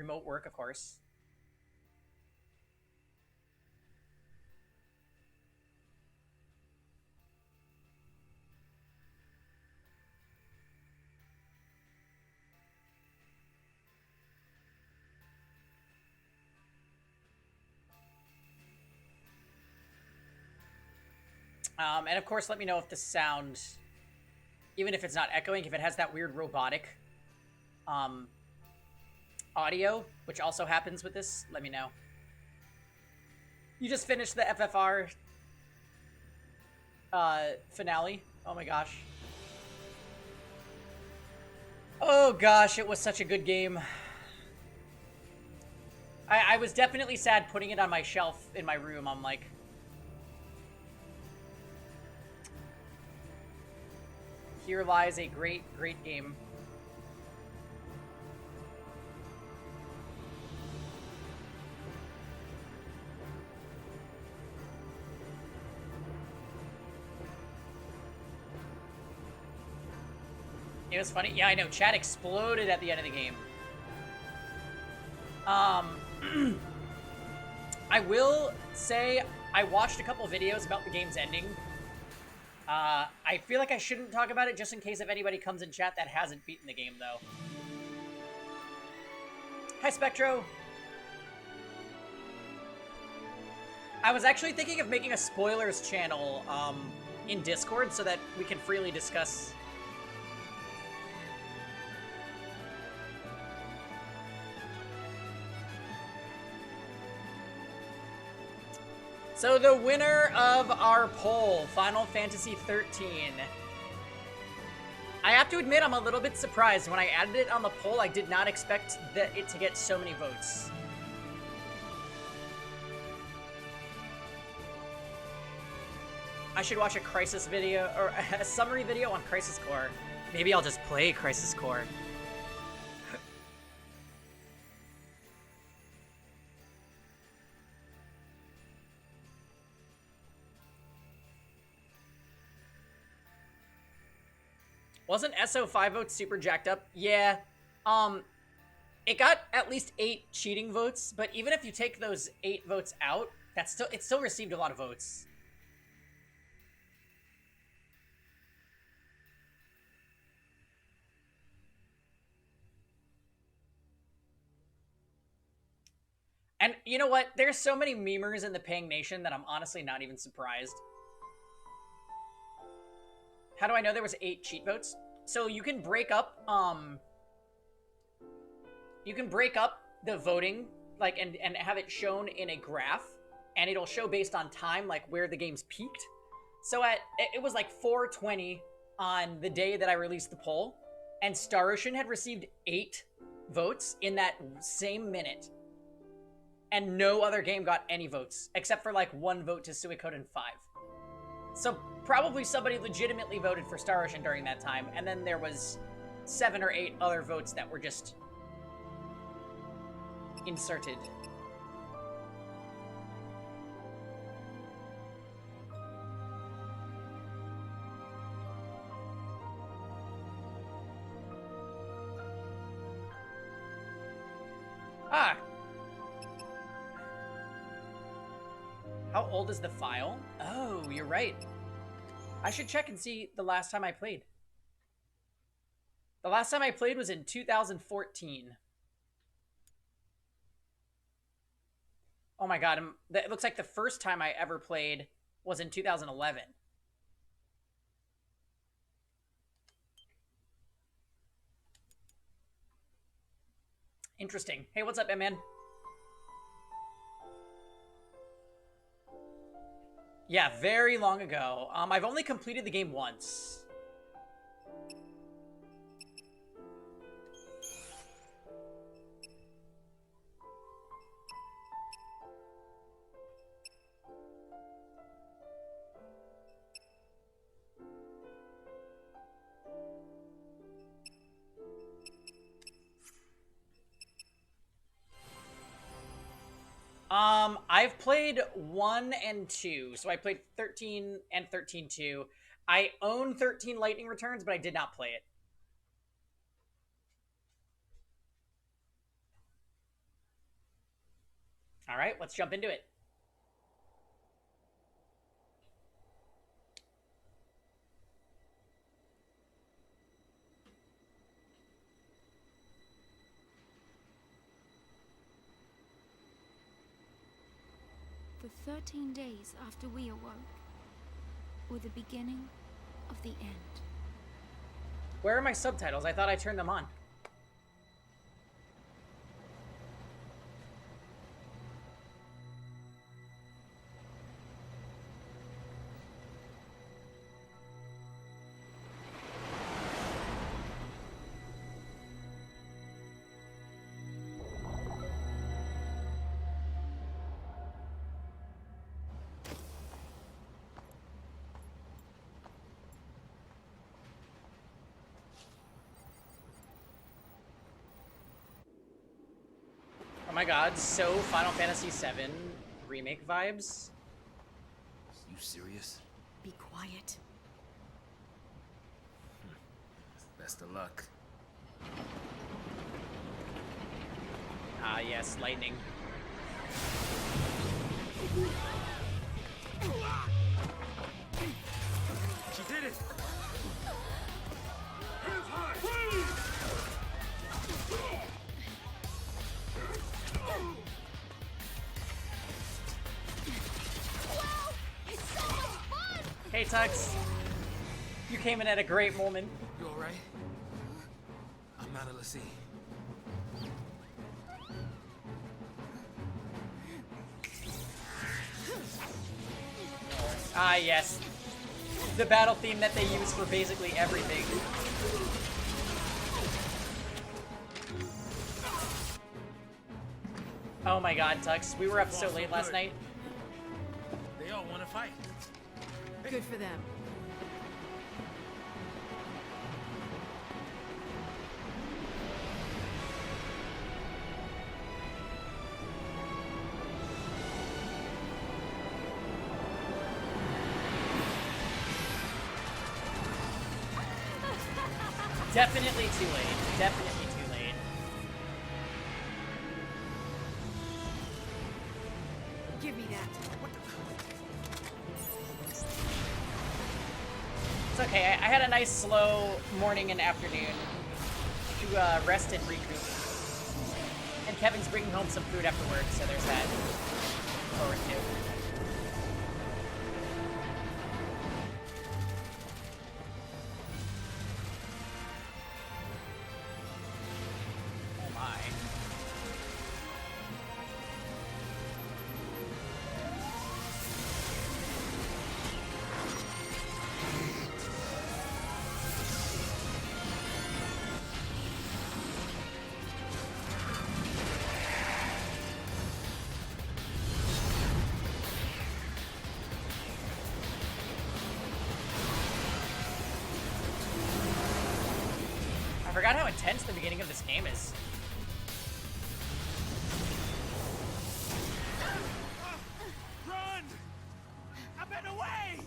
remote work, of course. And of course, let me know if the sound, even if it's not echoing, if it has that weird robotic audio, which also happens with this, let me know. You just finished the FFR finale. Oh my gosh. Oh gosh, it was such a good game. I was definitely sad putting it on my shelf in my room. I'm like, here lies a great, great game. It was funny. Yeah, I know. Chat exploded at the end of the game. I will say I watched a couple videos about the game's ending. I feel like I shouldn't talk about it just in case if anybody comes in chat that hasn't beaten the game, though. Hi, Spectro. I was actually thinking of making a spoilers channel in Discord so that we can freely discuss. So the winner of our poll, Final Fantasy XIII. I have to admit I'm a little bit surprised. When I added it on the poll, I did not expect it to get so many votes. I should watch a Crisis video, or a summary video on Crisis Core. Maybe I'll just play Crisis Core. Wasn't SO5 votes super jacked up? Yeah. It got at least 8 cheating votes, but even if you take those 8 votes out, it still received a lot of votes. And you know what? There's so many memers in the Paying Nation that I'm honestly not even surprised. How do I know there was 8 cheat votes? So you can break up, the voting, like, and have it shown in a graph, and it'll show based on time, like, where the game's peaked. So it was like 4:20 on the day that I released the poll, and Star Ocean had received 8 votes in that same minute. And no other game got any votes, except for, like, 1 vote to Suikoden 5. So probably somebody legitimately voted for Star Ocean during that time, and then there was 7 or 8 other votes that were just inserted. Ah! How old is the file? Oh, you're right. I should check and see the last time I played. The last time I played was in 2014. Oh my god, it looks like the first time I ever played was in 2011. Interesting. Hey, what's up, man? Yeah, very long ago. I've only completed the game once. I've played 1 and 2. So I played 13 and 13-2. I own 13 Lightning Returns, but I did not play it. All right, let's jump into it. The 13 days after we awoke were the beginning of the end. Where are my subtitles? I thought I turned them on. Oh my god, so Final Fantasy VII remake vibes. You serious? Be quiet. Best of luck. Ah, yes, lightning. She did it! Hey, Tux. You came in at a great moment. You alright? I'm out of the sea. Ah, yes. The battle theme that they use for basically everything. Oh my god, Tux. We were up so late last night. They all want to fight. Good for them. Definitely too late. Definitely too late. Give me that. It's okay. I had a nice slow morning and afternoon to rest and recoup. And Kevin's bringing home some food after work, so there's that forward to. Oh my. I forgot how intense the beginning of this game is. Run! I've been away!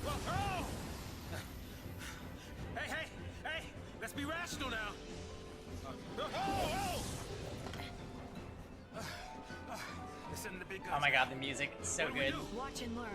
Whoa! Hey! Let's be rational now. Listen to the big guns. Oh my god, the music is so good. Watch and learn.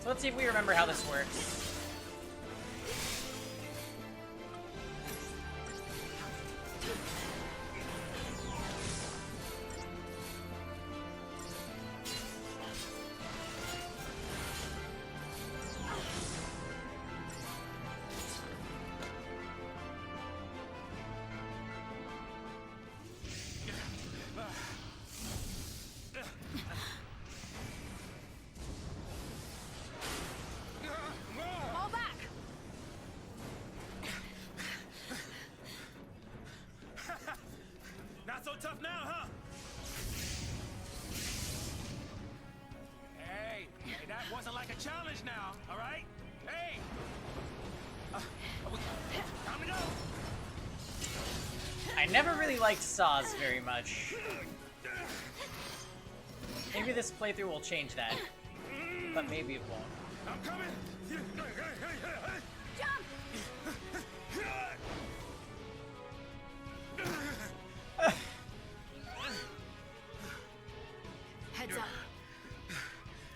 So let's see if we remember how this works. I never really liked saws very much. Maybe this playthrough will change that, but maybe it won't. I'm coming. Heads up.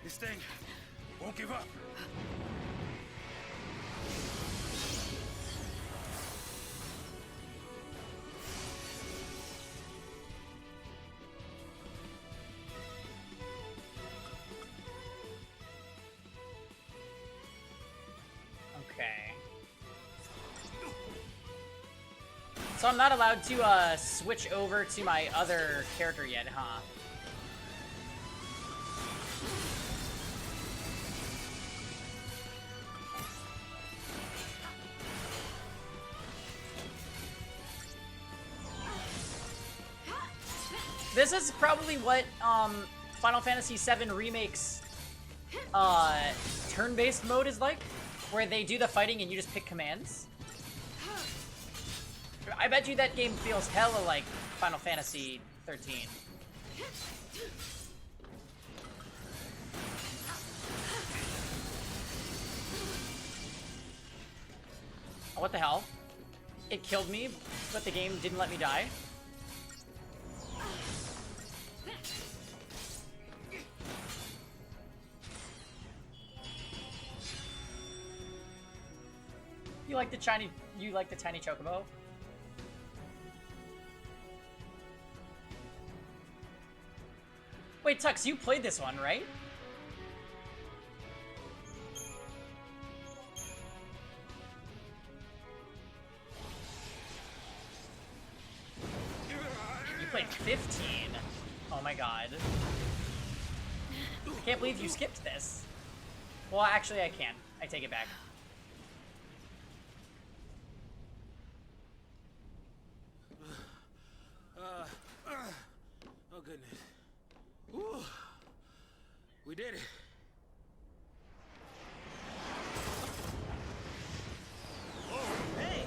This thing won't give up. Okay. So I'm not allowed to switch over to my other character yet, huh? This is probably what Final Fantasy VII Remake's turn-based mode is like, where they do the fighting and you just pick commands. I bet you that game feels hella like Final Fantasy XIII. Oh, what the hell? It killed me, but the game didn't let me die. You like the tiny chocobo? Wait, Tux, you played this one, right? You played 15. Oh my god. I can't believe you skipped this. Well, actually, I can. I take it back. Oh goodness. Whew. We did it. Oh, hey.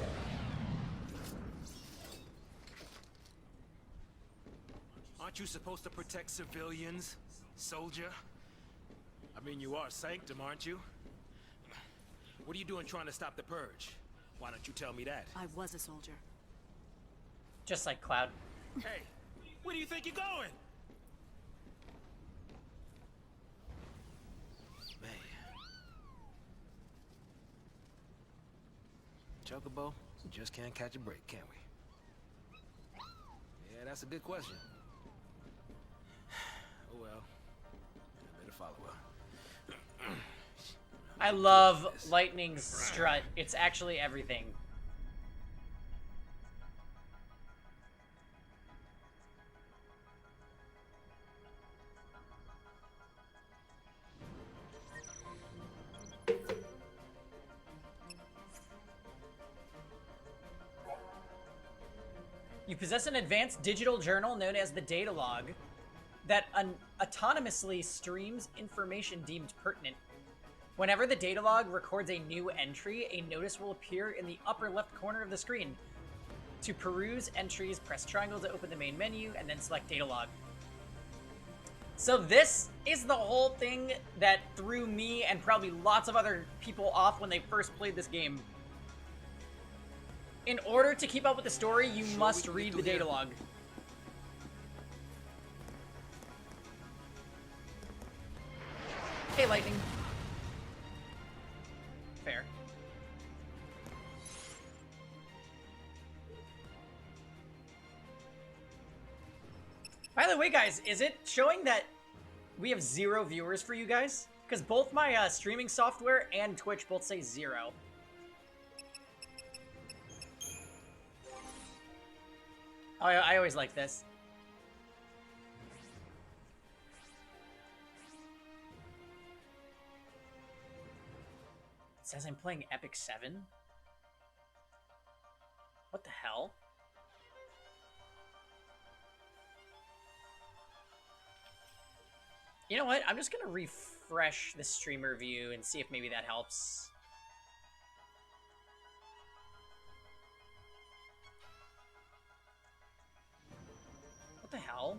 Aren't you supposed to protect civilians, soldier? I mean, you are Sanctum, aren't you? What are you doing trying to stop the purge? Why don't you tell me that? I was a soldier. Just like Cloud. Hey, where do you think you're going? Man. Chocobo, we just can't catch a break, can we? Yeah, that's a good question. Oh well. I better follow her. I love Lightning's strut. It's actually everything. You possess an advanced digital journal known as the Data Log that autonomously streams information deemed pertinent. Whenever the data log records a new entry, a notice will appear in the upper left corner of the screen. To peruse entries, press triangle to open the main menu, and then select data log. So this is the whole thing that threw me and probably lots of other people off when they first played this game. In order to keep up with the story, you must read the data log. Hey, Lightning. Fair. By the way, guys, is it showing that we have 0 viewers for you guys? Because both my streaming software and Twitch both say 0. Oh, I always like this. It says I'm playing Epic 7? What the hell? You know what? I'm just gonna refresh the streamer view and see if maybe that helps. the hell?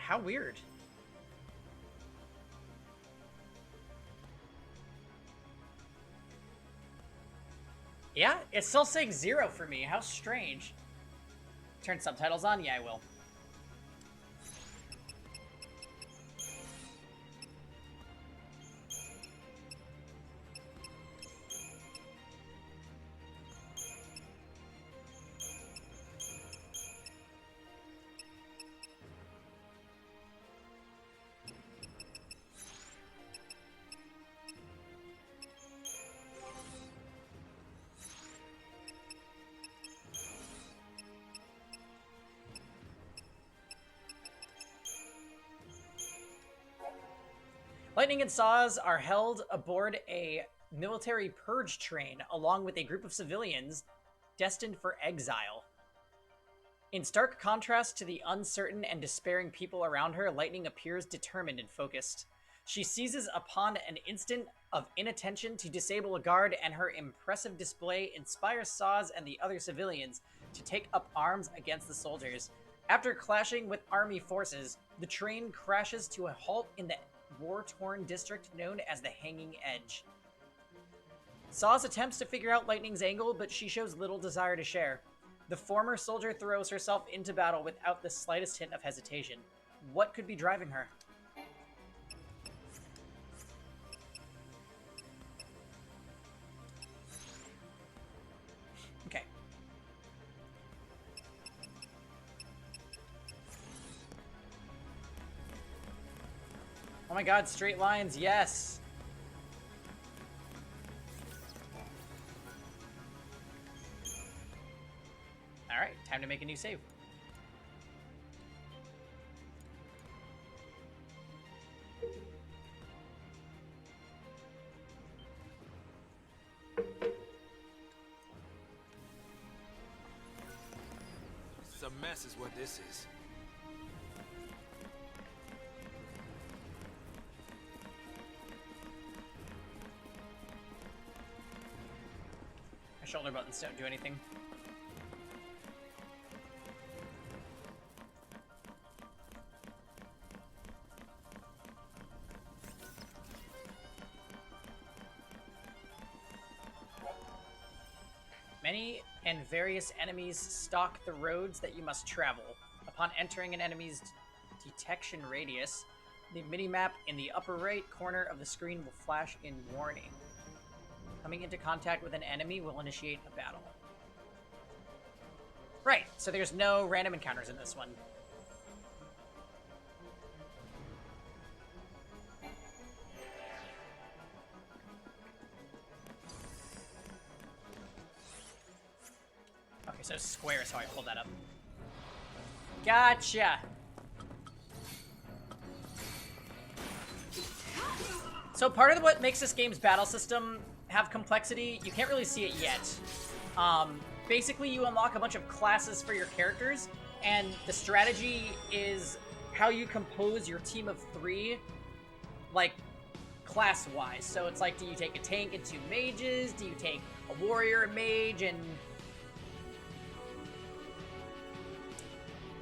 How weird. Yeah, it's still saying 0 for me. How strange. Turn subtitles on? Yeah, I will. Lightning and Saws are held aboard a military purge train along with a group of civilians destined for exile. In stark contrast to the uncertain and despairing people around her, Lightning appears determined and focused. She seizes upon an instant of inattention to disable a guard, and her impressive display inspires Saws and the other civilians to take up arms against the soldiers. After clashing with army forces, the train crashes to a halt in the war-torn district known as the Hanging Edge. Saws attempts to figure out Lightning's angle, but she shows little desire to share. The former soldier throws herself into battle without the slightest hint of hesitation. What could be driving her? Okay. Oh my god, straight lines, yes! Alright, time to make a new save. It's a mess is what this is. My shoulder buttons don't do anything. Many and various enemies stalk the roads that you must travel. Upon entering an enemy's detection radius, the minimap in the upper right corner of the screen will flash in warning. Coming into contact with an enemy will initiate a battle. Right, so there's no random encounters in this one. Okay, so square is how I pulled that up. Gotcha! So part of what makes this game's battle system have complexity, you can't really see it yet. Basically, you unlock a bunch of classes for your characters, and the strategy is how you compose your team of 3, like, class-wise. So it's like, do you take a tank and 2 mages? Do you take a warrior, a mage, and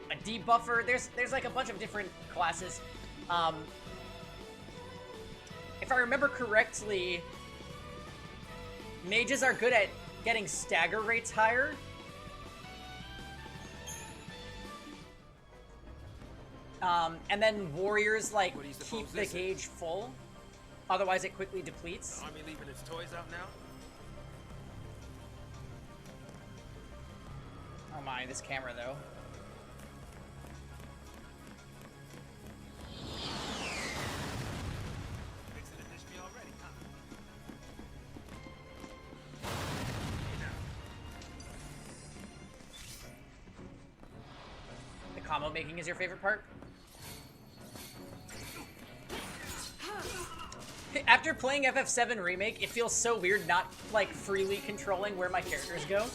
a debuffer? There's like a bunch of different classes. If I remember correctly, mages are good at getting stagger rates higher. And then warriors, like, keep the gauge full. Otherwise, it quickly depletes. The army leaving its toys out now? Oh my, this camera, though. Fixing to dish me already, huh? The combo making is your favorite part? After playing FF7 Remake, it feels so weird not, like, freely controlling where my characters go.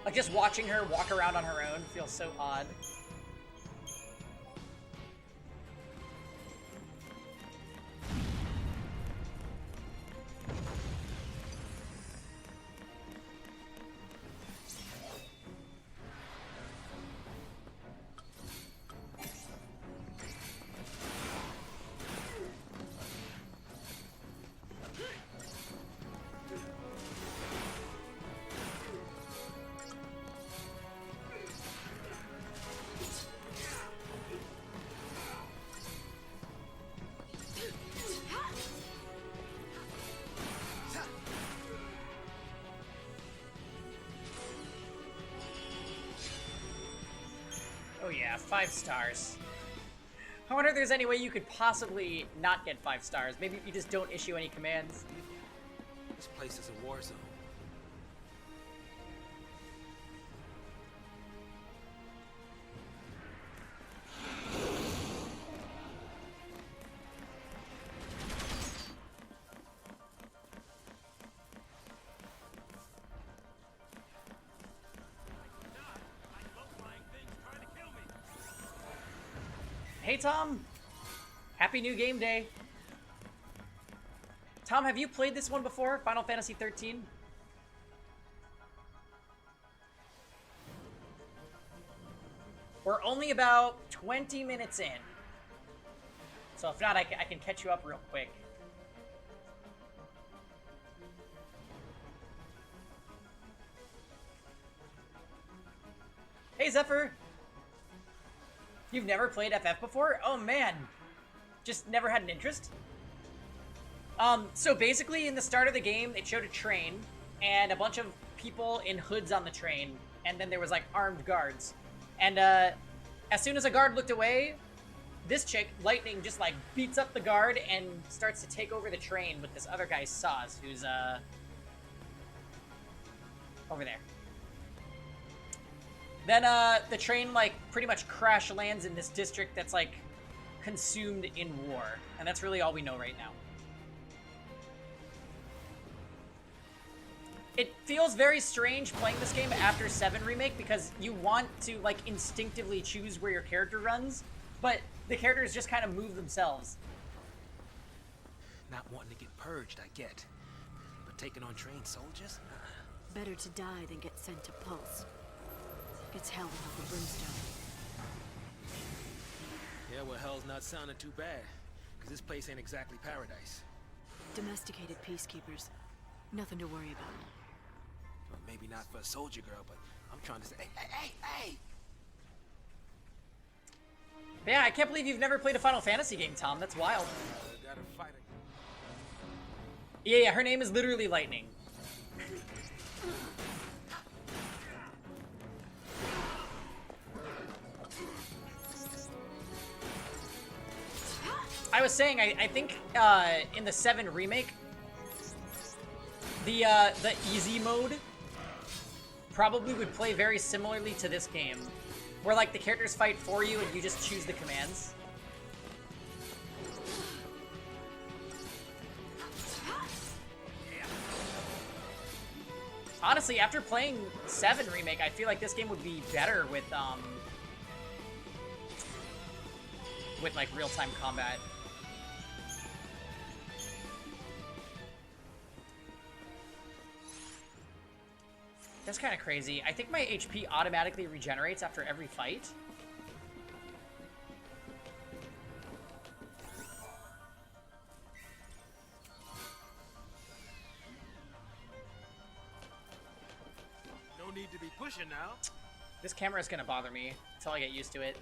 Like, just watching her walk around on her own feels so odd. Oh yeah, 5 stars. I wonder if there's any way you could possibly not get 5 stars. Maybe you just don't issue any commands. This place is a war zone. Hey Tom! Happy new game day! Tom, have you played this one before? Final Fantasy XIII? We're only about 20 minutes in. So if not, I can catch you up real quick. Hey Zephyr! You've never played FF before? Oh man! Just never had an interest? So basically in the start of the game, it showed a train, and a bunch of people in hoods on the train, and then there was like armed guards. And as soon as a guard looked away, this chick, Lightning, just like beats up the guard and starts to take over the train with this other guy, Saz, who's over there. Then, the train, like, pretty much crash lands in this district that's, like, consumed in war. And that's really all we know right now. It feels very strange playing this game after 7 Remake because you want to, like, instinctively choose where your character runs, but the characters just kind of move themselves. Not wanting to get purged, I get. But taking on trained soldiers? Better to die than get sent to Pulse. It's hell without the brimstone. Yeah, well, hell's not sounding too bad. Because this place ain't exactly paradise. Domesticated peacekeepers. Nothing to worry about. Well, maybe not for a soldier girl, but I'm trying to say, hey! Yeah, I can't believe you've never played a Final Fantasy game, Tom. That's wild. Gotta fight it. Yeah, her name is literally Lightning. I was saying, I think in the 7 Remake, the easy mode probably would play very similarly to this game, where like the characters fight for you and you just choose the commands. Honestly, after playing 7 Remake, I feel like this game would be better with like real-time combat. That's kind of crazy. I think my HP automatically regenerates after every fight. No need to be pushing now. This camera is gonna bother me until I get used to it.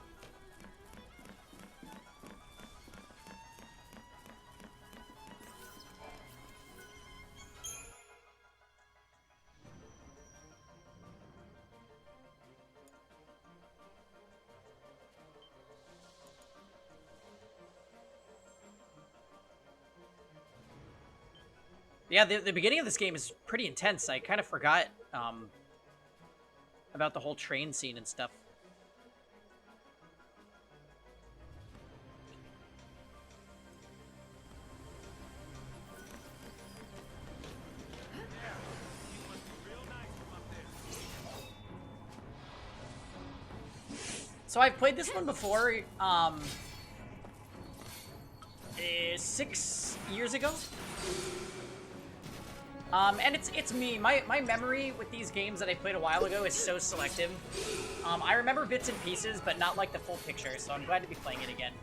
Yeah, the beginning of this game is pretty intense. I kind of forgot about the whole train scene and stuff. So I've played this one before, 6 years ago. And it's me. My memory with these games that I played a while ago is so selective. I remember bits and pieces, but not like the full picture, so I'm glad to be playing it again.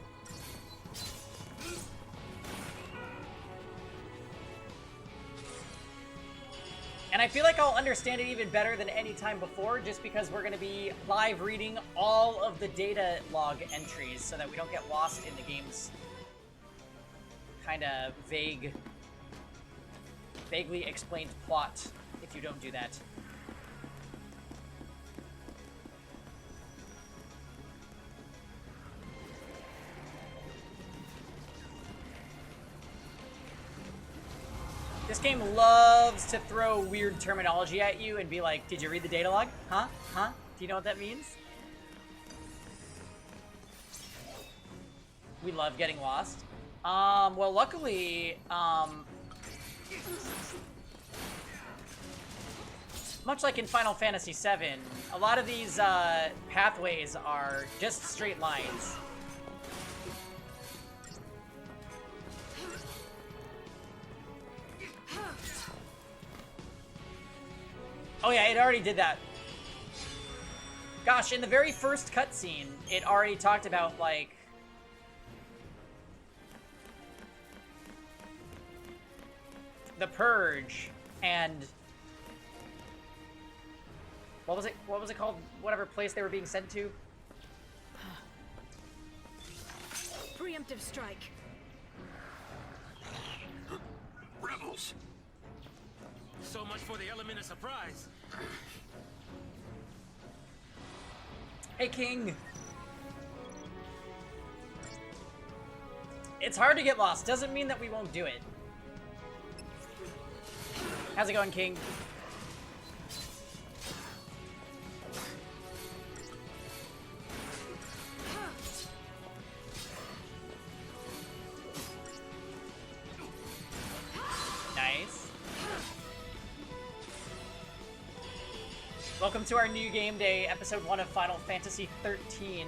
And I feel like I'll understand it even better than any time before, just because we're going to be live reading all of the data log entries so that we don't get lost in the game's kind of vaguely explained plot if you don't do that. This game loves to throw weird terminology at you and be like, did you read the data log? Huh? Huh? Do you know what that means? We love getting lost. Well, luckily, much like in Final Fantasy VII, a lot of these pathways are just straight lines. Oh yeah, it already did that. Gosh, in the very first cutscene, it already talked about, like, the Purge and what was it called? Whatever place they were being sent to? Preemptive strike. Rebels. So much for the element of surprise. Hey, King. It's hard to get lost. Doesn't mean that we won't do it. How's it going, King? Nice. Welcome to our new game day, episode 1 of Final Fantasy XIII.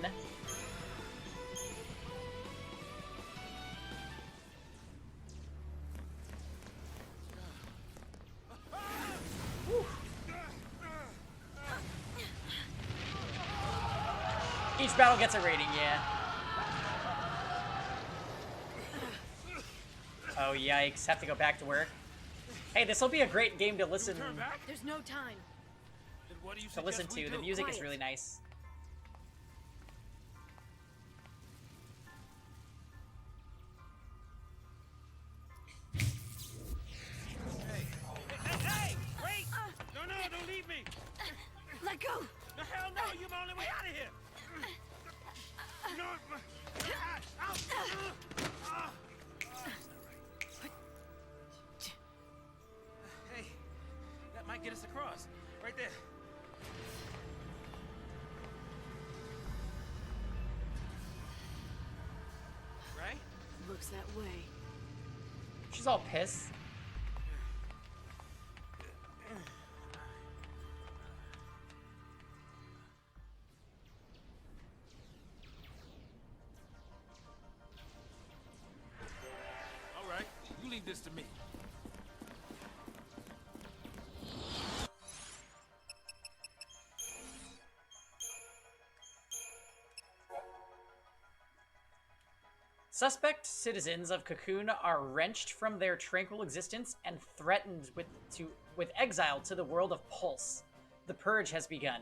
Each battle gets a rating, yeah. Oh, yikes. Have to go back to work. Hey, this will be a great game to listen There's no time. Then what do you to. Listen suggest we to. The do? music is Quiet. really nice. Hey! Wait! No, don't leave me! Let go. The hell no! You're my only way out of here! No! Hey, that might get us across. Right there. Right? Looks that way. She's all pissed. All right, you leave this to me. Suspect citizens of Cocoon are wrenched from their tranquil existence and threatened with exile to the world of Pulse. The Purge has begun.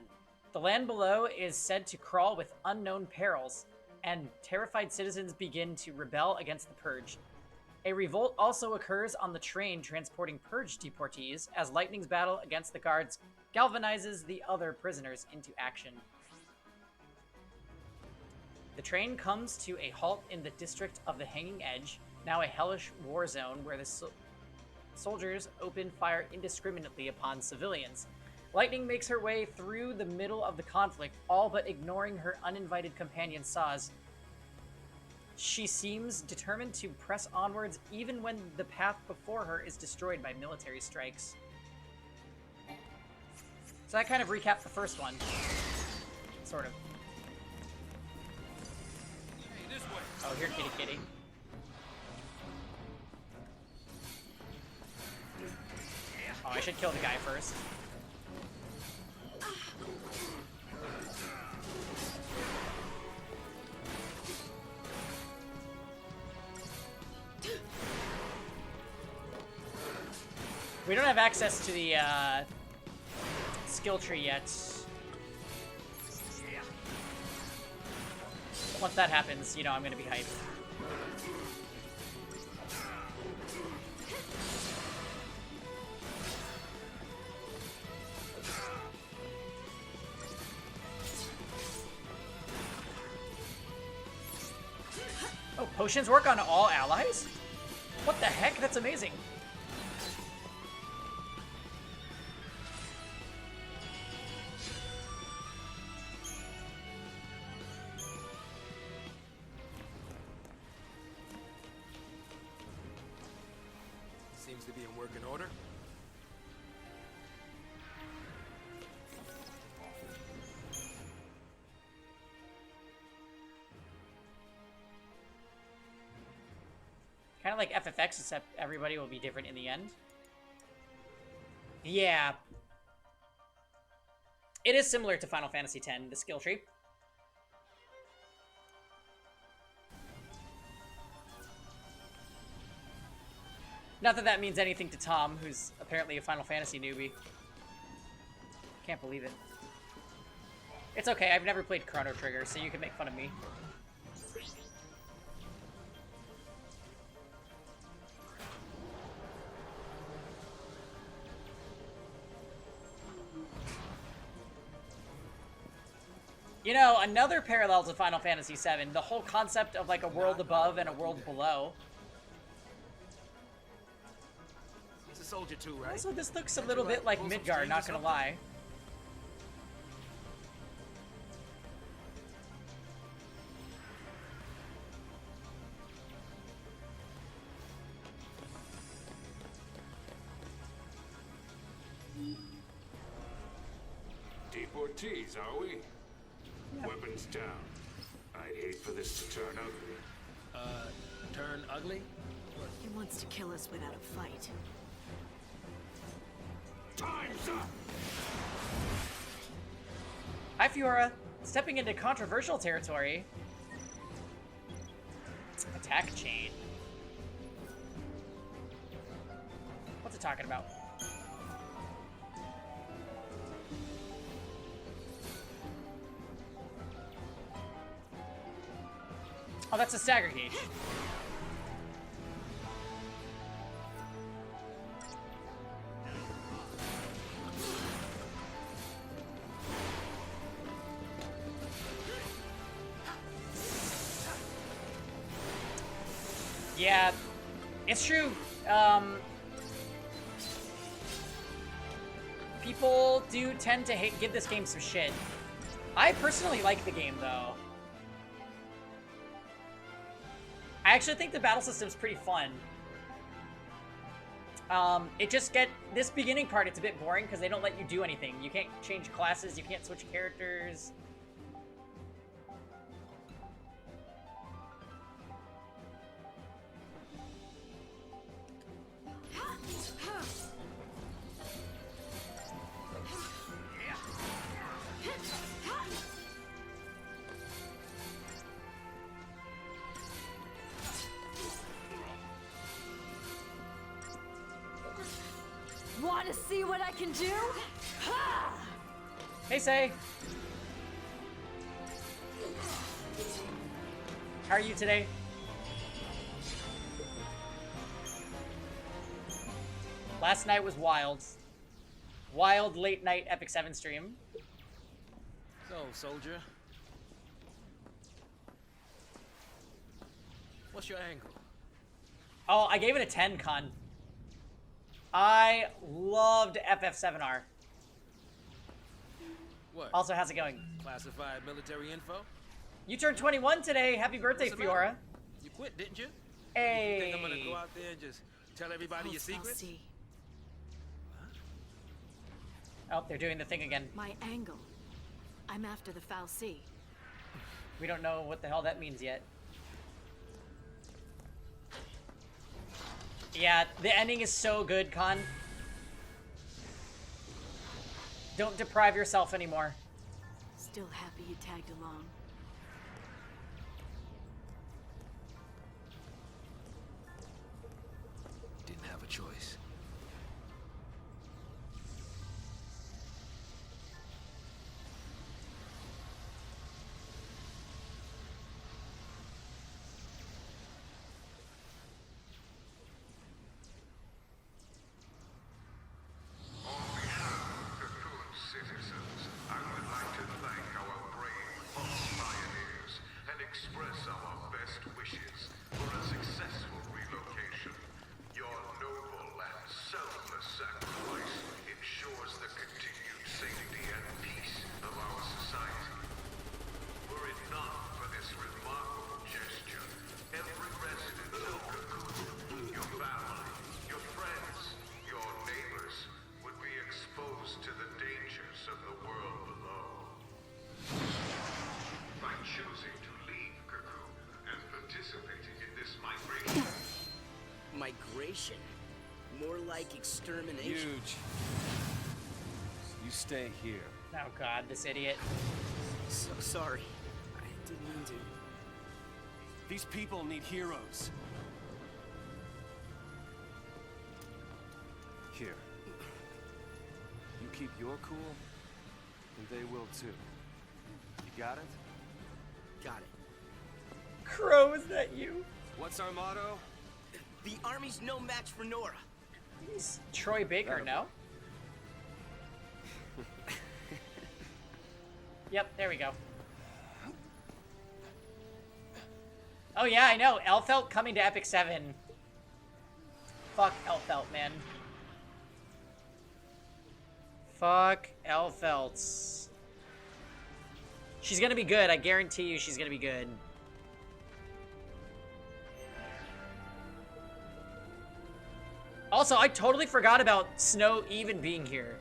The land below is said to crawl with unknown perils, and terrified citizens begin to rebel against the Purge. A revolt also occurs on the train transporting Purge deportees as Lightning's battle against the guards galvanizes the other prisoners into action. The train comes to a halt in the district of the Hanging Edge, now a hellish war zone where the soldiers open fire indiscriminately upon civilians. Lightning makes her way through the middle of the conflict, all but ignoring her uninvited companion Saz. She seems determined to press onwards even when the path before her is destroyed by military strikes. So that kind of recapped the first one. Sort of. This way. Oh, here, kitty kitty. Oh, I should kill the guy first. We don't have access to the skill tree yet. Once that happens, you know I'm gonna be hyped. Oh, potions work on all allies? What the heck? That's amazing. Seems to be in working order. Kind of like FFX, except everybody will be different in the end. Yeah. It is similar to Final Fantasy X, the skill tree. Not that that means anything to Tom, who's apparently a Final Fantasy newbie. Can't believe it. It's okay, I've never played Chrono Trigger, so you can make fun of me. You know, another parallel to Final Fantasy VII, the whole concept of like a world above and a world below. He's a soldier too, right? Also, this looks a little bit like Midgar, not gonna lie. Deportees, are we? Weapons down. I'd hate for this to turn ugly. Turn ugly? He wants to kill us without a fight. Time's up! Hi, Fiora. Stepping into controversial territory. Attack chain. What's it talking about? Oh, that's a stagger gauge. Yeah, it's true. People do tend to give this game some shit. I personally like the game, though. I actually think the battle system's pretty fun. This beginning part, it's a bit boring because they don't let you do anything. You can't change classes, you can't switch characters. Want to see what I can do? Hey, Say. How are you today? Last night was wild. Wild late night Epic 7 stream. So, soldier. What's your angle? Oh, I gave it a 10, Con. I loved FF7R. What? Also, how's it going? Classified military info? You turned 21 today. Happy birthday, What's the matter? Fiora. You quit, didn't you? Hey. You think I'm gonna go out there and just tell everybody your Pulse, I'll secrets? see. Oh, they're doing the thing again. My angle. I'm after the Foul Sea. We don't know what the hell that means yet. Yeah, the ending is so good, Con. Don't deprive yourself anymore. Still happy you tagged along. Didn't have a choice. Migration. More like extermination. Huge. You stay here. Oh god, this idiot. So sorry. I didn't mean to. These people need heroes. Here. You keep your cool, and they will too. You got it? Got it. Crow, is that you? What's our motto? The army's no match for Nora. He's Troy Baker, no? Yep, there we go. Oh yeah, I know. Elfelt coming to Epic 7. Fuck Elfelt, man. Fuck Elfelts. She's gonna be good. I guarantee you she's gonna be good. Also, I totally forgot about Snow even being here.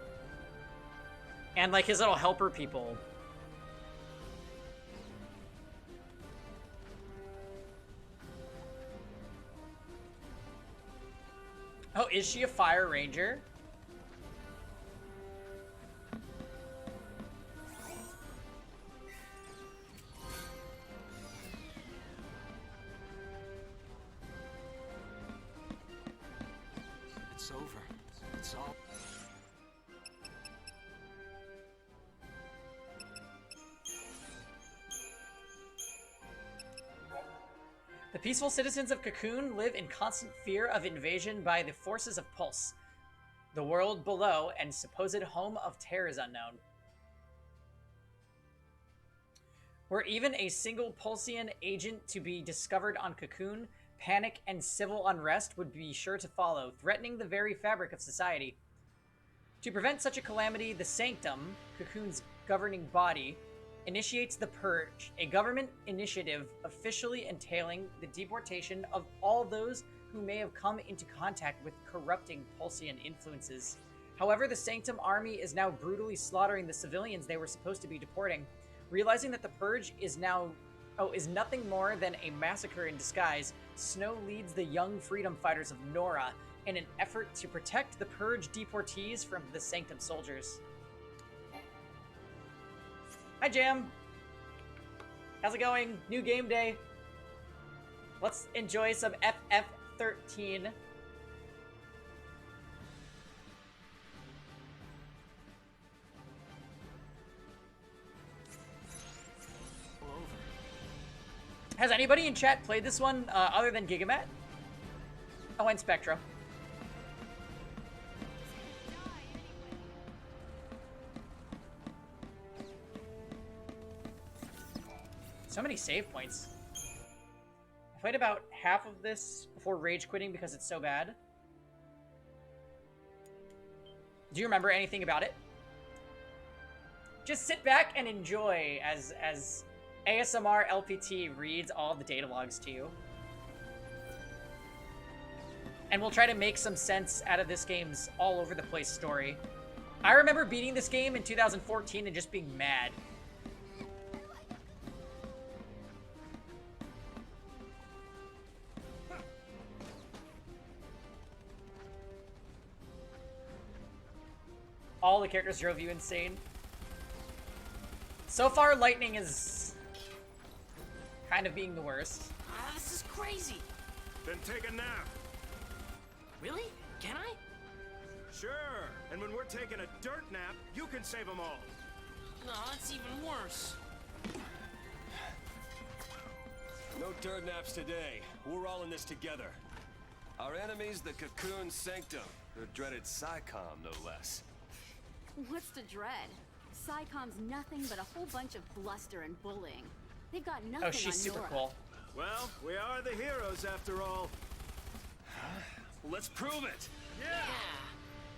And, like, his little helper people. Oh, is she a Fire Ranger? It's over. It's all. The peaceful citizens of Cocoon live in constant fear of invasion by the forces of Pulse, the world below and supposed home of terrors unknown. Were even a single Pulsian agent to be discovered on Cocoon, panic and civil unrest would be sure to follow, threatening the very fabric of society. To prevent such a calamity, the Sanctum, Cocoon's governing body, initiates the Purge, a government initiative officially entailing the deportation of all those who may have come into contact with corrupting Pulsian influences. However, the Sanctum army is now brutally slaughtering the civilians they were supposed to be deporting. Realizing that the Purge is nothing more than a massacre in disguise, Snow leads the young freedom fighters of Nora in an effort to protect the Purge deportees from the Sanctum soldiers. Hi, Jam. How's it going? New game day. Let's enjoy some FF13. Has anybody in chat played this one other than Gigamat? Oh, and Spectro. So many save points. I played about half of this before rage quitting because it's so bad. Do you remember anything about it? Just sit back and enjoy as ASMR LPT reads all the data logs to you. And we'll try to make some sense out of this game's all over the place story. I remember beating this game in 2014 and just being mad. All the characters drove you insane. So far, Lightning is kind of being the worst. This is crazy. Then take a nap. Really? Can I? Sure. And when we're taking a dirt nap, you can save them all. No, that's even worse. No dirt naps today. We're all in this together. Our enemy's the Cocoon Sanctum. The dreaded SciComm, no less. What's to dread? SciComm's nothing but a whole bunch of bluster and bullying. They've got nothing Oh, she's on super Nora. cool. Well, we are the heroes after all. Let's prove it! Yeah.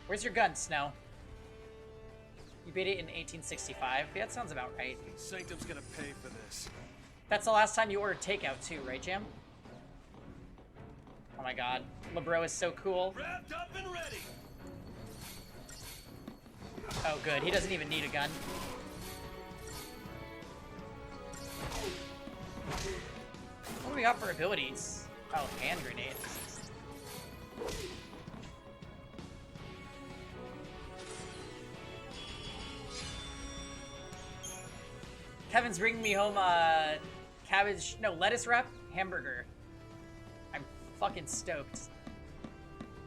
Where's your gun, Snow? You beat it in 1865? Yeah, that sounds about right. Sanctum's gonna pay for this. That's the last time you ordered takeout too, right, Jam? Oh my god. LeBro is so cool. Wrapped up and ready! Oh good, he doesn't even need a gun. What do we got for abilities? Oh, hand grenades. Kevin's bringing me home a lettuce wrap hamburger. I'm fucking stoked.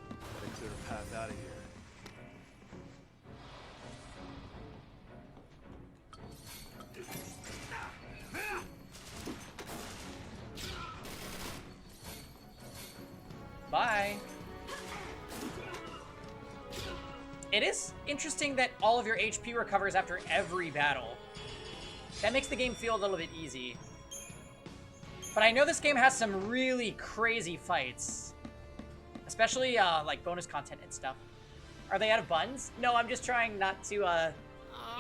Gotta clear a path out of here. Bye. It is interesting that all of your HP recovers after every battle. That makes the game feel a little bit easy. But I know this game has some really crazy fights. Especially, like, bonus content and stuff. Are they out of buns? No, I'm just trying not to,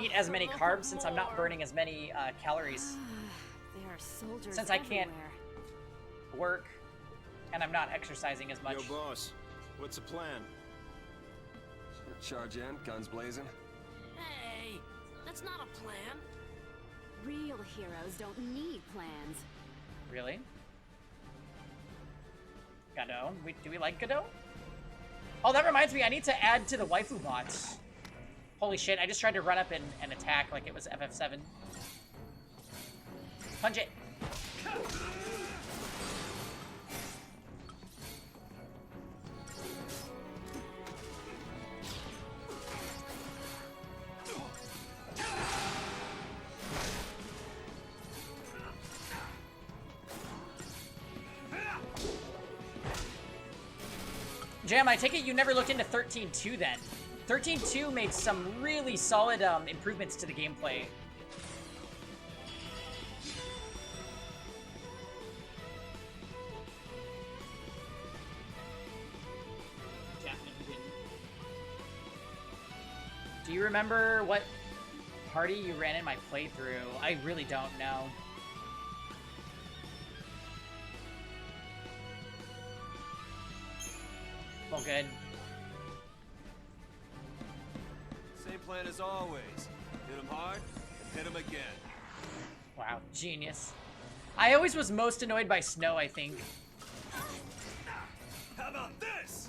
eat as many carbs since I'm not burning as many, calories. There are soldiers Since I can't everywhere. work, and I'm not exercising as much. Yo, boss. What's the plan? Charge in, guns blazing. Hey, that's not a plan. Real heroes don't need plans. Really? Godot? Do we like Godot? Oh, that reminds me, I need to add to the waifu bots. Holy shit, I just tried to run up and attack like it was FF7. Punch it! Jam, I take it you never looked into 13.2 then. 13.2 made some really solid improvements to the gameplay. Do you remember what party you ran in my playthrough? I really don't know. Well, good. Same plan as always. Hit him hard, and hit him again. Wow, genius. I always was most annoyed by Snow, I think. How about this?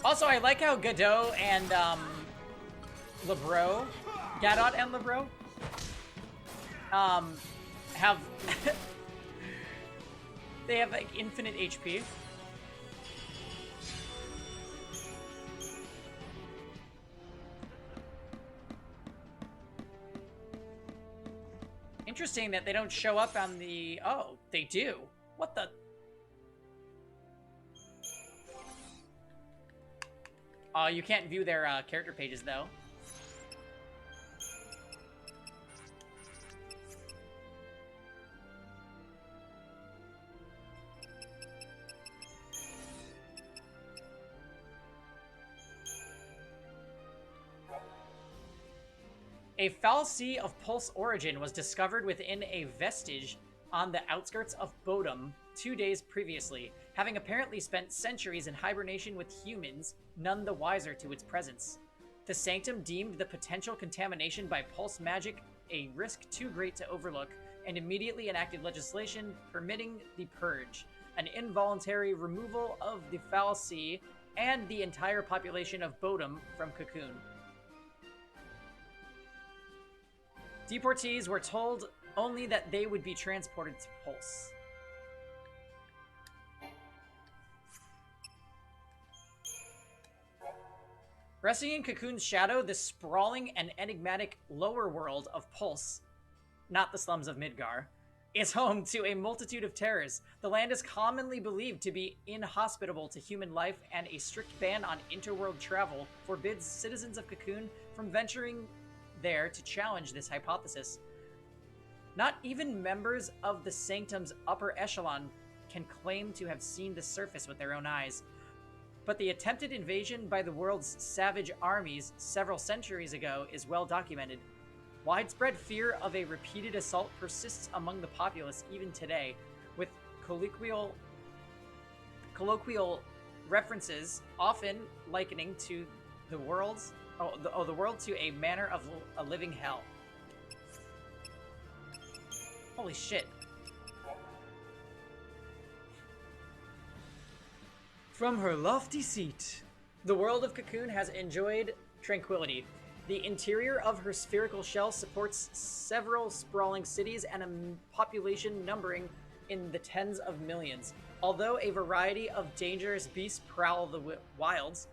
Also, I like how Godot and, Lebro, Gadot and Lebro, have, they have, like, infinite HP. Interesting that they don't show up on the, oh, they do. What the? Oh, you can't view their character pages, though. A fallacy of pulse origin was discovered within a vestige on the outskirts of Bodum 2 days previously, having apparently spent centuries in hibernation with humans, none the wiser to its presence. The Sanctum deemed the potential contamination by pulse magic a risk too great to overlook, and immediately enacted legislation permitting the purge, an involuntary removal of the Foul Sea and the entire population of Bodum from Cocoon. Deportees were told only that they would be transported to Pulse. Resting in Cocoon's shadow, the sprawling and enigmatic lower world of Pulse, not the slums of Midgar, is home to a multitude of terrors. The land is commonly believed to be inhospitable to human life, and a strict ban on interworld travel forbids citizens of Cocoon from venturing there to challenge this hypothesis. Not even members of the Sanctum's upper echelon can claim to have seen the surface with their own eyes. But the attempted invasion by the world's savage armies several centuries ago is well documented. Widespread fear of a repeated assault persists among the populace even today, with colloquial references often likening to the world to a manner of a living hell. Holy shit. From her lofty seat, the world of Cocoon has enjoyed tranquility. The interior of her spherical shell supports several sprawling cities and a population numbering in the tens of millions. Although a variety of dangerous beasts prowl the wilds,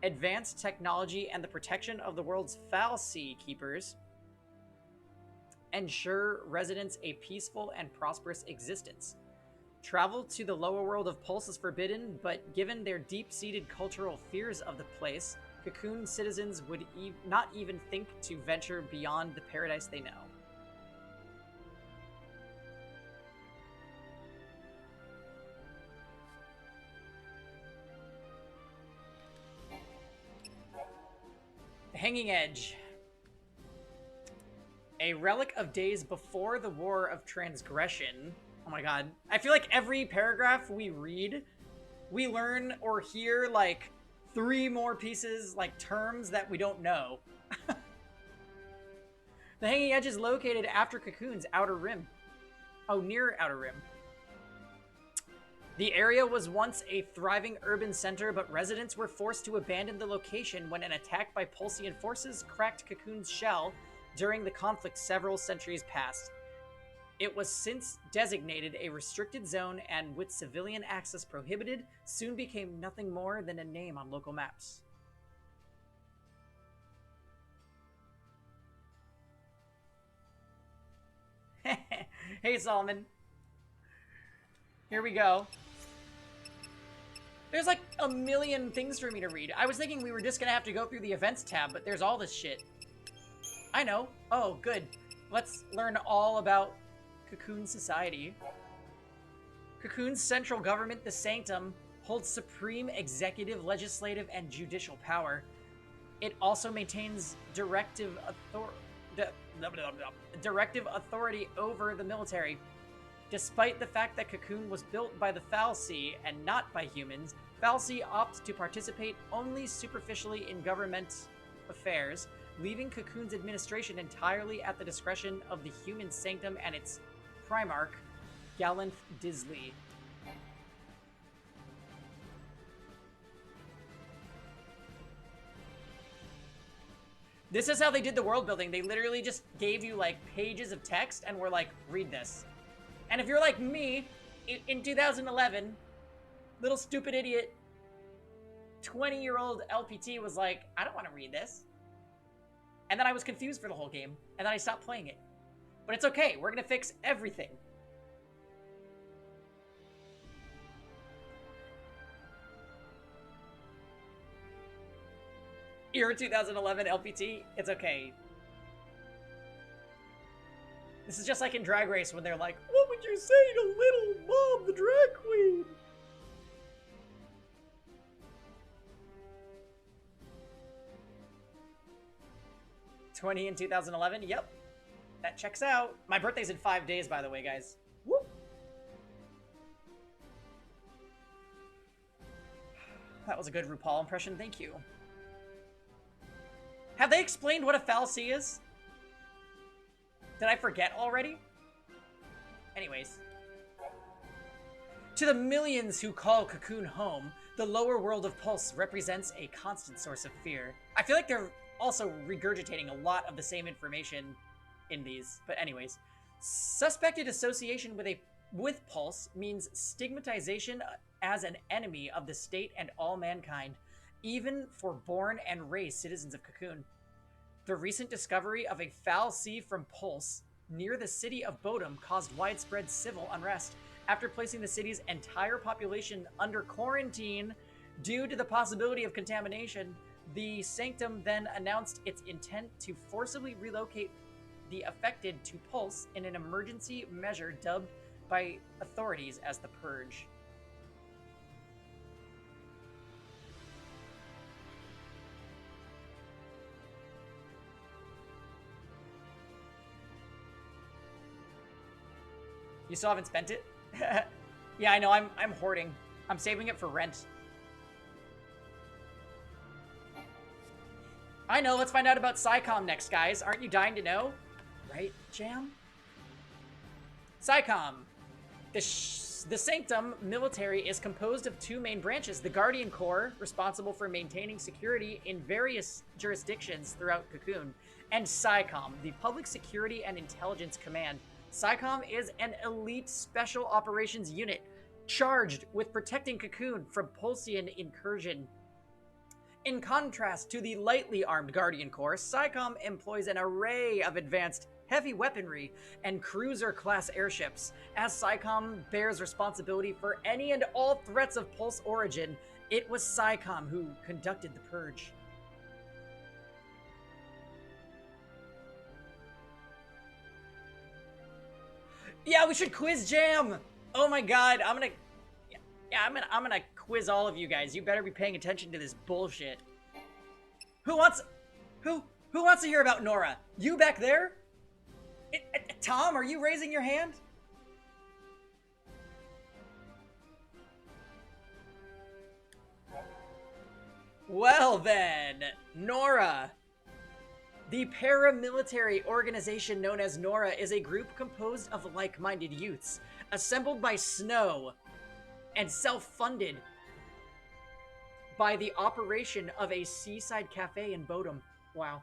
advanced technology and the protection of the world's Foul Sea keepers ensure residents a peaceful and prosperous existence. Travel to the lower world of Pulse is forbidden, but given their deep-seated cultural fears of the place, Cocoon citizens would not even think to venture beyond the paradise they know. The Hanging Edge. A relic of days before the War of Transgression. Oh my god. I feel like every paragraph we read, we learn or hear like 3 more pieces, like terms that we don't know. The Hanging Edge is located after Cocoon's outer rim. Oh, near outer rim. The area was once a thriving urban center, but residents were forced to abandon the location when an attack by Pulsian forces cracked Cocoon's shell during the conflict several centuries past. It was since designated a restricted zone and, with civilian access prohibited, soon became nothing more than a name on local maps. Hey, Solomon. Here we go. There's like a million things for me to read. I was thinking we were just gonna have to go through the events tab, but there's all this shit. I know. Oh, good. Let's learn all about Cocoon Society. Cocoon's central government, the Sanctum, holds supreme executive, legislative, and judicial power. It also maintains directive authority over the military. Despite the fact that Cocoon was built by the Foul Sea and not by humans, Foul Sea opts to participate only superficially in government affairs, leaving Cocoon's administration entirely at the discretion of the human Sanctum and its Primarch, Galanth Disley. This is how they did the world building. They literally just gave you like pages of text and were like, read this. And if you're like me, in 2011, little stupid idiot, 20-year-old LPT was like, I don't want to read this. And then I was confused for the whole game, and then I stopped playing it. But it's okay, we're gonna fix everything. Year 2011 LPT, it's okay. This is just like in Drag Race when they're like, what would you say to little Mom, the drag queen? '20 in 2011, yep. That checks out. My birthday's in 5 days, by the way, guys. Whoop. That was a good RuPaul impression, thank you. Have they explained what a Foul Sea is? Did I forget already? Anyways. To the millions who call Cocoon home, the lower world of Pulse represents a constant source of fear. I feel like they're also regurgitating a lot of the same information in these. But anyways. Suspected association with Pulse means stigmatization as an enemy of the state and all mankind, even for born and raised citizens of Cocoon. The recent discovery of a foul sea from Pulse near the city of Bodom caused widespread civil unrest after placing the city's entire population under quarantine due to the possibility of contamination. The Sanctum then announced its intent to forcibly relocate the affected to Pulse in an emergency measure dubbed by authorities as the Purge. You still haven't spent it? Yeah, I know, I'm hoarding. I'm saving it for rent. I know, let's find out about SciComm next, guys. Aren't you dying to know? Right, Jam? SciComm. The Sanctum military is composed of two main branches. The Guardian Corps, responsible for maintaining security in various jurisdictions throughout Cocoon, and SciComm, the Public Security and Intelligence Command. SciComm is an elite special operations unit charged with protecting Cocoon from Pulsian incursion. In contrast to the lightly armed Guardian Corps, SciComm employs an array of advanced heavy weaponry and cruiser-class airships. As SciComm bears responsibility for any and all threats of Pulse origin, it was SciComm who conducted the Purge. Yeah, we should quiz Jam! Oh my god, I'm gonna quiz all of you guys. You better be paying attention to this bullshit. Who wants to hear about Nora? You back there? Tom, are you raising your hand? Well then, Nora. The paramilitary organization known as Nora is a group composed of like-minded youths, assembled by Snow and self-funded by the operation of a seaside cafe in Bodom. Wow.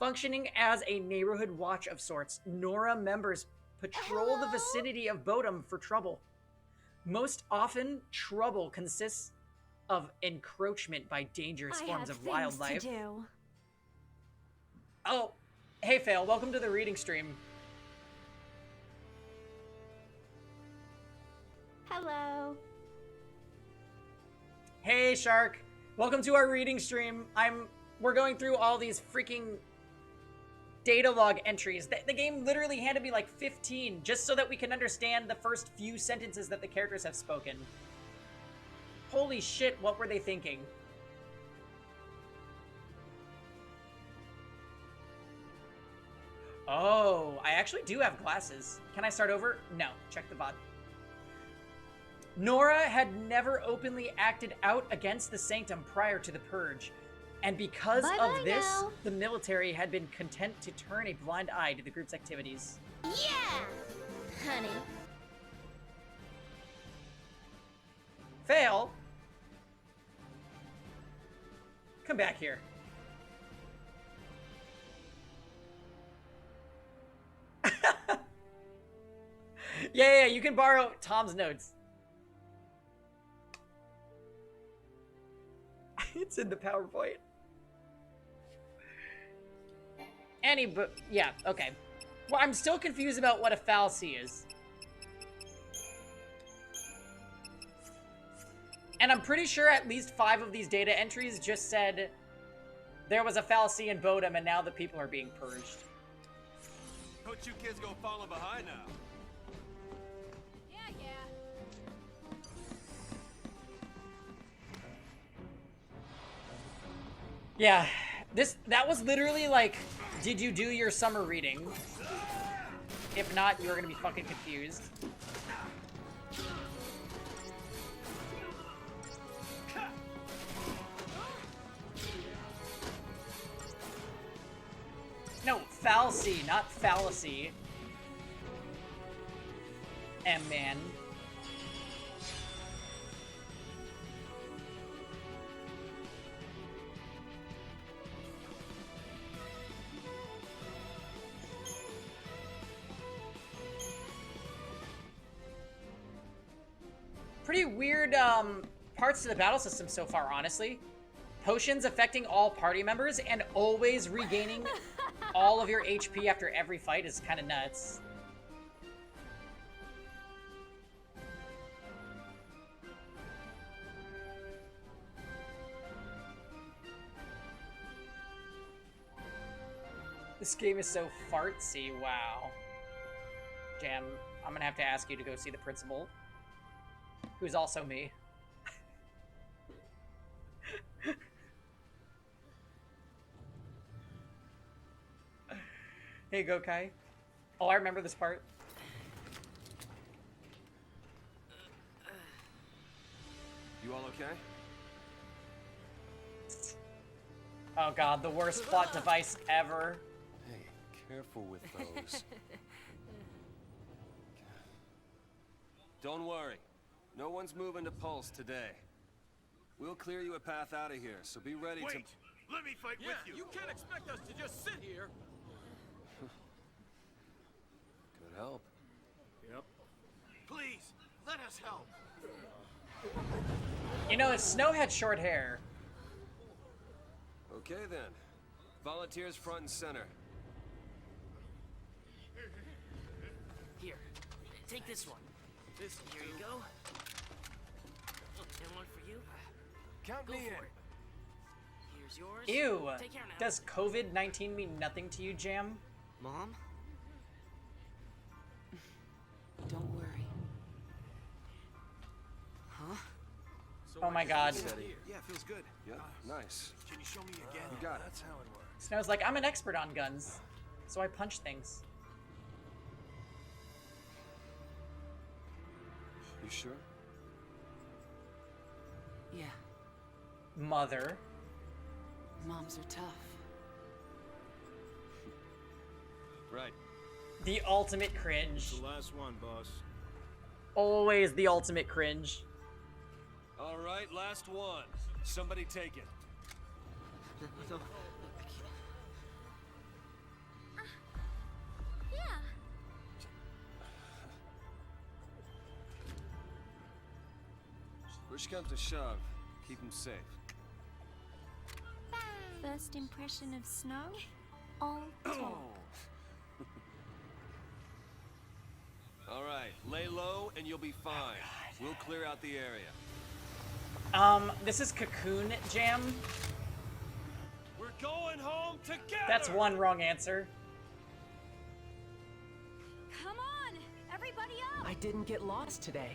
Functioning as a neighborhood watch of sorts, Nora members patrol the vicinity of Bodom for trouble. Most often, trouble consists of encroachment by dangerous forms of wildlife. To do. Oh, hey Fail, welcome to the reading stream. Hello. Hey Shark, welcome to our reading stream. We're going through all these freaking data log entries. The game literally handed me like 15 just so that we can understand the first few sentences that the characters have spoken. Holy shit, what were they thinking? Oh, I actually do have glasses. Can I start over? No, check the VOD. Nora had never openly acted out against the Sanctum prior to the Purge. And because of this, the military had been content to turn a blind eye to the group's activities. Yeah, honey. Fail. Come back here. Yeah, you can borrow Tom's notes. It's in the PowerPoint. Yeah, okay. Well, I'm still confused about what a fallacy is. And I'm pretty sure at least 5 of these data entries just said there was a fallacy in Bodom and now the people are being purged. Don't you kids go falling behind now. Yeah, that was literally like, did you do your summer reading? If not, you're gonna be fucking confused. No, fallacy, not fallacy. M-Man. Pretty weird parts to the battle system so far, honestly. Potions affecting all party members and always regaining all of your HP after every fight is kind of nuts. This game is so fartsy, wow. Jam, I'm gonna have to ask you to go see the principal, who's also me. Hey, go Kai. Oh, I remember this part. You all okay? Oh god, the worst plot device ever. Hey, careful with those. Don't worry. No one's moving to Pulse today. We'll clear you a path out of here, so be ready to... Wait! Let me fight with you! You can't expect us to just sit here! Could help. Yep. Please, let us help! You know, if Snow had short hair... Okay then. Volunteers front and center. Here, take this one. This Here you go. And one for you. Count Go me for in. it. Here's yours. Ew. Take care now. Does COVID-19 mean nothing to you, Jam? Mom? Don't worry. Huh? Oh my god. Yeah, feels good. Yep, nice. Can you show me again? You got it. That's how it works. Snow's like, I'm an expert on guns, so I punch things. You sure? Yeah, Mother. moms are tough. Right. The ultimate cringe. The last one, boss. Always the ultimate cringe. All right, last one. Somebody take it. No, Yeah. Push comes to shove. Keep him safe. First impression of Snow? All talk. All right, lay low and you'll be fine. We'll clear out the area. This is Cocoon Jam. We're going home together. That's one wrong answer. Come on! Everybody up! I didn't get lost today.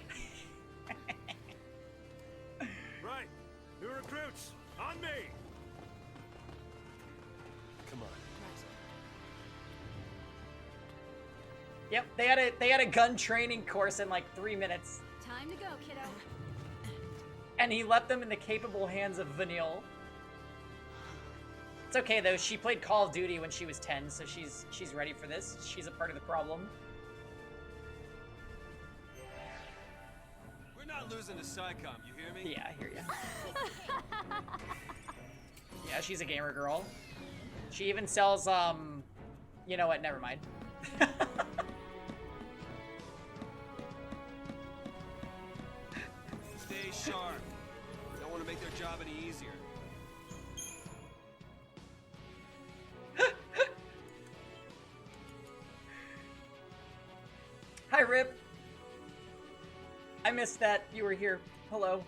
Right. New recruits, on me! Come on. Yep, they had a gun training course in like 3 minutes. Time to go, kiddo. And he left them in the capable hands of Vanille. It's okay though, she played Call of Duty when she was 10, so she's ready for this. She's a part of the problem. We're not losing to SciComm, you hear me? Yeah, I hear ya. Yeah, she's a gamer girl. She even sells, you know what, never mind. Stay sharp. Don't want to make their job any easier. Hi, Rip. I missed that you were here. Hello.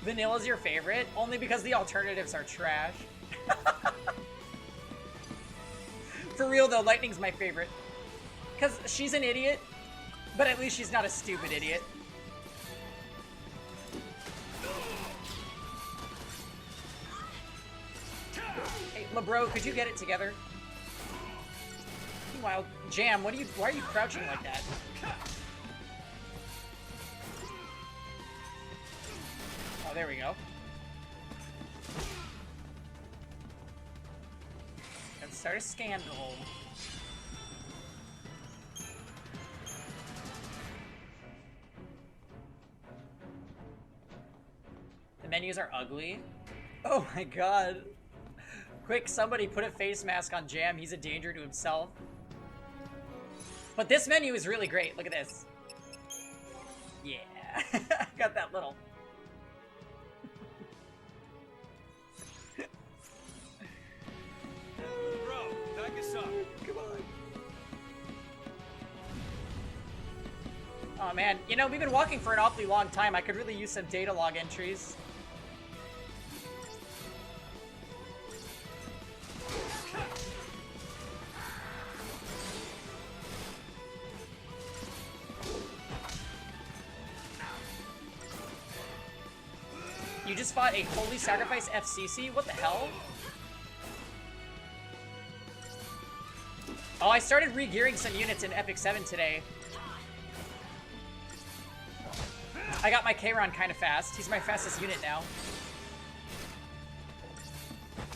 Vanilla's your favorite? Only because the alternatives are trash. For real though, Lightning's my favorite. Because she's an idiot, but at least she's not a stupid idiot. Hey, LeBro, could you get it together? Meanwhile, Jam, why are you crouching like that? Oh, there we go. Let's start a scandal. menus are ugly. Oh my god. Quick, somebody put a face mask on Jam. He's a danger to himself. But this menu is really great. Look at this. Yeah. Got that little. Bro, back us up. Come on. Oh man, you know, we've been walking for an awfully long time. I could really use some data log entries. You just fought a Holy Sacrifice FCC? What the hell? Oh, I started re-gearing some units in Epic 7 today. I got my Kayron kind of fast. He's my fastest unit now.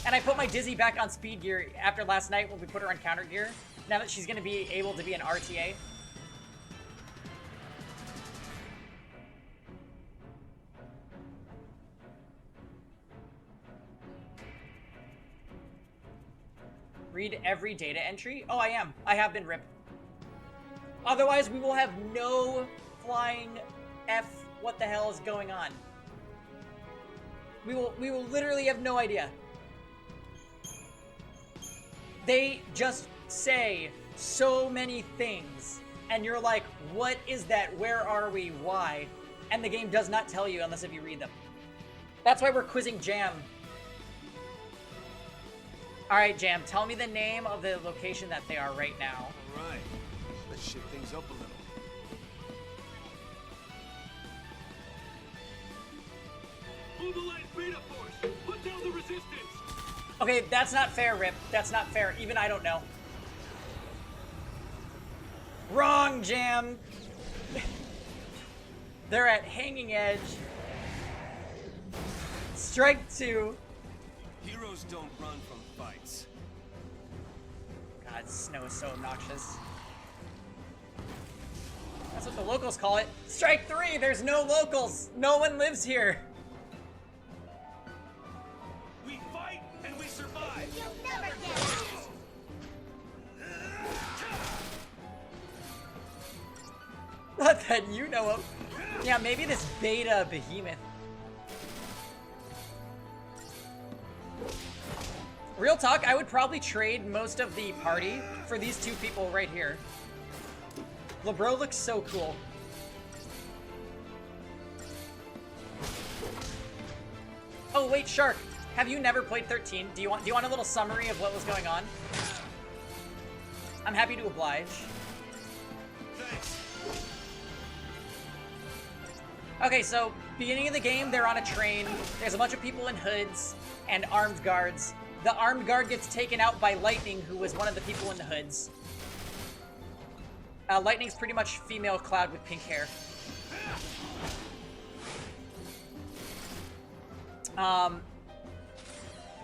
And I put my Dizzy back on speed gear after last night when we put her on counter gear. Now that she's going to be able to be an RTA. Read every data entry? Oh, I am. I have been ripped. Otherwise, we will have no flying F what the hell is going on. We will literally have no idea. They just say so many things, and you're like, what is that? Where are we? Why? And the game does not tell you unless if you read them. That's why we're quizzing Jam. Alright, Jam, tell me the name of the location that they are right now. Alright, let's shake things up a little. Move the light beta force! Put down the resistance! Okay, that's not fair, Rip. That's not fair. Even I don't know. Wrong, Jam! They're at Hanging Edge. Strike 2. Heroes don't run from fights. God, snow is so obnoxious. That's what the locals call it. Strike 3! There's no locals! No one lives here! We fight and we survive! You'll never get out! Not that you know of. Yeah, maybe this beta behemoth. Real talk, I would probably trade most of the party for these two people right here. LeBro looks so cool. Oh wait, Shark, have you never played 13? Do you want a little summary of what was going on? I'm happy to oblige. Thanks. Okay, so beginning of the game, they're on a train. There's a bunch of people in hoods and armed guards. The armed guard gets taken out by Lightning, who was one of the people in the hoods. Lightning's pretty much female Cloud with pink hair.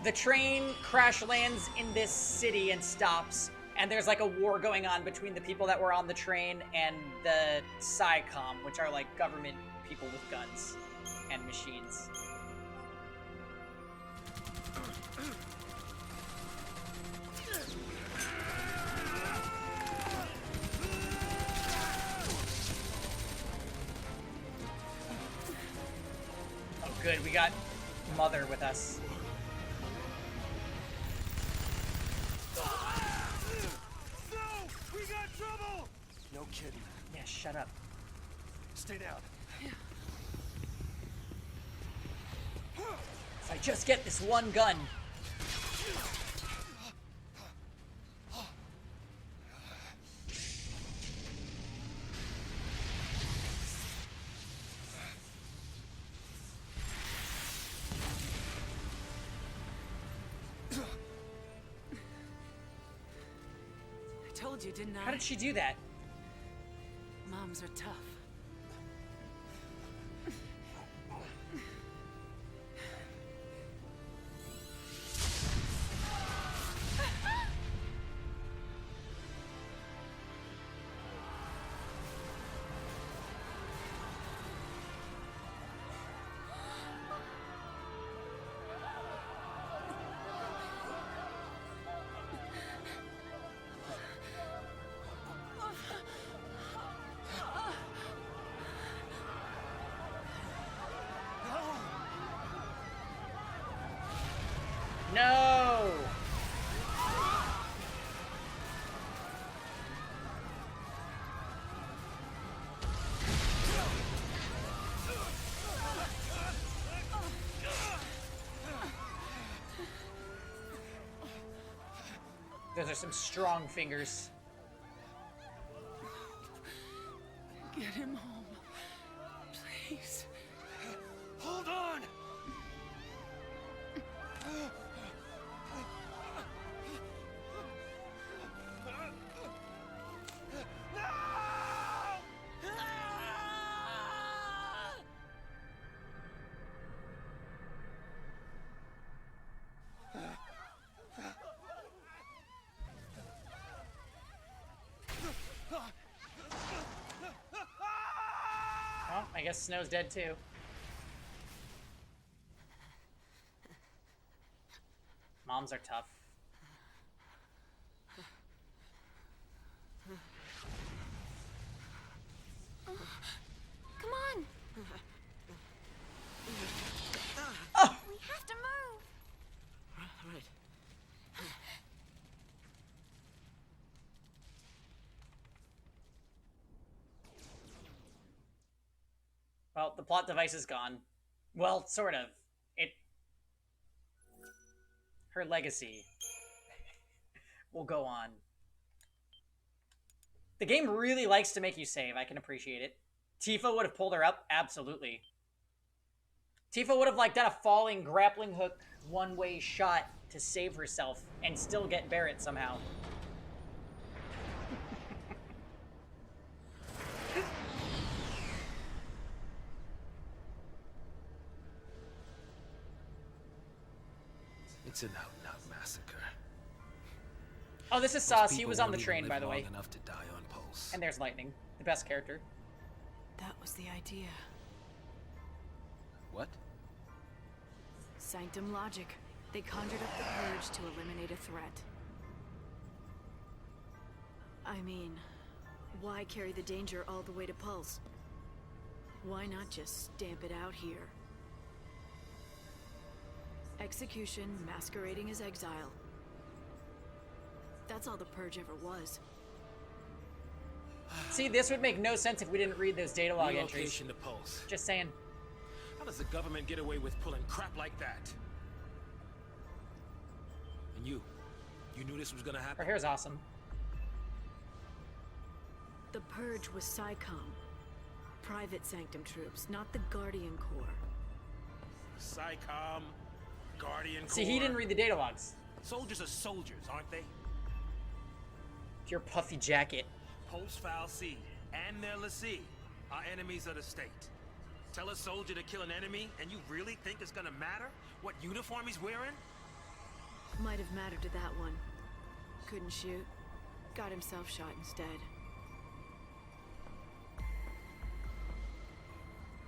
The train crash lands in this city and stops, and there's like a war going on between the people that were on the train and the XIII, which are like government people with guns and machines. Oh good, we got Mother with us. No! We got trouble! No kidding. Yeah, shut up. Stay down. If I just get this one gun. I told you, didn't I? How did she do that? Moms are tough. No! Those are some strong fingers. Get him home. Please. Hold on! Well, I guess Snow's dead too. Moms are tough. Come on! Oh! We have to move! Right. Well, the plot device is gone. Well, sort of. Her legacy will go on. The game really likes to make you save. I can appreciate it. Tifa would have pulled her up? Absolutely. Tifa would have, like, done a falling grappling hook one-way shot to save herself and still get Barrett somehow. It's an out-and-out massacre. Oh, this is Sauce. He was on the train, by the way. Enough to die on pulse. And there's Lightning, the best character. That was the idea. What? Sanctum logic. They conjured up the purge to eliminate a threat. I mean, why carry the danger all the way to Pulse? Why not just stamp it out here? Execution masquerading as exile. That's all the purge ever was. See, this would make no sense if we didn't read those data log entries. Relocation to Pulse. Just saying. How does the government get away with pulling crap like that? And you knew this was gonna Her happen? hair's awesome. The purge was SciComm. Private Sanctum troops, not the Guardian Corps. SciComm, Guardian See, Corps. he didn't read the data logs. Soldiers are soldiers, aren't they? Your puffy jacket. Pulse Foul C and their lessee are enemies of the state. Tell a soldier to kill an enemy, and you really think it's gonna matter what uniform he's wearing? Might have mattered to that one. Couldn't shoot. Got himself shot instead.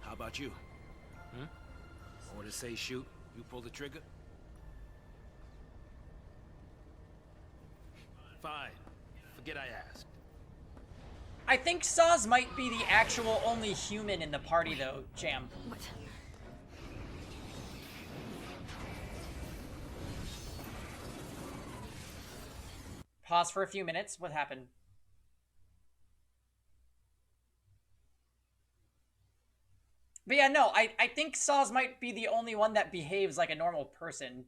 How about you? Order say shoot, you pull the trigger? Fine. Forget I asked. I think Saz might be the actual only human in the party, though, Jam. What? Pause for a few minutes. What happened? But yeah, no, I think Saz might be the only one that behaves like a normal person.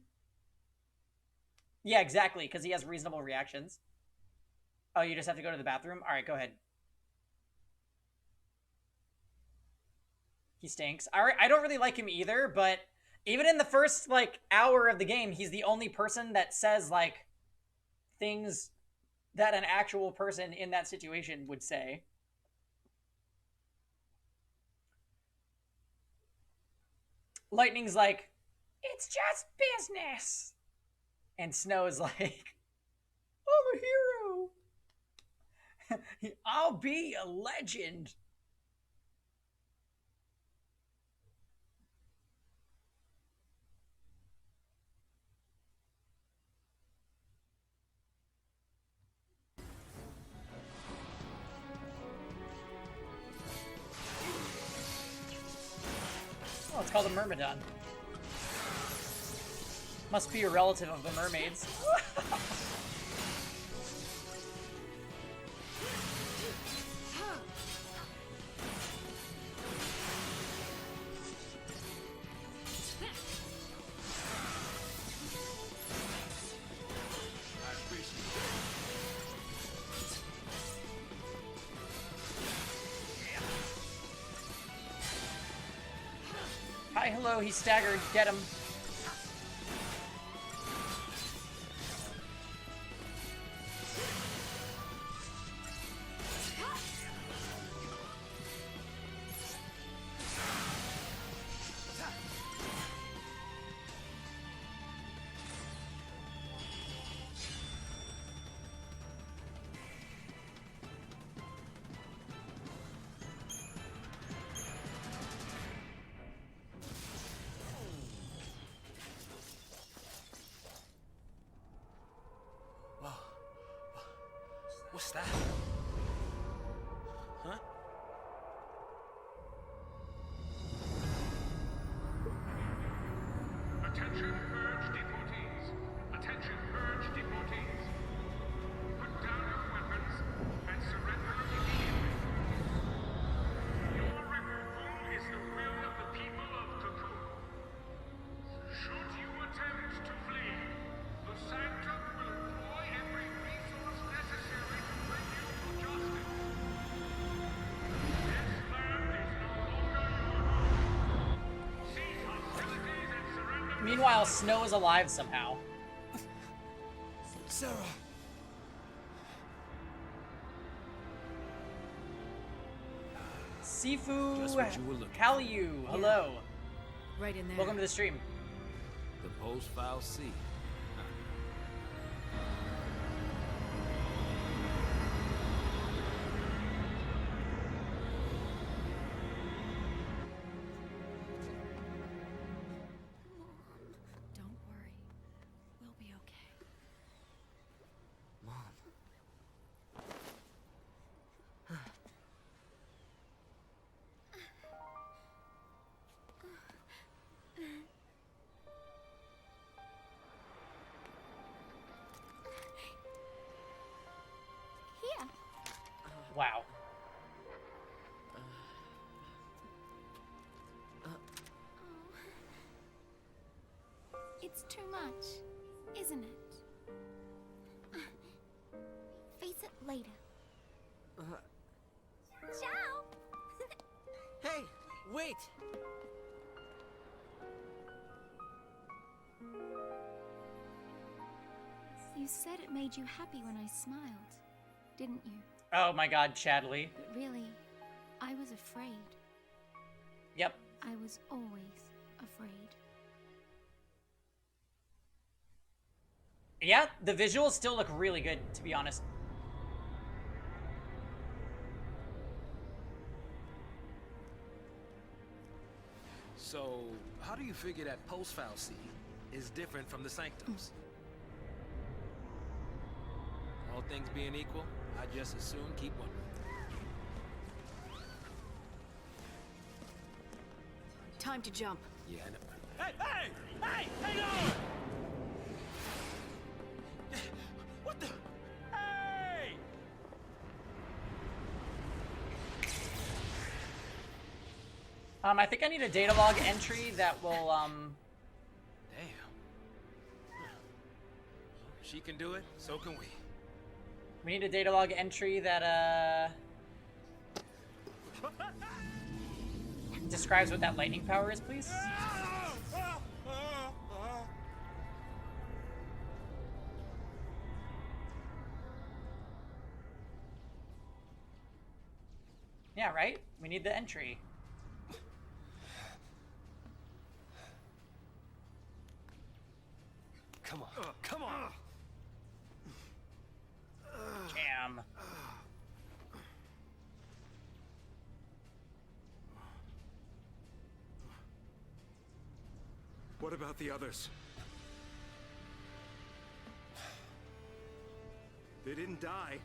Yeah, exactly, because he has reasonable reactions. Oh, you just have to go to the bathroom? Alright, go ahead. He stinks. I don't really like him either, but even in the first, like, hour of the game, he's the only person that says, like, things that an actual person in that situation would say. Lightning's like, it's just business. And Snow's like, I'm a hero. I'll be a legend. Oh, it's called a Myrmidon. Must be a relative of the mermaids. Hi, hello, he's staggered. Get him. What's that? Huh? Attention, purge deportees. Attention, purge deportees. Put down your weapons and surrender immediately. Your removal is the will of the people of Cocoon. Should you attempt to flee, the Sanctum will employ every resource necessary to bring you to justice. This land is no longer your home. Cease hostilities and surrender. Meanwhile, Snow is alive somehow. Sarah! Sifu Just what you were looking for. Kaliu, hello. Right in there. Welcome to the stream. The post-file C. Don't worry. We'll be okay. Here. Wow. It's too much, isn't it? Face it later. Ciao! Hey, wait! You said it made you happy when I smiled, didn't you? Oh my god, Chadley. But really, I was afraid. Yep. I was always afraid. Yeah, the visuals still look really good, to be honest. So, how do you figure that post-file C is different from the Sanctums? All things being equal, I just as soon keep one. Time to jump. Yeah, I know. Hey, hey! Hey! Hang on! What the? Hey! I think I need a data log entry that will, Damn. She can do it, so can we. we need a data log entry that, describes what that lightning power is, please. Yeah, right? We need the entry. Come on, come on! Jam. What about the others? They didn't die.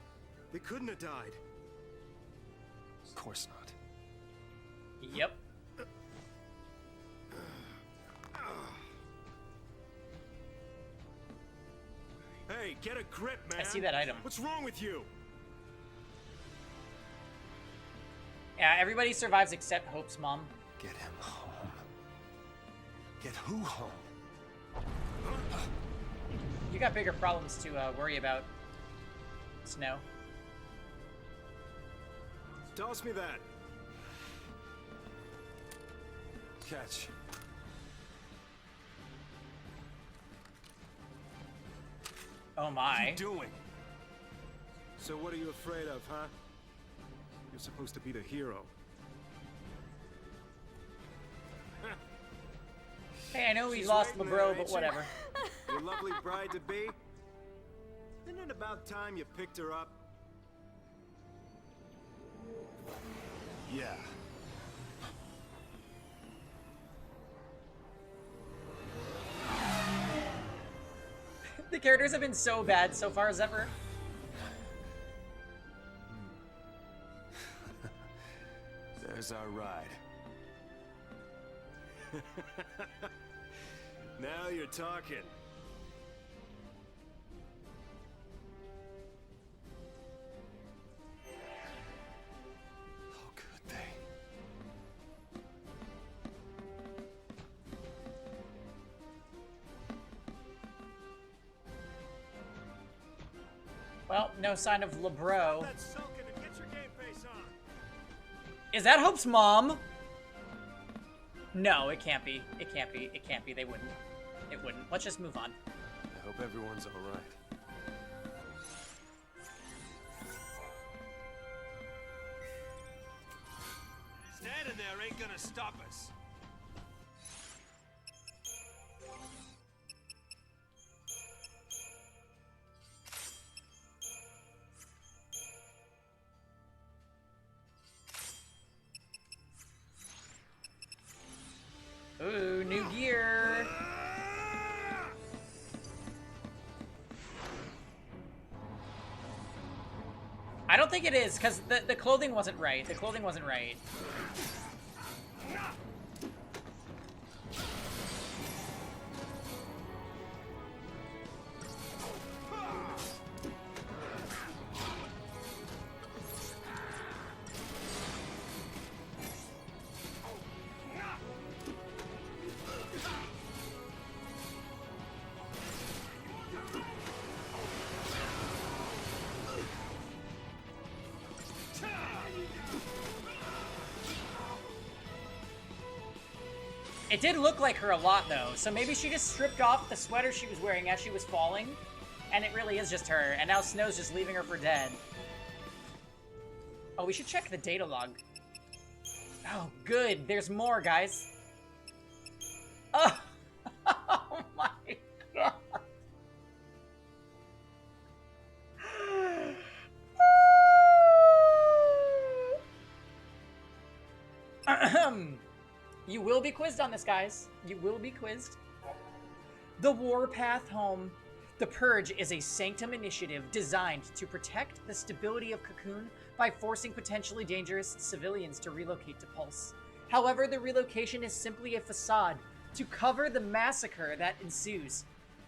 They couldn't have died. Of course not. Yep. Get a grip, man. I see that item. What's wrong with you? Yeah, everybody survives except Hope's mom. Get him home. Get who home? You got bigger problems to worry about, Snow. Toss me that. Catch. Oh What are my. you doing? So what are you afraid of, huh? You're supposed to be the hero. Hey, I know we She's lost waiting LeBro, there, but ain't she? whatever. Your lovely bride-to-be? Isn't it about time you picked her up? Yeah. The characters have been so bad so far as ever. There's our ride. Now you're talking. Oh, good thing. Well, no sign of LeBro. That's sulking and get your game face on. Is that Hope's mom? No, it can't be. It can't be. It can't be. They wouldn't. It wouldn't. Let's just move on. I hope everyone's all right. Standing there ain't gonna stop us. Ooh, new gear. I don't think it is, because the clothing wasn't right. The clothing wasn't right. It did look like her a lot, though, so maybe she just stripped off the sweater she was wearing as she was falling, and it really is just her, and now Snow's just leaving her for dead. Oh, we should check the data log. Oh, good. There's more, guys. Oh, oh my god. You will be quizzed on this, guys. You will be quizzed. The Warpath Home. The Purge is a Sanctum initiative designed to protect the stability of Cocoon by forcing potentially dangerous civilians to relocate to Pulse. However, the relocation is simply a facade to cover the massacre that ensues.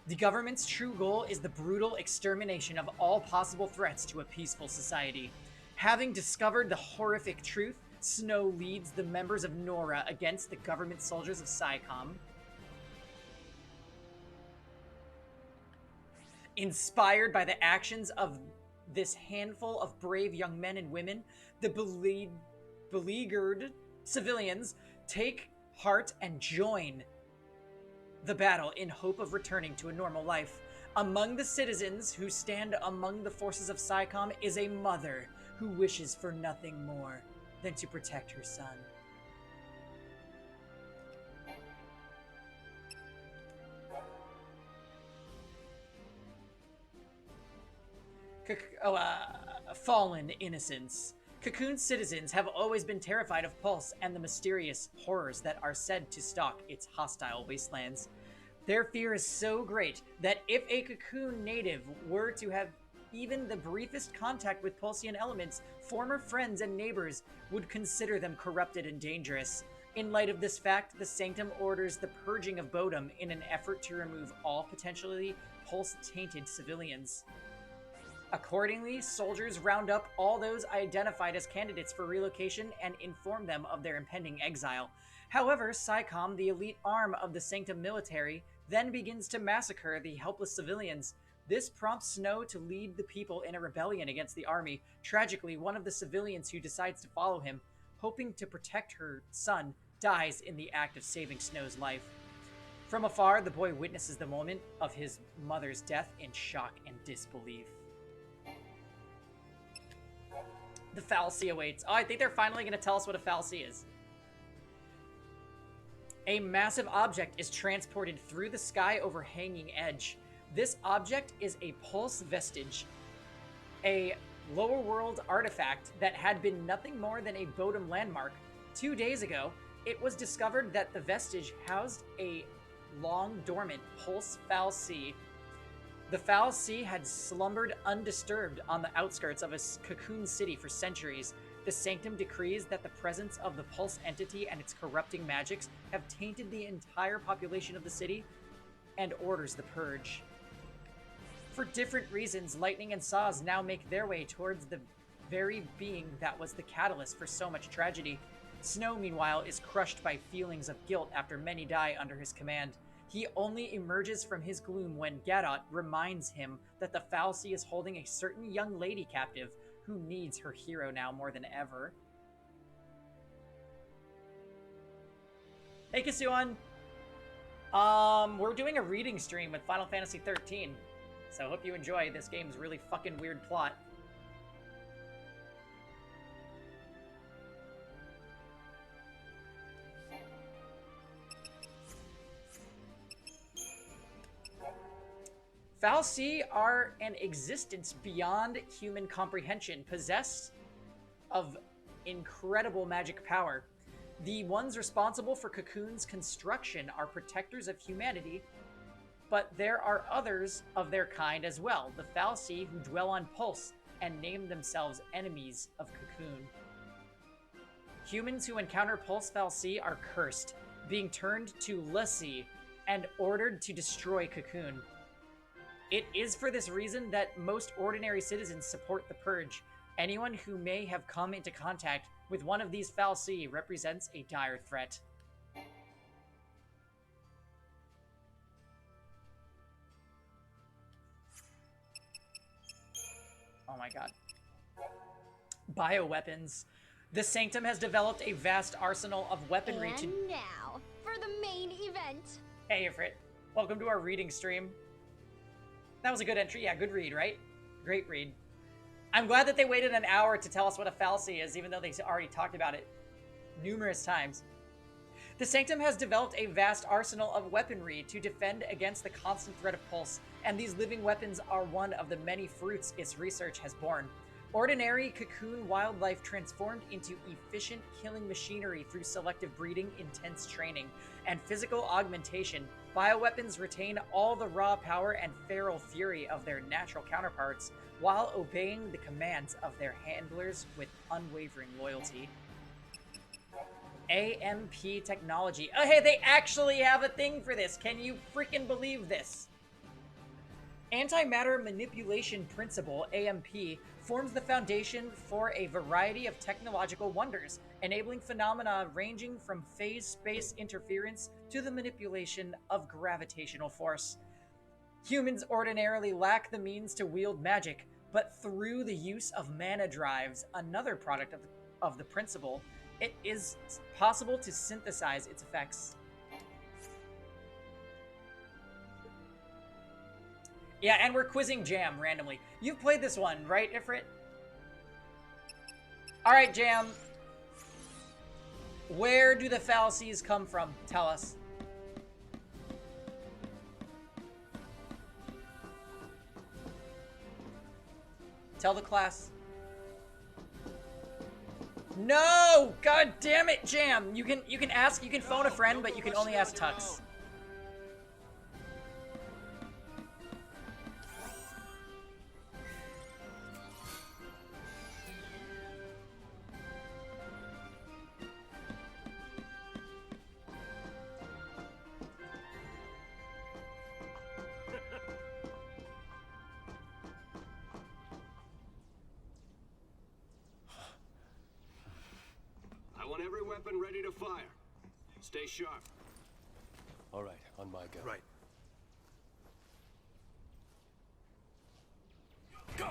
The government's true goal is the brutal extermination of all possible threats to a peaceful society. Having discovered the horrific truth, Snow leads the members of Nora against the government soldiers of SciComm. Inspired by the actions of this handful of brave young men and women, the beleaguered civilians take heart and join the battle in hope of returning to a normal life. Among the citizens who stand among the forces of SciComm is a mother who wishes for nothing more than to protect her son. Fallen innocence. Cocoon citizens have always been terrified of Pulse and the mysterious horrors that are said to stalk its hostile wastelands. Their fear is so great that if a Cocoon native were to have even the briefest contact with Pulsian elements, former friends and neighbors would consider them corrupted and dangerous. In light of this fact, the Sanctum orders the purging of Bodum in an effort to remove all potentially pulse-tainted civilians. Accordingly, soldiers round up all those identified as candidates for relocation and inform them of their impending exile. However, SciComm, the elite arm of the Sanctum military, then begins to massacre the helpless civilians. This prompts Snow to lead the people in a rebellion against the army. Tragically, one of the civilians who decides to follow him, hoping to protect her son, dies in the act of saving Snow's life. From afar, the boy witnesses the moment of his mother's death in shock and disbelief. The fallacy awaits. Oh, I think they're finally going to tell us what a fallacy is. A massive object is transported through the sky over Hanging Edge. This object is a pulse vestige, a lower world artifact that had been nothing more than a Bodum landmark. 2 days ago, it was discovered that the vestige housed a long dormant pulse fallacy. The fallacy had slumbered undisturbed on the outskirts of a cocoon city for centuries. The Sanctum decrees that the presence of the pulse entity and its corrupting magics have tainted the entire population of the city and orders the purge. For different reasons, Lightning and Saz now make their way towards the very being that was the catalyst for so much tragedy. Snow, meanwhile, is crushed by feelings of guilt after many die under his command. He only emerges from his gloom when Gadot reminds him that the fallacy is holding a certain young lady captive who needs her hero now more than ever. Hey, Kasuan! We're doing a reading stream with Final Fantasy XIII, so I hope you enjoy this game's really fucking weird plot. Fal'Cie are an existence beyond human comprehension, possessed of incredible magic power. The ones responsible for Cocoon's construction are protectors of humanity, but there are others of their kind as well, the Fal'Cie who dwell on Pulse and name themselves enemies of Cocoon. Humans who encounter Pulse Fal'Cie are cursed, being turned to l'Cie and ordered to destroy Cocoon. It is for this reason that most ordinary citizens support the Purge. Anyone who may have come into contact with one of these Fal'Cie represents a dire threat. Oh my god. Bioweapons. The Sanctum has developed a vast arsenal of weaponry And now, for the main event. Hey, Ifrit. Welcome to our reading stream. That was a good entry. Yeah, good read, right? Great read. I'm glad that they waited an hour to tell us what a Fal'Cie is, even though they already talked about it numerous times. The Sanctum has developed a vast arsenal of weaponry to defend against the constant threat of Pulse, and these living weapons are one of the many fruits its research has borne. Ordinary Cocoon wildlife transformed into efficient killing machinery through selective breeding, intense training, and physical augmentation. Bioweapons retain all the raw power and feral fury of their natural counterparts, while obeying the commands of their handlers with unwavering loyalty. AMP technology. Oh, hey, they actually have a thing for this. Can you freaking believe this? Antimatter Manipulation Principle, AMP, forms the foundation for a variety of technological wonders, enabling phenomena ranging from phase-space interference to the manipulation of gravitational force. Humans ordinarily lack the means to wield magic, but through the use of mana drives, another product of the principle, it is possible to synthesize its effects. Yeah, and we're quizzing Jam randomly. You've played this one, right, Ifrit? Alright, Jam. Where do the Fal'Cies come from? Tell us. Tell the class. No! God damn it, Jam! You can ask, you can phone a friend, but you can only ask Tux. every weapon ready to fire. Stay sharp. All right, on my go. Right. Go!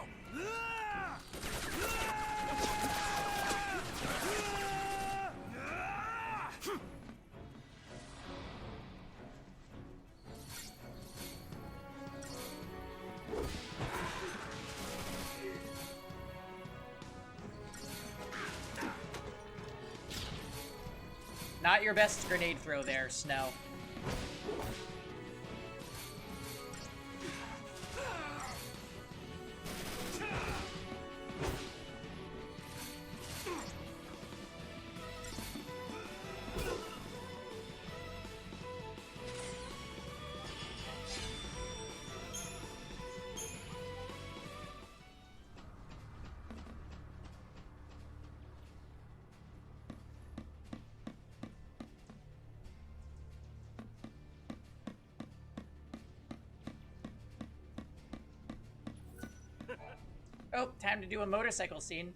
Not your best grenade throw there, Snow. Oh, time to do a motorcycle scene.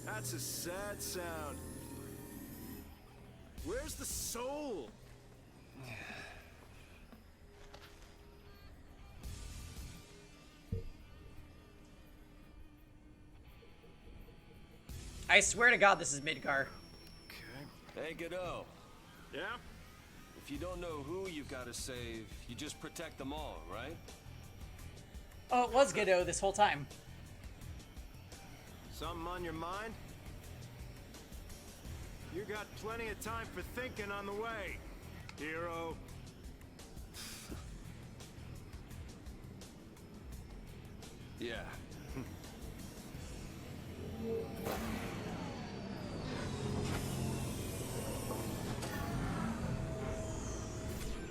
That's a sad sound. Where's the soul? I swear to God, this is Midgar. Okay. Hey, Godot. Yeah? If you don't know who you've got to save, you just protect them all, right? Oh, it was Godot this whole time. Something on your mind? You got plenty of time for thinking on the way, hero. Yeah.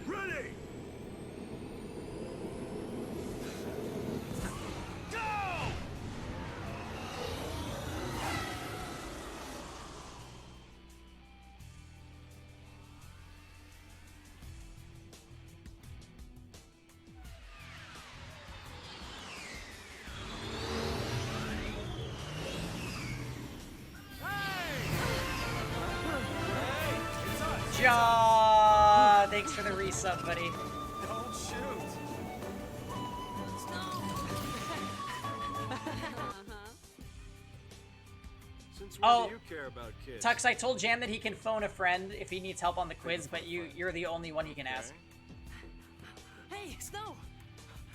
Ready! Go! Ja, thanks for the resub, buddy. Don't shoot! Since when Oh, do you care about kids? Tux, I told Jam that he can phone a friend if he needs help on the quiz, but you're the only one he can ask. Hey, Snow!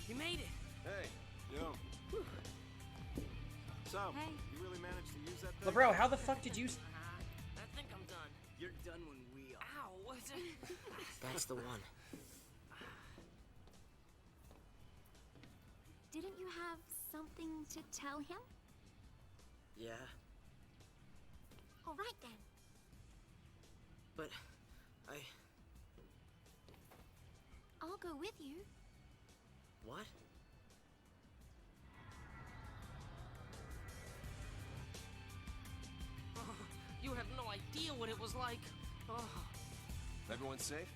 You made it. Hey. Yo. So, Hey. you really managed to use that thing? LeBro, how the fuck did you... I think I'm done. You're done when we are. Ow, what's it? That's the one. Didn't you have something to tell him? Yeah, All right then. but I'll go with you. what? You have no idea what it was like. Oh. Everyone safe?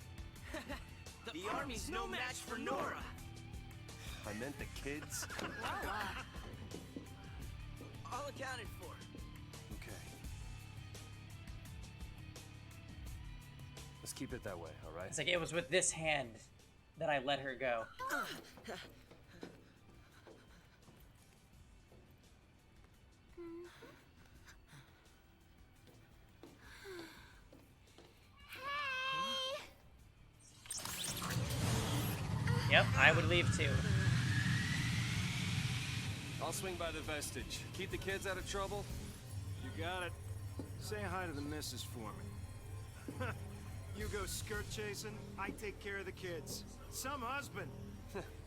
The army's no match for Nora. I meant the kids. All accounted for. Okay. Let's keep it that way, all right? It's like, it was with this hand that I let her go. Yep, I would leave too. I'll swing by the vestige. Keep the kids out of trouble. You got it. Say hi to the missus for me. You go skirt chasing, I take care of the kids. Some husband.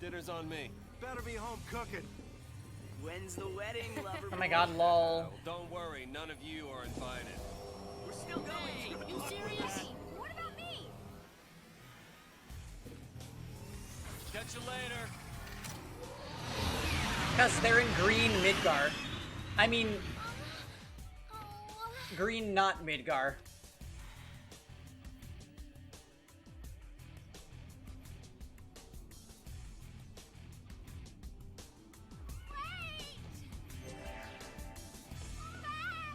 Dinner's on me. Better be home cooking. When's the wedding, lover? Oh my god, lol. Well, don't worry, none of you are invited. We're still going. Hey, you serious? What about me? Catch you later. Because they're in green Midgar. I mean, green not Midgar.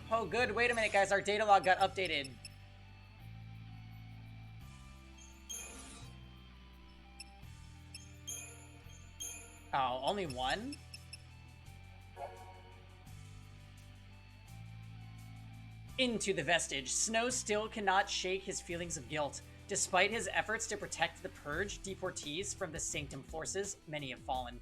Oh, good. Wait a minute, guys. Our data log got updated. Oh, only one? Into the vestige. Snow still cannot shake his feelings of guilt. Despite his efforts to protect the Purge deportees from the Sanctum forces, many have fallen.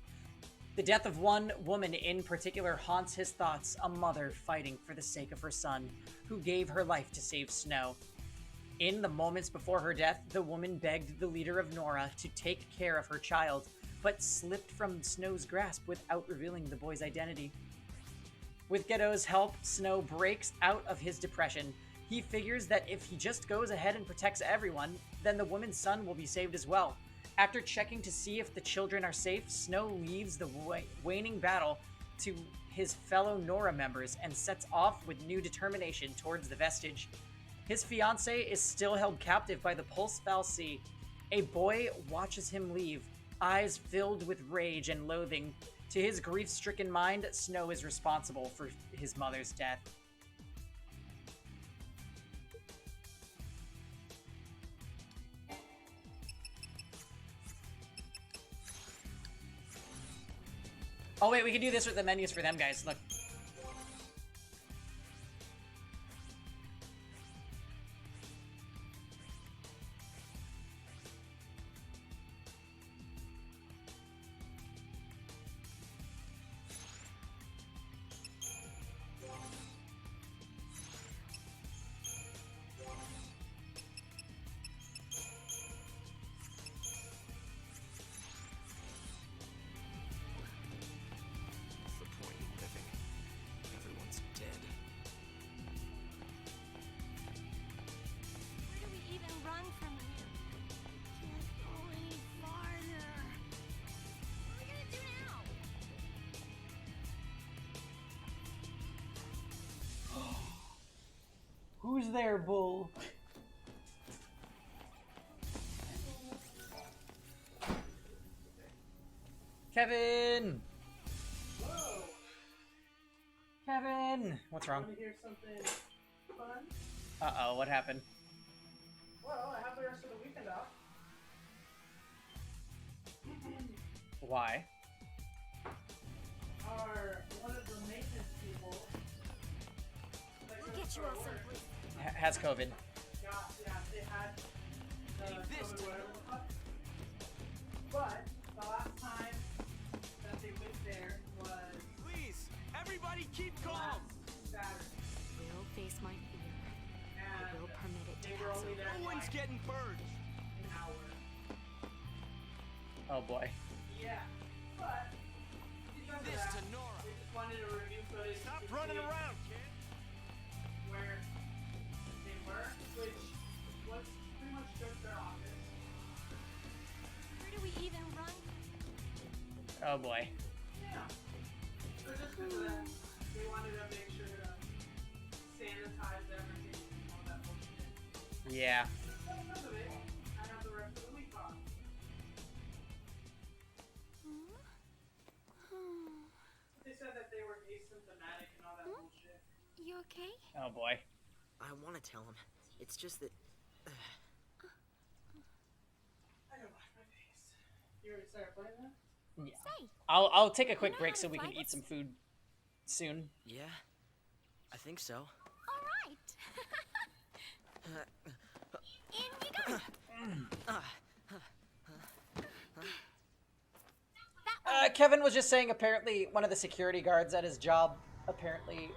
The death of one woman in particular haunts his thoughts, a mother fighting for the sake of her son, who gave her life to save Snow. In the moments before her death, the woman begged the leader of Nora to take care of her child, but slipped from Snow's grasp without revealing the boy's identity. With Ghetto's help, Snow breaks out of his depression. He figures that if he just goes ahead and protects everyone, then the woman's son will be saved as well. After checking to see if the children are safe, Snow leaves the waning battle to his fellow Nora members and sets off with new determination towards the vestige. His fiancée is still held captive by the Pulse-Val Sea. A boy watches him leave, eyes filled with rage and loathing. To his grief-stricken mind, Snow is responsible for his mother's death. Oh wait, we can do this with the menus for them, guys. Look. Who's there, Bull? Kevin! Whoa! Kevin! What's wrong? Want to hear something fun? Uh-oh, what happened? Well, I have the rest of the weekend off. Why? One of the maintenance people... We'll get you all some sleep. Has COVID. Yeah, they had COVID, whatever the fuck. But the last time that they went there was... Please, everybody keep calm! Saturday. Will face my fear. I will permit it to They were pass only over. there No one's getting purged! an hour. Oh boy. Yeah, but because of This that, to Nora. they just wanted to review footage. Stop to running see around, kid! where they were, which was pretty much just their office. Where do we even run? Oh boy. Yeah. So just because of that, they wanted to make sure to sanitize everything and all that bullshit. Yeah. So because of it, I have the rest of the week off. They said that they were asymptomatic and all that bullshit. You okay? Oh boy. I want to tell him. It's just that... I don't wash my face. You already started playing that? Yeah. Say, I'll take a quick know break how so to we can fly eat this? some food soon. Yeah, I think so. all right. In you go. Kevin was just saying apparently one of the security guards at his job apparently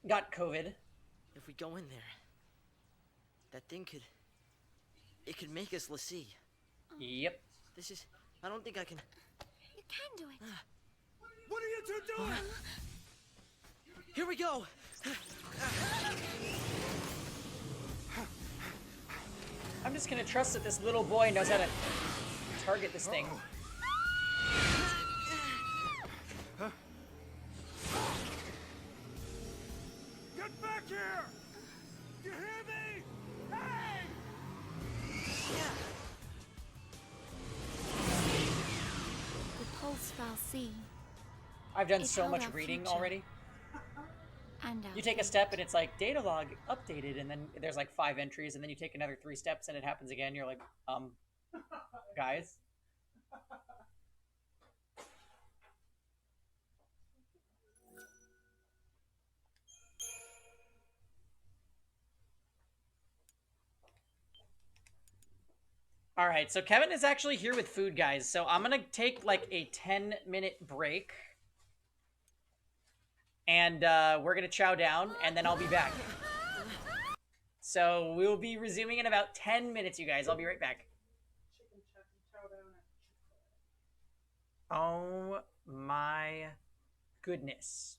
got COVID. If we go in there, that thing could... It could make us Lassie. Yep. This is... I don't think I can... You can do it. What are you two doing? Here we go! I'm just gonna trust that this little boy knows how to target this thing. Get back here! You hear me? Hey! The I've done It so held much our reading future. already. And our You take a fate. step and it's like data log updated, and then there's like 5 entries, and then you take another 3 steps and it happens again. You're like, guys. All right, so Kevin is actually here with food, guys. So I'm gonna take like a 10-minute break, and we're gonna chow down, and then I'll be back. So we'll be resuming in about 10 minutes, you guys. I'll be right back. Chicken chow down at Oh my goodness.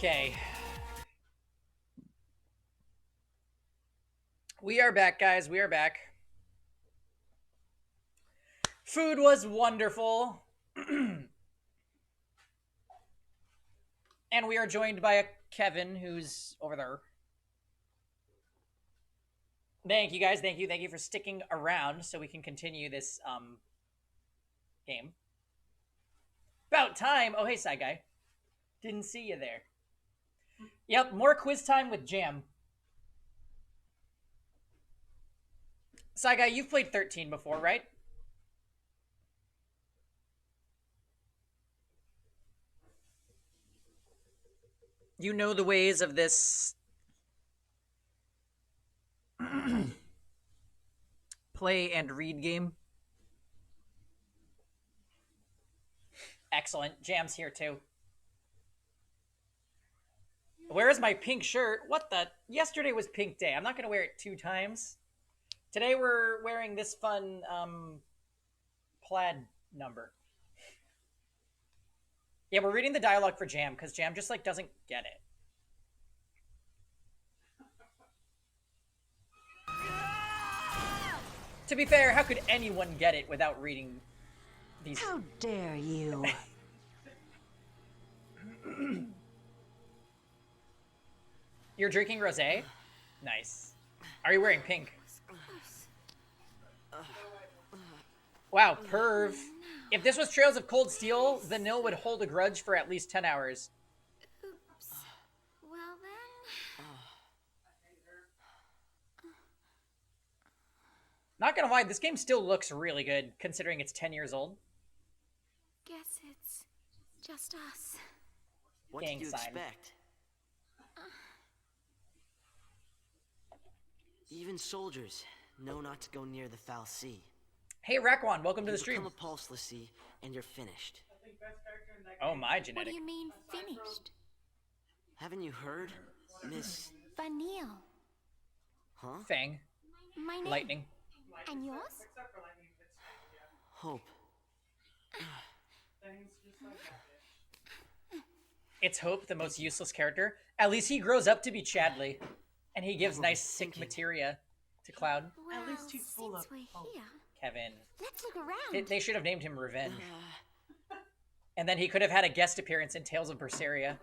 Okay. We are back, guys. We are back. Food was wonderful. And we are joined by a Kevin who's over there. Thank you, guys. Thank you for sticking around so we can continue this game. About time. Oh, hey, Side Guy. Didn't see you there. Yep, more quiz time with Jam. Side Guy, you've played 13 before, right? You know the ways of this play and read game. Excellent. Jam's here too. Where is my pink shirt? What the? Yesterday was pink day. I'm not going to wear it 2 times. Today we're wearing this fun plaid number. Yeah, we're reading the dialogue for Jam because Jam just like doesn't get it. To be fair, how could anyone get it without reading these? How dare you? You're drinking rosé? Nice. Are you wearing pink? Wow, perv. If this was Trails of Cold Steel, the Nil would hold a grudge for at least 10 hours. Oops. Well then. Not gonna lie, this game still looks really good, considering it's 10 years old. Guess it's just us. What Gang did you sign. expect? Even soldiers know not to go near the foul sea. Hey, Rakwan, welcome to the You stream. become a pulselessy, and you're finished. Oh, my What genetic. do you mean finished? Haven't you heard, Miss? Vanille. Huh? Fang. My name. Lightning. And yours? Hope. It's Hope, the most useless character. At least he grows up to be Chadley. And he gives nice sync materia to Cloud. Well, At least he's full since of we're hope. here, Kevin. let's look around. They should have named him Revenge. And then he could have had a guest appearance in Tales of Berseria.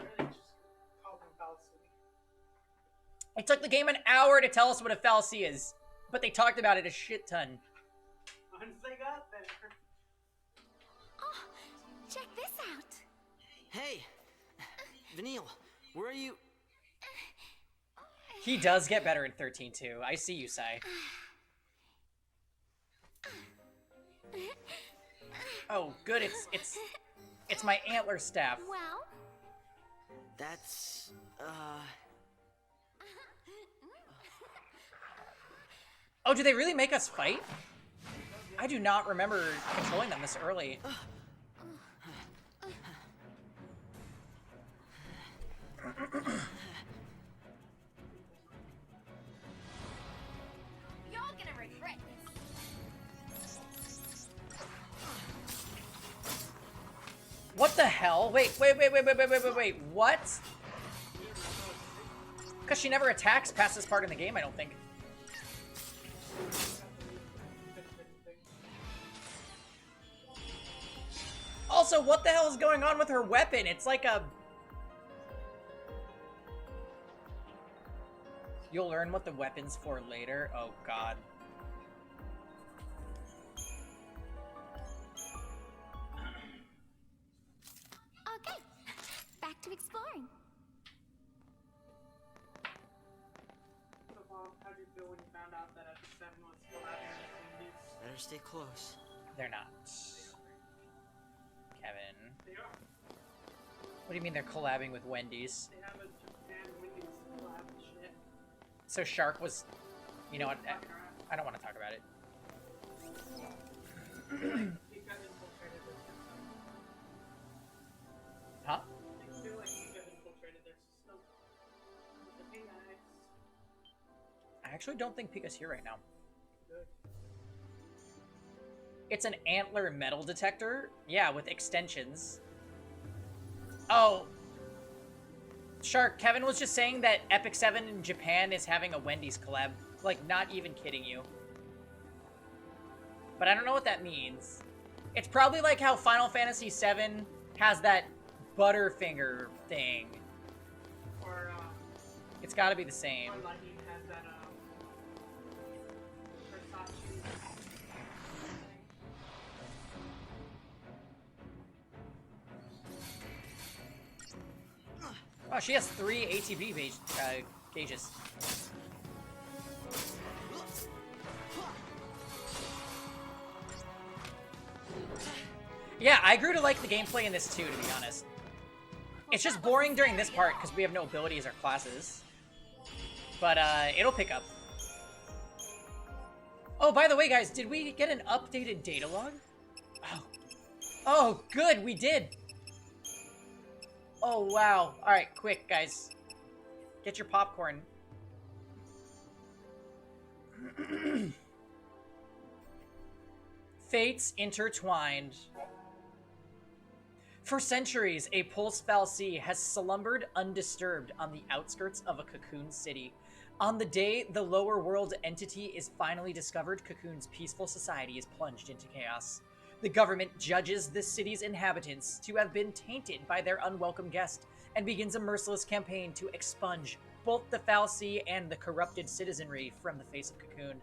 It took the game an hour to tell us what a fallacy is. But they talked about it a shit ton. Once they got there. Oh, check this out. Hey, Vanille, where are you? He does get better in 13 too. I see you, Sai. Oh, good. It's my antler staff. Well, That's Oh, do they really make us fight? I do not remember controlling them this early. You're gonna regret this. What the hell? Wait. What? Because she never attacks past this part in the game, I don't think. Also, what the hell is going on with her weapon? It's like a... You'll learn what the weapon's for later? Oh, God. okay. Back to exploring. So, Bob, how'd you feel when you found out that XIII was collabing with Wendy's? better stay close. They're not. Kevin. They are. What do you mean they're collabing with Wendy's? They have a Japan Wendy's collab shit. So Shark was... You know what? I don't want to talk about it. He got infiltrated their system. Huh? I feel like he got infiltrated their system. But hey, guys. I actually don't think Pika's here right now. Good. It's an antler metal detector. Yeah, with extensions. Oh. Shark, Kevin was just saying that Epic 7 in Japan is having a Wendy's collab. Like, not even kidding you. But I don't know what that means. It's probably like how Final Fantasy 7 has that Butterfinger thing. Or, it's gotta be the same. or Lucky has that, Versace. Oh, she has 3 ATB gauges. Yeah, I grew to like the gameplay in this too, to be honest. It's just boring during this part because we have no abilities or classes. But it'll pick up. Oh, by the way, guys, did we get an updated data log? Oh. Oh, good, we did. Oh, wow. All right, quick, guys. Get your popcorn. Fates intertwined. For centuries, a pulse fal'Cie has slumbered undisturbed on the outskirts of a Cocoon city. On the day the lower world entity is finally discovered, Cocoon's peaceful society is plunged into chaos. The government judges the city's inhabitants to have been tainted by their unwelcome guest and begins a merciless campaign to expunge both the fal'Cie and the corrupted citizenry from the face of Cocoon.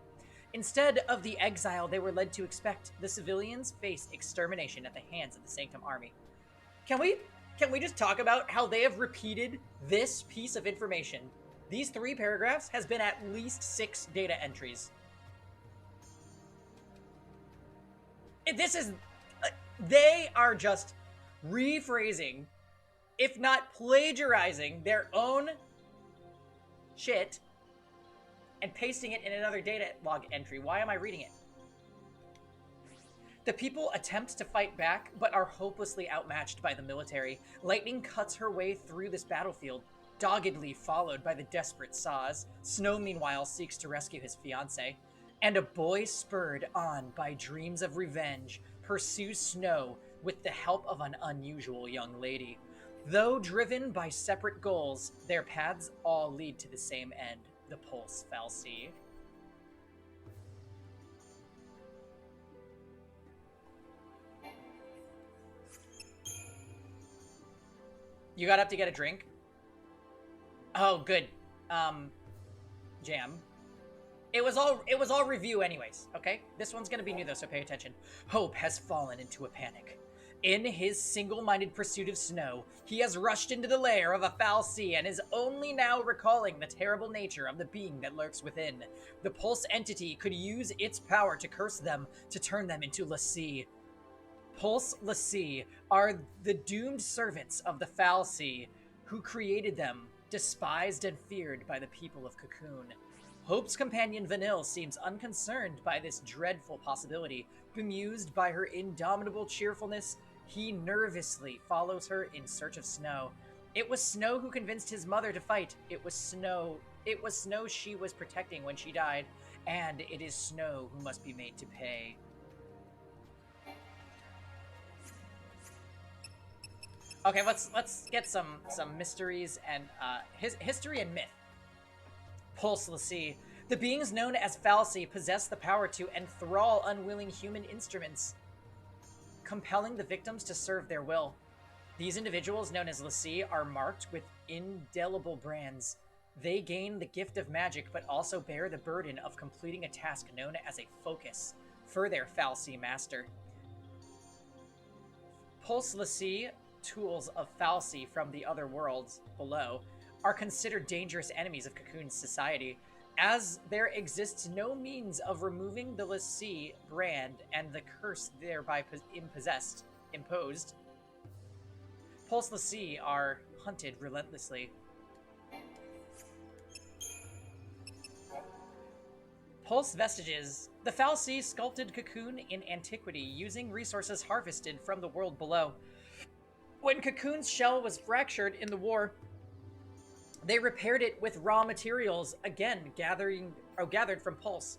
Instead of the exile they were led to expect, the civilians face extermination at the hands of the Sanctum Army. Can we just talk about how they have repeated this piece of information? These 3 paragraphs has been at least 6 data entries. This is... they are just rephrasing, if not plagiarizing, their own shit and pasting it in another data log entry. Why am I reading it? The people attempt to fight back, but are hopelessly outmatched by the military. Lightning cuts her way through this battlefield, doggedly followed by the desperate Saz. Snow, meanwhile, seeks to rescue his fiancée. And a boy spurred on by dreams of revenge pursues Snow with the help of an unusual young lady. Though driven by separate goals, their paths all lead to the same end, the Pulse fal'Cie. You got up to get a drink? Oh, good. Jam. It was all review anyways, okay? This one's gonna be new though, so pay attention. Hope has fallen into a panic. In his single-minded pursuit of Snow, he has rushed into the lair of a fal'Cie and is only now recalling the terrible nature of the being that lurks within. The Pulse entity could use its power to curse them, to turn them into l'Cie. Pulse l'Cie are the doomed servants of the fal'Cie who created them, despised and feared by the people of Cocoon. Hope's companion Vanille seems unconcerned by this dreadful possibility. Bemused by her indomitable cheerfulness, he nervously follows her in search of Snow. It was Snow who convinced his mother to fight. It was Snow she was protecting when she died, and it is Snow who must be made to pay. Okay, let's get some mysteries and history and myth. Pulse l'Cie. The beings known as fal'Cie possess the power to enthrall unwilling human instruments, compelling the victims to serve their will. These individuals, known as l'Cie, are marked with indelible brands. They gain the gift of magic, but also bear the burden of completing a task known as a focus for their fal'Cie master. Pulse l'Cie, tools of fal'Cie from the other worlds below, are considered dangerous enemies of Cocoon's society, as there exists no means of removing the l'Cie brand and the curse thereby imposed. Pulse l'Cie are hunted relentlessly. Pulse vestiges. The fal'Cie sculpted Cocoon in antiquity using resources harvested from the world below. When Cocoon's shell was fractured in the war, they repaired it with raw materials, again gathered from Pulse.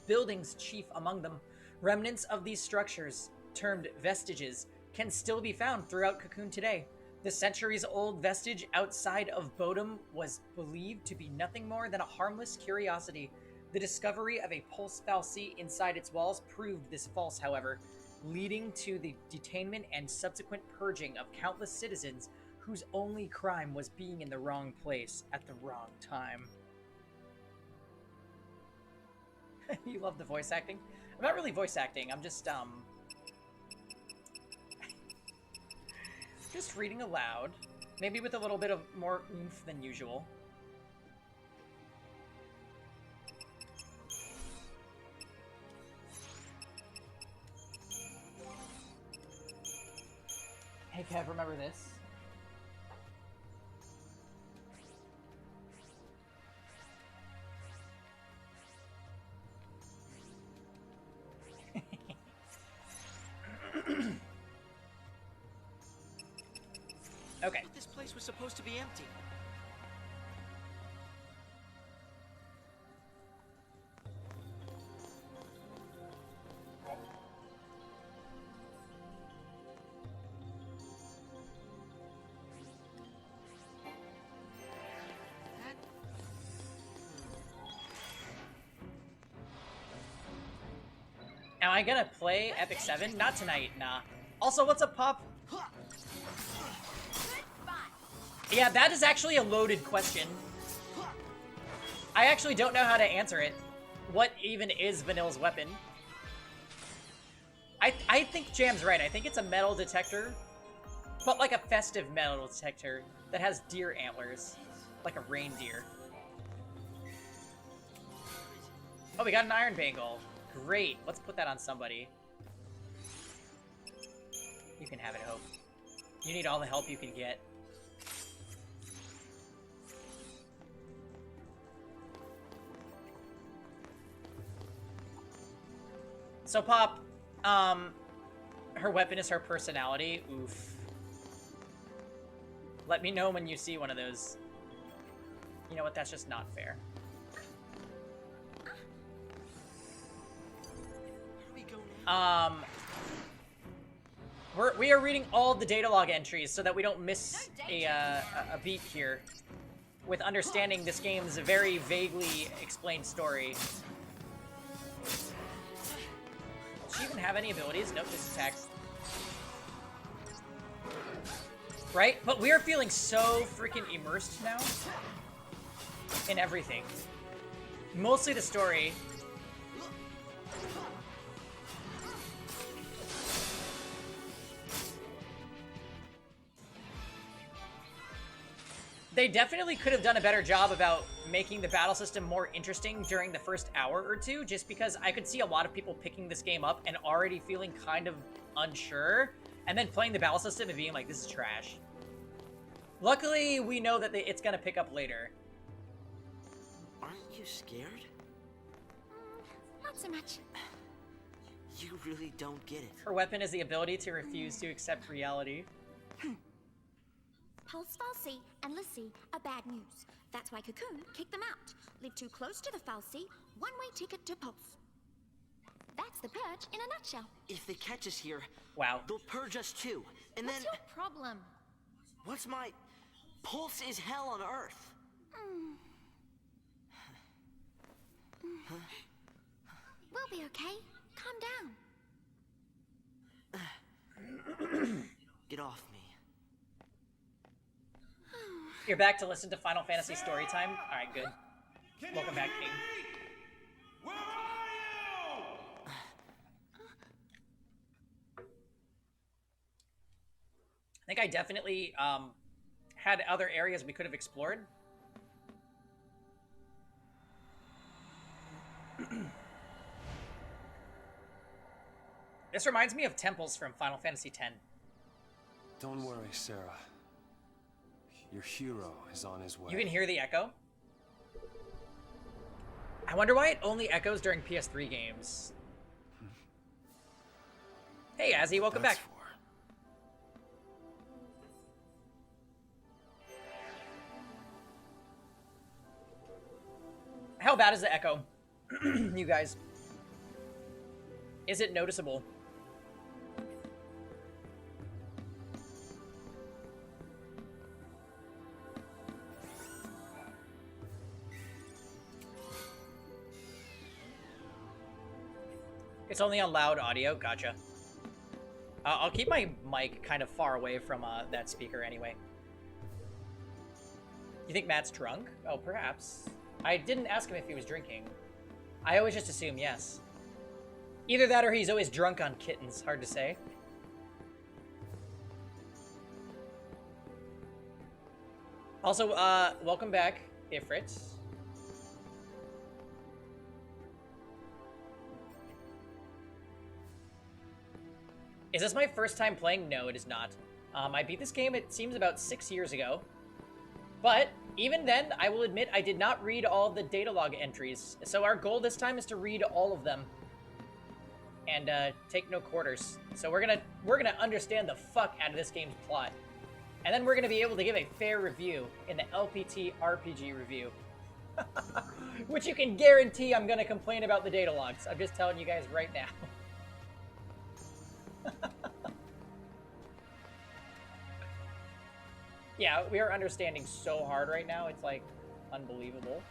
Buildings chief among them. Remnants of these structures, termed vestiges, can still be found throughout Cocoon today. The centuries-old vestige outside of Bodum was believed to be nothing more than a harmless curiosity. The discovery of a pulse fal'Cie inside its walls proved this false, however, leading to the detainment and subsequent purging of countless citizens whose only crime was being in the wrong place at the wrong time. You love the voice acting? I'm not really voice acting, I'm just reading aloud, maybe with a little bit of more oomph than usual. Hey Kev, remember this? Okay. But this place was supposed to be empty. Am I gonna play Epic 7? Not tonight, nah. Also, what's up, Pop? Yeah, that is actually a loaded question. I actually don't know how to answer it. What even is Vanille's weapon? I think Jam's right. I think it's a metal detector, but like a festive metal detector that has deer antlers, like a reindeer. Oh, we got an iron bangle. Great. Let's put that on somebody. You can have it, Hope. You need all the help you can get. So, Pop, her weapon is her personality. Oof. Let me know when you see one of those. You know what? That's just not fair. We are reading all the data log entries so that we don't miss a beat here with understanding this game's very vaguely explained story. Does she even have any abilities? Nope, just attacks. Right? But we are feeling so freaking immersed now in everything. Mostly the story. They definitely could have done a better job about making the battle system more interesting during the first hour or two, just because I could see a lot of people picking this game up and already feeling kind of unsure, and then playing the battle system and being like, this is trash. Luckily, we know that it's gonna pick up later. Aren't you scared? Not so much. You really don't get it. Her weapon is the ability to refuse to accept reality. Pulse fal'Cie and l'Cie are bad news. That's why Cocoon kicked them out. Live too close to the fal'Cie, one-way ticket to Pulse. That's the purge in a nutshell. If they catch us here, wow, they'll purge us too. And What's then your problem? What's my Pulse is hell on Earth. Huh? We'll be okay. Calm down. Get off me. You're back to listen to Final Fantasy Storytime? Alright, good. Welcome back, King. Where are you? I think I definitely had other areas we could have explored. This reminds me of temples from Final Fantasy X. Don't worry, Sarah. Your hero is on his way. You can hear the echo? I wonder why it only echoes during PS3 games. Hey, Azzy, welcome back. How bad is the echo, you guys? Is it noticeable? It's only on loud audio. Gotcha. I'll keep my mic kind of far away from that speaker anyway. You think Matt's drunk? Oh, perhaps. I didn't ask him if he was drinking. I always just assume yes. Either that or he's always drunk on kittens. Hard to say. Also, welcome back, Ifrit. Is this my first time playing? No, it is not. I beat this game, it seems, about 6 years ago. But even then, I will admit I did not read all the data log entries. So our goal this time is to read all of them and take no quarters. So we're gonna understand the fuck out of this game's plot, and then we're gonna be able to give a fair review in the LPT RPG review, which you can guarantee I'm gonna complain about the data logs. I'm just telling you guys right now. Yeah, we are understanding so hard right now. It's like unbelievable.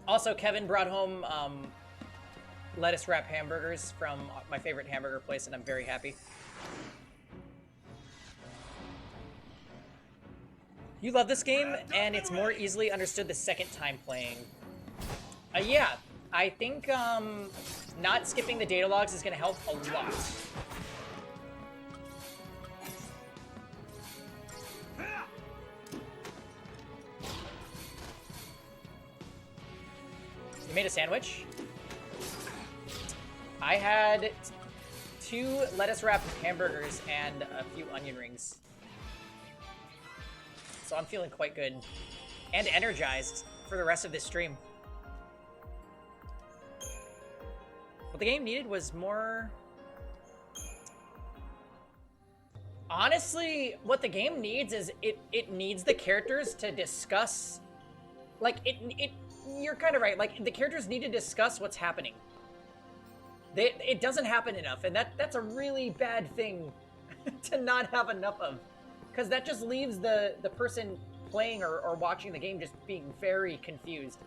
Also, Kevin brought home lettuce wrap hamburgers from my favorite hamburger place, and I'm very happy. You love this game, and it's more easily understood the second time playing. Yeah, I think not skipping the data logs is going to help a lot. You made a sandwich? I had 2 lettuce wrapped hamburgers and a few onion rings. So I'm feeling quite good and energized for the rest of this stream. What the game needed was more... Honestly, what the game needs is it needs the characters to discuss... Like, you're kind of right. Like, the characters need to discuss what's happening. It doesn't happen enough, and that's a really bad thing to not have enough of. Because that just leaves the person playing or watching the game just being very confused.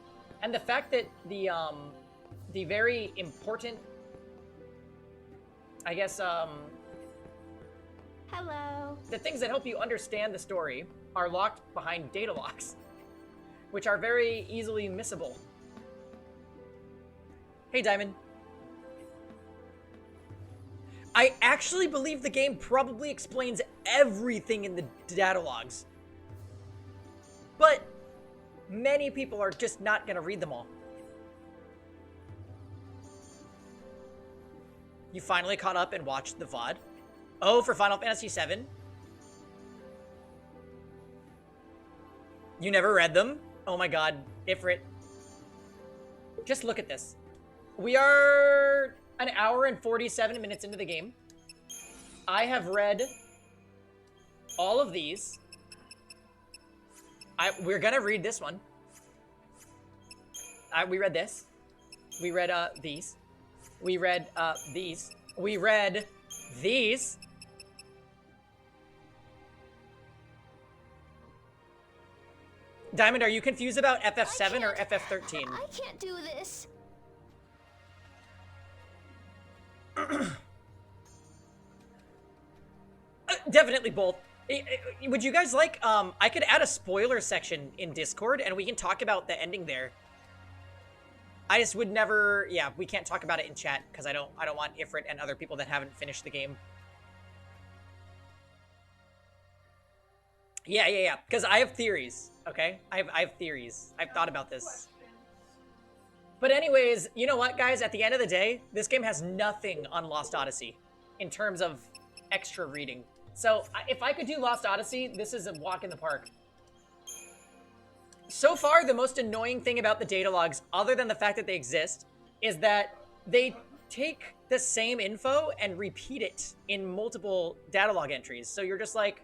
And the fact that the very important, I guess, Hello. the things that help you understand the story are locked behind data locks, which are very easily missable. Hey, Diamond. I actually believe the game probably explains everything in the data logs. But many people are just not going to read them all. You finally caught up and watched the VOD? Oh, for Final Fantasy VII? You never read them? Oh my god, Ifrit. Just look at this. We are an hour and 47 minutes into the game. I have read all of these. We're gonna read this one. We read this. We read these. We read these. We read these. Diamond, are you confused about FF7 or FF13? I can't do this. Definitely both. Would you guys like, I could add a spoiler section in Discord and we can talk about the ending there. I just would never, yeah, we can't talk about it in chat because I don't want Ifrit and other people that haven't finished the game. Yeah, because I have theories, okay? I have theories. I've thought about this. But anyways, you know what, guys? At the end of the day, this game has nothing on Lost Odyssey in terms of extra reading. So if I could do Lost Odyssey, this is a walk in the park. So far, the most annoying thing about the data logs, other than the fact that they exist, is that they take the same info and repeat it in multiple data log entries. So you're just like,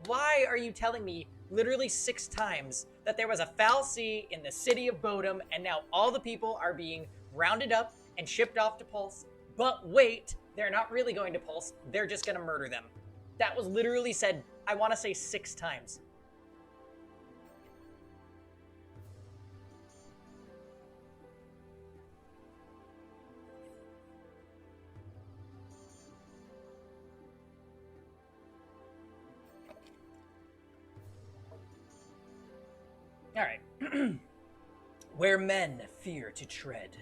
why are you telling me literally 6 times that there was a fallacy in the city of Bodom and now all the people are being rounded up and shipped off to Pulse? But wait, they're not really going to Pulse. They're just going to murder them. That was literally said, I want to say 6 times. Alright. Where men fear to tread.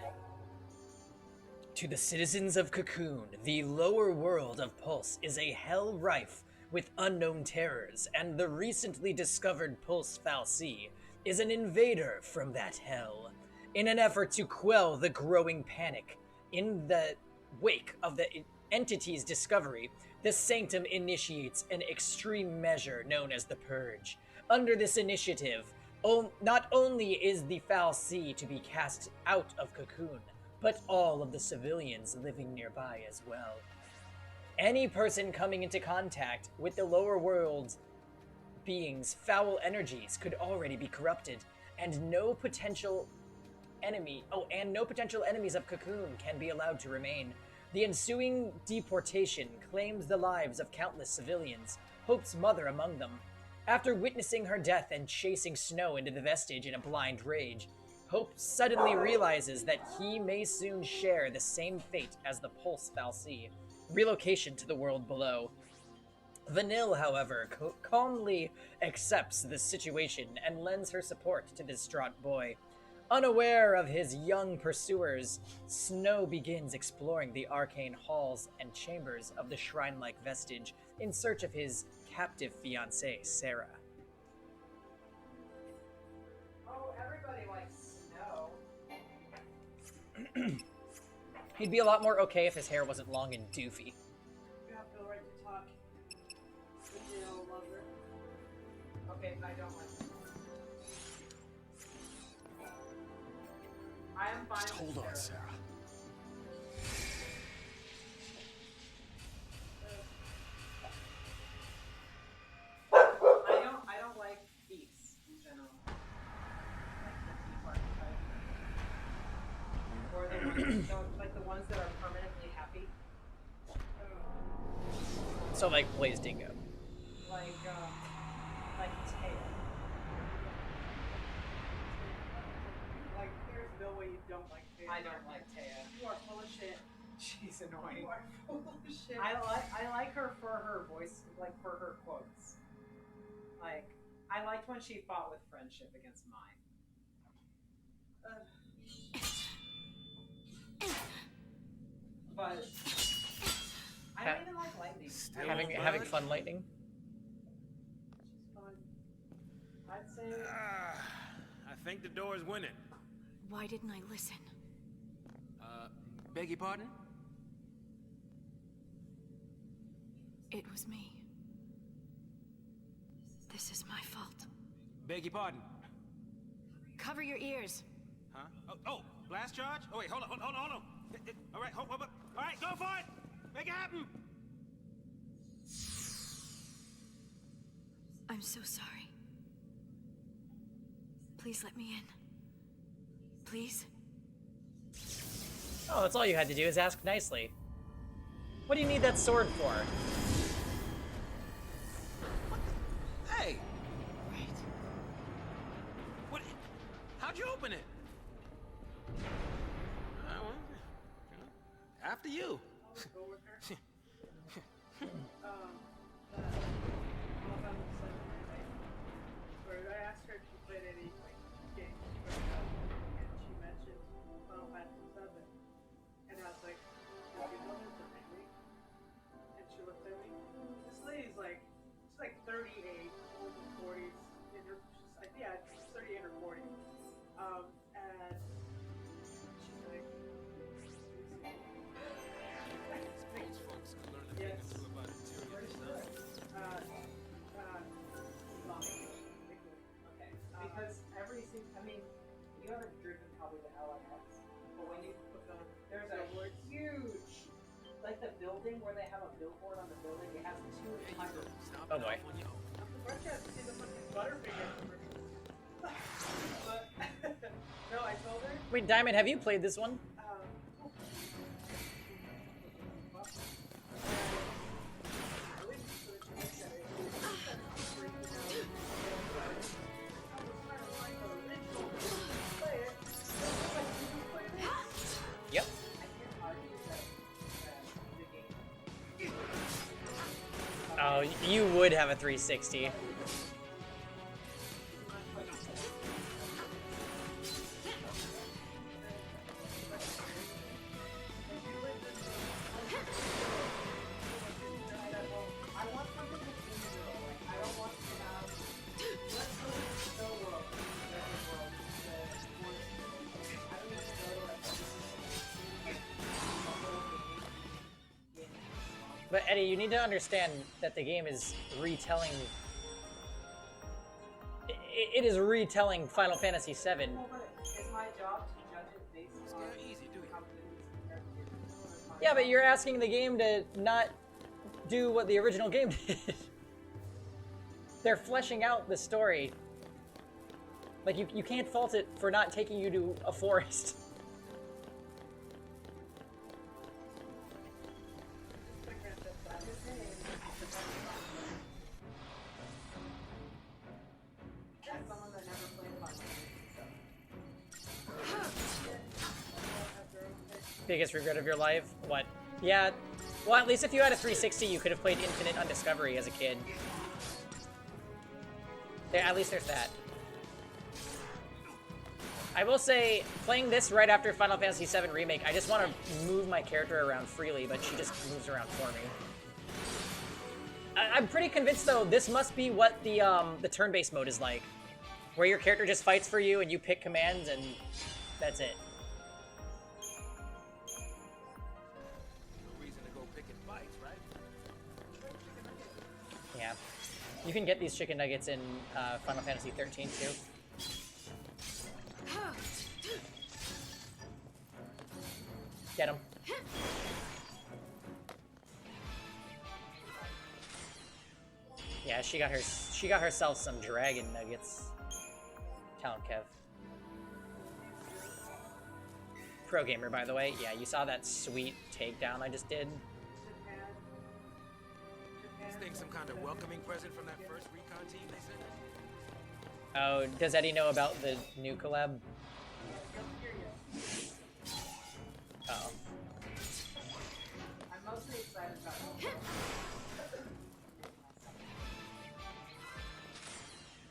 To the citizens of Cocoon, the lower world of Pulse is a hell rife with unknown terrors, and the recently discovered Pulse Fal'Cie is an invader from that hell. In an effort to quell the growing panic in the wake of the entity's discovery, the Sanctum initiates an extreme measure known as the Purge. Under this initiative, not only is the Fal'Cie to be cast out of Cocoon, but all of the civilians living nearby as well. Any person coming into contact with the lower world's beings' foul energies could already be corrupted, and no potential enemies of Cocoon can be allowed to remain. The ensuing deportation claims the lives of countless civilians, Hope's mother among them. After witnessing her death and chasing Snow into the vestige in a blind rage, Hope suddenly realizes that he may soon share the same fate as the Pulse Fal'Cie, relocation to the world below. Vanille, however, calmly accepts the situation and lends her support to the distraught boy. Unaware of his young pursuers, Snow begins exploring the arcane halls and chambers of the shrine-like vestige in search of his captive fiancée, Sarah. Oh, everybody likes Snow. He'd be a lot more okay if his hair wasn't long and doofy. You have the right to talk. Vanille lover. Okay, I don't like it. I am fine. Just hold on, Sarah. I don't like thieves in general. Like the thief archetype. Or the ones like the ones that are permanently happy. So like Blaze Dingo. Like Taya. Like there's no way you don't like Taya. I don't like Taya. You are full of shit. She's annoying. You are full of shit. I like her for her voice, like for her quotes. Like I liked when she fought with friendship against mine. But I don't even like lightning. Having fun lightning. She's fun. I'd say. I think the door is winning. Why didn't I listen? Beg your pardon? It was me. This is my fault. Beg your pardon? Cover your ears. Huh? Oh, blast charge? Oh wait, hold on. All right, hold. All right, go for it. Make it happen. I'm so sorry. Please let me in. Please? Oh, that's all you had to do is ask nicely. What do you need that sword for? Hey! Right. What? How'd you open it? After you. Go with her. Where I asked her if she played any games, and she mentioned Final Fantasy VII, and I was like, "Do you know there's a remake?" And she looked at me. This lady's like, she's like 38, 40s, in her, she's 38 or 40. And she's like, yes. Because you haven't driven probably the LMX, but when you put them, there's a huge, like the building where they have a billboard on the building, it has 200. Oh boy. I'm surprised you haven't seen the fucking Butterfinger commercials. But, no, I told her. Wait, Diamond, have you played this one? Yep. Oh, you would have a 360. But Eddie, you need to understand that the game is retelling. It is retelling Final Fantasy VII. Well, but it's my job to judge it based on easy, do how good it is compared to the original. It's my Yeah, but job. you're asking the game to not do what the original game did. They're fleshing out the story. Like, you can't fault it for not taking you to a forest. As someone that never played Final Fantasy Biggest regret of your life? What? Yeah. Well, at least if you had a 360, you could have played Infinite Undiscovery as a kid. There, at least there's that. I will say, playing this right after Final Fantasy VII Remake, I just want to move my character around freely, but she just moves around for me. I'm pretty convinced, though, this must be what the turn-based mode is like, where your character just fights for you and you pick commands and that's it. No reason to go picking fights, right? Yeah. You can get these chicken nuggets in Final Fantasy XIII, too. Get him. Yeah, she got herself some dragon nuggets. Tell him, Kev. Pro gamer, by the way. Yeah, you saw that sweet takedown I just did. This thing's some kind of welcoming present from that first recon team they sent? Oh, does Eddie know about the new collab? Uh-oh. I'm mostly excited about it.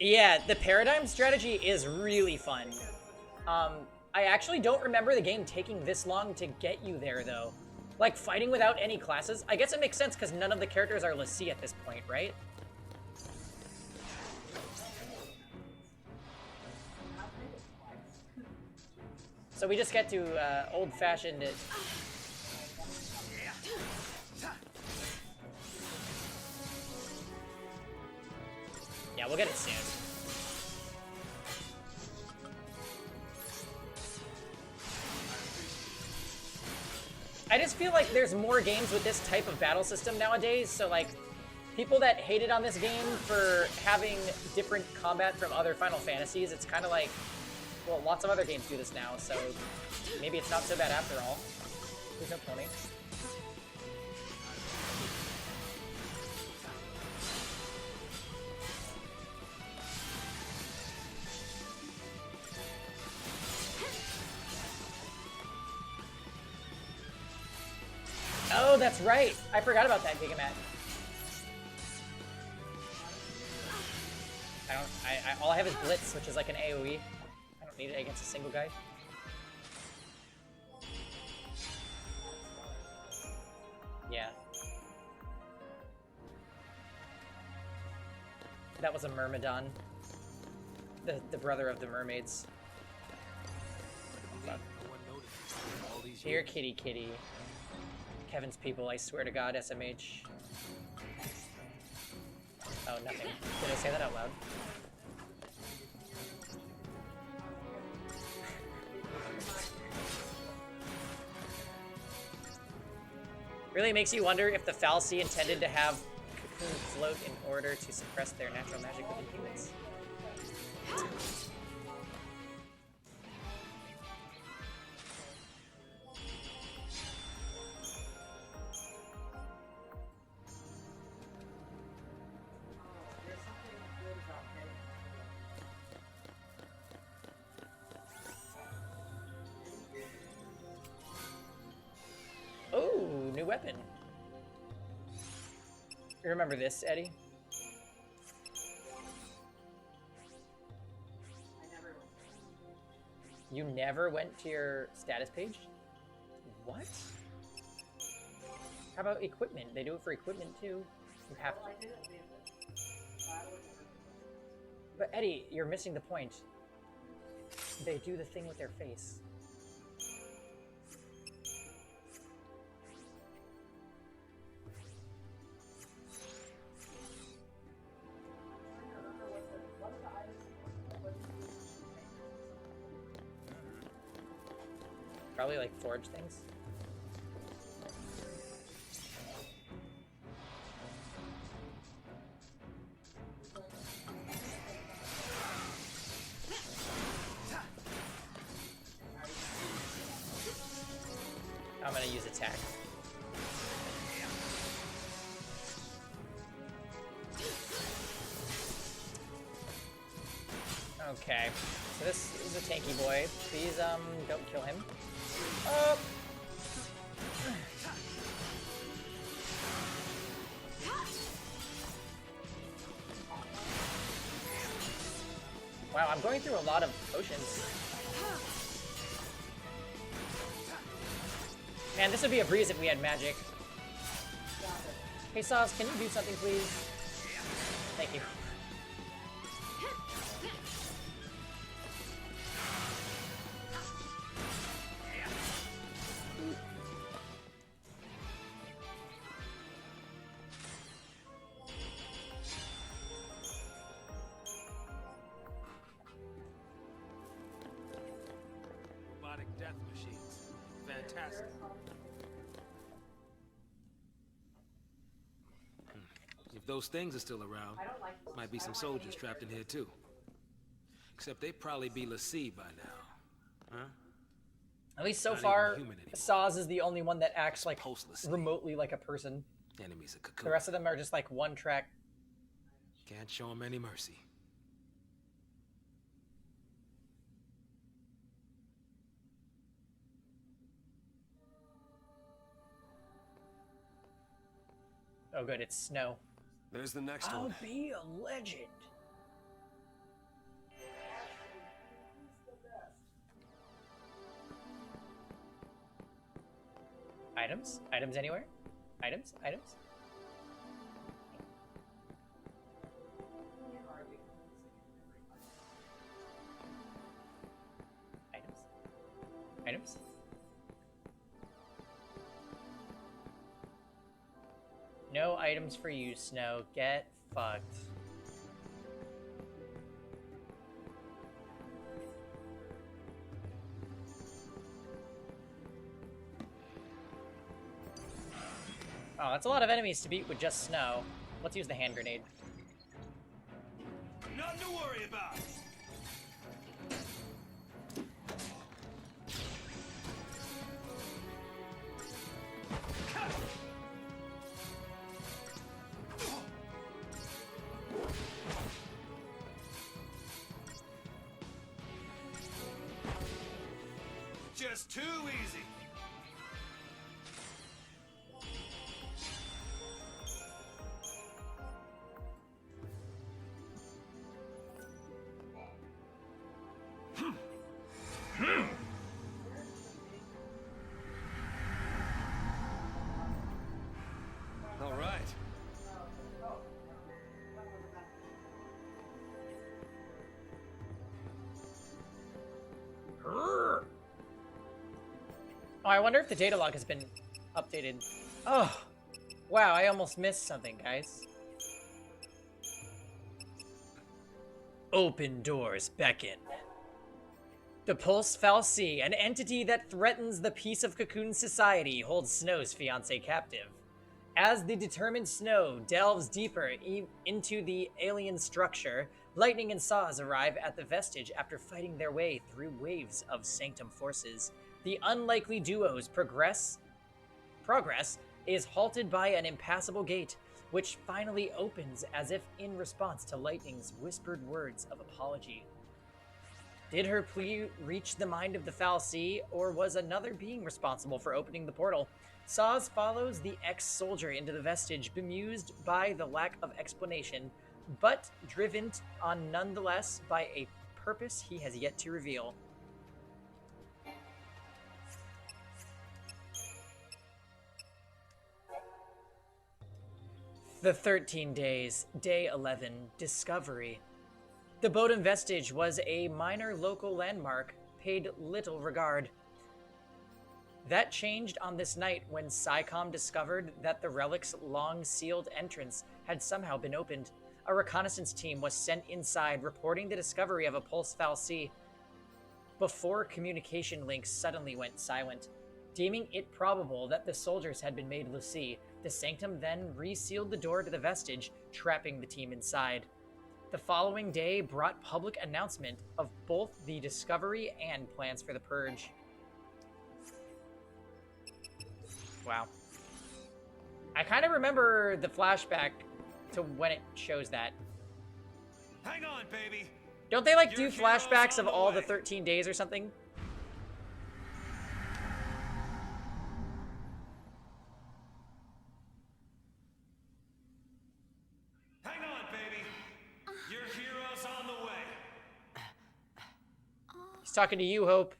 Yeah, the paradigm strategy is really fun. I actually don't remember the game taking this long to get you there, though. Like, fighting without any classes? I guess it makes sense because none of the characters are Lassie at this point, right? So we just get to old-fashioned it. Yeah, we'll get it soon. I just feel like there's more games with this type of battle system nowadays, so like, people that hated on this game for having different combat from other Final Fantasies, it's kind of like, well, lots of other games do this now, so maybe it's not so bad after all. There's no pony. Oh, that's right. I forgot about that, Gigamat. All I have is Blitz, which is like an AoE. I don't need it against a single guy. Yeah. That was a Myrmidon. The brother of the mermaids. Fuck. Here, kitty kitty. Kevin's people, I swear to God, SMH. Oh, nothing. Did I say that out loud? Really makes you wonder if the Fal'Cie intended to have Cocoon float in order to suppress their natural magic within humans. Oh, new weapon. You remember this, Eddie? You never went to your status page? What? How about equipment? They do it for equipment too. You have to. But Eddie, you're missing the point. They do the thing with their face. Probably like forge things. I'm gonna use attack. Okay, so this is a tanky boy. Please, don't kill him. Oh! Wow, I'm going through a lot of potions. Man, this would be a breeze if we had magic. Hey, Sauce, can you do something, please? Thank you. Robotic death machines. Fantastic. If those things are still around, might be some soldiers trapped in here too. Except they'd probably be LPT by now. Huh? At least so Not far, even human anymore. Saz is the only one that acts like Post-LPT. remotely like a person. Enemies of Cocoon. The rest of them are just like one track. Can't show them any mercy. Oh good, it's snow. There's the next I'll one. be a legend. Items? Items anywhere? Items? Items? Items? Items? No items for you, Snow. Get fucked. Oh, that's a lot of enemies to beat with just Snow. Let's use the hand grenade. Nothing to worry about. Just too easy. All right. Oh, I wonder if the data log has been updated. Oh, wow, I almost missed something, guys. Open doors beckon. The Pulse Fal'Cie, an entity that threatens the peace of Cocoon society, holds Snow's fiancée captive. As the determined Snow delves deeper into the alien structure, Lightning and Saz arrive at the vestige after fighting their way through waves of Sanctum forces. The unlikely duo's progress is halted by an impassable gate, which finally opens as if in response to Lightning's whispered words of apology. Did her plea reach the mind of the Fal'Cie, or was another being responsible for opening the portal? Saz follows the ex-soldier into the vestige, bemused by the lack of explanation, but driven on nonetheless by a purpose he has yet to reveal. The 13 days, day 11, Discovery. The Bodum vestige was a minor local landmark, paid little regard. That changed on this night when SciComm discovered that the relic's long-sealed entrance had somehow been opened. A reconnaissance team was sent inside, reporting the discovery of a Pulse Fal'Cie. before communication links suddenly went silent. Deeming it probable that the soldiers had been made Lucy, the Sanctum then resealed the door to the vestige, trapping the team inside. The following day brought public announcement of both the discovery and plans for the purge. Wow. I kind of remember the flashback to when it shows that. Hang on, baby. Don't they like do flashbacks of all the 13 days or something? Hang on, baby. Your hero's on the way. He's talking to you, Hope.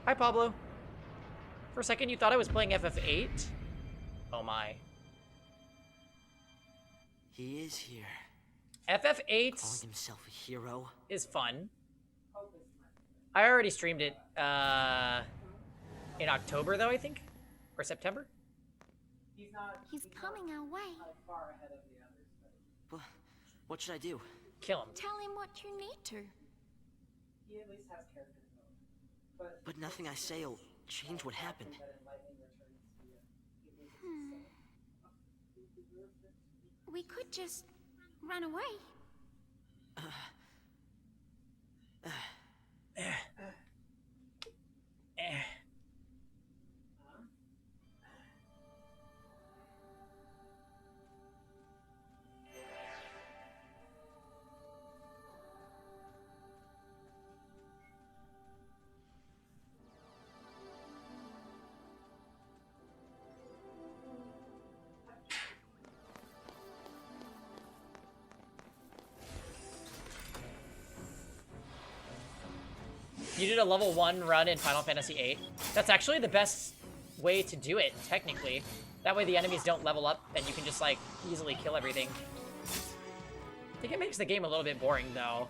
Hi, Pablo. For a second, you thought I was playing FF8? Oh my. He is here. FF8 Calling himself a hero is fun. I already streamed it in October, though, I think? Or September? He's coming our way. What should I do? Kill him. Tell him what you need to. He at least has character mode. But nothing I say will change what happened. We could just run away. You did a level 1 run in Final Fantasy VIII. That's actually the best way to do it, technically. That way the enemies don't level up, and you can just, like, easily kill everything. I think it makes the game a little bit boring, though.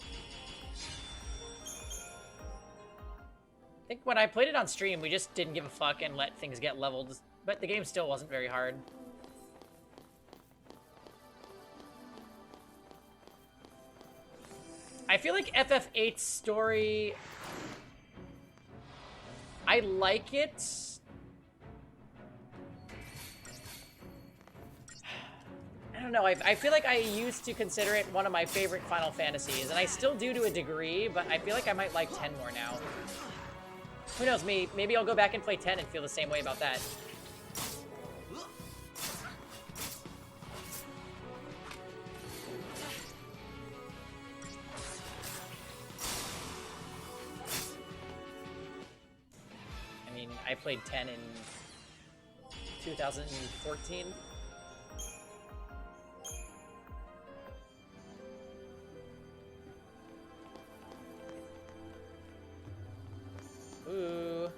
I think when I played it on stream, we just didn't give a fuck and let things get leveled. But the game still wasn't very hard. I feel like FF8's story... I like it. I don't know, I feel like I used to consider it one of my favorite Final Fantasies, and I still do to a degree, but I feel like I might like 10 more now. Who knows, maybe I'll go back and play 10 and feel the same way about that. I played 10 in 2014. Ooh.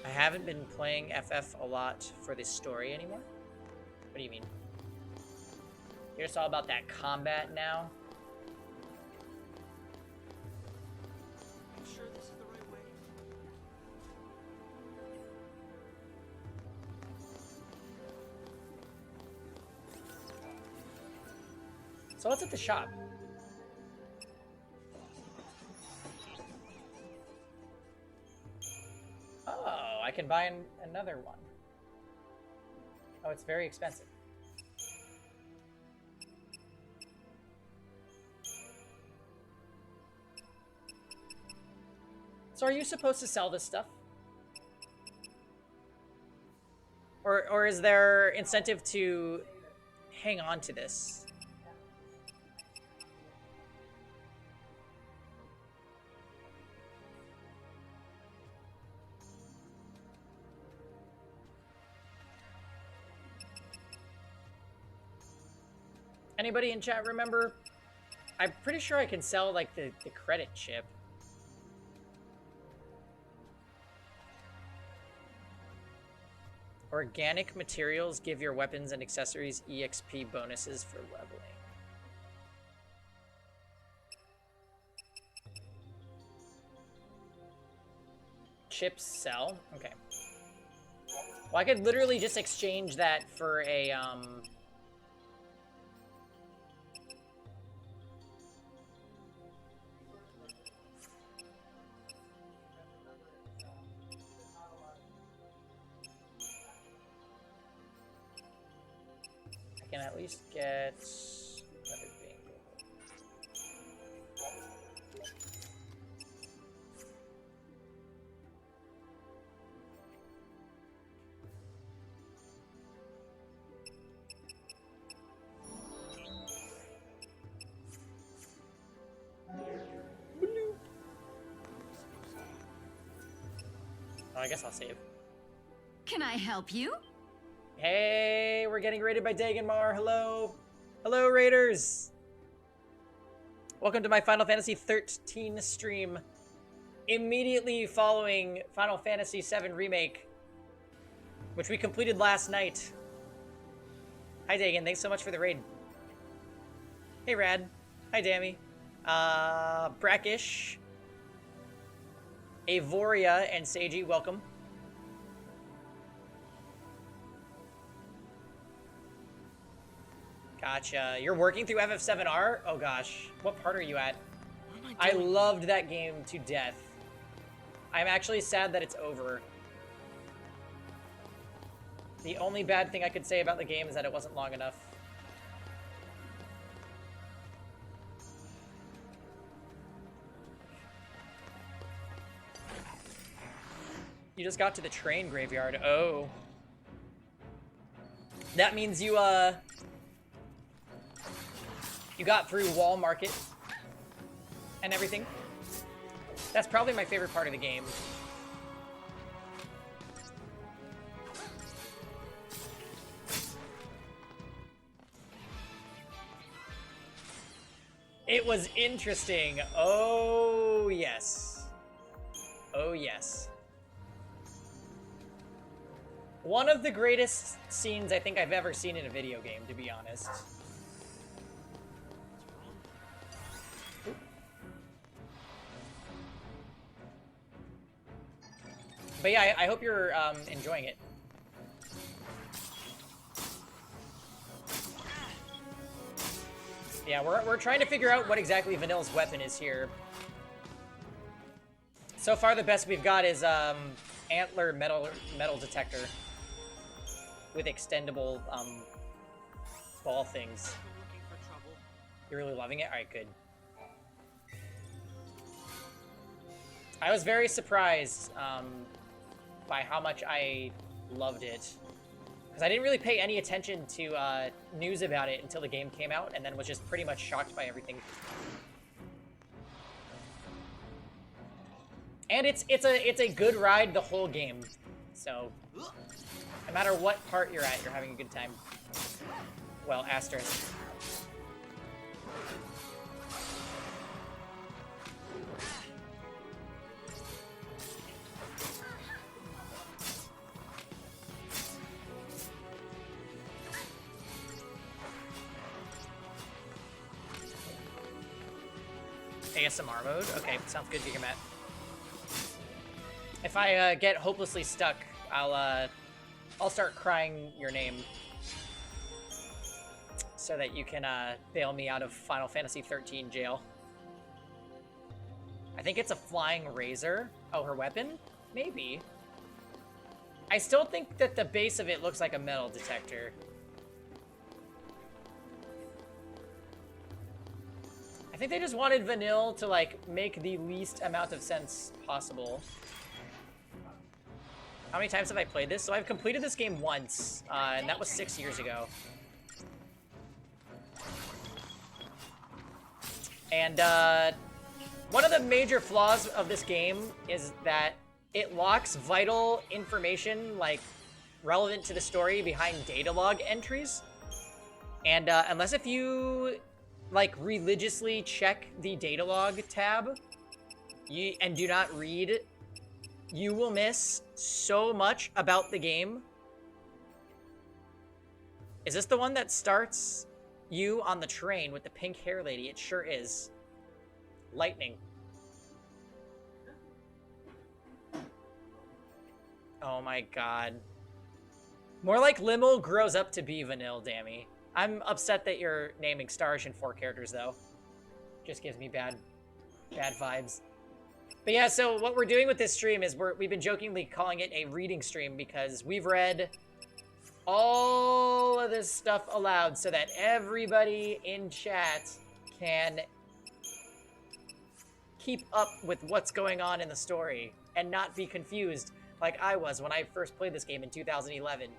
I haven't been playing FF a lot for this story anymore. What do you mean? You're just all about that combat now? So what's at the shop? Oh, I can buy another one. Oh, it's very expensive. So are you supposed to sell this stuff? Or is there incentive to hang on to this? Anybody in chat remember? I'm pretty sure I can sell, like, the credit chip. Organic materials give your weapons and accessories EXP bonuses for leveling. Chips sell? Okay. Well, I could literally just exchange that for a, I can at least get another bingo. Oh, I guess I'll save. Can I help you? Hey, we're getting raided by Daganmar. Hello. Hello, raiders. Welcome to my Final Fantasy XIII stream. Immediately following Final Fantasy VII Remake, which we completed last night. Hi, Dagan. Thanks so much for the raid. Hey, Rad. Hi, Dammy. Brackish. Avoria and Seiji, welcome. Gotcha. You're working through FF7R? Oh gosh. What part are you at? I loved that game to death. I'm actually sad that it's over. The only bad thing I could say about the game is that it wasn't long enough. You just got to the train graveyard. Oh. That means you got through Wall Market and everything. That's probably my favorite part of the game. It was interesting. Oh, yes. Oh, yes. One of the greatest scenes I think I've ever seen in a video game, to be honest. But yeah, I hope you're enjoying it. Yeah, we're trying to figure out what exactly Vanille's weapon is here. So far, the best we've got is antler metal detector with extendable ball things. You're really loving it? All right, good. I was very surprised by how much I loved it. Because I didn't really pay any attention to news about it until the game came out, and then was just pretty much shocked by everything. And it's a good ride the whole game. So no matter what part you're at, you're having a good time. Well, asterisk. ASMR mode? Okay, sounds good, Gigamat. If I get hopelessly stuck, I'll start crying your name so that you can bail me out of Final Fantasy XIII jail. I think it's a flying razor. Oh, her weapon? Maybe. I still think that the base of it looks like a metal detector. I think they just wanted Vanille to, like, make the least amount of sense possible. How many times have I played this? So I've completed this game once, and that was 6 years ago. And one of the major flaws of this game is that it locks vital information, like, relevant to the story behind data log entries. And unless if you, like, religiously check the data log tab and do not read, you will miss so much about the game. Is this the one that starts you on the train with the pink hair lady? It sure is. Lightning. Oh my god. More like Limel grows up to be Vanille, Dammy. I'm upset that you're naming Starish and 4 characters, though. Just gives me bad vibes. But yeah, so what we're doing with this stream is we've been jokingly calling it a reading stream because we've read all of this stuff aloud so that everybody in chat can keep up with what's going on in the story and not be confused like I was when I first played this game in 2011.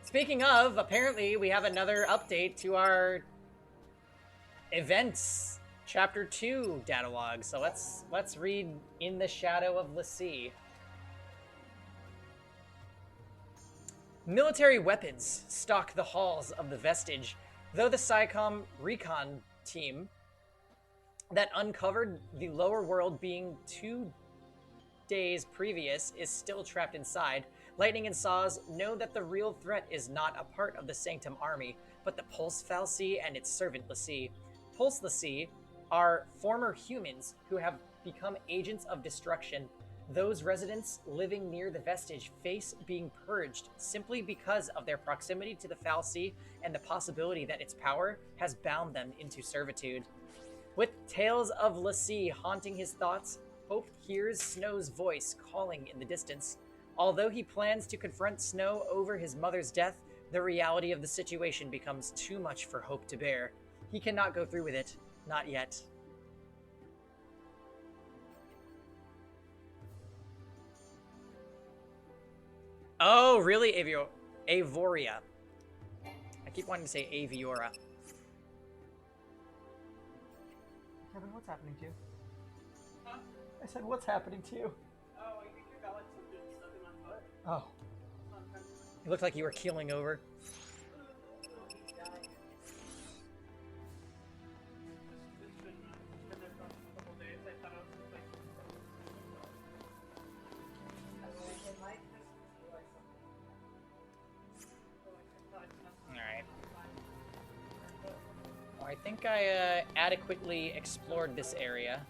Speaking of, apparently we have another update to our events chapter 2 data log. So let's read In the Shadow of LaCie. Military weapons stalk the halls of the Vestige, though the SciComm recon team that uncovered the lower world being 2 days previous is still trapped inside. Lightning and Saws know that the real threat is not a part of the Sanctum army, but the Pulse Fal'Cie and its servant LaCie. Pulse LaCie are former humans who have become agents of destruction. Those residents living near the Vestige face being purged simply because of their proximity to the Fal'Cie and the possibility that its power has bound them into servitude. With tales of LaCie haunting his thoughts, Hope hears Snow's voice calling in the distance. Although he plans to confront Snow over his mother's death, the reality of the situation becomes too much for Hope to bear. He cannot go through with it. Not yet. Oh, really? Avoria. I keep wanting to say Aviora. Kevin, what's happening to you? Huh? I said, what's happening to you? Oh, I think I got like something stuck in my foot. Oh. You looked like you were keeling over. Alright. Well, I think I adequately explored this area.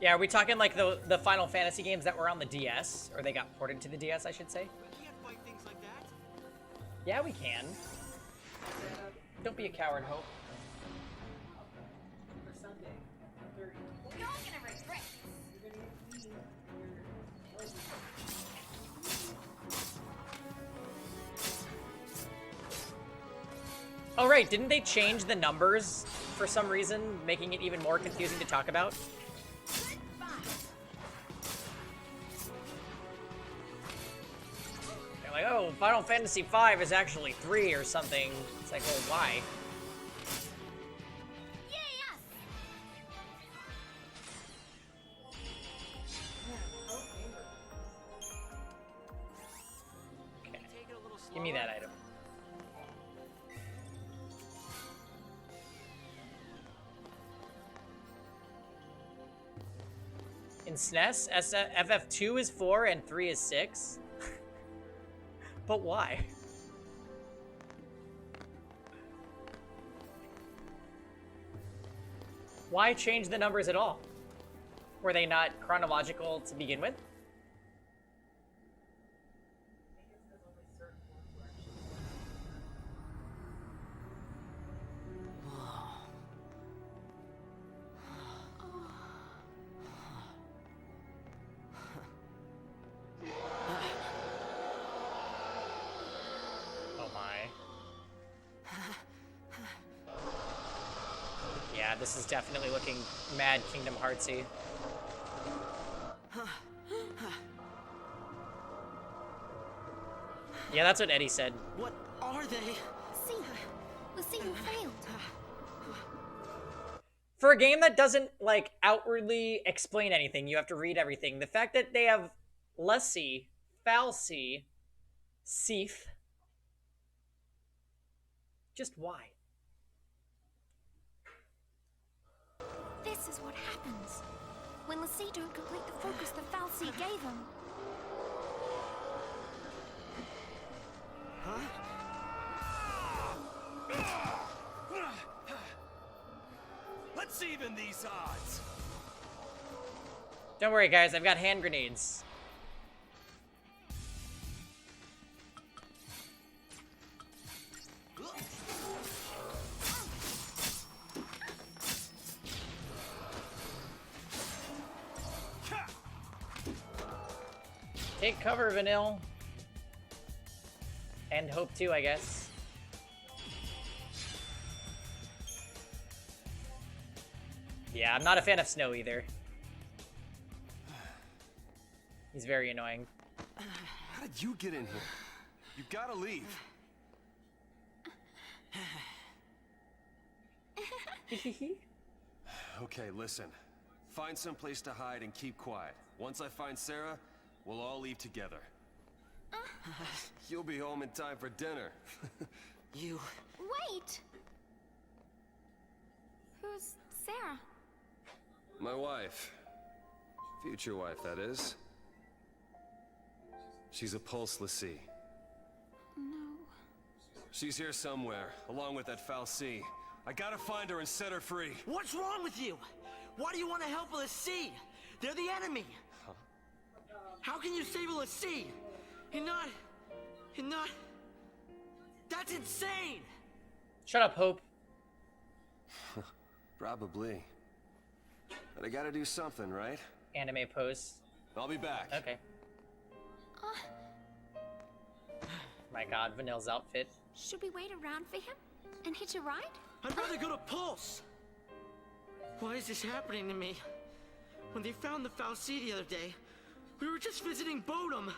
Yeah, are we talking like the Final Fantasy games that were on the DS? Or they got ported to the DS, I should say? We can't fight things like that. Yeah, we can. Don't be a coward, Hope. Oh, right. Didn't they change the numbers for some reason, making it even more confusing to talk about? They're like, oh, Final Fantasy V is actually 3 or something. It's like, well, why? Okay. Give me that item. In SNES, FF2 is 4 and 3 is 6. But why? Why change the numbers at all? Were they not chronological to begin with? This is definitely looking mad Kingdom Heartsy. Yeah, that's what Eddie said. What are they? See, let's see who failed. For a game that doesn't, like, outwardly explain anything, you have to read everything. The fact that they have Lassie, Falsey, Seif. Just why? This is what happens when Lassie don't complete the focus the Falsey gave him. Let's even these odds. Don't worry, guys. I've got hand grenades. Take cover, Vanille. And Hope too, I guess. Yeah, I'm not a fan of Snow either. He's very annoying. How did you get in here? You gotta leave. Okay, listen. Find some place to hide and keep quiet. Once I find Sarah, we'll all leave together. You'll be home in time for dinner. You... Wait! Who's Sarah? My wife. Future wife, that is. She's a Pulse Lassie. No. She's here somewhere, along with that Falsey. I gotta find her and set her free. What's wrong with you? Why do you want to help a Lassie? They're the enemy. Huh? How can you save a Lassie? And not... That's insane! Shut up, Hope. Probably. But I gotta do something, right? Anime pose. I'll be back. Okay. My god, Vanille's outfit. Should we wait around for him and hitch a ride? I'd rather go to Pulse! Why is this happening to me? When they found the Falsey the other day, we were just visiting Bodum.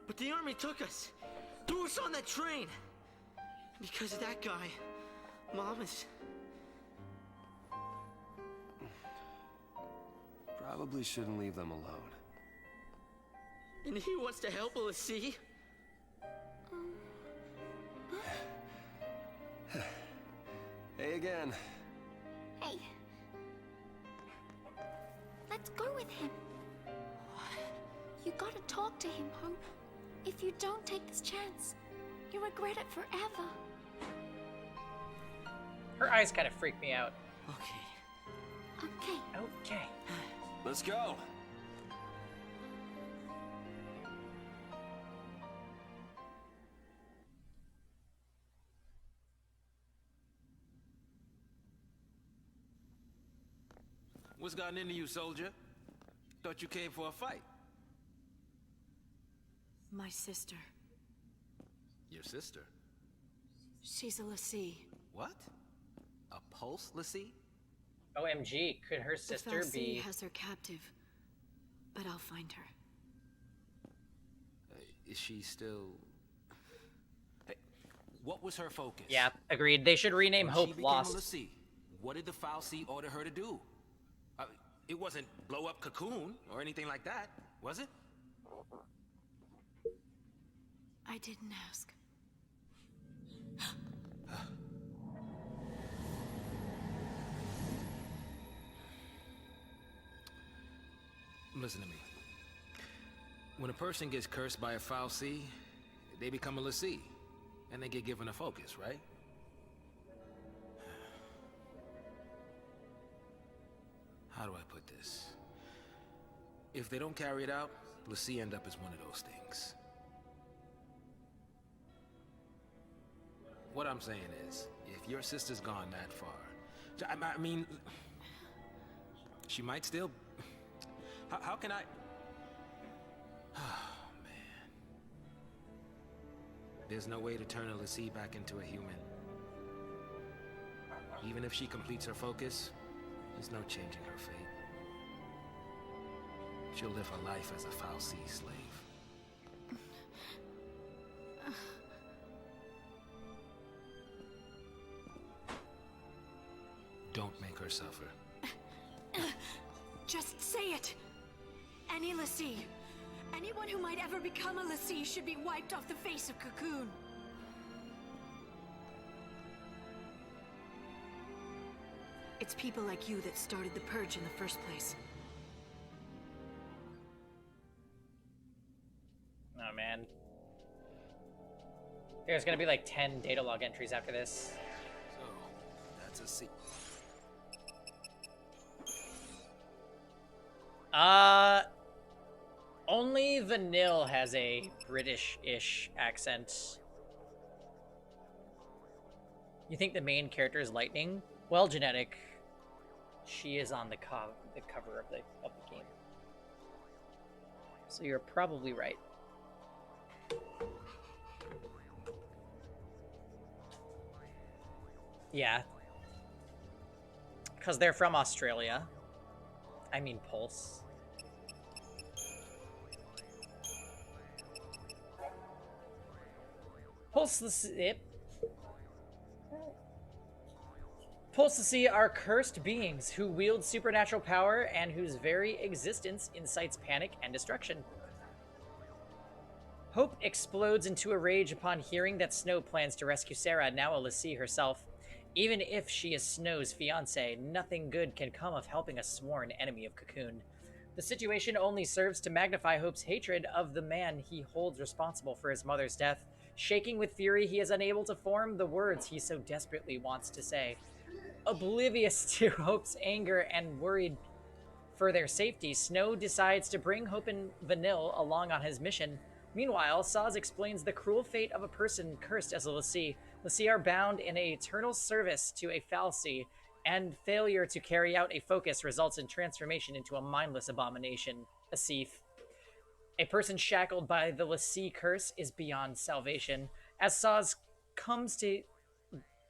But the army took us, threw us on that train. Because of that guy, Mom is... Probably shouldn't leave them alone. And he wants to help a Lassie? Hey again. Hey. Let's go with him. You gotta talk to him, Hope. If you don't take this chance, you'll regret it forever. Her eyes kind of freak me out. Okay. Okay. Okay. Let's go. What's gotten into you, soldier? Thought you came for a fight. My sister. Your sister? She's a Lassie. What? A Pulse Lassie? OMG, could her sister the be... Falsey has her captive, but I'll find her. Is she still... Hey, what was her focus? Yeah, agreed. They should rename When Hope she became Lost. a Lassie, what did the Falsey order her to do? It wasn't blow up Cocoon or anything like that, was it? I didn't ask. Listen to me. When a person gets cursed by a Falsey, they become a Lassie, and they get given a focus, right? How do I put this? If they don't carry it out, Lassie end up as one of those things. What I'm saying is, if your sister's gone that far, I mean, she might still... How can I... Oh, man. There's no way to turn a Lassie back into a human. Even if she completes her focus, there's no changing her fate. She'll live her life as a Falsey slave. make her suffer. Just say it! Any Lassie. Anyone who might ever become a Lassie should be wiped off the face of Cocoon. It's people like you that started the Purge in the first place. Oh man. There's gonna be like 10 data log entries after this. So, that's a secret. Only Vanille has a British-ish accent. You think the main character is Lightning? Well, Genetic, she is on the cover of the game. So you're probably right. Yeah. Because they're from Australia. I mean Pulse. Pulse the Sea are cursed beings who wield supernatural power and whose very existence incites panic and destruction. Hope explodes into a rage upon hearing that Snow plans to rescue Sarah, now a Lassie herself. Even if she is Snow's fiancé, nothing good can come of helping a sworn enemy of Cocoon. The situation only serves to magnify Hope's hatred of the man he holds responsible for his mother's death. Shaking with fury, he is unable to form the words he so desperately wants to say. Oblivious to Hope's anger and worried for their safety, Snow decides to bring Hope and Vanille along on his mission. Meanwhile, Saz explains the cruel fate of a person cursed as a Lassie. Lassie are bound in an eternal service to a fal'Cie, and failure to carry out a focus results in transformation into a mindless abomination, a Seath. A person shackled by the Lassie curse is beyond salvation. As Saz comes to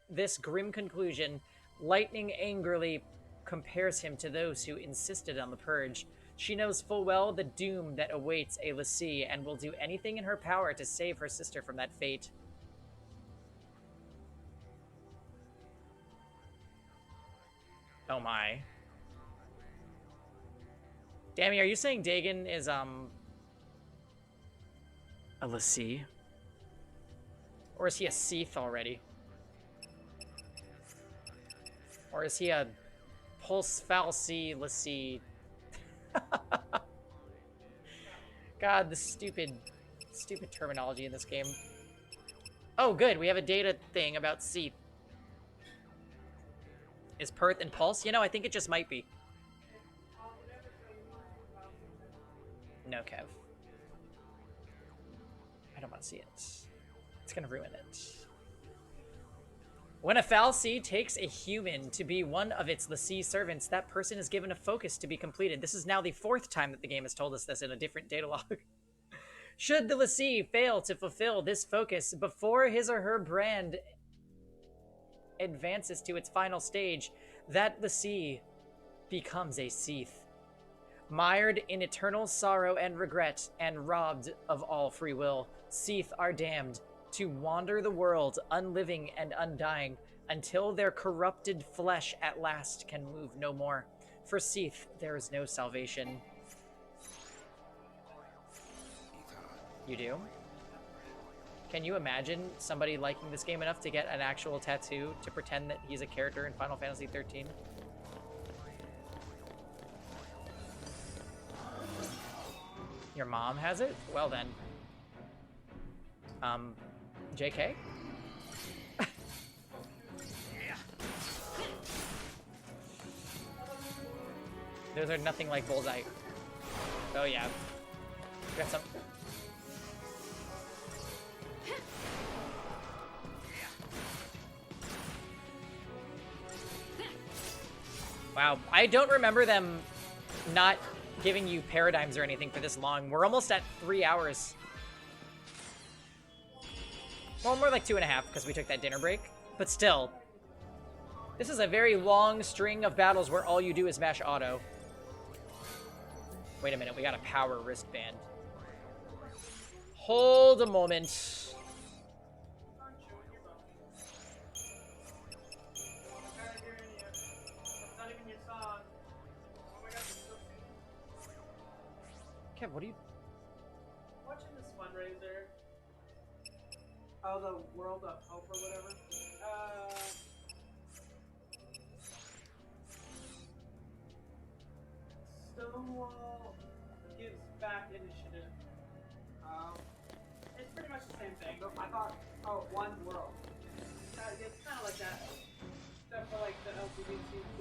this grim conclusion, Lightning angrily compares him to those who insisted on the Purge. She knows full well the doom that awaits a Lassie and will do anything in her power to save her sister from that fate. Oh my. Dammy, are you saying Dagon is, a Lassie? Or is he a Seath already? Or is he a Pulse fal'Cie Lassie? God, the stupid terminology in this game. Oh, good. We have a data thing about Seath. Is Perth and Pulse? You know, I think it just might be. No, Kev. I don't want to see it. It's going to ruin it. When a fal'Cie takes a human to be one of its Lassie servants, that person is given a focus to be completed. This is now the 4th time that the game has told us this in a different data log. Should the Lassie fail to fulfill this focus before his or her brand advances to its final stage, that Lassie becomes a Seath. Mired in eternal sorrow and regret and robbed of all free will, Seath are damned to wander the world, unliving and undying, until their corrupted flesh at last can move no more. For Seath, there is no salvation. You do? Can you imagine somebody liking this game enough to get an actual tattoo to pretend that he's a character in Final Fantasy XIII? Your mom has it? Well then. JK? Those are nothing like Bullseye. Oh yeah. We got some... Wow, I don't remember them not giving you paradigms or anything for this long. We're almost at 3 hours. Well, more like 2.5 because we took that dinner break. But still, this is a very long string of battles where all you do is mash auto. Wait a minute, we got a power wristband. Hold a moment. Kev, what are you? Watching this fundraiser. Oh, the World of Hope or whatever. Stonewall gives back initiative. It's pretty much the same thing, but I thought, oh, one world. It's kind of like that. Except for like the LGBTQ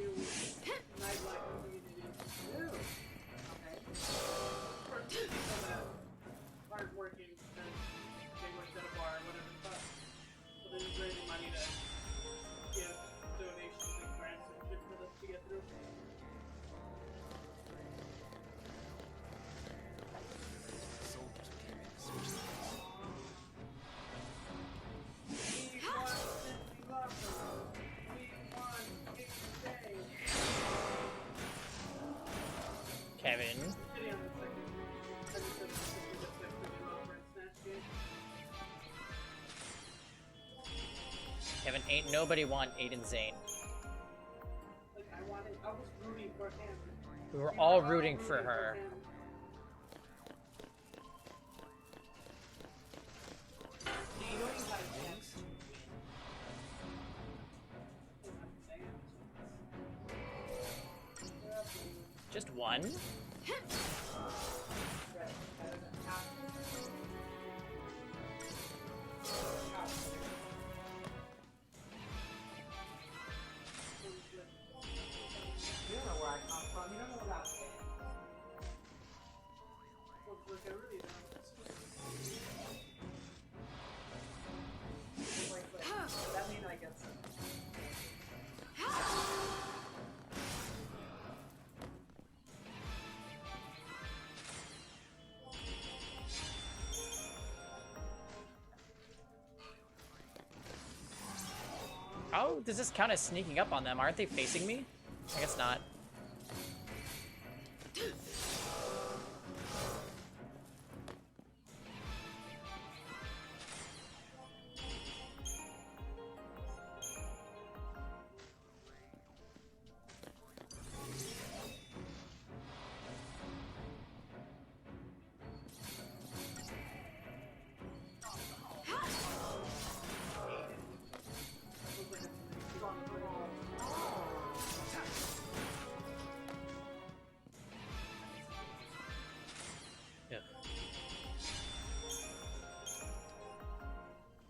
nightlife community. Ooh. Okay. For people that aren't working because they worked at a bar or whatever the fuck. So they're just raising money to give donations and grants and shit for them to get through. Kevin. Kevin, ain't nobody want Aiden Zane. I was rooting for him. We were all rooting for her. Just one? You don't know where I come from. You don't know what I'm saying. Look, I really don't. Wait. That means I get some. How does this count as sneaking up on them? Aren't they facing me? I guess not.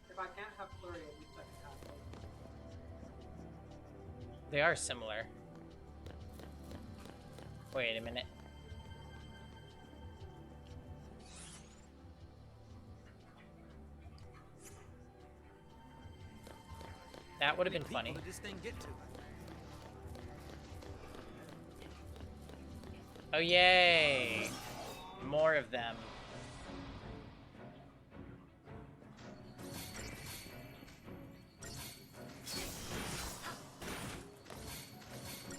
If I can't have flurry, at least I can have flurry. They are similar. Wait a minute. That would have been funny. Did this thing get to? Oh, yay! More of them.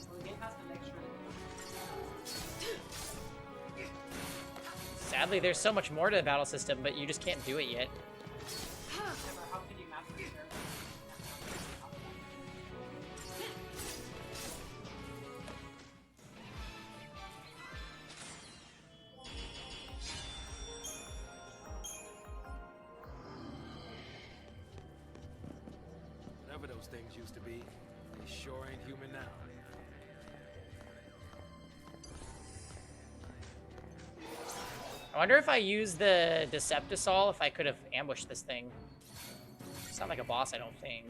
Well, the game has to make sure Sadly, there's so much more to the battle system, but you just can't do it yet. how can you master the character? Whatever those things used to be, they sure ain't human now. I wonder if I use the Deceptisol, if I could have ambushed this thing. It's not like a boss, I don't think.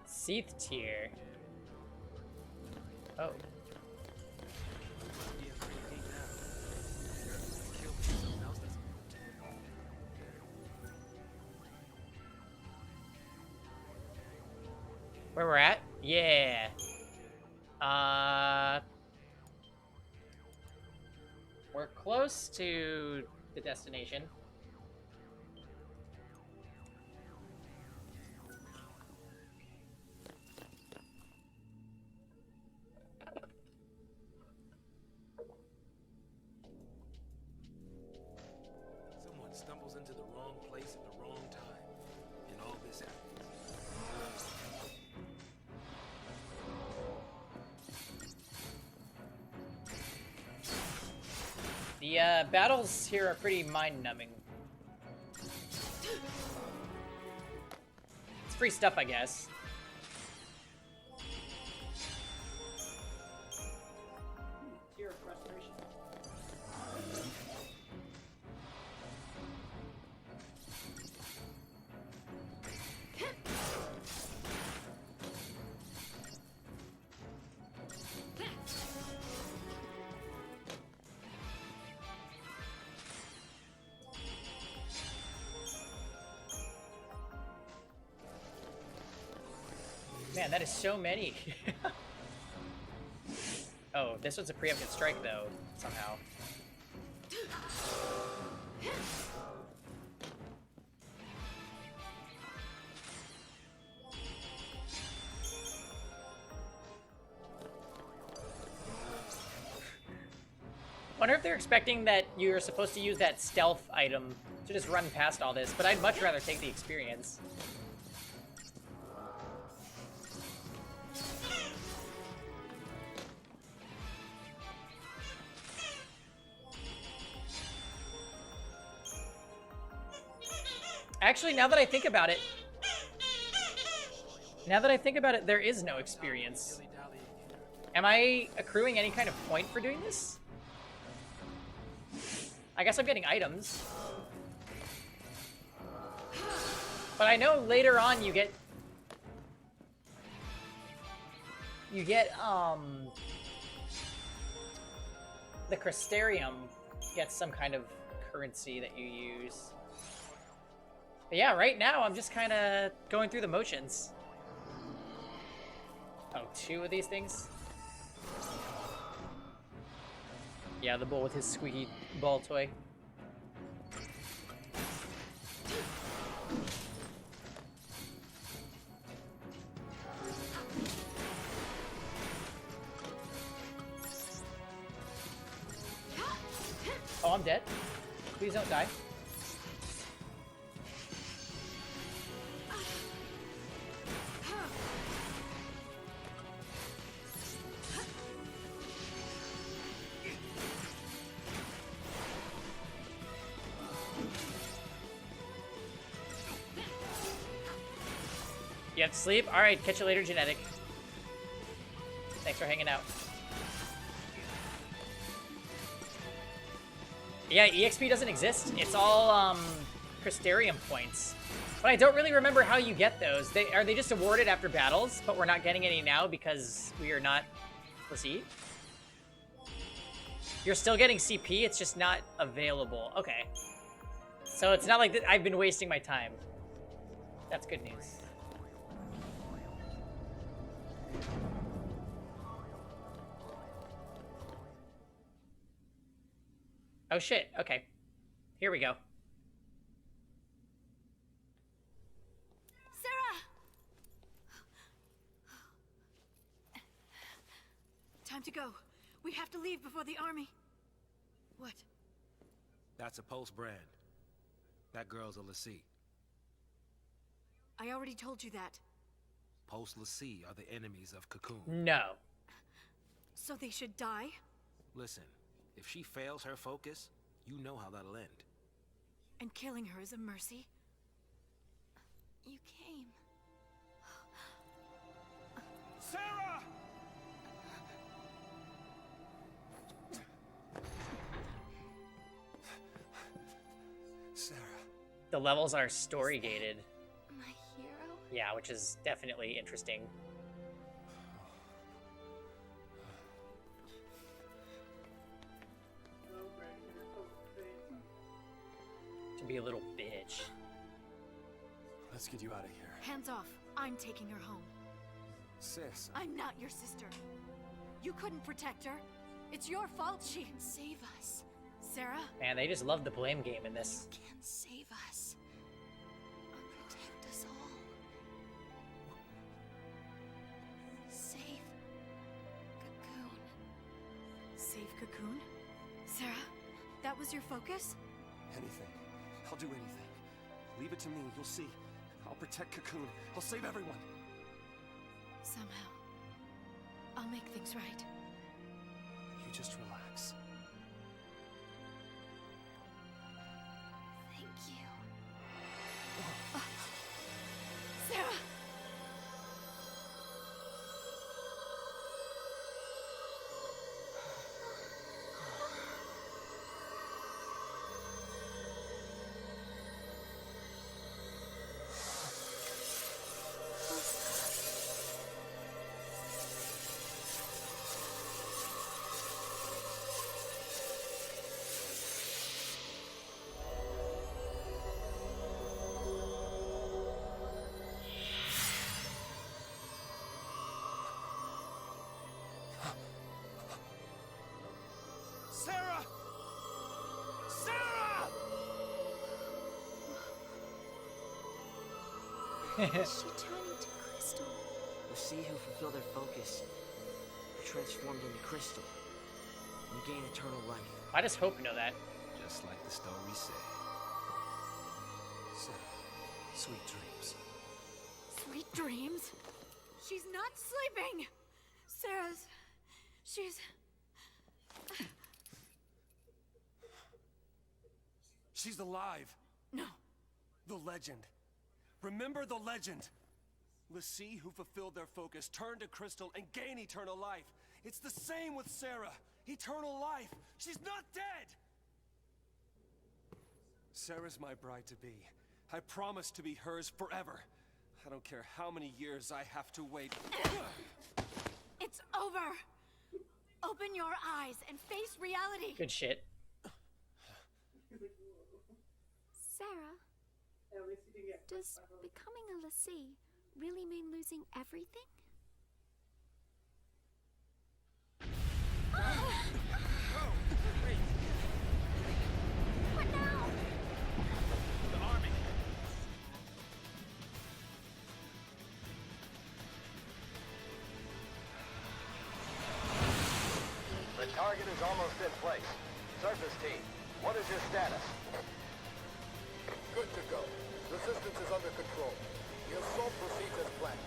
XIII tier. Oh. Where we're at? Yeah. We're close to the destination. Someone stumbles into the wrong place at the wrong time, and all this happens. The battles here are pretty mind-numbing. It's free stuff, I guess. Tear of frustration. Man, that is so many. Oh, this one's a preemptive strike, though, somehow. Wonder if they're expecting that you're supposed to use that stealth item to just run past all this, but I'd much rather take the experience. Actually, now that I think about it, there is no experience. Am I accruing any kind of point for doing this? I guess I'm getting items. But I know later on you get the Crystarium gets some kind of currency that you use. But yeah, right now I'm just kind of going through the motions. Oh, 2 of these things? Yeah, the bull with his squeaky ball toy. Oh, I'm dead. Please don't die. You have to sleep? Alright, catch you later, Genetic. Thanks for hanging out. Yeah, EXP doesn't exist. It's all, Crystarium points. But I don't really remember how you get those. Are they just awarded after battles, but we're not getting any now because we are not... Let's see. You're still getting CP, it's just not available. Okay. So it's not like that I've been wasting my time. That's good news. Oh shit, okay. Here we go. Sarah! Time to go. We have to leave before the army. What? That's a Pulse brand. That girl's a Lassie. I already told you that. Pulse Lassie are the enemies of Cocoon. No. So they should die? Listen, if she fails her focus, you know how that'll end. And killing her is a mercy? You came. Sarah! Sarah. The levels are story gated. My hero? Yeah, which is definitely interesting. To be a little bitch. Let's get you out of here. Hands off. I'm taking her home. Sis. I'm not your sister. You couldn't protect her. It's your fault she can save us. Sarah? Man, they just love the blame game in this. You can save us. Protect us all. Save Cocoon. Save Cocoon? Sarah? That was your focus? Anything. I'll do anything. Leave it to me, you'll see. I'll protect Cocoon. I'll save everyone. Somehow, I'll make things right. You just relax. Thank you. Sarah! Sarah! Sarah! She turned into crystal. The sea who fulfill their focus are transformed into crystal and gain eternal life. I just hope you know that. Just like the story said. Sarah, sweet dreams. Sweet dreams? She's not sleeping! She's alive. No. The legend. Remember the legend. L'Cie, who fulfilled their focus, turned to crystal and gained eternal life. It's the same with Sarah. Eternal life. She's not dead! Sarah's my bride-to-be. I promise to be hers forever. I don't care how many years I have to wait. It's over! Open your eyes and face reality! Good shit. Sarah, does becoming a L'Cie really mean losing everything? What now? The army. The target is almost in place. Surface team, what is your status? Good to go. Resistance is under control. The assault proceeds as planned.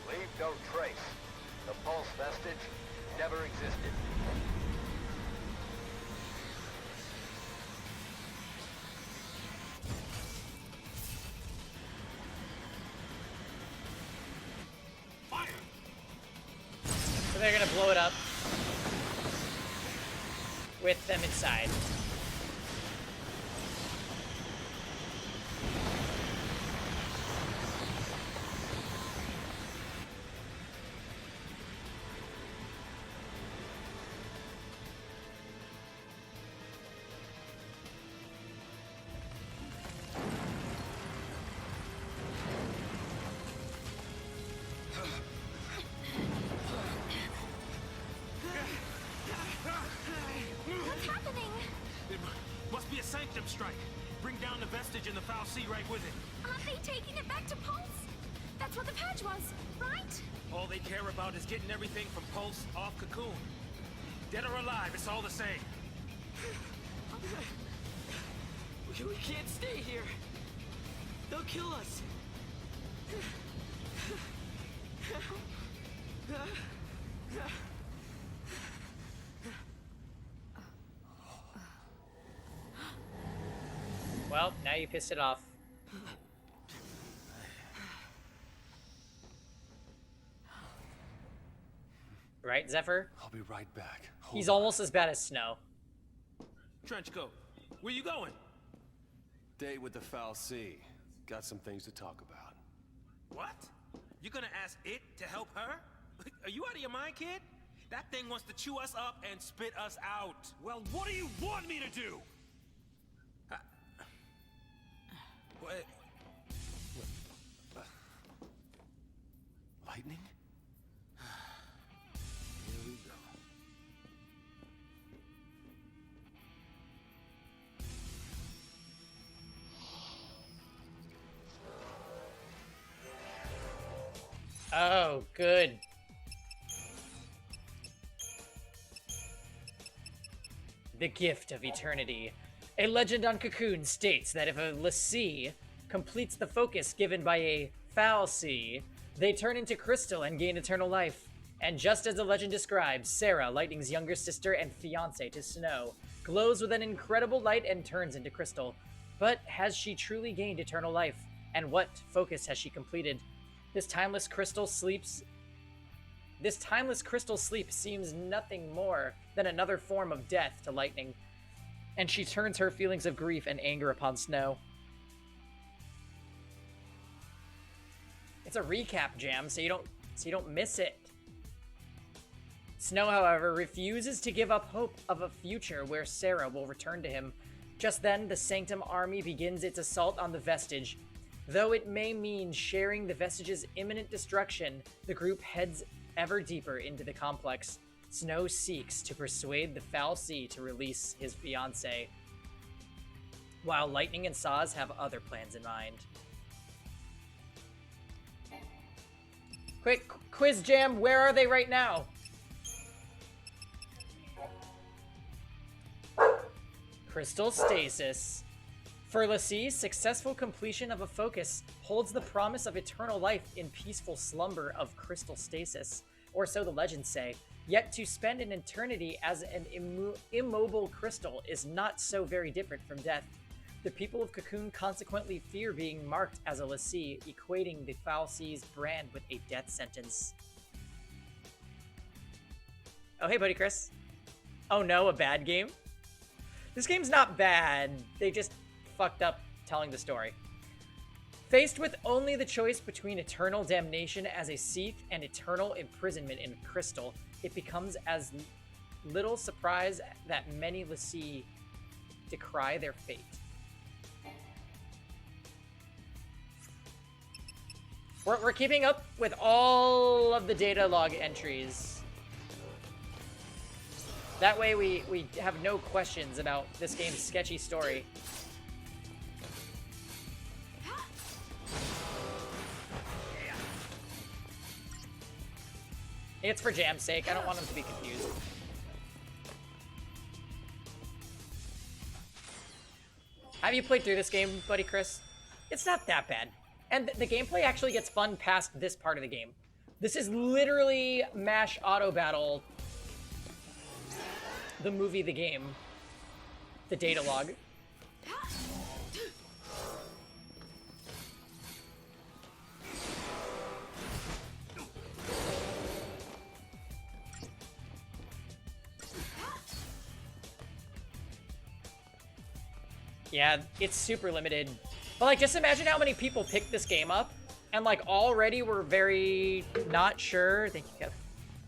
Leave no trace. The pulse vestige never existed. Fire! So they're gonna blow it up with them inside. What's happening? It must be a sanctum strike. Bring down the vestige and the foul sea right with it. Aren't they taking it back to Pulse? That's what the purge was, right? All they care about is getting everything from Pulse off Cocoon. Dead or alive, it's all the same. We can't stay here. They'll kill us. Well, now you pissed it off. Right, Zephyr? I'll be right back. He's almost as bad as Snow. Trenchcoat, where you going? Date with the foul sea. Got some things to talk about. What? You gonna ask it to help her? Are you out of your mind, kid? That thing wants to chew us up and spit us out. Well, what do you want me to do? What? Oh, good. The gift of eternity. A legend on Cocoon states that if a l'Cie completes the focus given by a fal'Cie, they turn into crystal and gain eternal life. And just as the legend describes, Sarah, Lightning's younger sister and fiance to Snow, glows with an incredible light and turns into crystal. But has she truly gained eternal life? And what focus has she completed? This timeless crystal sleep seems nothing more than another form of death to Lightning, and she turns her feelings of grief and anger upon Snow. It's a recap, Jam, so you don't miss it. Snow, however, refuses to give up hope of a future where Sarah will return to him. Just then, the Sanctum army begins its assault on the Vestige. Though it may mean sharing the Vestige's imminent destruction, the group heads ever deeper into the complex. Snow seeks to persuade the fal'Cie to release his fiancée, while Lightning and Saz have other plans in mind. Quick quiz, Jam, where are they right now? Crystal stasis. For l'Cie, successful completion of a focus holds the promise of eternal life in peaceful slumber of crystal stasis, or so the legends say. Yet to spend an eternity as an immobile crystal is not so very different from death. The people of Cocoon consequently fear being marked as a l'Cie, equating the fal'Cie's brand with a death sentence. Oh, hey, buddy Chris. Oh no, a bad game? This game's not bad. They just fucked up telling the story. Faced with only the choice between eternal damnation as a Cie'th and eternal imprisonment in crystal, it becomes as little surprise that many l'Cie decry their fate. We're keeping up with all of the data log entries. That way we have no questions about this game's sketchy story. It's for Jam's sake. I don't want him to be confused. Have you played through this game, buddy Chris? It's not that bad. And the gameplay actually gets fun past this part of the game. This is literally MASH Auto Battle, the movie, the game, the data log. Yeah, it's super limited. But like, just imagine how many people picked this game up and like already were very not sure, thank you, Kev,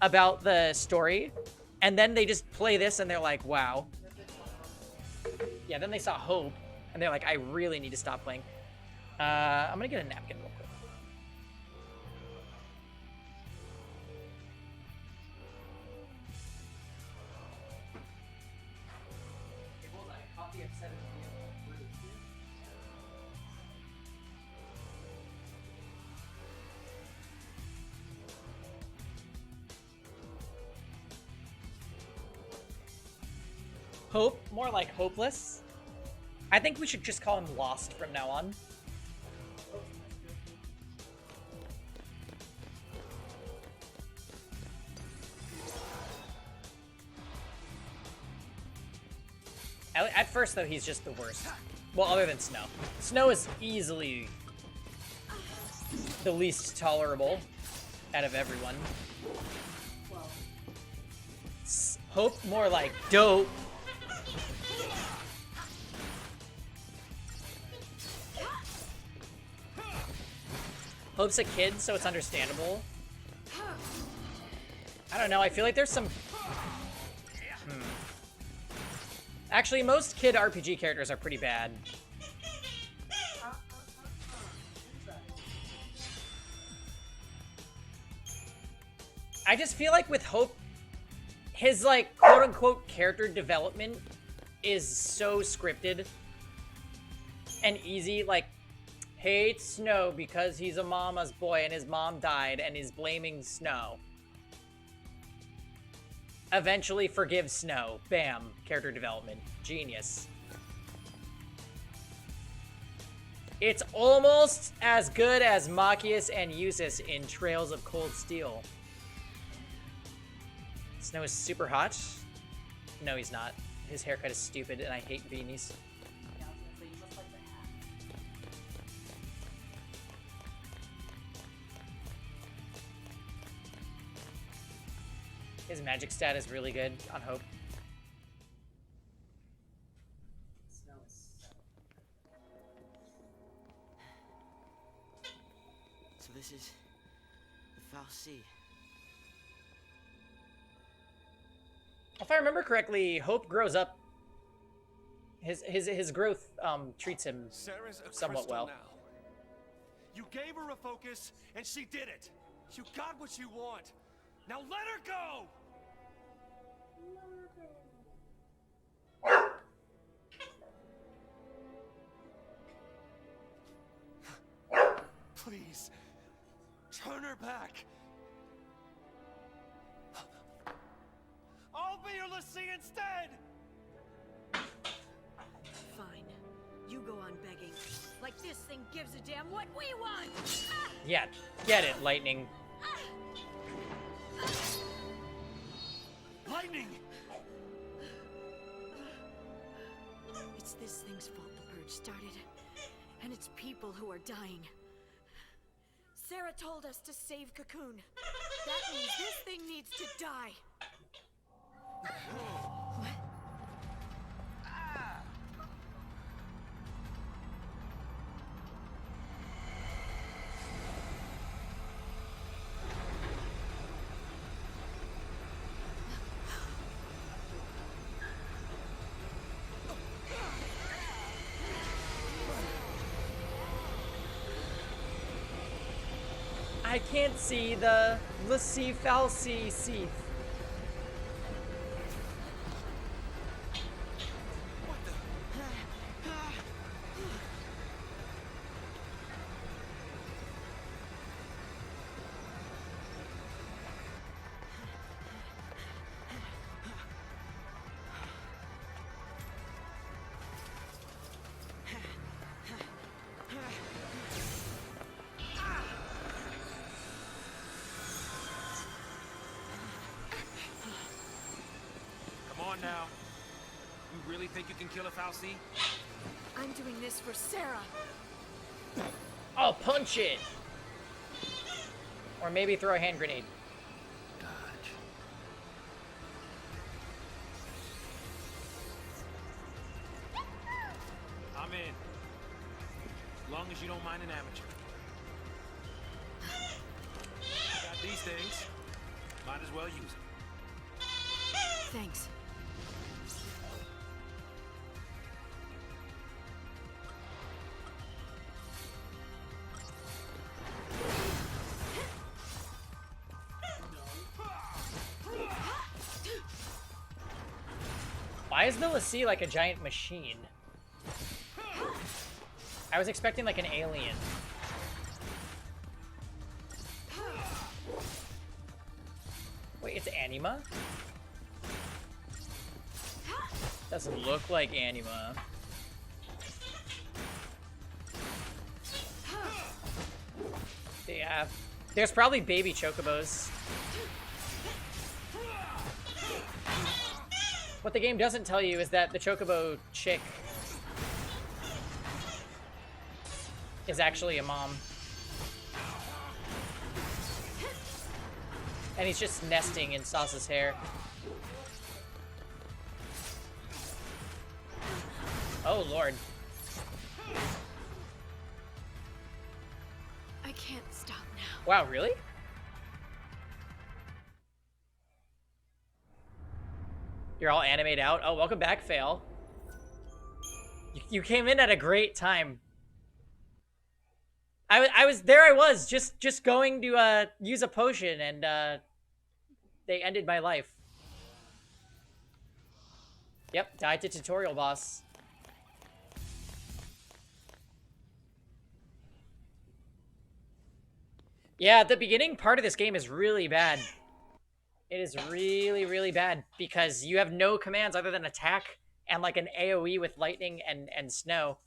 about the story. And then they just play this and they're like, wow. Yeah, then they saw Hope and they're like, I really need to stop playing. I'm gonna get a napkin real quick. Hope, more like hopeless. I think we should just call him Lost from now on. At first, though, he's just the worst. Well, other than Snow. Snow is easily the least tolerable out of everyone. Hope, more like dope. Hope's a kid, so it's understandable. I don't know, I feel like there's some... Actually, most kid RPG characters are pretty bad. I just feel like with Hope, his, like, quote-unquote character development is so scripted and easy. Like, Hates Snow because he's a mama's boy and his mom died and is blaming Snow. Eventually forgives Snow. Bam. Character development. Genius. It's almost as good as Machias and Usus in Trails of Cold Steel. Snow is super hot. No, he's not. His haircut is stupid, and I hate beanies. His magic stat is really good on Hope. So this is the Fal'Cie. If I remember correctly, Hope grows up. His growth treats him Sarah's a somewhat crystal well. now. You gave her a focus, and she did it. You got what you want. Now let her go! Please, turn her back. I'll be your Lassie instead! Fine. You go on begging. Like this thing gives a damn what we want! Yeah, get it, Lightning. Lightning! It's this thing's fault the purge started. And it's people who are dying. Sarah told us to save Cocoon. That means this thing needs to die. What? I can't see the Lassie Fal'Cie Seath. Come on now. You really think you can kill a Fal'Cie? I'm doing this for Sarah. I'll punch it! Or maybe throw a hand grenade. I'm in. As long as you don't mind an amateur. Got these things. Might as well use them. Thanks. Why is the Lassie like a giant machine? I was expecting like an alien. Wait, it's Anima? Doesn't look like Anima. Yeah. There's probably baby chocobos. What the game doesn't tell you is that the chocobo chick is actually a mom. And he's just nesting in Sassa's hair. Oh, Lord. I can't stop now. Wow, really? You're all animated out? Oh, welcome back, Fail. You came in at a great time. I was just going to use a potion, and they ended my life. Yep, died to tutorial boss. Yeah, the beginning part of this game is really bad. It is really, really bad because you have no commands other than attack and like an AoE with lightning and snow.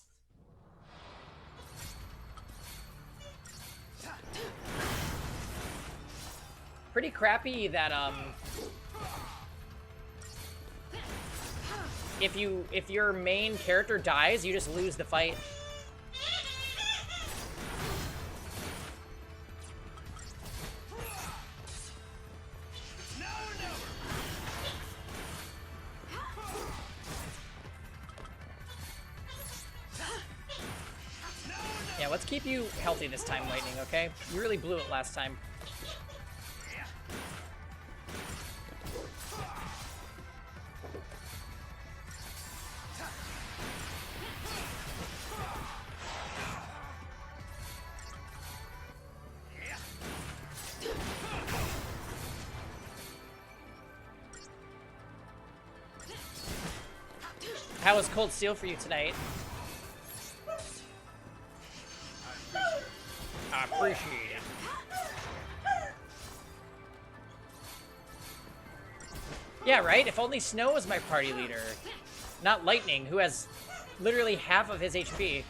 Pretty crappy that if your main character dies, you just lose the fight. Yeah, let's keep you healthy this time, Lightning, okay? You really blew it last time. How was Cold Steel for you tonight? I appreciate it. Yeah, right? If only Snow was my party leader. Not Lightning, who has literally half of his HP.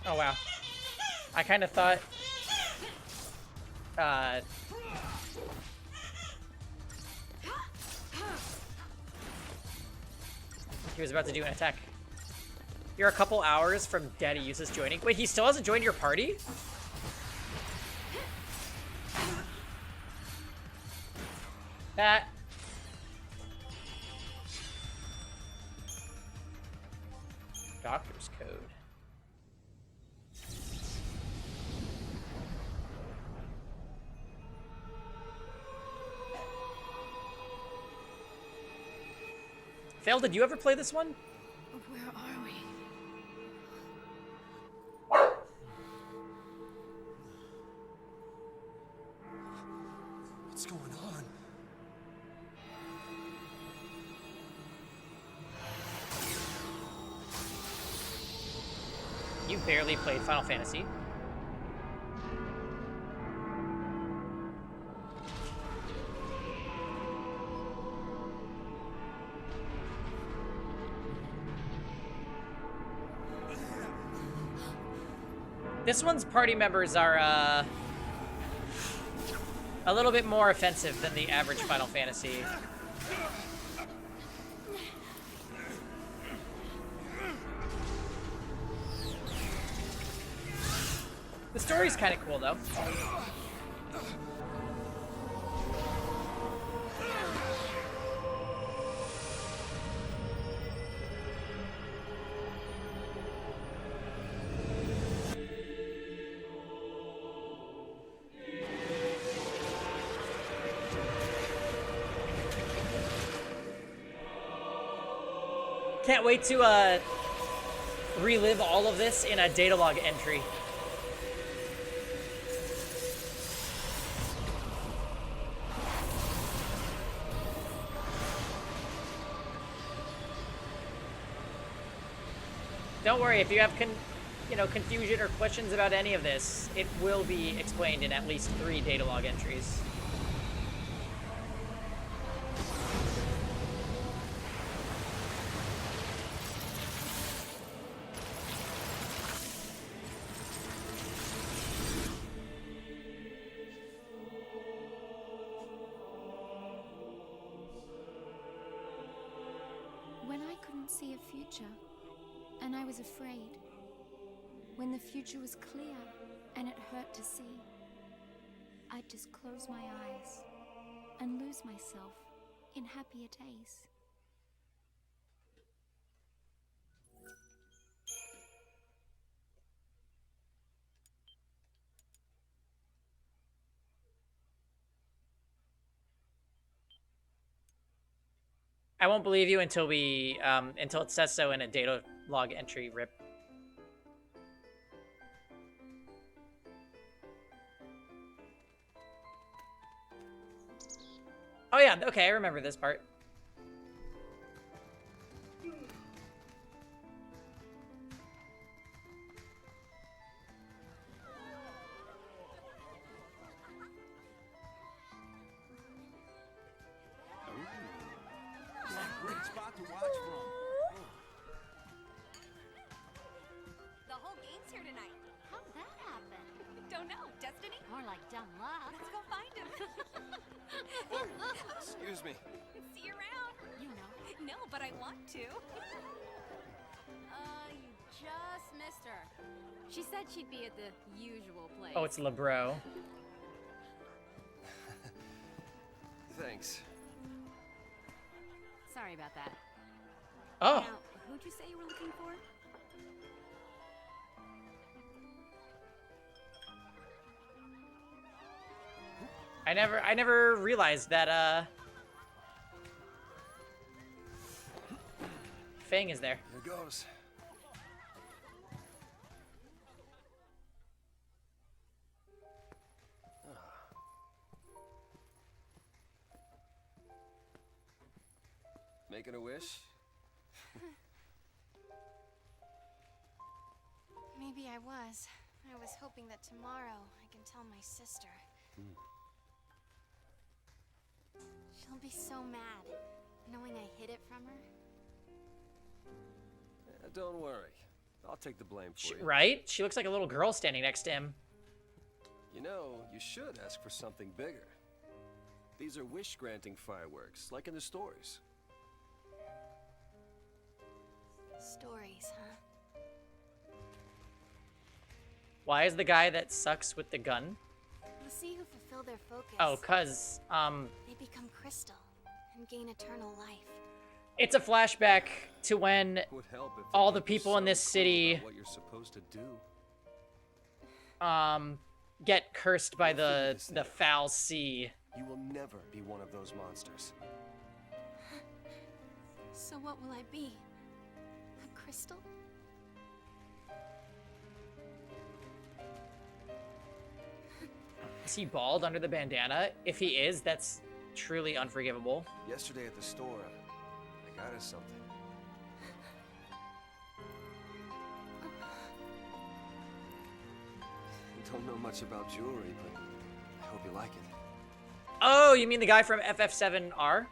Oh, wow. I kind of thought... he was about to do an attack. You're a couple hours from Daddy Uses joining. Wait, he still hasn't joined your party? That... Doctor's code. Fail, did you ever play this one? Where are we? What's going on? You barely played Final Fantasy. This one's party members are, a little bit more offensive than the average Final Fantasy. The story's kind of cool, though. Can't wait to relive all of this in a data log entry. Don't worry, if you have confusion or questions about any of this, it will be explained in at least 3 data log entries. When I couldn't see a future, and I was afraid, when the future was clear and it hurt to see, I'd just close my eyes and lose myself in happier days. I won't believe you until we until it says so in a data log entry rip. Oh yeah, okay, I remember this part. Great spot to watch from. The whole game's here tonight. How'd that happen? Don't know. Destiny? More like dumb luck. Let's go find him. Excuse me. See you around. You know. No, but I want to. You just missed her. She said she'd be at the usual place. Oh, it's LeBro. Thanks. Sorry about that. Oh. Now, who'd you say you were looking for? I never realized that Fang is there. Here goes. Making a wish? Maybe I was. I was hoping that tomorrow I can tell my sister. She'll be so mad, knowing I hid it from her. Don't worry. I'll take the blame for you. Right? She looks like a little girl standing next to him. You know, you should ask for something bigger. These are wish-granting fireworks, like in the stories. Stories, huh? Why is the guy that sucks with the gun? The sea who fulfill their focus. Oh, cause they become crystal and gain eternal life. it's a flashback to when Would help if all they the could be people in so this cool city about what you're supposed to do. get cursed by We'll figure the this the out. foul sea. You will never be one of those monsters. So what will I be? A crystal? Is he bald under the bandana? If he is, that's truly unforgivable. Yesterday at the store, I got us something. I don't know much about jewelry, but I hope you like it. Oh, you mean the guy from FF7R?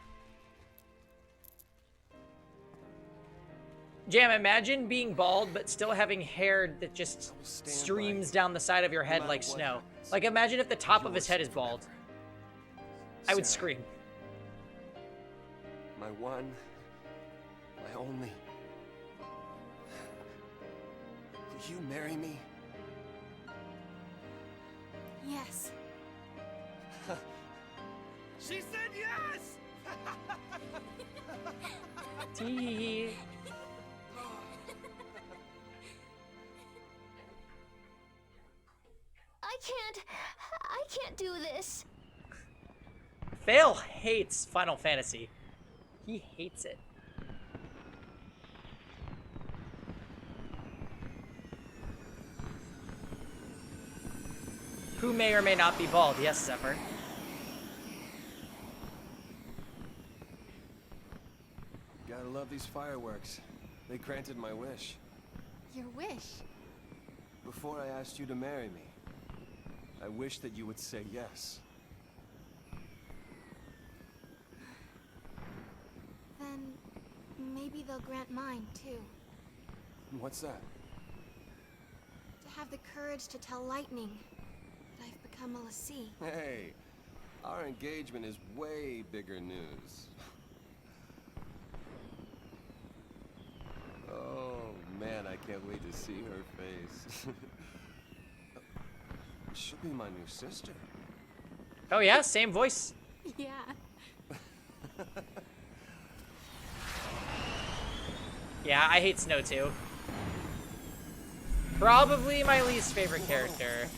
Jam, imagine being bald but still having hair that just streams down the side of your head like snow. Like, imagine if the top of his head is bald. I would Sarah. scream. My one, my only. Will you marry me? Yes. She said yes! Tee. I can't do this. Fail hates Final Fantasy. He hates it. Who may or may not be bald. Yes, Zephyr. Gotta love these fireworks. They granted my wish. Your wish? Before I asked you to marry me, I wish that you would say yes. Then maybe they'll grant mine too. What's that? To have the courage to tell Lightning that I've become a Lassie. Hey, our engagement is way bigger news. Oh man, I can't wait to see her face. She'll be my new sister. Oh yeah, same voice. Yeah. Yeah, I hate Snow too. Probably my least favorite character.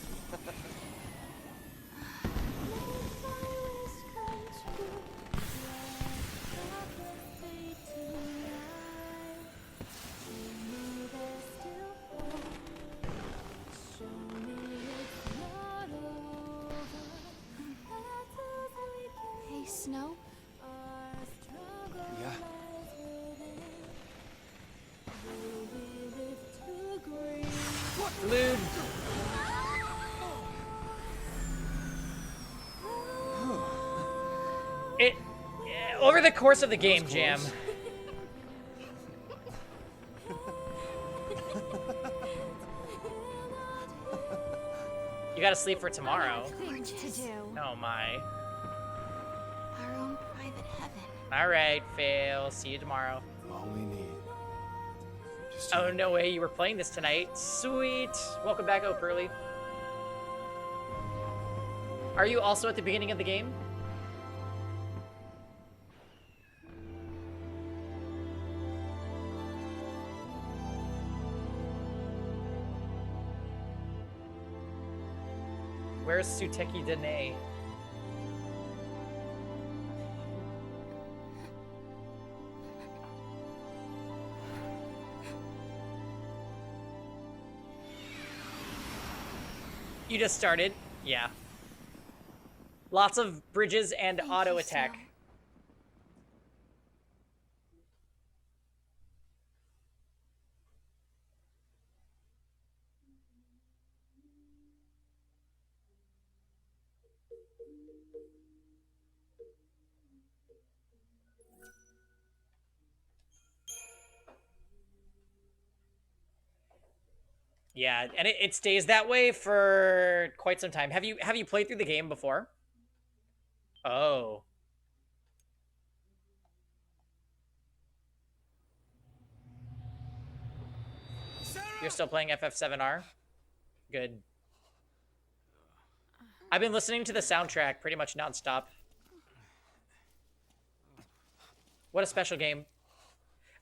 Salute. It over the course of the game, Jam. You gotta sleep for tomorrow. Things to do. Oh my. Our own private heaven. Alright, Fail. See you tomorrow. All we need. Oh, no way. You were playing this tonight. Sweet. Welcome back, Oh Pearly. Are you also at the beginning of the game? Where's Suteki Dene? You just started? Yeah. Lots of bridges and auto attack. Yeah, and it stays that way for quite some time. Have you played through the game before? Oh. You're still playing FF7R? Good. I've been listening to the soundtrack pretty much nonstop. What a special game.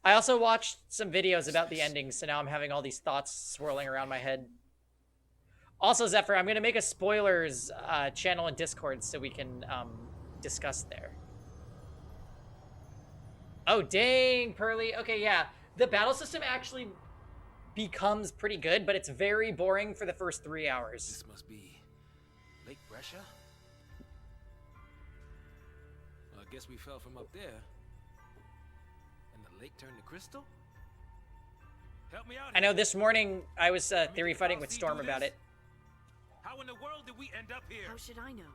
I also watched some videos about the endings, so now I'm having all these thoughts swirling around my head. Also, Zephyr, I'm going to make a spoilers channel in Discord so we can discuss there. Oh, dang, Pearly. Okay, yeah. The battle system actually becomes pretty good, but it's very boring for the first 3 hours. This must be Lake Brescia? Well, I guess we fell from up there. And the lake turned to crystal? Help me out I know here. this morning I was theory fighting with Storm about it. How in the world did we end up here? How should I know?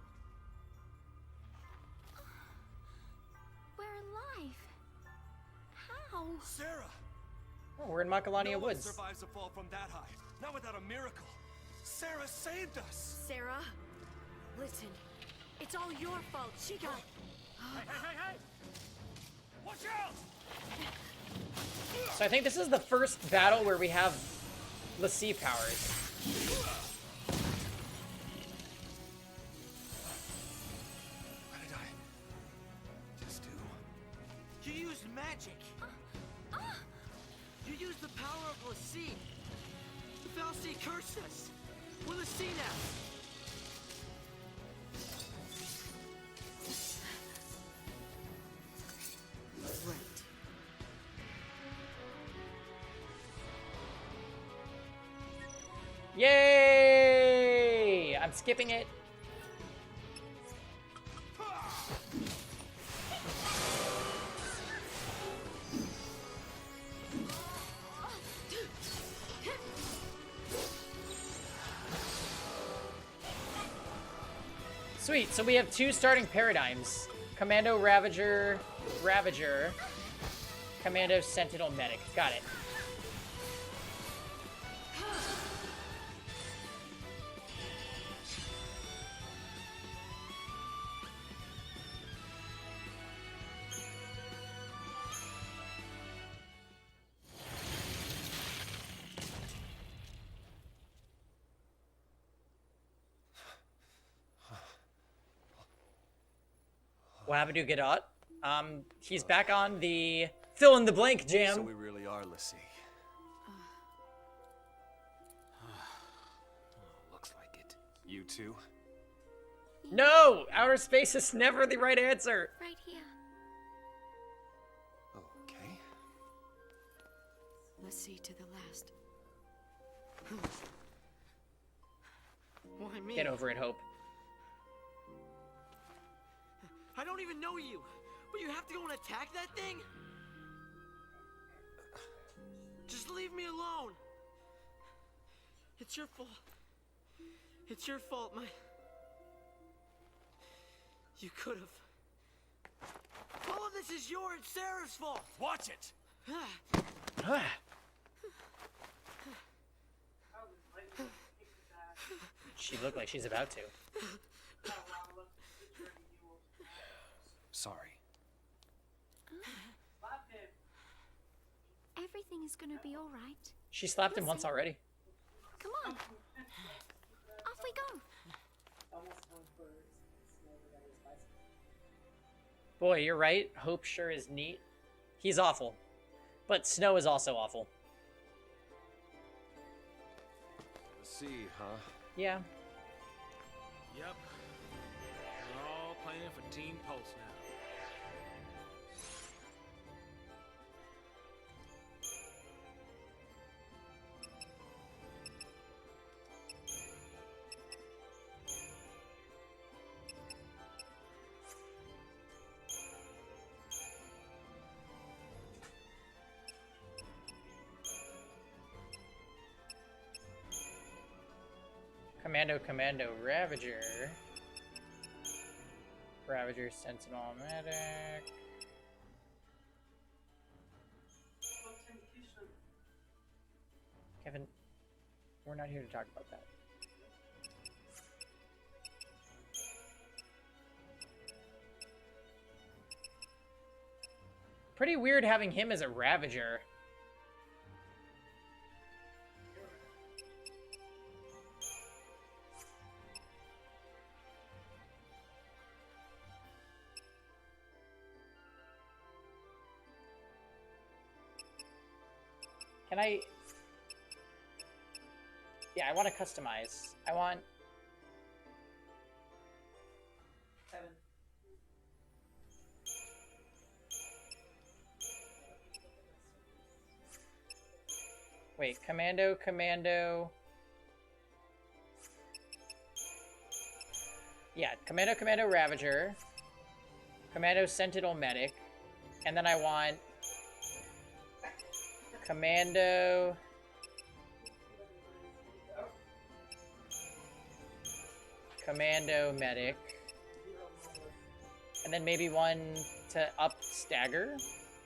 We're alive. How? Sarah! Oh, we're in Makalania No one Woods. survives a fall from that high. Not without a miracle. Sarah saved us! Sarah, listen. It's all your fault. She got... Hey! Watch out! So I think this is the first battle where we have Lassie powers. What did I just do? You used magic. You used the power of Lassie. The Fal'Cie cursed us. We're Lassie now. Right. Yay! I'm skipping it. Sweet, so we have 2 starting paradigms. Commando Ravager, Commando Sentinel Medic. Got it. What happened to Godot? He's back on the fill in the blank jam. So we really are Lassie. Looks like it. You too? No! Outer space is never the right answer. Right here. Okay. Lassie to the last. Why me? Get over it, Hope. I don't even know you, but you have to go and attack that thing? Just leave me alone. It's your fault. It's your fault, You could have. All of this is your and Sarah's fault. Watch it. She looked like she's about to. Sorry. Everything is gonna be all right. She slapped him once already. Come on. Off we go. Boy, you're right. Hope sure is neat. He's awful. But Snow is also awful. See, huh? Yeah. Yep. We're all playing for Team Pulse now. Commando, Ravager. Ravager, Sentinel, Medic. Kevin, we're not here to talk about that. Pretty weird having him as a Ravager. Can I... Yeah, I want to customize. I want... Wait, Commando... Yeah, Commando Ravager. Commando Sentinel Medic. And then I want... Commando Medic. And then maybe one to up Stagger.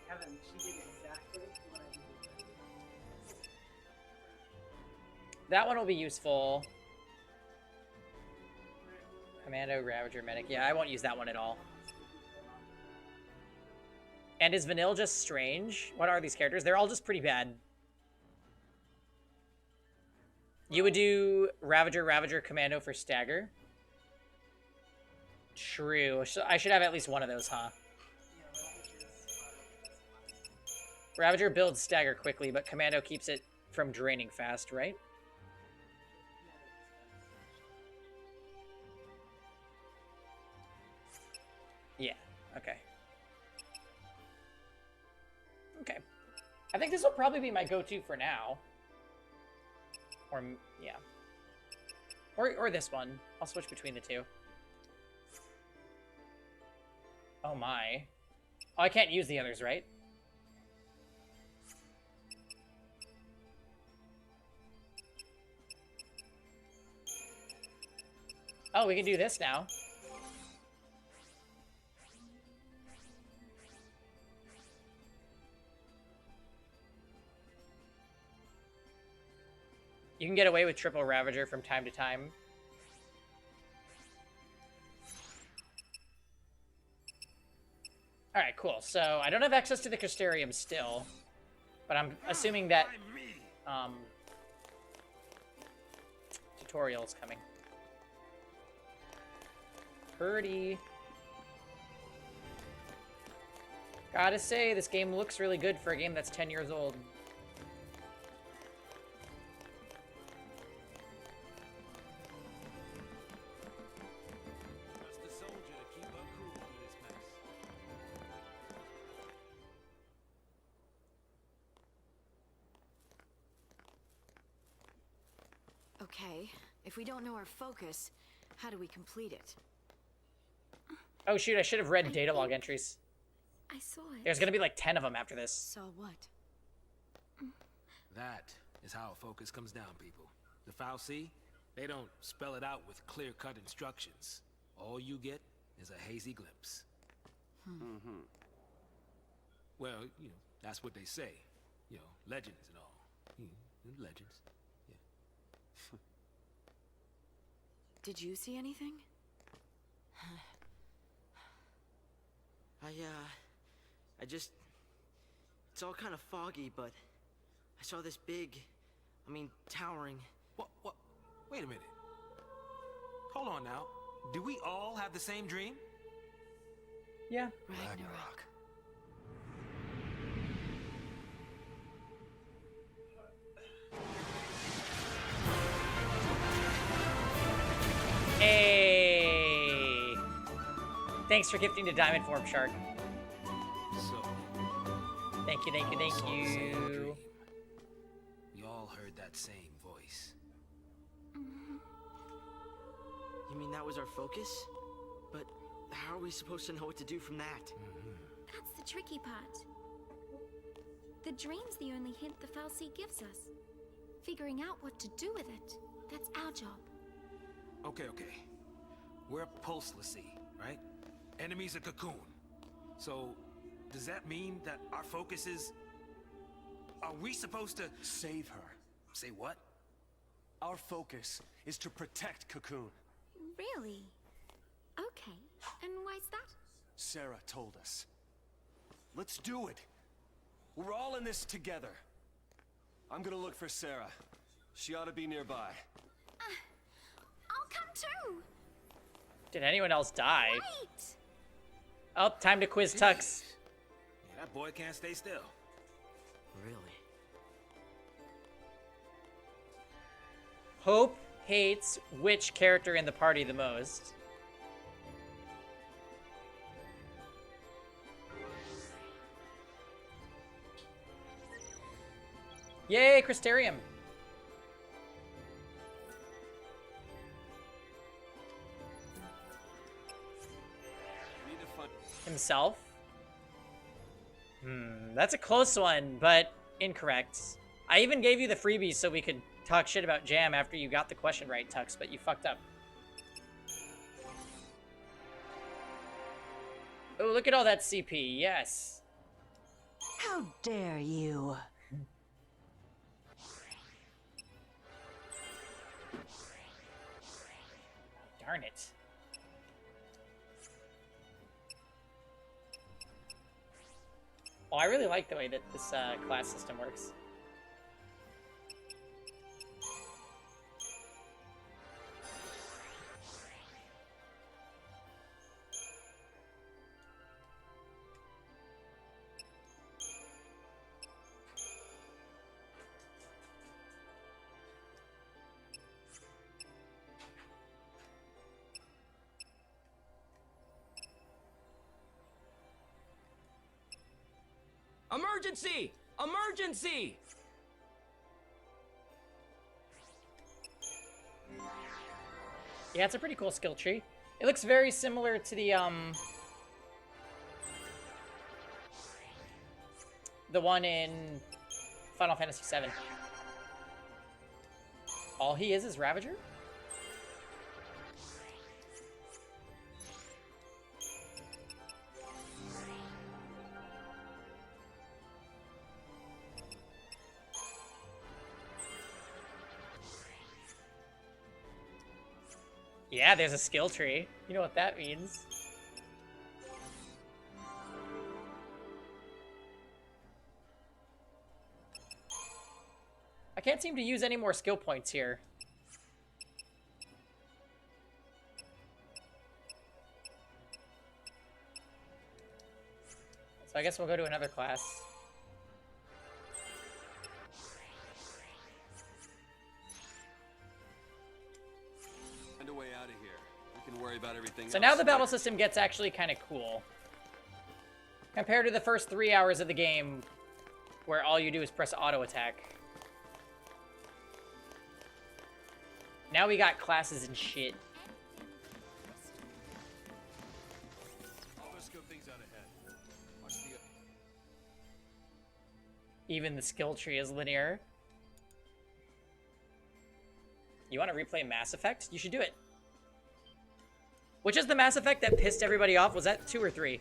Kevin, she did exactly what I did. That one will be useful. Commando Ravager Medic. Yeah, I won't use that one at all. And is Vanille just strange? What are these characters? They're all just pretty bad. You would do Ravager, Commando for Stagger. True. So I should have at least one of those, huh? Ravager builds Stagger quickly, but Commando keeps it from draining fast, right? Yeah, okay. Okay. I think this will probably be my go-to for now. Or, yeah. Or this one. I'll switch between the two. Oh my. Oh, I can't use the others, right? Oh, we can do this now. You can get away with triple Ravager from time to time. Alright, cool. So, I don't have access to the Crystarium still. But I'm assuming that... tutorial's coming. Purdy. Gotta say, this game looks really good for a game that's 10 years old. Okay, if we don't know our focus, how do we complete it? Oh shoot, I should have read data log entries. I saw it. There's gonna be like 10 of them after this. Saw what? That is how focus comes down, people. The Fal'Cie, they don't spell it out with clear-cut instructions. All you get is a hazy glimpse. Mm-hmm. Well, you know, that's what they say. You know, legends and all. Legends. Yeah. Did you see anything? I just... It's all kind of foggy, but I saw this big, towering... What? Wait a minute. Hold on now. Do we all have the same dream? Yeah. Ragnarok. Hey! Thanks for gifting to Diamond Form, Shark. So... Thank you, thank you, thank you. We all heard that same voice. You mean that was our focus? But how are we supposed to know what to do from that? That's the tricky part. The dream's the only hint the Fal'Cie gives us. Figuring out what to do with it, that's our job. Okay. We're Pulse Lassie, right? Enemies of Cocoon. So, does that mean that our focus is... Are we supposed to... Save her. Say what? Our focus is to protect Cocoon. Really? Okay. And why's that? Sarah told us. Let's do it. We're all in this together. I'm gonna look for Sarah. She ought to be nearby. I'll come too. Did anyone else die? Wait. Oh, time to quiz Tux. Yeah, that boy can't stay still. Really? Hope hates which character in the party the most? Yay, Crystarium! Himself? That's a close one, but incorrect. I even gave you the freebies so we could talk shit about Jam after you got the question right, Tux, but you fucked up. Oh, look at all that CP, yes. How dare you? Darn it. Oh, I really like the way that this class system works. Emergency! Emergency! Yeah, it's a pretty cool skill tree. It looks very similar to the one in Final Fantasy VII. All he is Ravager? Yeah, there's a skill tree. You know what that means. I can't seem to use any more skill points here. So I guess we'll go to another class. Find a way out of here. We can worry about everything So else now the battle later. system gets actually kind of cool. Compared to the first 3 hours of the game, where all you do is press auto attack. Now we got classes and shit. I'll go scope things out ahead. Watch the... Even the skill tree is linear. You want to replay Mass Effect? You should do it. Which is the Mass Effect that pissed everybody off? Was that 2 or 3?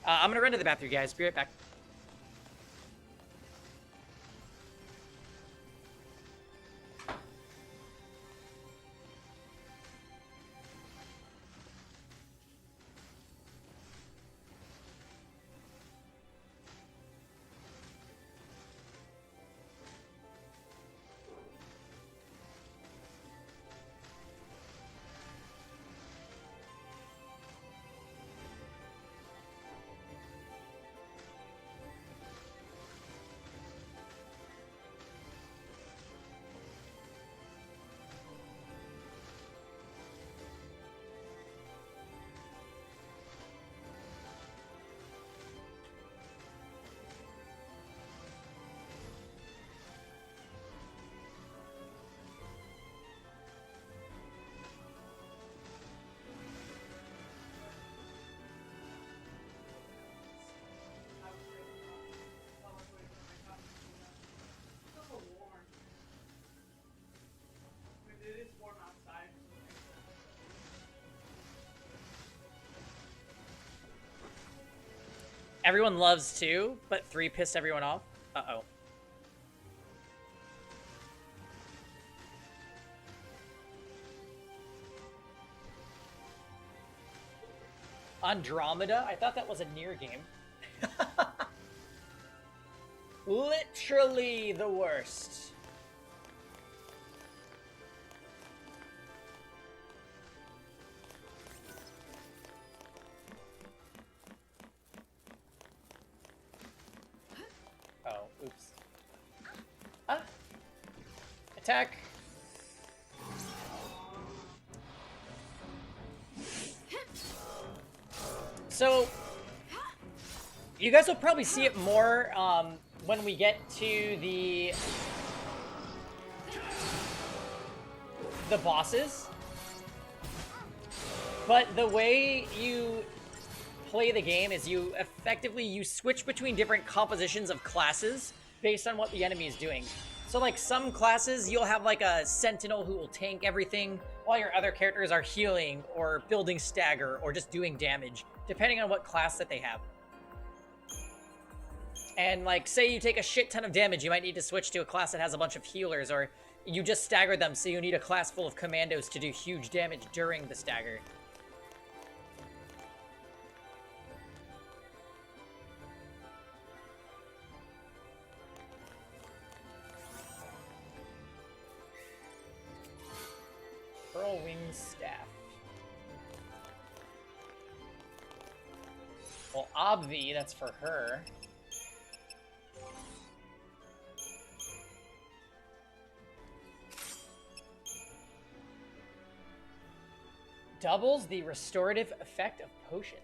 I'm gonna run to the bathroom, guys. Be right back. Everyone loves 2, but 3 pissed everyone off. Uh-oh. Andromeda? I thought that was a Nier game. Literally the worst. Oh, oops. Ah! Attack! So, you guys will probably see it more when we get to the bosses. But the way you play the game is you switch between different compositions of classes based on what the enemy is doing. So like some classes, you'll have like a sentinel who will tank everything, while your other characters are healing or building stagger or just doing damage, depending on what class that they have. And like, say you take a shit ton of damage, you might need to switch to a class that has a bunch of healers, or you just stagger them, so you need a class full of commandos to do huge damage during the stagger. Pearl Wing Staff. Well, Obvi, that's for her. Doubles the restorative effect of potions.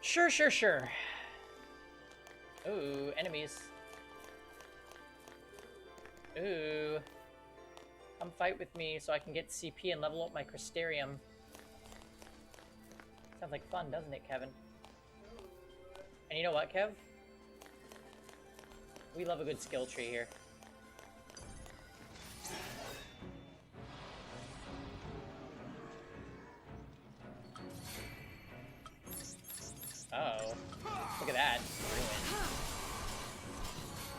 Sure. Sure. Ooh, enemies. Ooh. Come fight with me so I can get CP and level up my Crystarium. Sounds like fun, doesn't it, Kevin? And you know what, Kev? We love a good skill tree here. Uh-oh. Look at that. Ruin.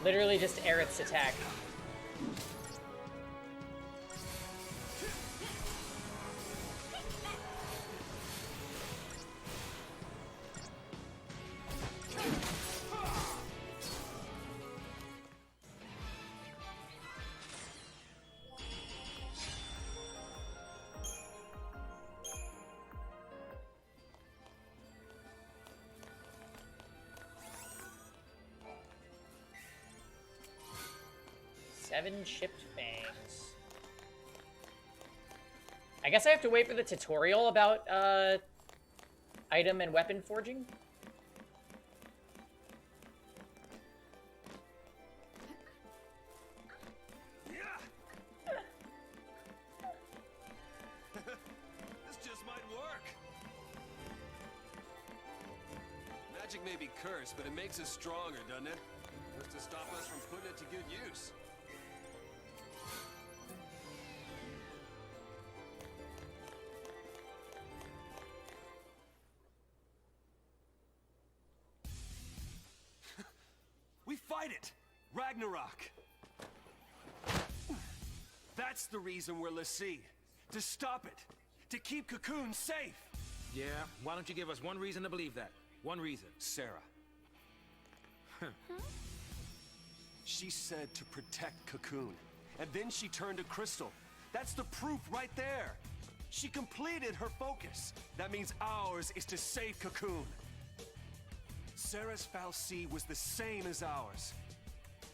Literally just Aerith's attack. 7 chipped fangs. I guess I have to wait for the tutorial about item and weapon forging. This just might work. Magic may be cursed, but it makes us stronger, doesn't it? Just to stop us from putting it to good use. We fight it! Ragnarok! That's the reason we're Lassie. To stop it. To keep Cocoon safe. Yeah, why don't you give us one reason to believe that? One reason. Sarah. She said to protect Cocoon. And then she turned to Crystal. That's the proof right there. She completed her focus. That means ours is to save Cocoon. Sarah's fal'Cie was the same as ours.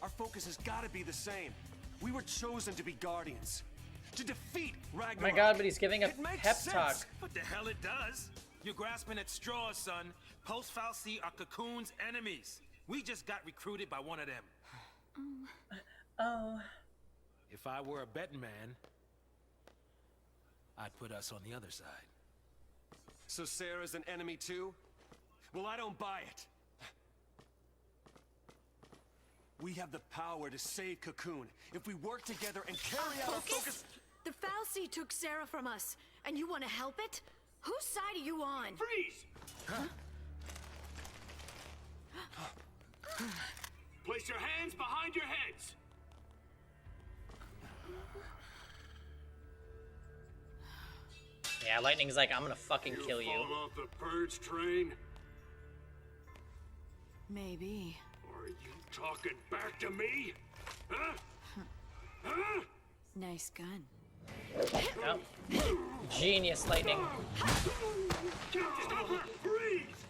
Our focus has got to be the same. We were chosen to be guardians. To defeat Ragnarok. Oh my god, but he's giving a It makes pep sense. talk. What the hell it does? You're grasping at straws, son. Post fal'Cie are Cocoon's enemies. We just got recruited by one of them. Oh. If I were a betting man, I'd put us on the other side. So Sarah's an enemy too? Well, I don't buy it. We have the power to save Cocoon if we work together and carry out our focus. The fal'Cie took Sarah from us, and you want to help it? Whose side are you on? Freeze! Huh? Place your hands behind your heads. Yeah, Lightning's like, I'm gonna fucking kill you. Fall off the purge train? Maybe. Are you talking back to me? Huh? Huh? Nice gun. Oh. Genius, Lightning. Stop her! Freeze!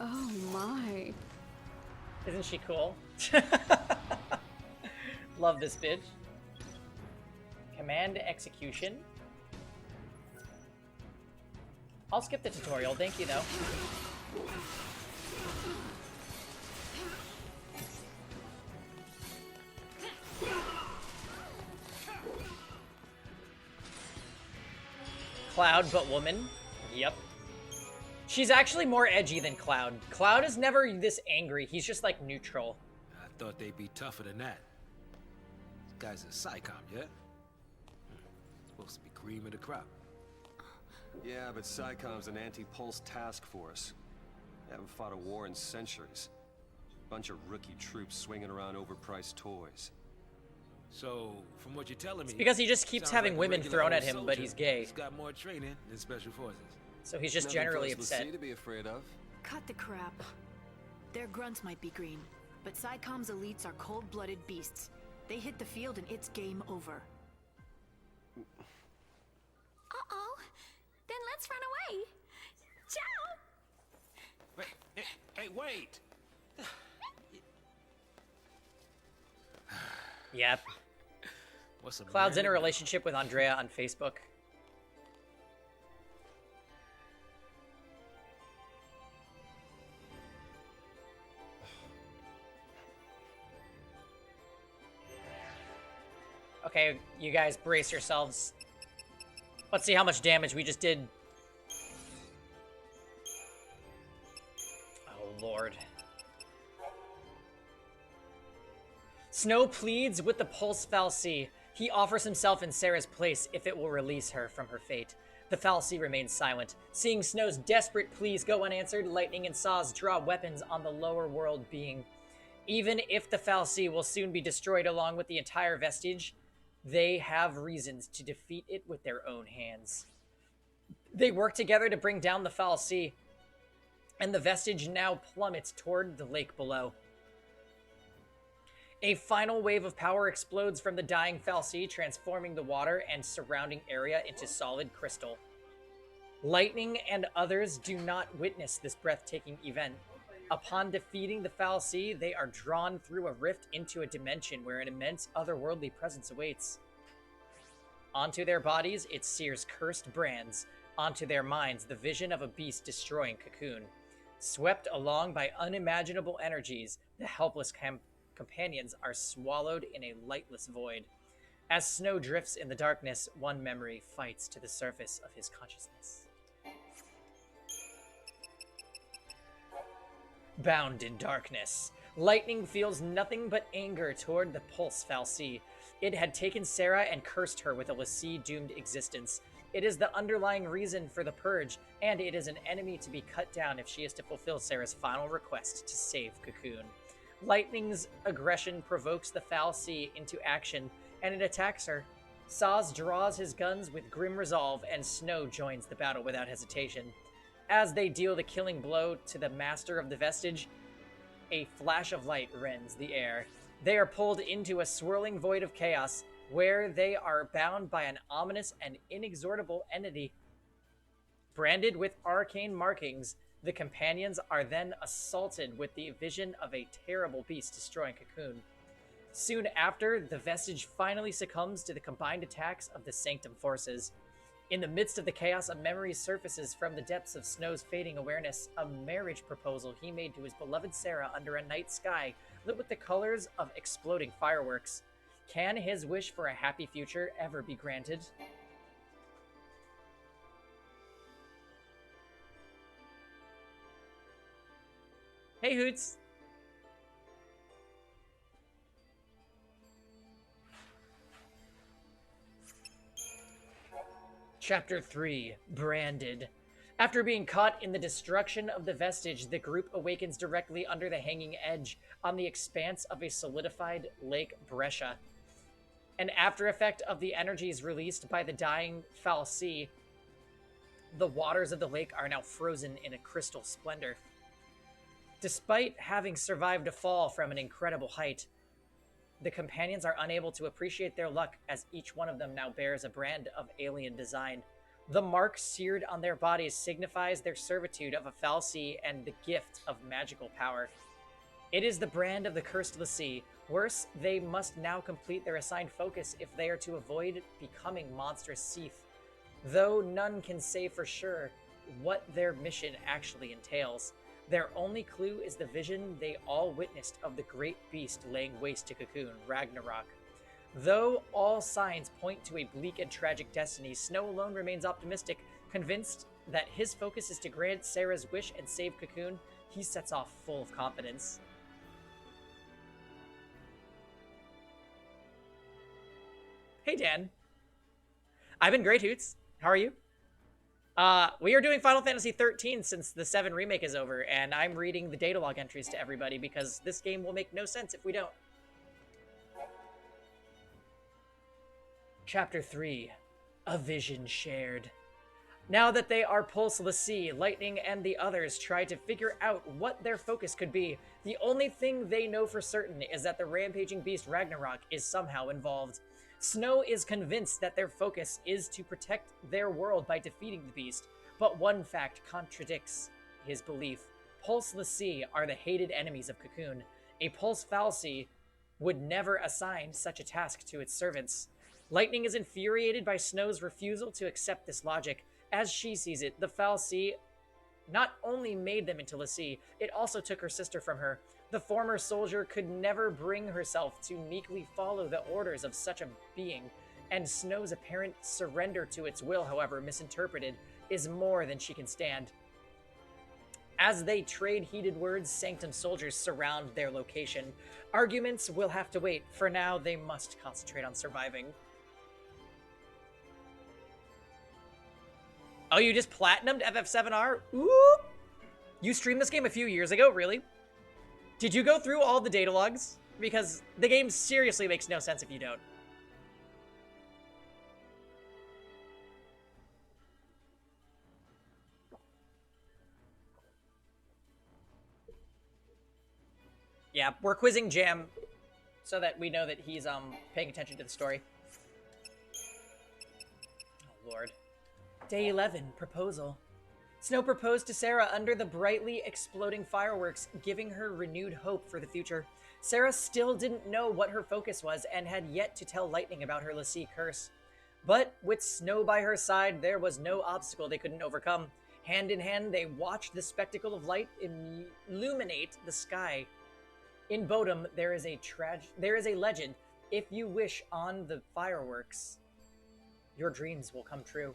Oh my. Isn't she cool? Love this bitch. Command execution. I'll skip the tutorial, thank you though. Cloud, but woman. Yep. She's actually more edgy than Cloud. Cloud is never this angry. He's just like neutral. I thought they'd be tougher than that. This guy's a psychom, yeah? Supposed to be cream of the crop. Yeah, but PSICOM's an anti-pulse task force. They haven't fought a war in centuries. Bunch of rookie troops swinging around overpriced toys. So, from what you're telling me, It's because he just keeps sounds having like a women regular thrown old at him, but soldier. he's gay. He's got more training than special forces. So he's just Nothing generally for us upset. Lassie to be afraid of. Cut the crap. Their grunts might be green, but PSICOM's elites are cold-blooded beasts. They hit the field and it's game over. Uh-oh. Then let's run away. Ciao! Wait, hey, wait! Yep. What's a Cloud's in a man? relationship with Andrea on Facebook. Okay, you guys brace yourselves. Let's see how much damage we just did. Oh, Lord. Snow pleads with the Pulse fal'Cie. He offers himself in Sarah's place if it will release her from her fate. The fal'Cie remains silent. Seeing Snow's desperate pleas go unanswered, Lightning and Saws draw weapons on the lower world being. Even if the fal'Cie will soon be destroyed along with the entire vestige, they have reasons to defeat it with their own hands. They work together to bring down the fal'Cie, and the vestige now plummets toward the lake below. A final wave of power explodes from the dying fal'Cie, transforming the water and surrounding area into solid crystal. Lightning and others do not witness this breathtaking event. Upon defeating the fal'Cie, they are drawn through a rift into a dimension where an immense otherworldly presence awaits. Onto their bodies, it sears cursed brands. Onto their minds, the vision of a beast destroying Cocoon. Swept along by unimaginable energies, the helpless companions are swallowed in a lightless void. As Snow drifts in the darkness, one memory fights to the surface of his consciousness. Bound in darkness, Lightning feels nothing but anger toward the Pulse fal'Cie. It had taken Sarah and cursed her with a l'Cie-doomed existence. It is the underlying reason for the Purge, and it is an enemy to be cut down if she is to fulfill Sarah's final request to save Cocoon. Lightning's aggression provokes the fal'Cie into action, and it attacks her. Saz draws his guns with grim resolve, and Snow joins the battle without hesitation. As they deal the killing blow to the master of the vestige, a flash of light rends the air. They are pulled into a swirling void of chaos, where they are bound by an ominous and inexorable entity. Branded with arcane markings, the companions are then assaulted with the vision of a terrible beast destroying Cocoon. Soon after, the vestige finally succumbs to the combined attacks of the Sanctum forces. In the midst of the chaos, a memory surfaces from the depths of Snow's fading awareness, a marriage proposal he made to his beloved Sarah under a night sky lit with the colors of exploding fireworks. Can his wish for a happy future ever be granted? Hey, Hoots! Chapter 3, Branded. After being caught in the destruction of the vestige, the group awakens directly under the hanging edge on the expanse of a solidified Lake Brescia. An after effect of the energies released by the dying fal'Cie, the waters of the lake are now frozen in a crystal splendor. Despite having survived a fall from an incredible height, the companions are unable to appreciate their luck as each one of them now bears a brand of alien design. The mark seared on their bodies signifies their servitude of a fal'Cie and the gift of magical power. It is the brand of the cursed l'Cie. Worse, they must now complete their assigned focus if they are to avoid becoming monstrous Sith, though none can say for sure what their mission actually entails. Their only clue is the vision they all witnessed of the great beast laying waste to Cocoon, Ragnarok. Though all signs point to a bleak and tragic destiny, Snow alone remains optimistic. Convinced that his focus is to grant Sarah's wish and save Cocoon, he sets off full of confidence. Hey, Dan. I've been great, Hoots. How are you? We are doing Final Fantasy XIII since the 7 remake is over, and I'm reading the data log entries to everybody because this game will make no sense if we don't. Chapter 3, A Vision Shared. Now that they are Pulse l'Cie, Lightning and the others try to figure out what their focus could be. The only thing they know for certain is that the rampaging beast Ragnarok is somehow involved. Snow is convinced that their focus is to protect their world by defeating the beast, but one fact contradicts his belief. Pulse l'Cie are the hated enemies of Cocoon. A Pulse fal'Cie would never assign such a task to its servants. Lightning is infuriated by Snow's refusal to accept this logic. As she sees it, the fal'Cie not only made them into l'Cie, it also took her sister from her. The former soldier could never bring herself to meekly follow the orders of such a being, and Snow's apparent surrender to its will, however misinterpreted, is more than she can stand. As they trade heated words, Sanctum soldiers surround their location. Arguments will have to wait. For now, they must concentrate on surviving. Oh, you just platinumed FF7R? Ooh! You streamed this game a few years ago, really? Did you go through all the data logs? Because the game seriously makes no sense if you don't. Yeah, we're quizzing Jam so that we know that he's paying attention to the story. Oh, Lord. Day 11, Proposal. Snow proposed to Sarah under the brightly exploding fireworks, giving her renewed hope for the future. Sarah still didn't know what her focus was and had yet to tell Lightning about her LaCie curse. But with Snow by her side, there was no obstacle they couldn't overcome. Hand in hand, they watched the spectacle of light illuminate the sky. In Bodum, there is a legend. If you wish on the fireworks, your dreams will come true.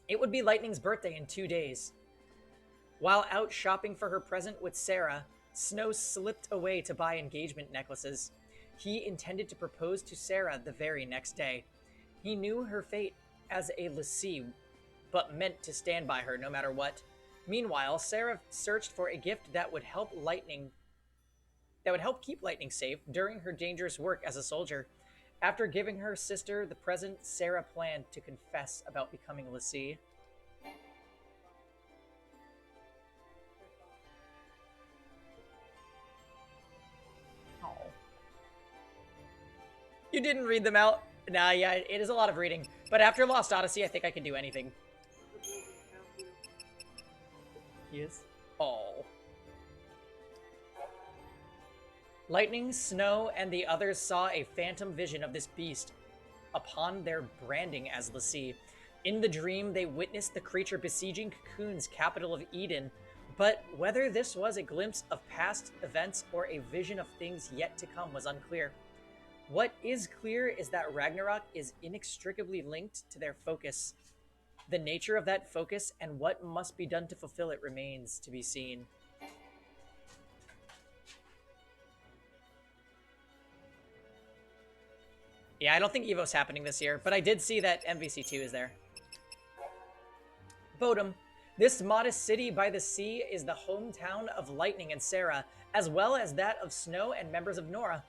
It would be Lightning's birthday in 2 days. While out shopping for her present with Sarah, Snow slipped away to buy engagement necklaces. He intended to propose to Sarah the very next day. He knew her fate as a LaCie, but meant to stand by her no matter what. Meanwhile, Sarah searched for a gift that would help keep Lightning safe during her dangerous work as a soldier. After giving her sister the present, Sarah planned to confess about becoming LaCie. Oh. You didn't read them out? Nah, yeah, it is a lot of reading. But after Lost Odyssey, I think I can do anything. He is? Oh. Lightning, Snow, and the others saw a phantom vision of this beast upon their branding as LaCie. In the dream, they witnessed the creature besieging Cocoon's capital of Eden, but whether this was a glimpse of past events or a vision of things yet to come was unclear. What is clear is that Ragnarok is inextricably linked to their focus. The nature of that focus and what must be done to fulfill it remains to be seen. Yeah, I don't think EVO's happening this year, but I did see that MVC2 is there. Bodum. This modest city by the sea is the hometown of Lightning and Sarah, as well as that of Snow and members of Nora.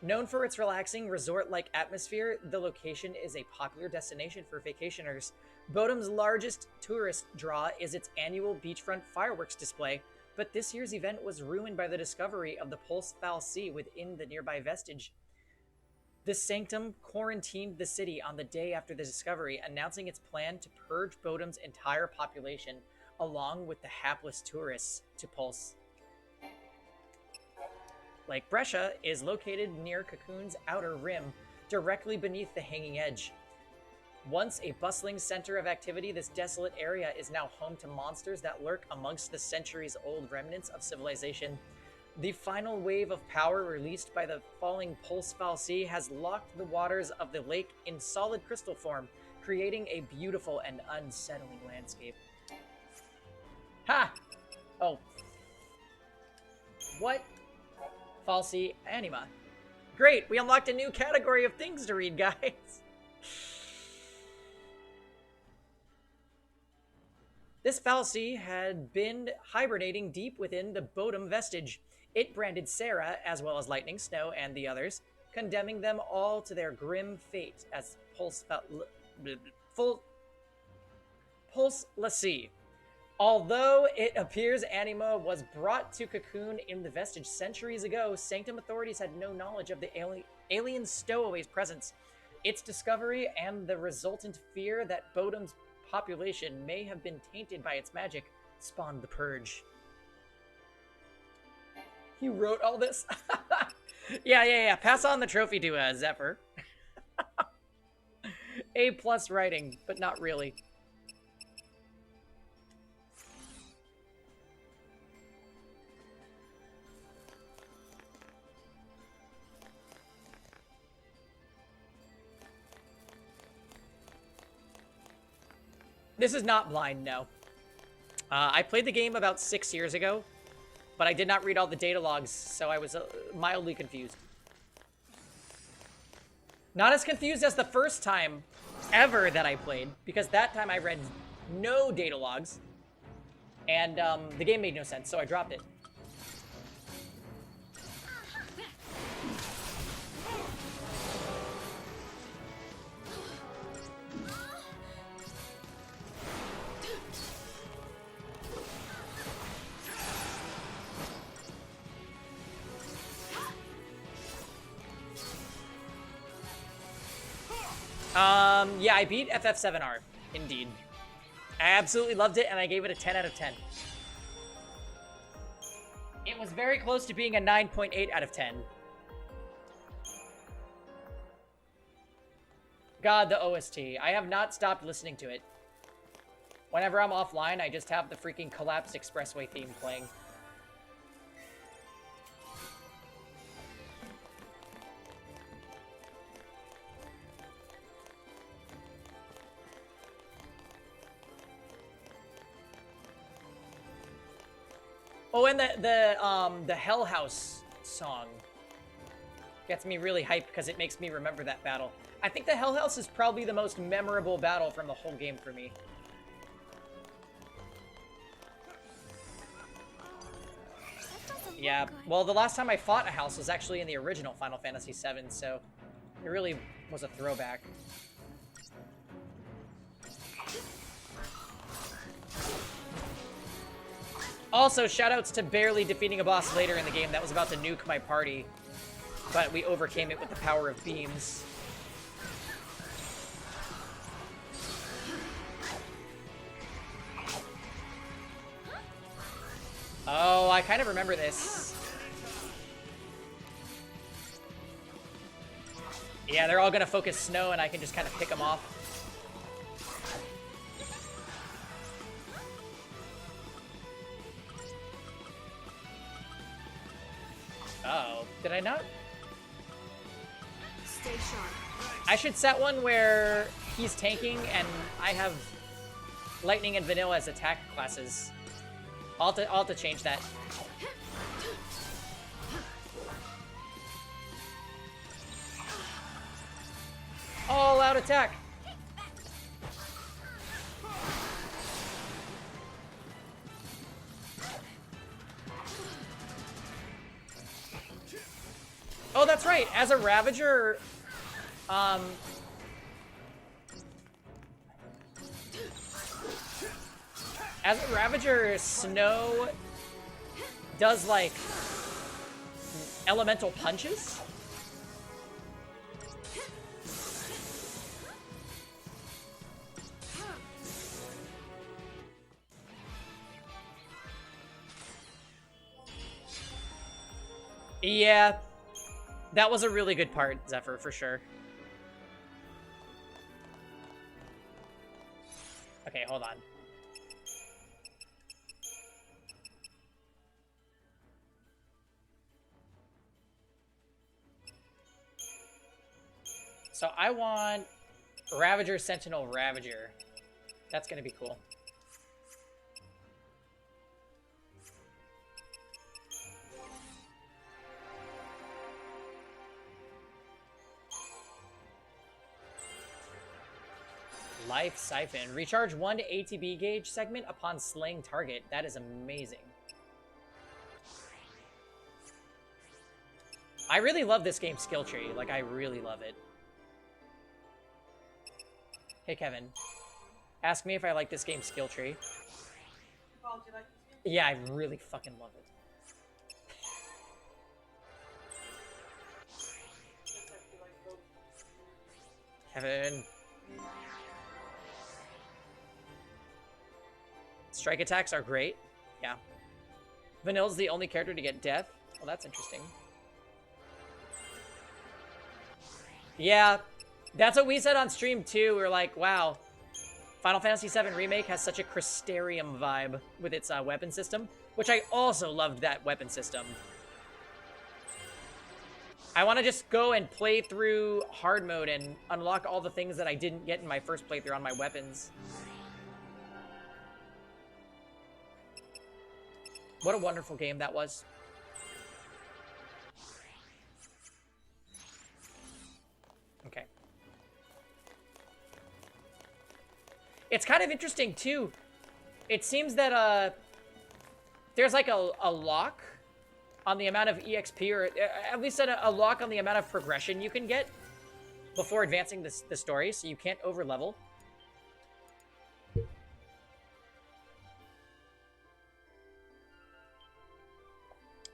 Known for its relaxing, resort-like atmosphere, the location is a popular destination for vacationers. Bodum's largest tourist draw is its annual beachfront fireworks display, but this year's event was ruined by the discovery of the Pulse Foul Sea within the nearby vestige. The Sanctum quarantined the city on the day after the discovery, announcing its plan to purge Bodum's entire population, along with the hapless tourists, to Pulse. Lake Brescia is located near Cocoon's outer rim, directly beneath the hanging edge. Once a bustling center of activity, this desolate area is now home to monsters that lurk amongst the centuries-old remnants of civilization. The final wave of power released by the falling Pulse Foul Sea has locked the waters of the lake in solid crystal form, creating a beautiful and unsettling landscape. Ha! Oh. What? Foul Sea Anima. Great, we unlocked a new category of things to read, guys. This Foul Sea had been hibernating deep within the Bodum vestige. It branded Sarah, as well as Lightning, Snow, and the others, condemning them all to their grim fate as Pulse LaCie. Although it appears Anima was brought to Cocoon in the vestige centuries ago, Sanctum authorities had no knowledge of the alien stowaway's presence. Its discovery and the resultant fear that Bodum's population may have been tainted by its magic spawned the Purge. You wrote all this? Yeah. Pass on the trophy to Zephyr. A+ writing, but not really. This is not blind, no. I played the game about 6 years ago, but I did not read all the data logs, so I was mildly confused. Not as confused as the first time ever that I played, because that time I read no data logs, and the game made no sense, so I dropped it. Yeah, I beat FF7R Indeed. I absolutely loved it, and I gave it a 10 out of 10. It was very close to being a 9.8 out of 10. God, the OST. I have not stopped listening to it. Whenever I'm offline, I just have the freaking Collapsed Expressway theme playing. Oh, and the Hell House song gets me really hyped because it makes me remember that battle. I think the Hell House is probably the most memorable battle from the whole game for me. Yeah, well, the last time I fought a house was actually in the original Final Fantasy VII, so it really was a throwback. Also, shoutouts to barely defeating a boss later in the game that was about to nuke my party, but we overcame it with the power of beams. Oh, I kind of remember this. Yeah, they're all gonna focus snow and I can just kind of pick them off. Oh, did I not? Stay sharp. I should set one where he's tanking and I have lightning and vanilla as attack classes. I'll have to change that. All out attack. Oh, that's right. As a Ravager, Snow does, like, elemental punches. Yeah, that was a really good part, Zephyr, for sure. Okay, hold on. So I want Ravager, Sentinel, Ravager. That's gonna be cool. Life Siphon. Recharge 1 ATB gauge segment upon slaying target. That is amazing. I really love this game's skill tree. Like, I really love it. Hey, Kevin. Ask me if I like this game's skill tree. Oh, do you like this game? Yeah, I really fucking love it. Kevin. Strike attacks are great. Yeah. Vanilla's the only character to get death. Well, that's interesting. Yeah, that's what we said on stream too. We were like, wow, Final Fantasy VII Remake has such a Crystarium vibe with its weapon system, which I also loved that weapon system. I want to just go and play through hard mode and unlock all the things that I didn't get in my first playthrough on my weapons. What a wonderful game that was. Okay. It's kind of interesting, too. It seems that, there's, like, a lock on the amount of EXP, or at least a lock on the amount of progression you can get before advancing the story, so you can't over-level.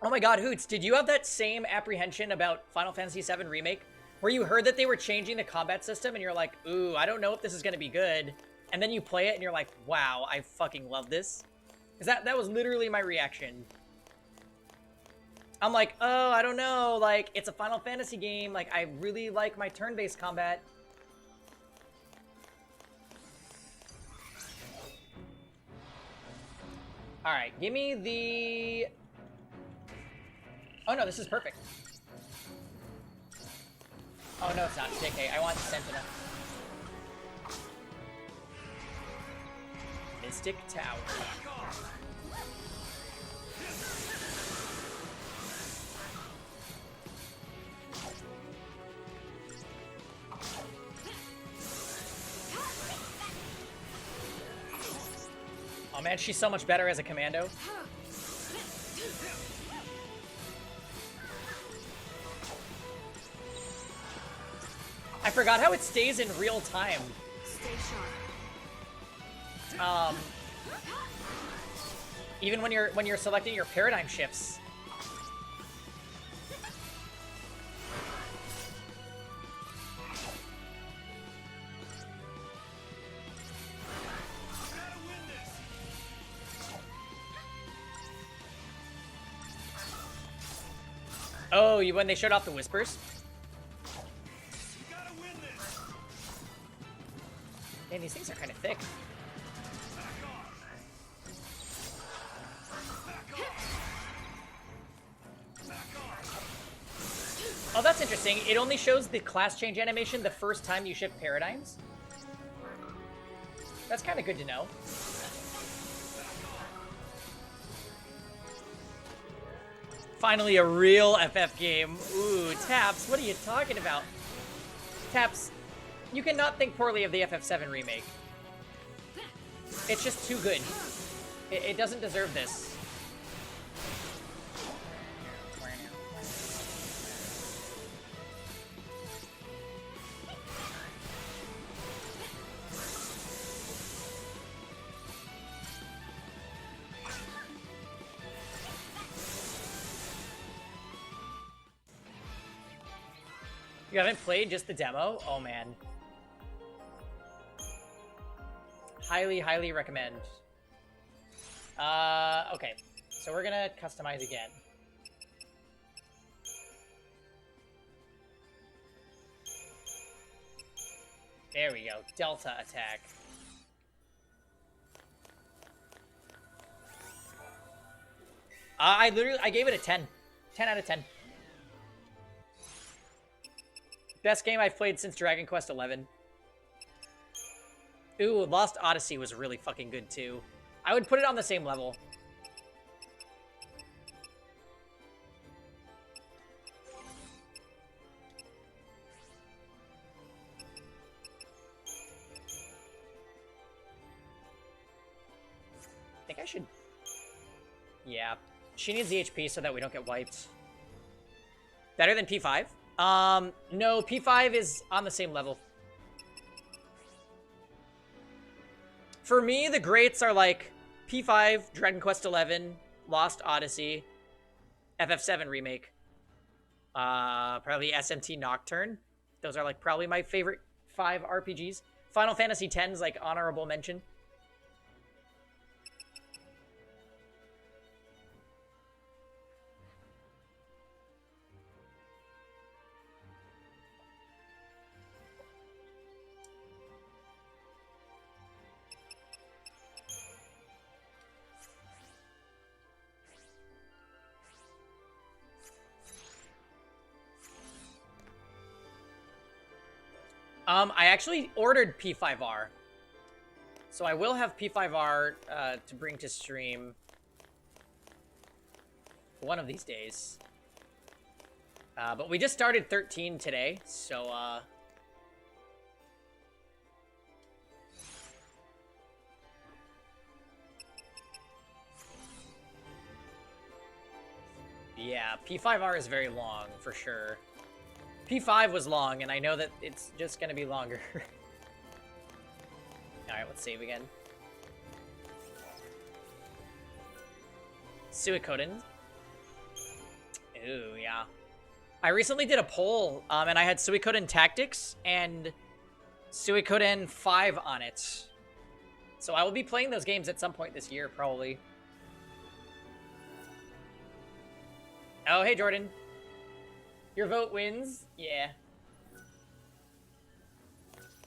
Oh my god, Hoots, did you have that same apprehension about Final Fantasy VII Remake? Where you heard that they were changing the combat system and you're like, ooh, I don't know if this is going to be good. and then you play it and you're like, wow, I fucking love this. Because that was literally my reaction. I'm like, oh, I don't know, like, it's a Final Fantasy game, like, I really like my turn-based combat. Alright, give me the... Oh no, this is perfect. Oh no, it's not. JK, I want Sentinel. Mystic Tower. Oh man, she's so much better as a commando. I forgot how it stays in real time. Stay sharp. Even when you're selecting your paradigm shifts. Oh, when they showed off the whispers? Man, these things are kind of thick. Oh, that's interesting. It only shows the class change animation the first time you shift paradigms. That's kind of good to know. Finally, a real FF game. Ooh, Taps, what are you talking about? Taps, you cannot think poorly of the FF7 remake. It's just too good. It doesn't deserve this. You haven't played just the demo? Oh man. Highly, highly recommend. Okay. So we're gonna customize again. There we go. Delta attack. I gave it a 10. 10 out of 10. Best game I've played since Dragon Quest XI. Ooh, Lost Odyssey was really fucking good too. I would put it on the same level. I think I should... Yeah. She needs the HP so that we don't get wiped. Better than P5? No, P5 is on the same level. For me, the greats are like P5, Dragon Quest XI, Lost Odyssey, FF7 Remake, probably SMT Nocturne. Those are like probably my favorite 5 RPGs. Final Fantasy X is like honorable mention. I actually ordered P5R. So I will have P5R to bring to stream one of these days. But we just started 13 today, so yeah, P5R is very long, for sure. P5 was long, and I know that it's just gonna be longer. Alright, let's save again. Suikoden. Ooh, yeah. I recently did a poll, and I had Suikoden Tactics and Suikoden 5 on it. So I will be playing those games at some point this year, probably. Oh, hey, Jordan. Your vote wins? Yeah.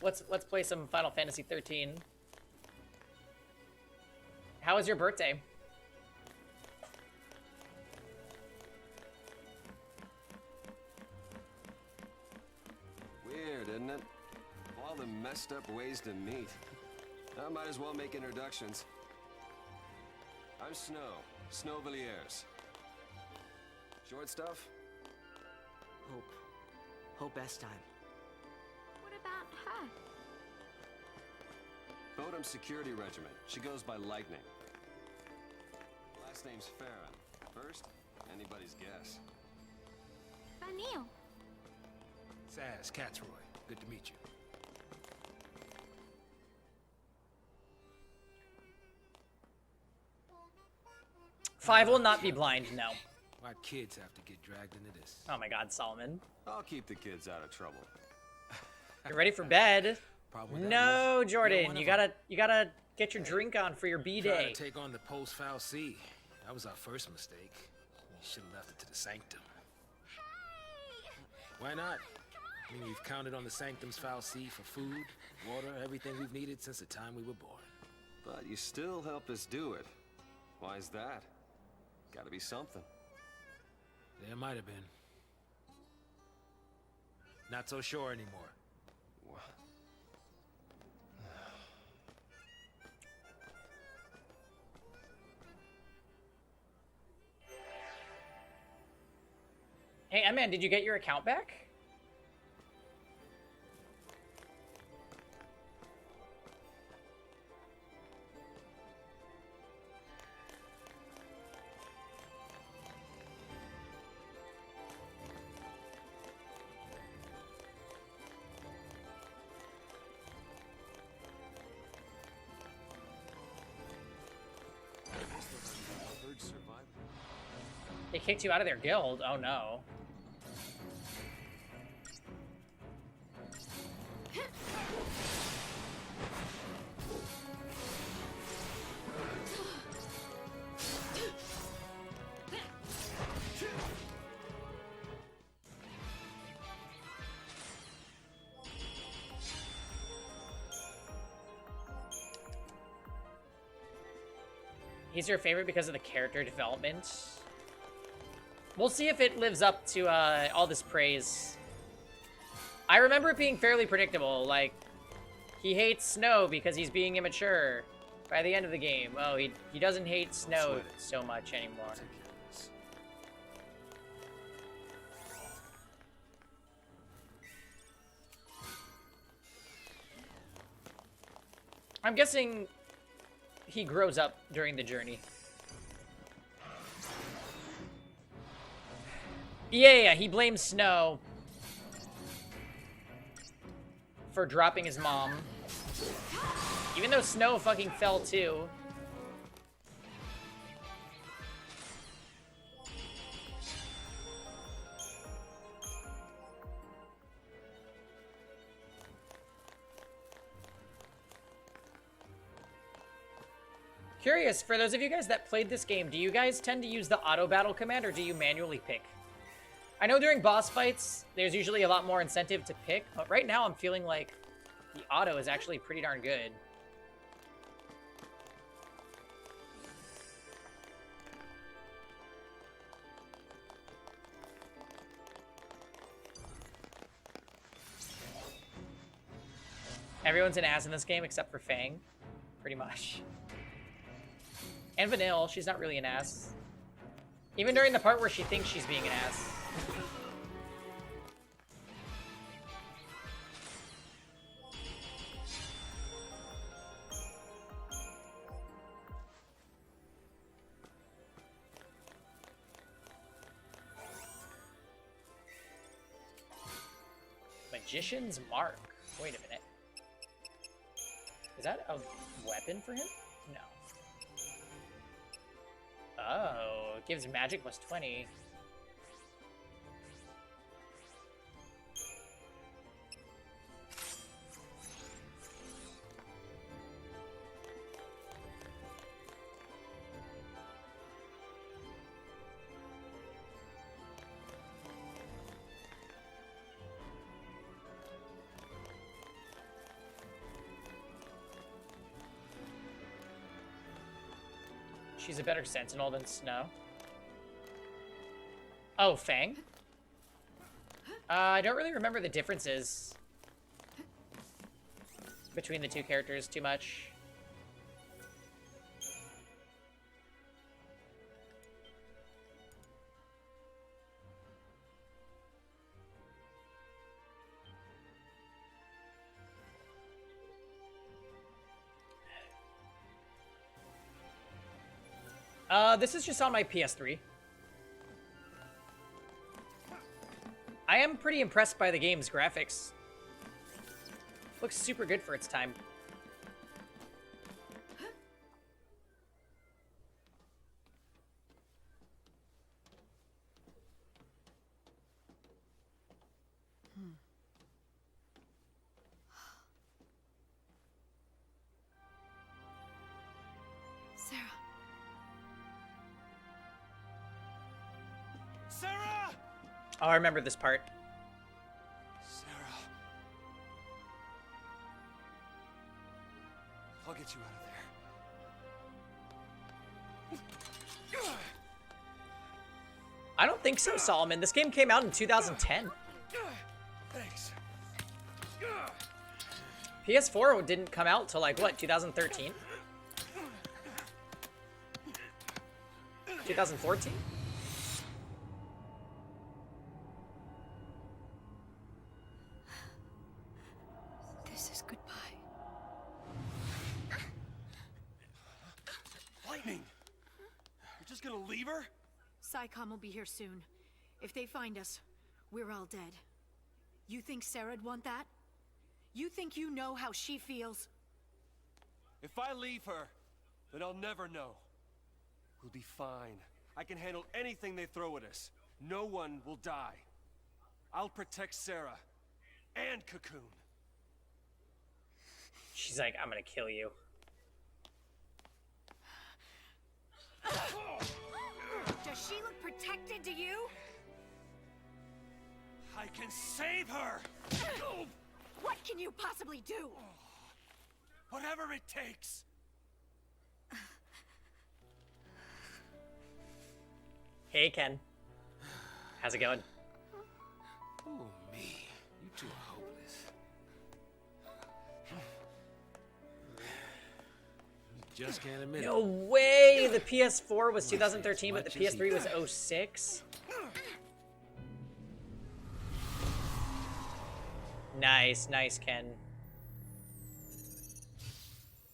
Let's play some Final Fantasy 13. How was your birthday? Weird, isn't it? All the messed up ways to meet. I might as well make introductions. I'm Snow Villiers. Short stuff? Hope Estime. What about her? Bodum Security Regiment. She goes by Lightning. Last name's Farron. First, anybody's guess. Vanille. Saz, Catsroy. Good to meet you. Five will not be blind, no. Why kids have to get dragged into this? Oh my god, Solomon. I'll keep the kids out of trouble. You're ready for bed? No, You're Jordan. one You of 'em. gotta get your drink on for your Try B-day. to take on the post-foul C. That was our first mistake. We should have left it to the Sanctum. Why not? I mean, we've counted on the Sanctum's foul C for food, water, everything we've needed since the time we were born. But you still helped us do it. Why's that? Gotta be something. There might have been. Not so sure anymore. Hey, Emman, did you get your account back? They kicked you out of their guild? Oh no. He's your favorite because of the character development. We'll see if it lives up to all this praise. I remember it being fairly predictable. Like, he hates Snow because he's being immature. By the end of the game, oh, he doesn't hate Snow so much anymore. I'm guessing he grows up during the journey. Yeah, he blames Snow for dropping his mom. Even though Snow fucking fell too. Curious, for those of you guys that played this game, do you guys tend to use the auto battle command or do you manually pick? I know during boss fights, there's usually a lot more incentive to pick, but right now I'm feeling like the auto is actually pretty darn good. Everyone's an ass in this game except for Fang, pretty much. And Vanille, she's not really an ass. Even during the part where she thinks she's being an ass. Magician's Mark. Wait a minute. Is that a weapon for him? No. Oh, it gives magic plus 20. She's a better sentinel than Snow. Oh, Fang? I don't really remember the differences between the two characters too much. This is just on my PS3. I am pretty impressed by the game's graphics. Looks super good for its time. Sarah. Sarah! Oh, I remember this part. Sarah. I'll get you out of there. I don't think so, Solomon. This game came out in 2010. Thanks. PS4 didn't come out till like, what, 2013? 2014? This is goodbye. Lightning! You're just gonna leave her? SciComm will be here soon. If they find us, we're all dead. You think Sarah'd want that? You think you know how she feels? If I leave her, then I'll never know. We'll be fine. I can handle anything they throw at us. No one will die. I'll protect Sarah. And Cocoon. She's like, I'm gonna kill you. Does she look protected to you? I can save her! What can you possibly do? Whatever it takes! Hey, Ken. How's it going? Ooh, me. You two are hopeless. You just can't admit it. No way! The PS4 was 2013, but the PS3 was 06? Nice, nice, Ken.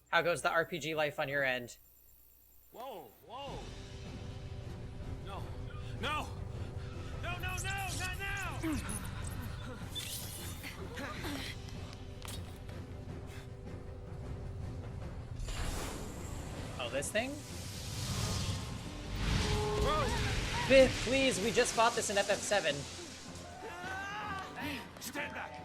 How goes the RPG life on your end? Whoa, whoa. No, no! No, no, no! Not now! Oh, this thing? Biff, please, we just fought this in FF7. Stand back!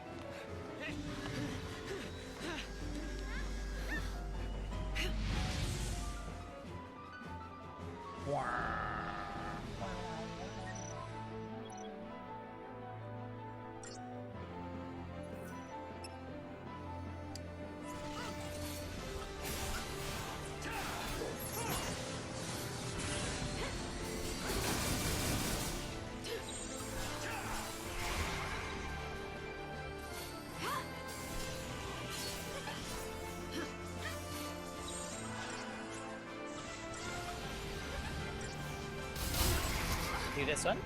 Do this one.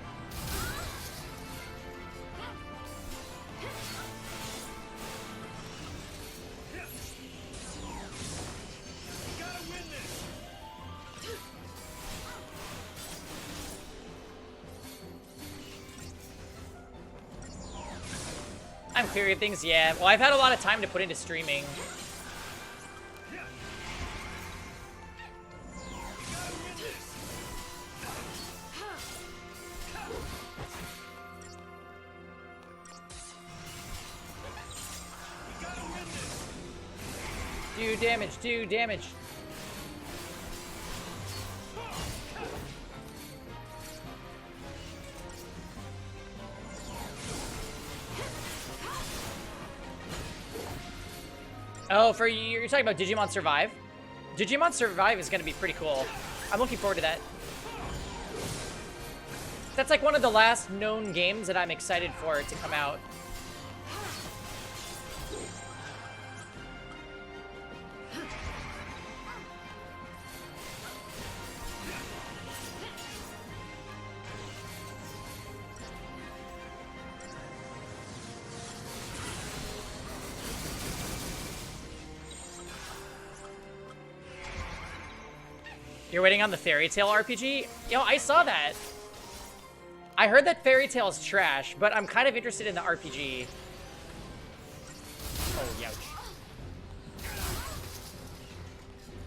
I'm clearing things, yeah. Well, I've had a lot of time to put into streaming. Do damage, do damage. Oh, you're talking about Digimon Survive? Digimon Survive is gonna be pretty cool. I'm looking forward to that. That's like one of the last known games that I'm excited for it to come out. You're waiting on the Fairy Tail RPG? Yo, I saw that. I heard that Fairy Tail is trash, but I'm kind of interested in the RPG. Oh, youch.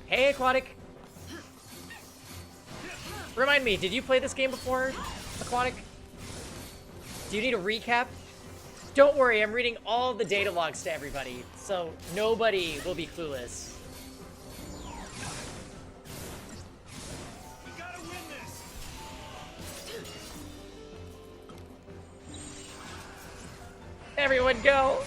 Hey, Aquatic. Remind me, did you play this game before, Aquatic? Do you need a recap? Don't worry, I'm reading all the data logs to everybody, so nobody will be clueless. Everyone go!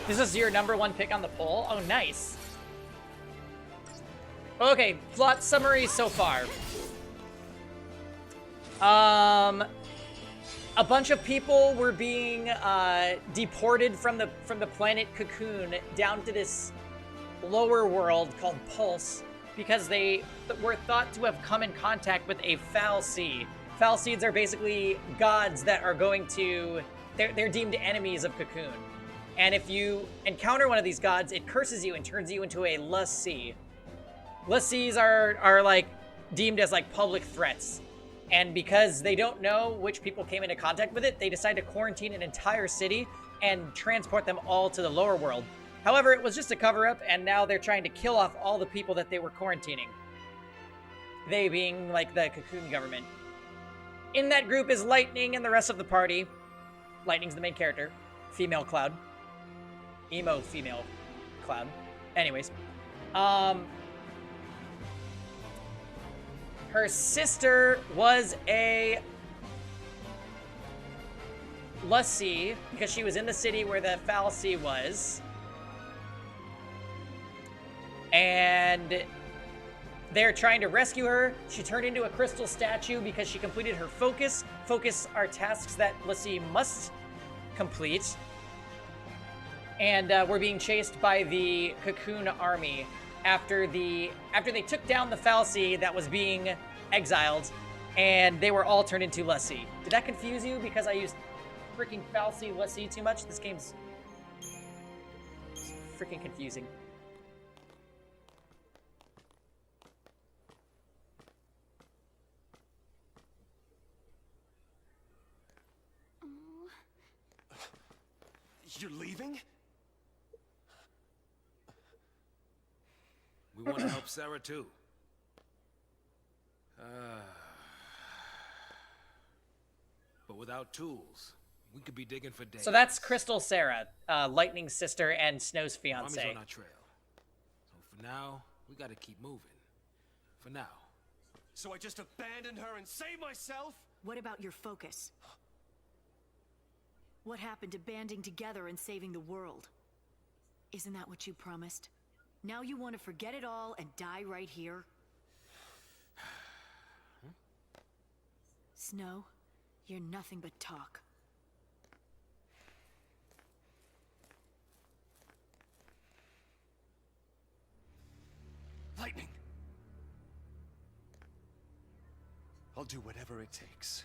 This is your #1 pick on the poll? Oh, nice. Okay, plot summary so far. A bunch of people were being deported from the planet Cocoon down to this lower world called Pulse because they were thought to have come in contact with a foul seed. Foul seeds are basically gods that are going to... They're deemed enemies of Cocoon. And if you encounter one of these gods, it curses you and turns you into a l'Cie. L'Cies are like deemed as like public threats. And because they don't know which people came into contact with it, they decide to quarantine an entire city and transport them all to the lower world. However, it was just a cover-up, and now they're trying to kill off all the people that they were quarantining. They being, like, the Cocoon government. In that group is Lightning and the rest of the party. Lightning's the main character. Female Cloud. Emo female Cloud. Anyways. Her sister was a l'Cie, because she was in the city where the foul sea was. And they're trying to rescue her. She turned into a crystal statue because she completed her focus. Focus are tasks that l'Cie must complete. And we're being chased by the Cocoon army after they took down the foul sea that was being exiled, and they were all turned into l'Cie. Did that confuse you because I used freaking foul sea l'Cie too much? This game's freaking confusing. You're leaving? We want to help Sarah too. But without tools, we could be digging for days. So that's Crystal Sarah, Lightning's sister and Snow's fiance. Mommy's on our trail. So for now, we gotta keep moving. For now. So I just abandon her and save myself? What about your focus? What happened to banding together and saving the world? Isn't that what you promised? Now you want to forget it all and die right here? Snow, you're nothing but talk. Lightning! I'll do whatever it takes.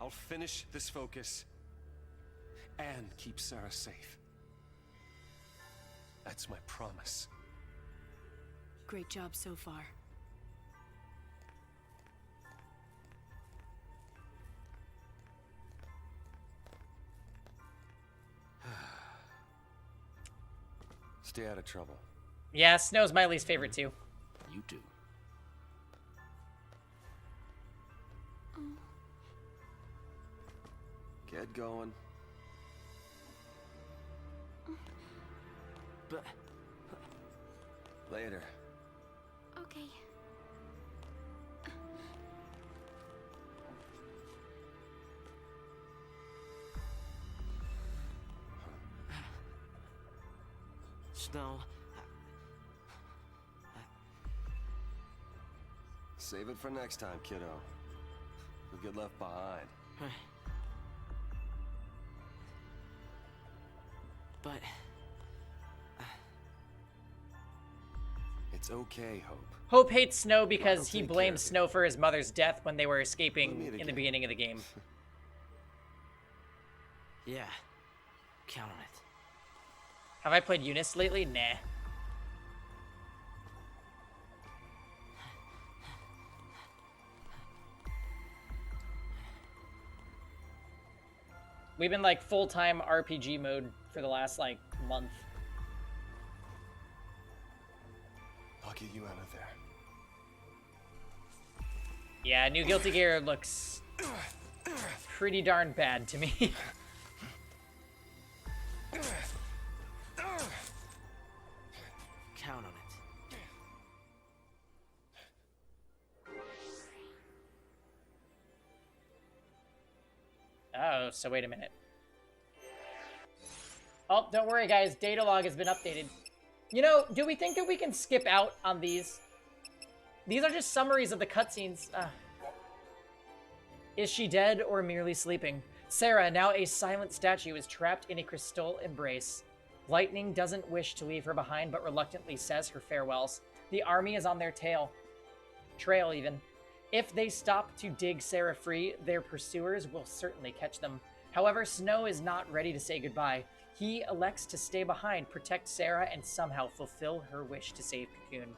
I'll finish this focus and keep Sarah safe. That's my promise. Great job so far. Stay out of trouble. Yeah, Snow's my least favorite too. You too. Get going. But Later. Okay. Snow. Save it for next time, kiddo. You'll get left behind. But... It's okay, Hope. Hope hates Snow because I'll he take blames care of Snow for his mother's death when they were We'll escaping meet in the again. beginning of the game. yeah, count on it. Have I played Eunice lately? Nah. We've been like full-time RPG mode for the last like month. I'll get you out of there. Yeah, New Guilty Gear looks pretty darn bad to me. Count on it. Oh, so wait a minute. Oh, don't worry, guys. Data log has been updated. You know, do we think that we can skip out on these? These are just summaries of the cutscenes. Is she dead or merely sleeping? Sarah, now a silent statue, is trapped in a crystal embrace. Lightning doesn't wish to leave her behind, but reluctantly says her farewells. The army is on their trail even. If they stop to dig Sarah free, their pursuers will certainly catch them. However, Snow is not ready to say goodbye. He elects to stay behind, protect Sarah, and somehow fulfill her wish to save Cocoon.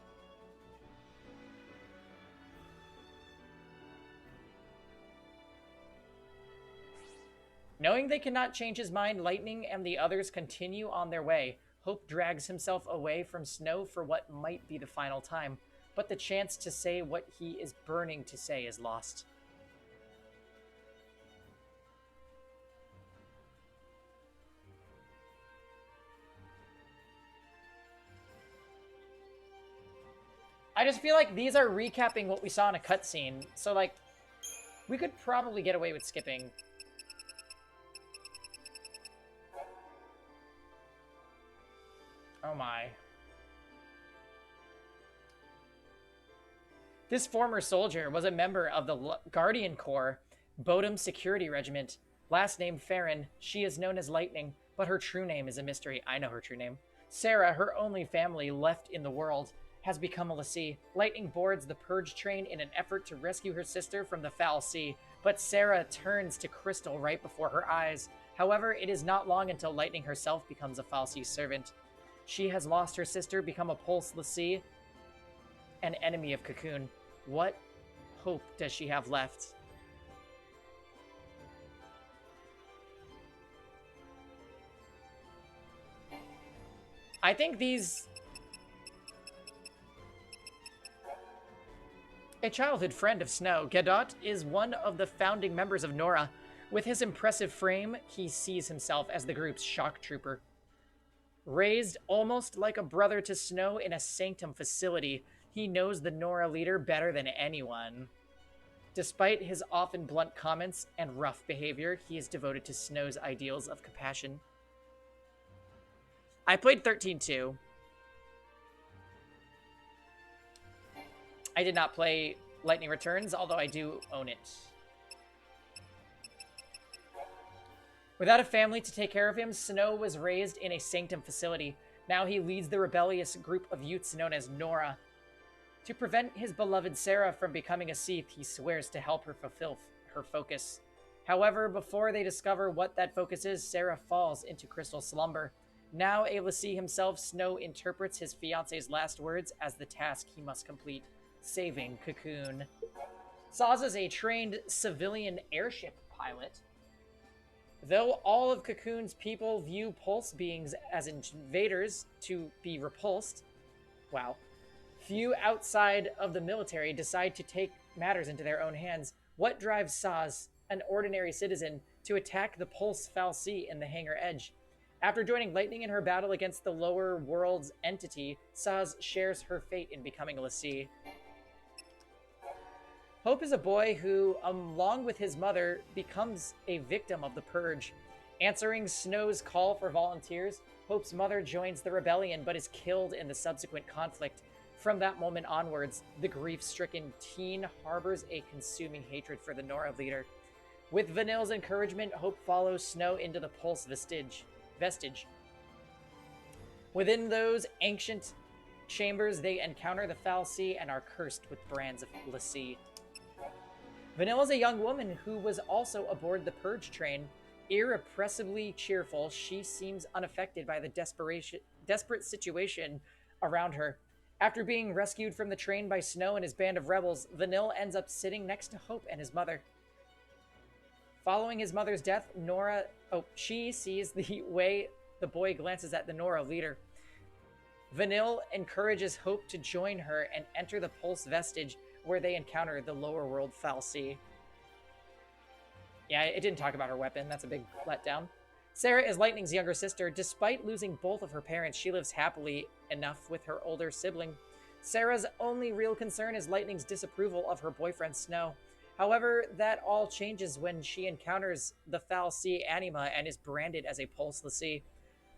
Knowing they cannot change his mind, Lightning and the others continue on their way. Hope drags himself away from Snow for what might be the final time, but the chance to say what he is burning to say is lost. I just feel like these are recapping what we saw in a cutscene, so like, we could probably get away with skipping. Oh my. This former soldier was a member of the Guardian Corps, Bodum Security Regiment. Last name Farron. She is known as Lightning, but her true name is a mystery. I know her true name. Sarah, her only family left in the world, has become a lessee. Lightning boards the purge train in an effort to rescue her sister from the foul sea, but Sarah turns to Crystal right before her eyes. However, it is not long until Lightning herself becomes a foul sea servant. She has lost her sister, become a pulse lessee, an enemy of Cocoon. What hope does she have left? I think these... A childhood friend of Snow, Gadot is one of the founding members of Nora. With his impressive frame, he sees himself as the group's shock trooper. Raised almost like a brother to Snow in a Sanctum facility, he knows the Nora leader better than anyone. Despite his often blunt comments and rough behavior, he is devoted to Snow's ideals of compassion. I played 13-2. I did not play Lightning Returns, although I do own it. Without a family to take care of him, Snow was raised in a Sanctum facility. Now he leads the rebellious group of youths known as Nora. To prevent his beloved Sarah from becoming a Seath, he swears to help her fulfill her focus. However, before they discover what that focus is, Sarah falls into crystal slumber. Now able to see himself, Snow interprets his fiance's last words as the task he must complete, saving Cocoon. Saz is a trained civilian airship pilot. Though all of Cocoon's people view Pulse beings as invaders to be repulsed, wow, few outside of the military decide to take matters into their own hands. What drives Saz, an ordinary citizen, to attack the Pulse Foul Sea in the Hangar Edge? After joining Lightning in her battle against the lower world's entity, Saz shares her fate in becoming a lessee. Hope is a boy who, along with his mother, becomes a victim of the Purge. Answering Snow's call for volunteers, Hope's mother joins the rebellion but is killed in the subsequent conflict. From that moment onwards, the grief-stricken teen harbors a consuming hatred for the Nora leader. With Vanille's encouragement, Hope follows Snow into the Pulse vestige. Within those ancient chambers, they encounter the Foul Sea and are cursed with brands of l'Cie. Vanille is a young woman who was also aboard the Purge train. Irrepressibly cheerful, she seems unaffected by the desperate situation around her. After being rescued from the train by Snow and his band of rebels, Vanille ends up sitting next to Hope and his mother. Following his mother's death, she sees the way the boy glances at the Nora leader. Vanille encourages Hope to join her and enter the Pulse vestige, where they encounter the lower world Foul Sea. Yeah, it didn't talk about her weapon. That's a big letdown. Sarah is Lightning's younger sister. Despite losing both of her parents, she lives happily enough with her older sibling. Sarah's only real concern is Lightning's disapproval of her boyfriend Snow. However, that all changes when she encounters the Foul Sea anima and is branded as a Pulse l'Cie.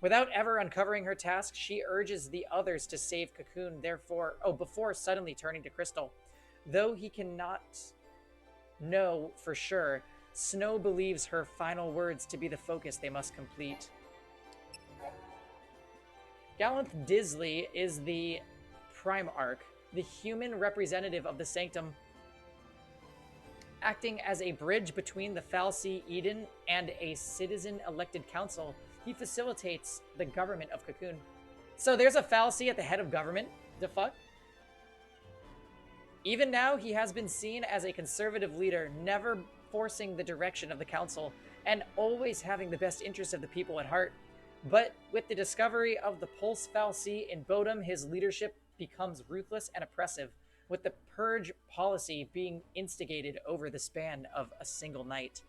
Without ever uncovering her task, she urges the others to save Cocoon, before suddenly turning to Crystal. Though he cannot know for sure, Snow believes her final words to be the focus they must complete. Gallanth Disley is the Primarch, the human representative of the Sanctum, acting as a bridge between the Foul Sea Eden and a citizen-elected council. He facilitates the government of Cocoon. So there's a Foul Sea at the head of government? The fuck? Even now, he has been seen as a conservative leader, never forcing the direction of the council, and always having the best interests of the people at heart. But with the discovery of the Pulse Foul Sea in Bodum, his leadership becomes ruthless and oppressive, with the Purge policy being instigated over the span of a single night.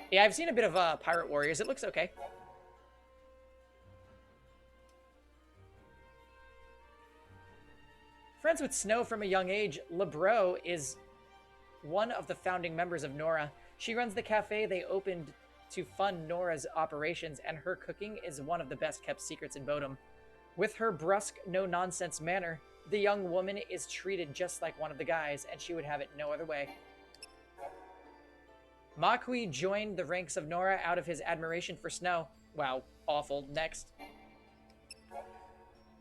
Yeah, I've seen a bit of Pirate Warriors. It looks okay. Friends with Snow from a young age, Lebreau is one of the founding members of Nora. She runs the cafe they opened to fund Nora's operations, and her cooking is one of the best-kept secrets in Bodum. With her brusque, no-nonsense manner, the young woman is treated just like one of the guys, and she would have it no other way. Makui joined the ranks of Nora out of his admiration for Snow. Wow, awful. Next.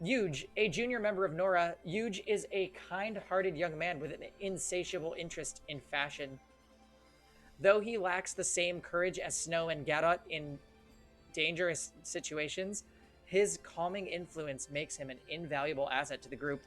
Yuge, a junior member of Nora. Yuge is a kind-hearted young man with an insatiable interest in fashion. Though he lacks the same courage as Snow and Gadot in dangerous situations, his calming influence makes him an invaluable asset to the group.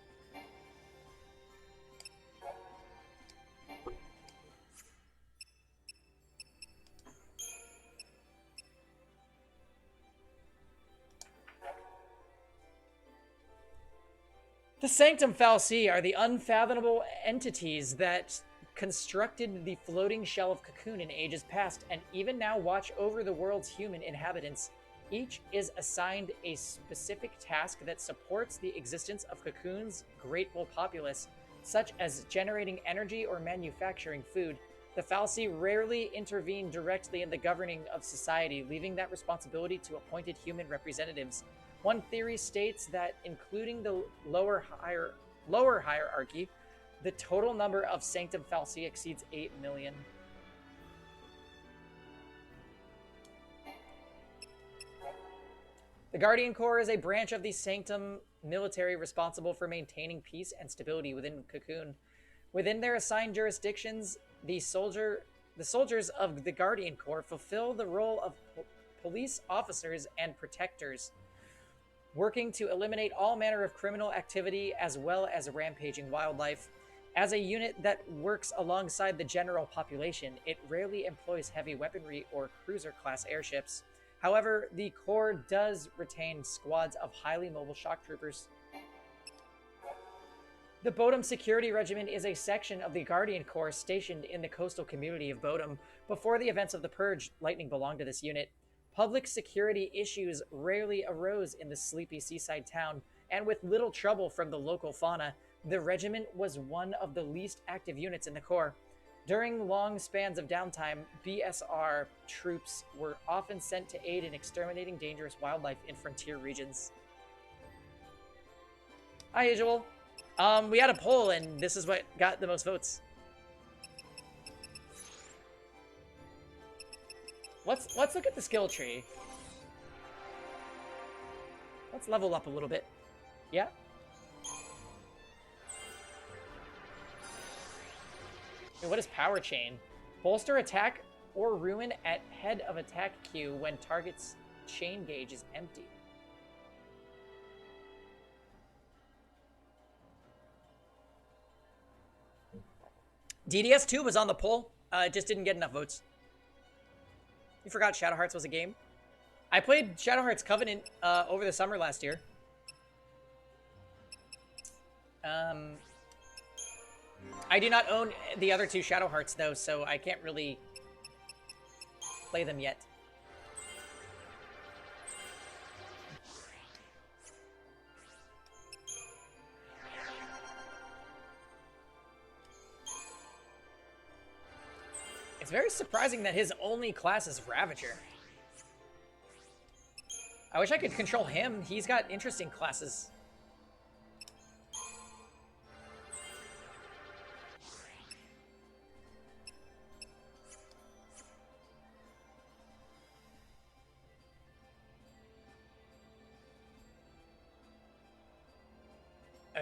The Sanctum Foul Sea are the unfathomable entities that constructed the floating shell of Cocoon in ages past, and even now watch over the world's human inhabitants. Each is assigned a specific task that supports the existence of Cocoon's grateful populace, such as generating energy or manufacturing food. The Foul Sea rarely intervene directly in the governing of society, leaving that responsibility to appointed human representatives. One theory states that, including the lower hierarchy, the total number of Sanctum Foul Sea exceeds 8 million. The Guardian Corps is a branch of the Sanctum military responsible for maintaining peace and stability within Cocoon. Within their assigned jurisdictions, the soldiers of the Guardian Corps fulfill the role of police officers and protectors, working to eliminate all manner of criminal activity as well as rampaging wildlife. As a unit that works alongside the general population, it rarely employs heavy weaponry or cruiser-class airships. However, the Corps does retain squads of highly mobile shock troopers. The Bodum Security Regiment is a section of the Guardian Corps stationed in the coastal community of Bodum. Before the events of the Purge, Lightning belonged to this unit. Public security issues rarely arose in the sleepy seaside town, and with little trouble from the local fauna, the regiment was one of the least active units in the Corps. During long spans of downtime, BSR troops were often sent to aid in exterminating dangerous wildlife in frontier regions. Hi, usual. We had a poll, and this is what got the most votes. Let's look at the skill tree. Let's level up a little bit. Yeah? What is power chain? Bolster attack or ruin at head of attack queue when target's chain gauge is empty. DDS2 was on the poll. It just didn't get enough votes. You forgot Shadow Hearts was a game? I played Shadow Hearts Covenant over the summer last year. I do not own the other two Shadow Hearts, though, so I can't really play them yet. It's very surprising that his only class is Ravager. I wish I could control him. He's got interesting classes.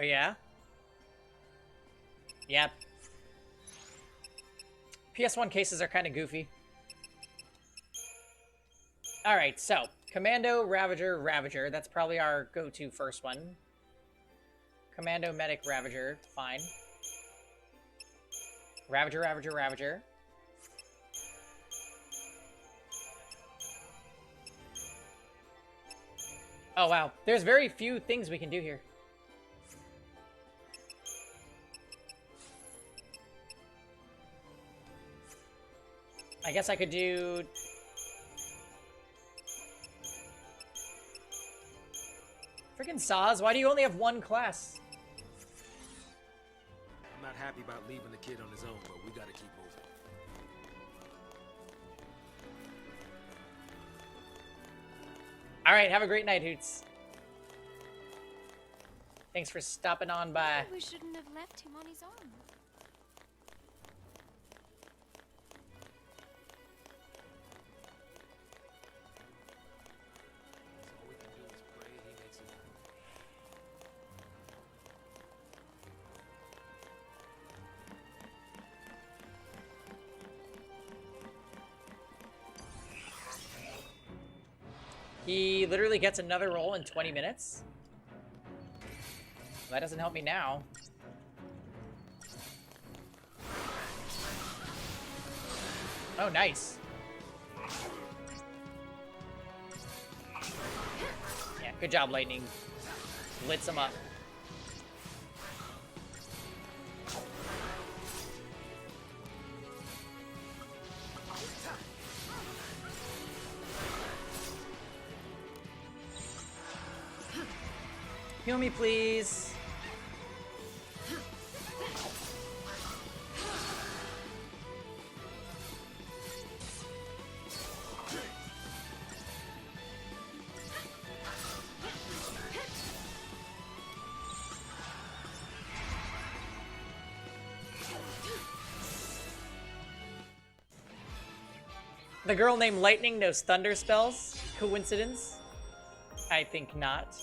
Oh, yeah? Yep. PS1 cases are kind of goofy. Alright, so, Commando, Ravager, Ravager. That's probably our go-to first one. Commando, Medic, Ravager. Fine. Ravager, Ravager, Ravager. Oh, wow. There's very few things we can do here. I guess I could do... Freaking Saz, why do you only have one class? I'm not happy about leaving the kid on his own, but we gotta keep moving. Alright, have a great night, Hoots. Thanks for stopping on by. We shouldn't have left him on his own. He literally gets another roll in 20 minutes. Well, that doesn't help me now. Oh, nice. Yeah, good job, Lightning. Blitz him up. Heal me, please. The girl named Lightning knows thunder spells? Coincidence? I think not.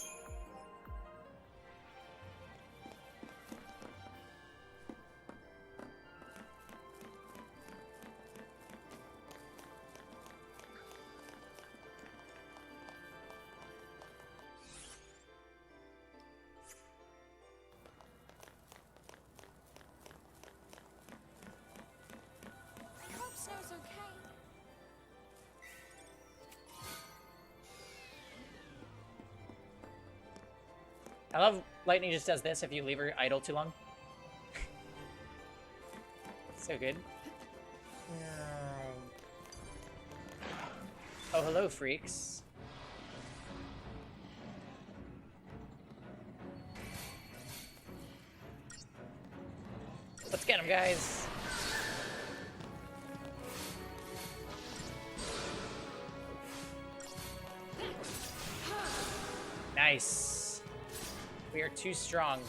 I hope Snow's okay. I love Lightning just does this if you leave her idle too long. So good. Oh, hello, freaks. Let's get him, guys. Nice. We are too strong.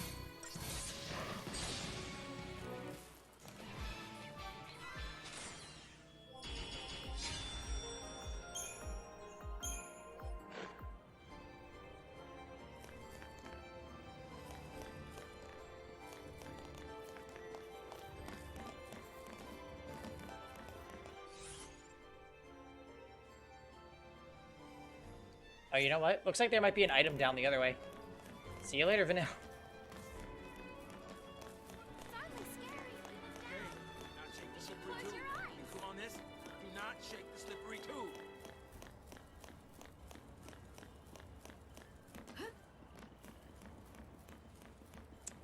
Oh, you know what? Looks like there might be an item down the other way. See you later, Vanilla. On this, do not shake the slippery tube.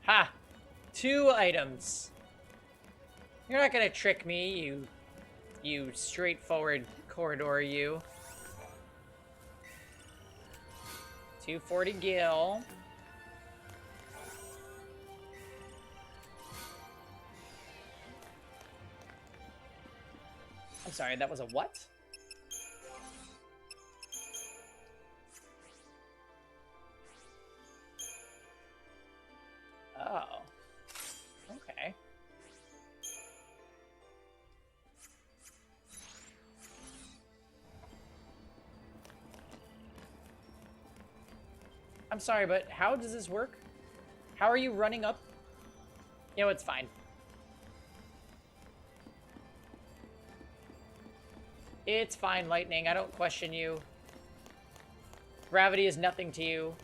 Ha! 2 items. You're not gonna trick me, you straightforward corridor, you. 240 gil. I'm sorry, that was a what? Oh. Okay. I'm sorry, but how does this work? How are you running up? You know, it's fine. It's fine, Lightning. I don't question you. Gravity is nothing to you.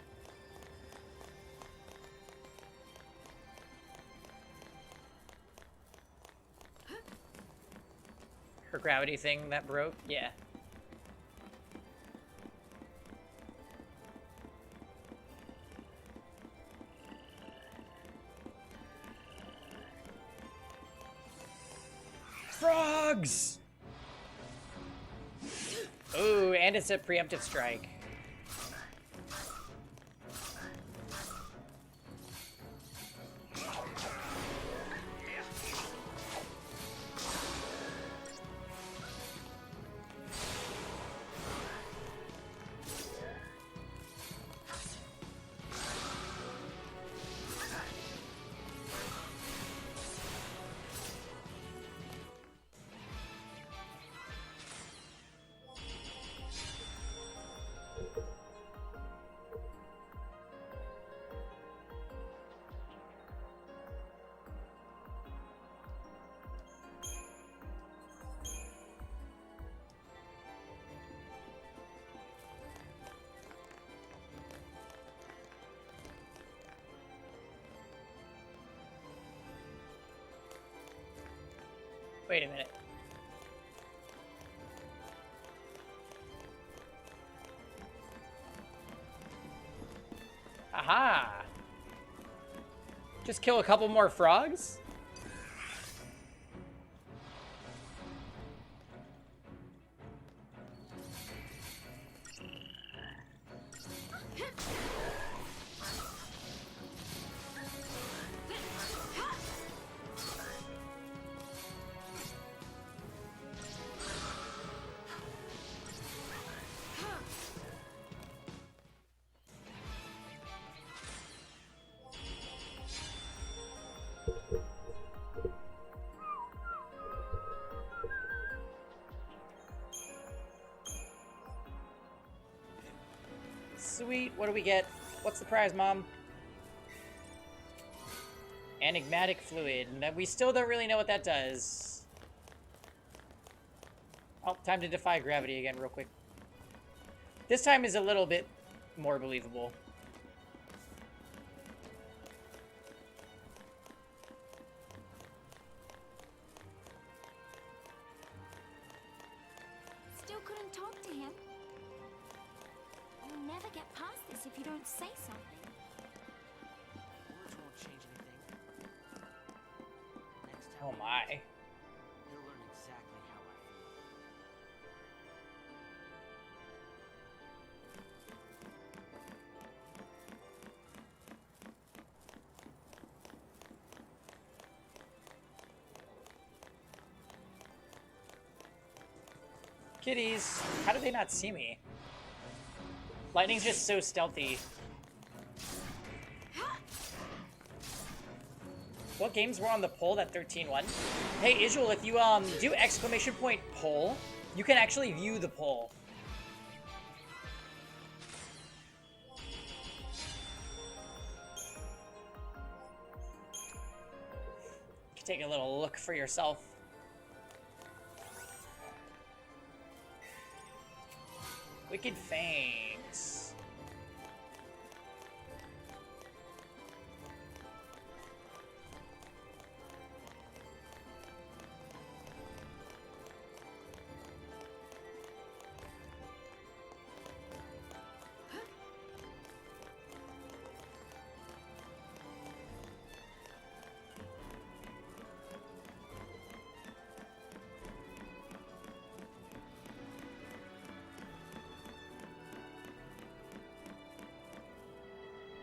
Her gravity thing that broke? Yeah. Frogs! Ooh, and it's a preemptive strike. Wait a minute. Aha! Just kill a couple more frogs? Sweet, what do we get? What's the prize, Mom? Enigmatic fluid. And we still don't really know what that does. Oh, time to defy gravity again real quick. This time is a little bit more believable. Still couldn't talk to him. You'll never get past this if you don't say something. Words won't change anything. Next time Oh my. he'll learn exactly how I feel. Kitties, how do they not see me? Lightning's just so stealthy. What games were on the poll that 13 won? Hey, Isual, if you do exclamation point poll, you can actually view the poll. You can take a little look for yourself. Wicked Fangs.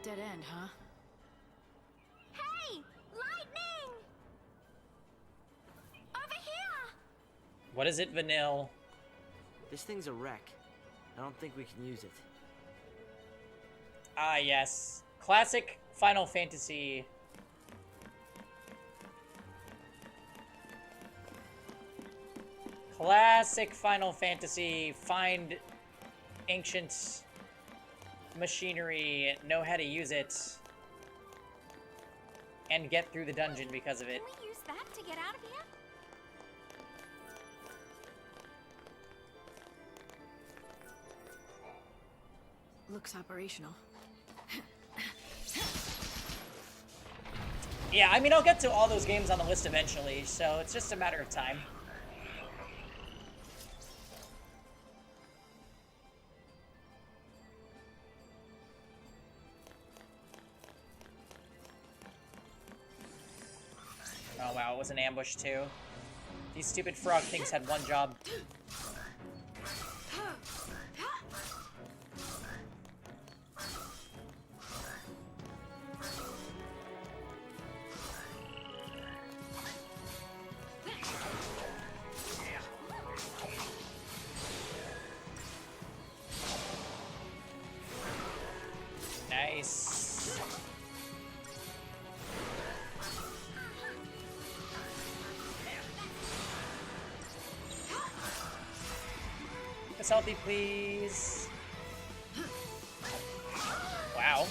Dead end, huh? Hey! Lightning! Over here! What is it, Vanille? This thing's a wreck. I don't think we can use it. Ah, yes. Classic Final Fantasy. Classic Final Fantasy. Find ancient machinery, know how to use it, and get through the dungeon because of it. Can we use that to get out of here? Looks operational. Yeah, I mean, I'll get to all those games on the list eventually, so it's just a matter of time. Oh wow, it was an ambush too. These stupid frog things had one job. Nice. Keep us healthy, please. Wow.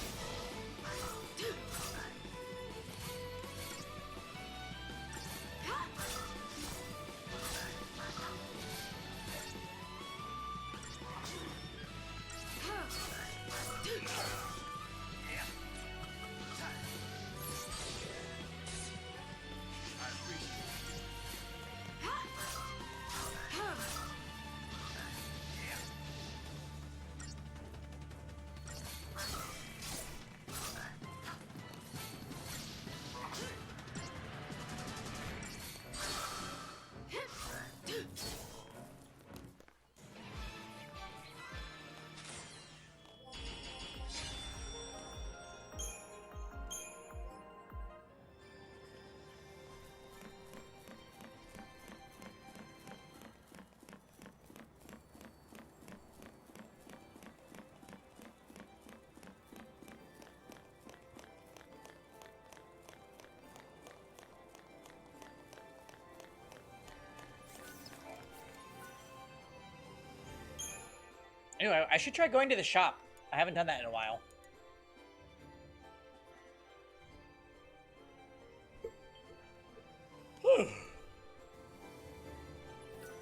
Anyway, I should try going to the shop. I haven't done that in a while.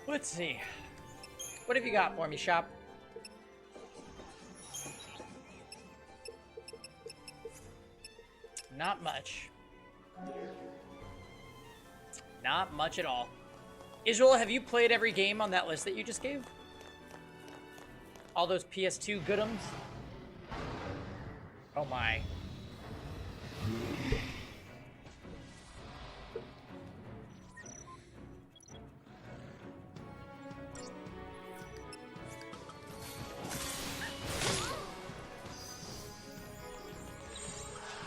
Let's see. What have you got for me, shop? Not much. Not much at all. Israel, have you played every game on that list that you just gave? All those PS2 goodums? Oh my.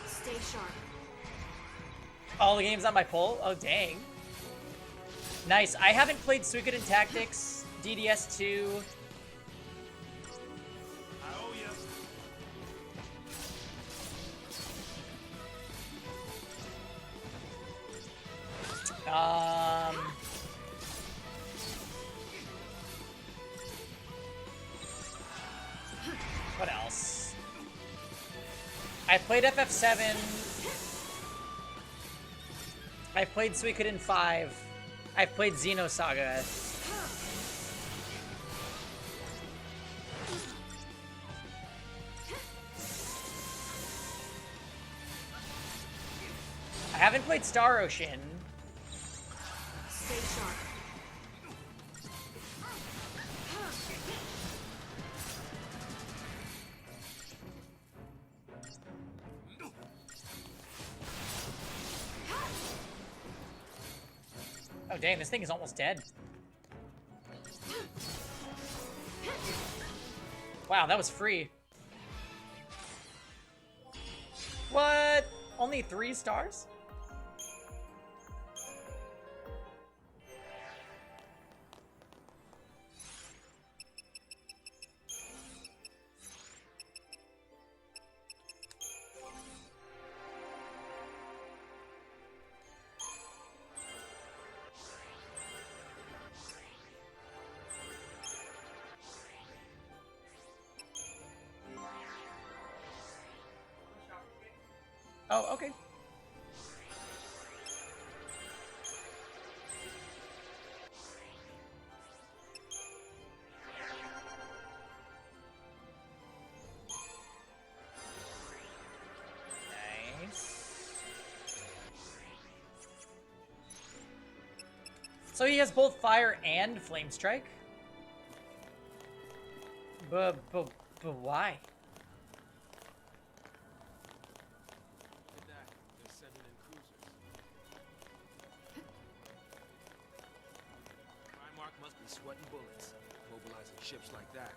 Stay sharp. All the games on my poll? Oh, dang. Nice. I haven't played Suikoden Tactics, DDS2. What else? I played FF7. I've played Suikoden 5. I've played Xenosaga. I haven't played Star Ocean. Stay sharp. Oh dang, this thing is almost dead. Wow, that was free. What? Only 3 stars? Oh, okay. Nice. So he has both fire and flame strike? But why? Must be sweating bullets, mobilizing ships like that.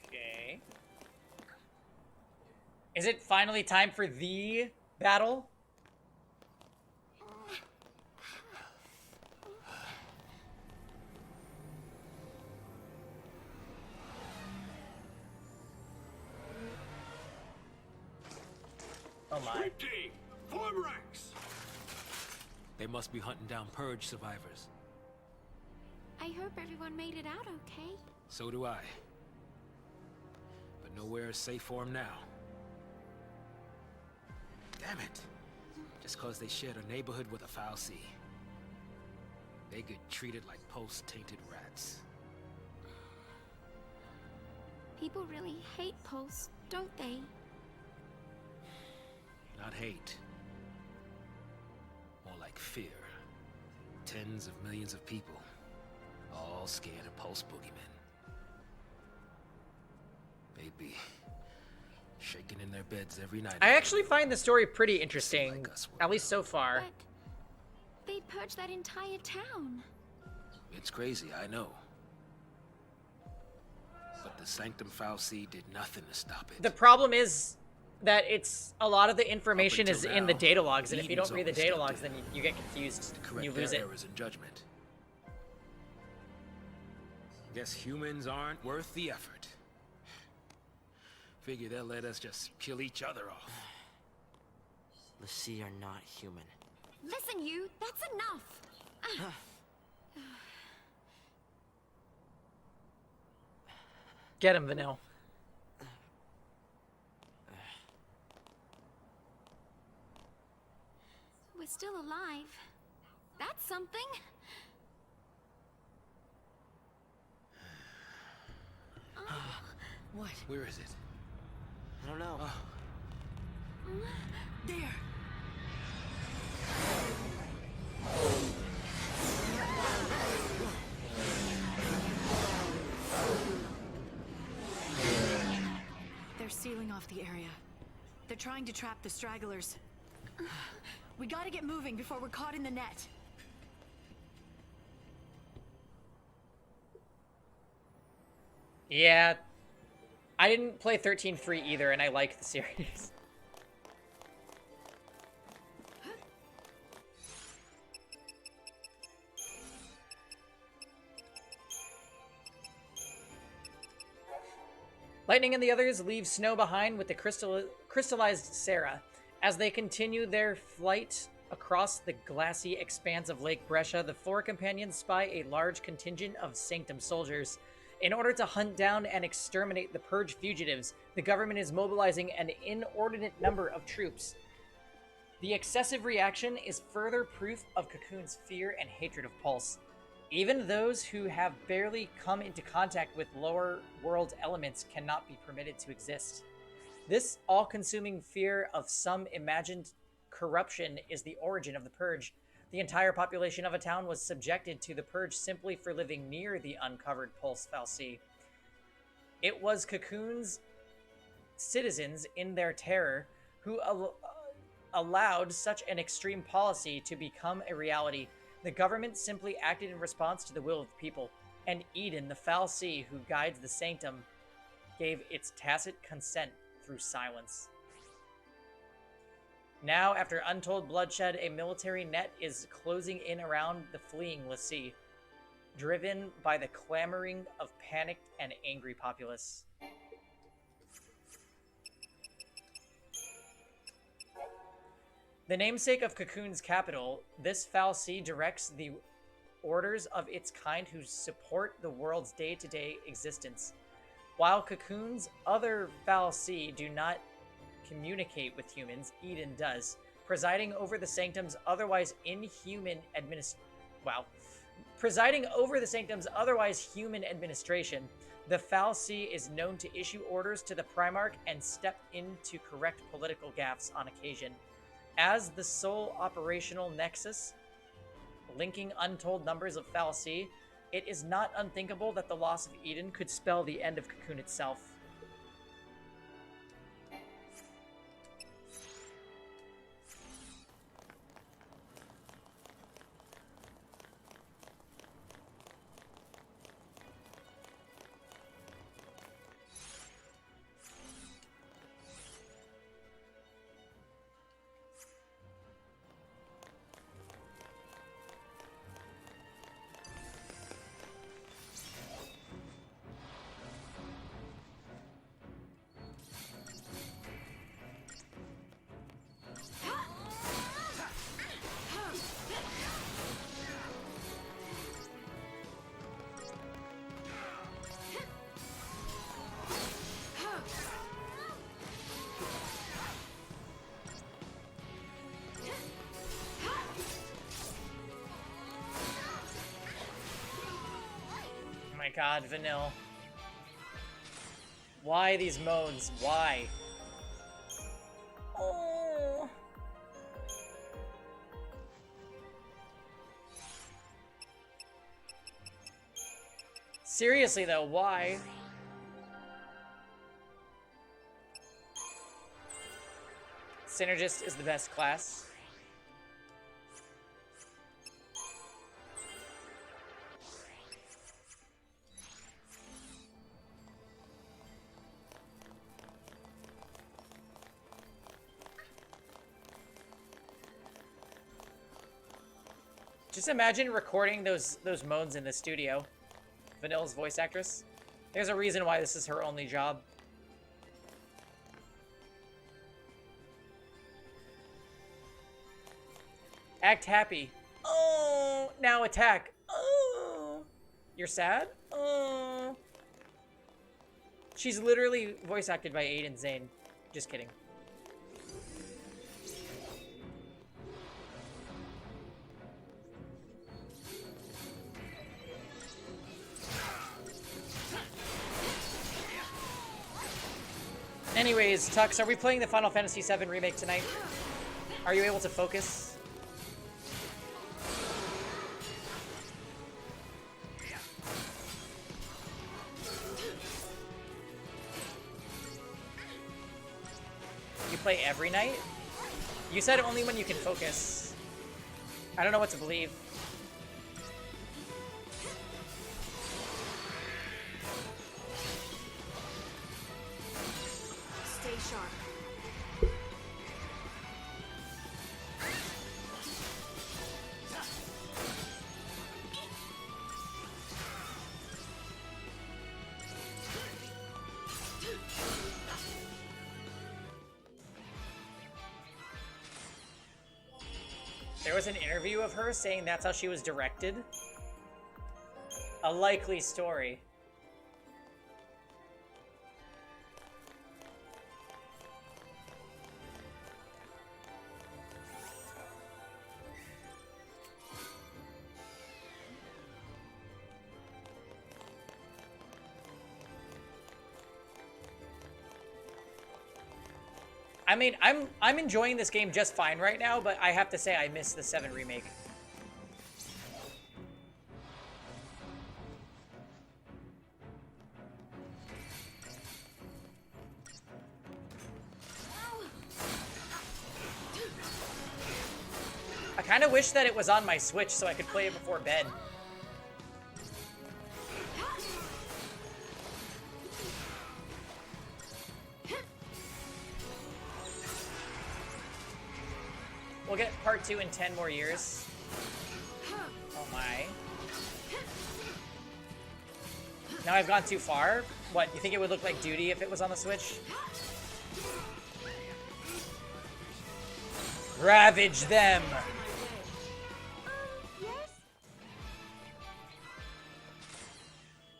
Okay. Is it finally time for the battle? Oh my. Sweep team, form ranks! They must be hunting down Purge survivors. I hope everyone made it out okay. So do I. But nowhere is safe for them now. Damn it. Just cause they shared a neighborhood with a foul sea. They get treated like post-tainted rats. People really hate Pulse, don't they? Not hate. More like fear. Tens of millions of people. All scared of Pulse boogeymen. They'd be shaking in their beds every night. I actually find the story pretty interesting, at least so far. But they purged that entire town. It's crazy, I know. But the Sanctum Foul Sea did nothing to stop it. The problem is that it's a lot of the information is Up in the until data now, logs, and if you don't read the Eden's data always logs, then you get confused, to and correct you lose their it. errors in judgment. Guess humans aren't worth the effort. Figure they'll let us just kill each other off. L'Cie are not human. Listen, you, that's enough. Get him, Vanille. We're still alive. That's something. What? Where is it? I don't know. There. They're sealing off the area. They're trying to trap the stragglers. We gotta get moving before we're caught in the net. Yeah. I didn't play 13-3 either, and I like the series. Lightning and the others leave Snow behind with the crystallized Sarah. As they continue their flight across the glassy expanse of Lake Brescia, the four companions spy a large contingent of Sanctum soldiers. In order to hunt down and exterminate the Purge fugitives, the government is mobilizing an inordinate number of troops. The excessive reaction is further proof of Cocoon's fear and hatred of Pulse. Even those who have barely come into contact with lower world elements cannot be permitted to exist. This all-consuming fear of some imagined corruption is the origin of the Purge. The entire population of a town was subjected to the Purge simply for living near the uncovered Pulse Fal'Cie. It was Cocoon's citizens, in their terror, who allowed such an extreme policy to become a reality. The government simply acted in response to the will of the people, and Eden, the Fal'Cie who guides the Sanctum, gave its tacit consent through silence. Now, after untold bloodshed, a military net is closing in around the fleeing l'Cie, driven by the clamoring of panicked and angry populace. The namesake of Cocoon's capital, this Fal'Cie directs the orders of its kind who support the world's day-to-day existence. While Cocoon's other Fal'Cie do not communicate with humans, Eden does, presiding over the Sanctum's otherwise human administration. The Fal'Cie is known to issue orders to the Primarch and step in to correct political gaffes on occasion. As the sole operational nexus linking untold numbers of Fal'Cie, it is not unthinkable that the loss of Eden could spell the end of Cocoon itself. My god, Vanille. Why these moans? Why? Oh. Seriously though, why? Synergist is the best class. Just imagine recording those moans in the studio. Vanille's voice actress. There's a reason why this is her only job. Act happy. Oh, now attack. Oh, you're sad? Oh. She's literally voice acted by Aiden Zane. Just kidding. Anyways, Tux, are we playing the Final Fantasy VII Remake tonight? Are you able to focus? You play every night? You said only when you can focus. I don't know what to believe. sharp. There was an interview of her saying that's how she was directed. A likely story. I mean, I'm enjoying this game just fine right now, but I have to say I miss the 7 remake. I kind of wish that it was on my Switch so I could play it before bed. We'll get part 2 in 10 more years. Oh my. Now I've gone too far? What, you think it would look like Duty if it was on the Switch? Ravage them!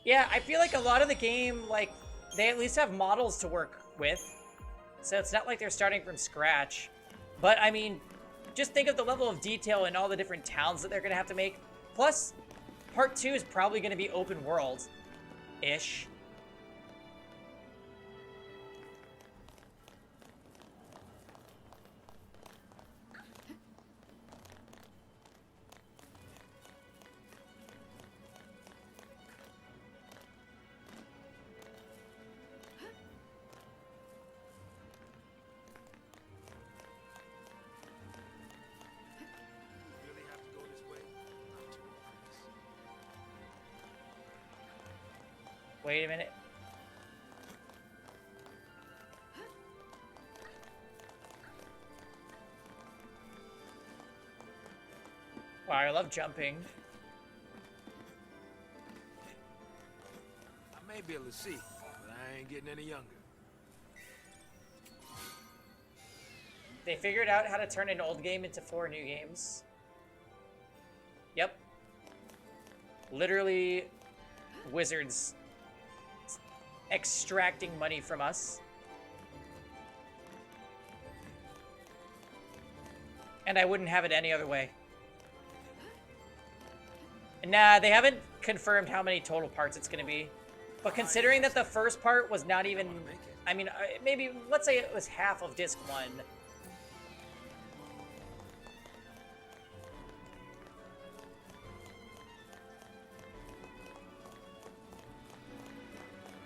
Yeah, I feel like a lot of the game, like, they at least have models to work with. So it's not like they're starting from scratch. But, I mean, just think of the level of detail in all the different towns that they're going to have to make. Plus, part 2 is probably going to be open world-ish. Wait a minute. Wow, I love jumping. I may be able to see, but I ain't getting any younger. They figured out how to turn an old game into 4 new games. Yep. Literally, Wizards extracting money from us. And I wouldn't have it any other way. Nah, they haven't confirmed how many total parts it's going to be. But considering that the first part was not even... I mean, maybe, let's say it was half of Disc 1.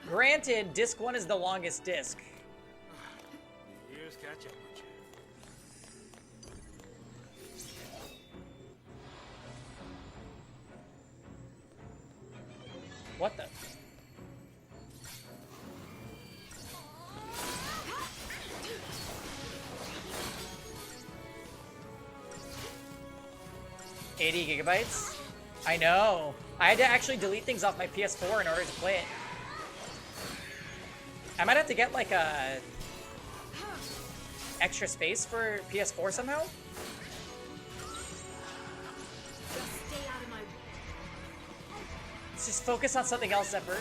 Granted, Disc 1 is the longest disc. Years catch up with you. What the? $80 GB? I know. I had to actually delete things off my PS4 in order to play it. I might have to get like a extra space for PS4 somehow. Let's just focus on something else, Zephyr.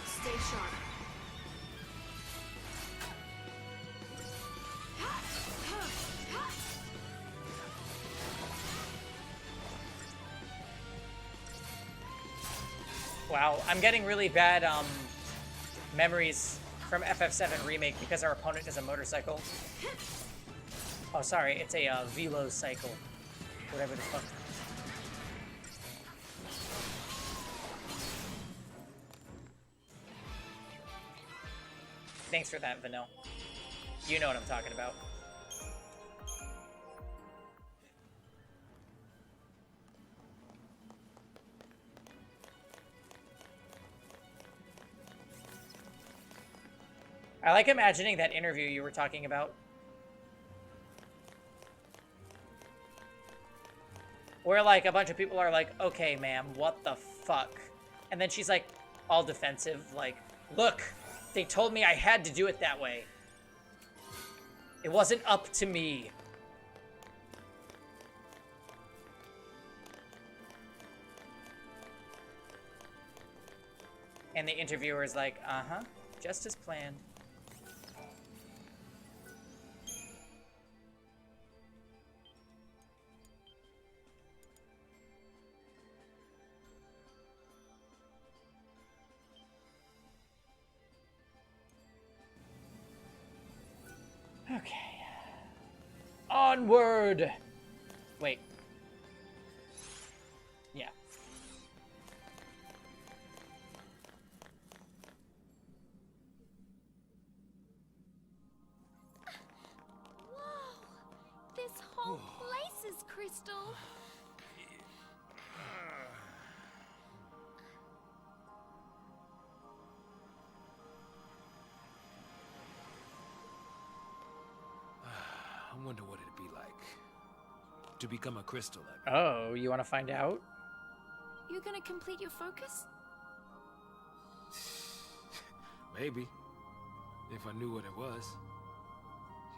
Stay sharp. Wow, I'm getting really bad memories from FF7 Remake because our opponent is a motorcycle. Oh, sorry, it's a velocycle. Whatever the fuck. Thanks for that, Vanille. You know what I'm talking about. I like imagining that interview you were talking about. Where, like, a bunch of people are like, okay, ma'am, what the fuck? And then she's, like, all defensive, like, look, they told me I had to do it that way. It wasn't up to me. And the interviewer is like, uh-huh, just as planned. Okay. Onward! Wait. Yeah. Whoa! This whole place is crystal. I wonder what it'd be like to become a crystal. Oh, you want to find out? You're gonna complete your focus? Maybe. If I knew what it was.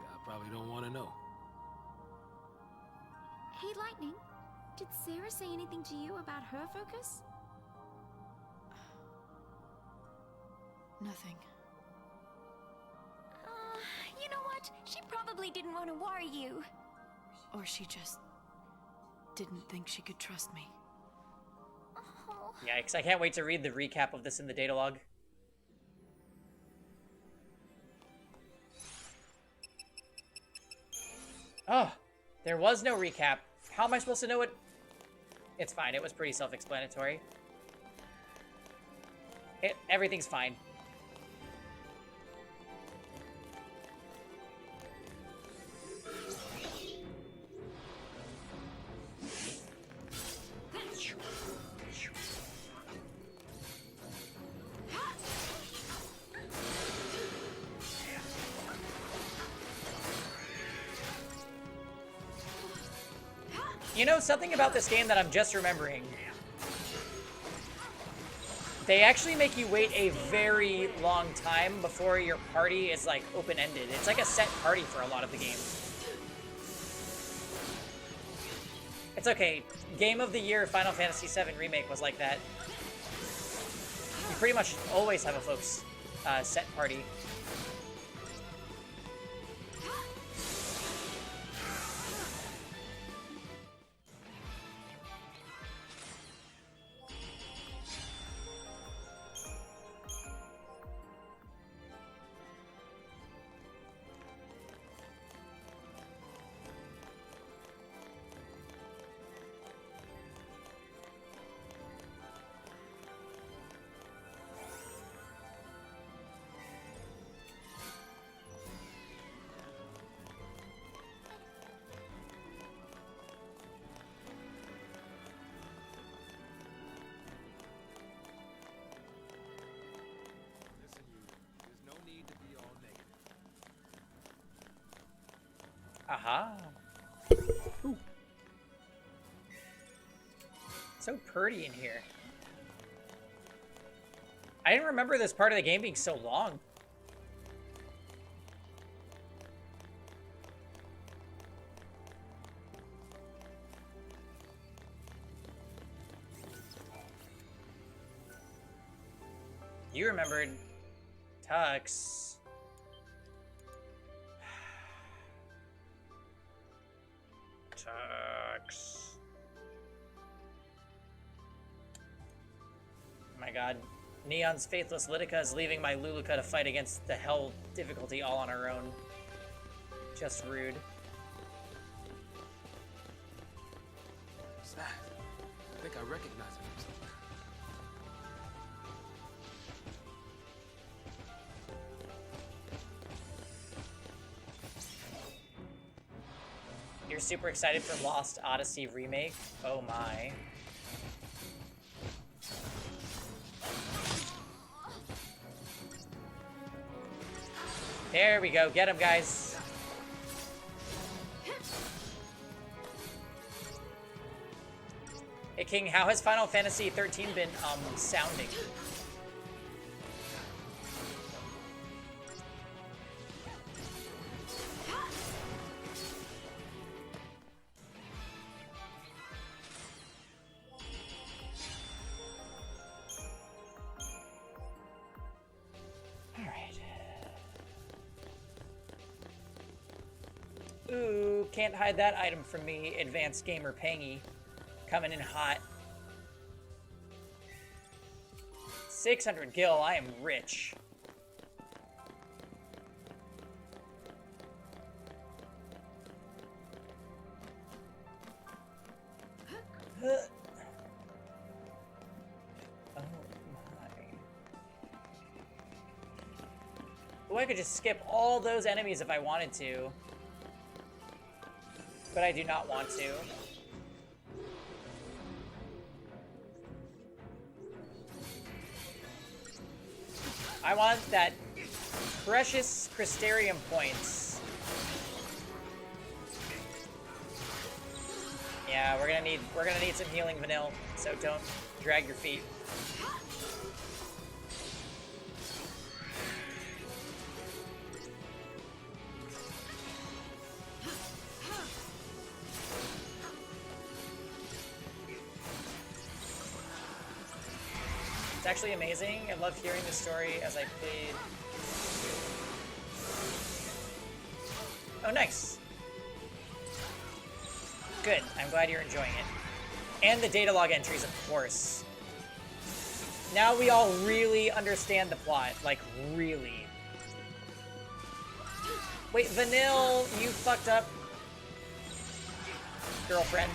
Yeah, I probably don't want to know. Hey, Lightning. Did Sarah say anything to you about her focus? Nothing. You know what? She probably didn't want to worry you. Or she just didn't think she could trust me. Yikes, I can't wait to read the recap of this in the data log. Oh, there was no recap. How am I supposed to know it? It's fine, it was pretty self-explanatory. Everything's fine. You know, something about this game that I'm just remembering. They actually make you wait a very long time before your party is, like, open-ended. It's like a set party for a lot of the games. It's okay. Game of the Year Final Fantasy VII Remake was like that. You pretty much always have a folks set party. Aha. Ooh. So pretty in here. I didn't remember this part of the game being so long. You remembered Tux. Tux. Oh my god. Neon's faithless Litica is leaving my Luluka to fight against the hell difficulty all on her own. Just rude. What's that? I think I recognize it. You're super excited for Lost Odyssey Remake? Oh my. There we go. Get him, guys. Hey, King, how has Final Fantasy XIII been, sounding? Ooh, can't hide that item from me, Advanced Gamer Pangy. Coming in hot. 600 gil, I am rich. Oh my. Oh, I could just skip all those enemies if I wanted to. But I do not want to. I want that precious Crystarium points. Yeah, we're gonna need some healing, Vanille, so don't drag your feet. It's actually amazing. I love hearing the story as I played. Oh, nice. Good. I'm glad you're enjoying it. And the data log entries, of course. Now we all really understand the plot. Like, really. Wait, Vanille, you fucked up. Girlfriend.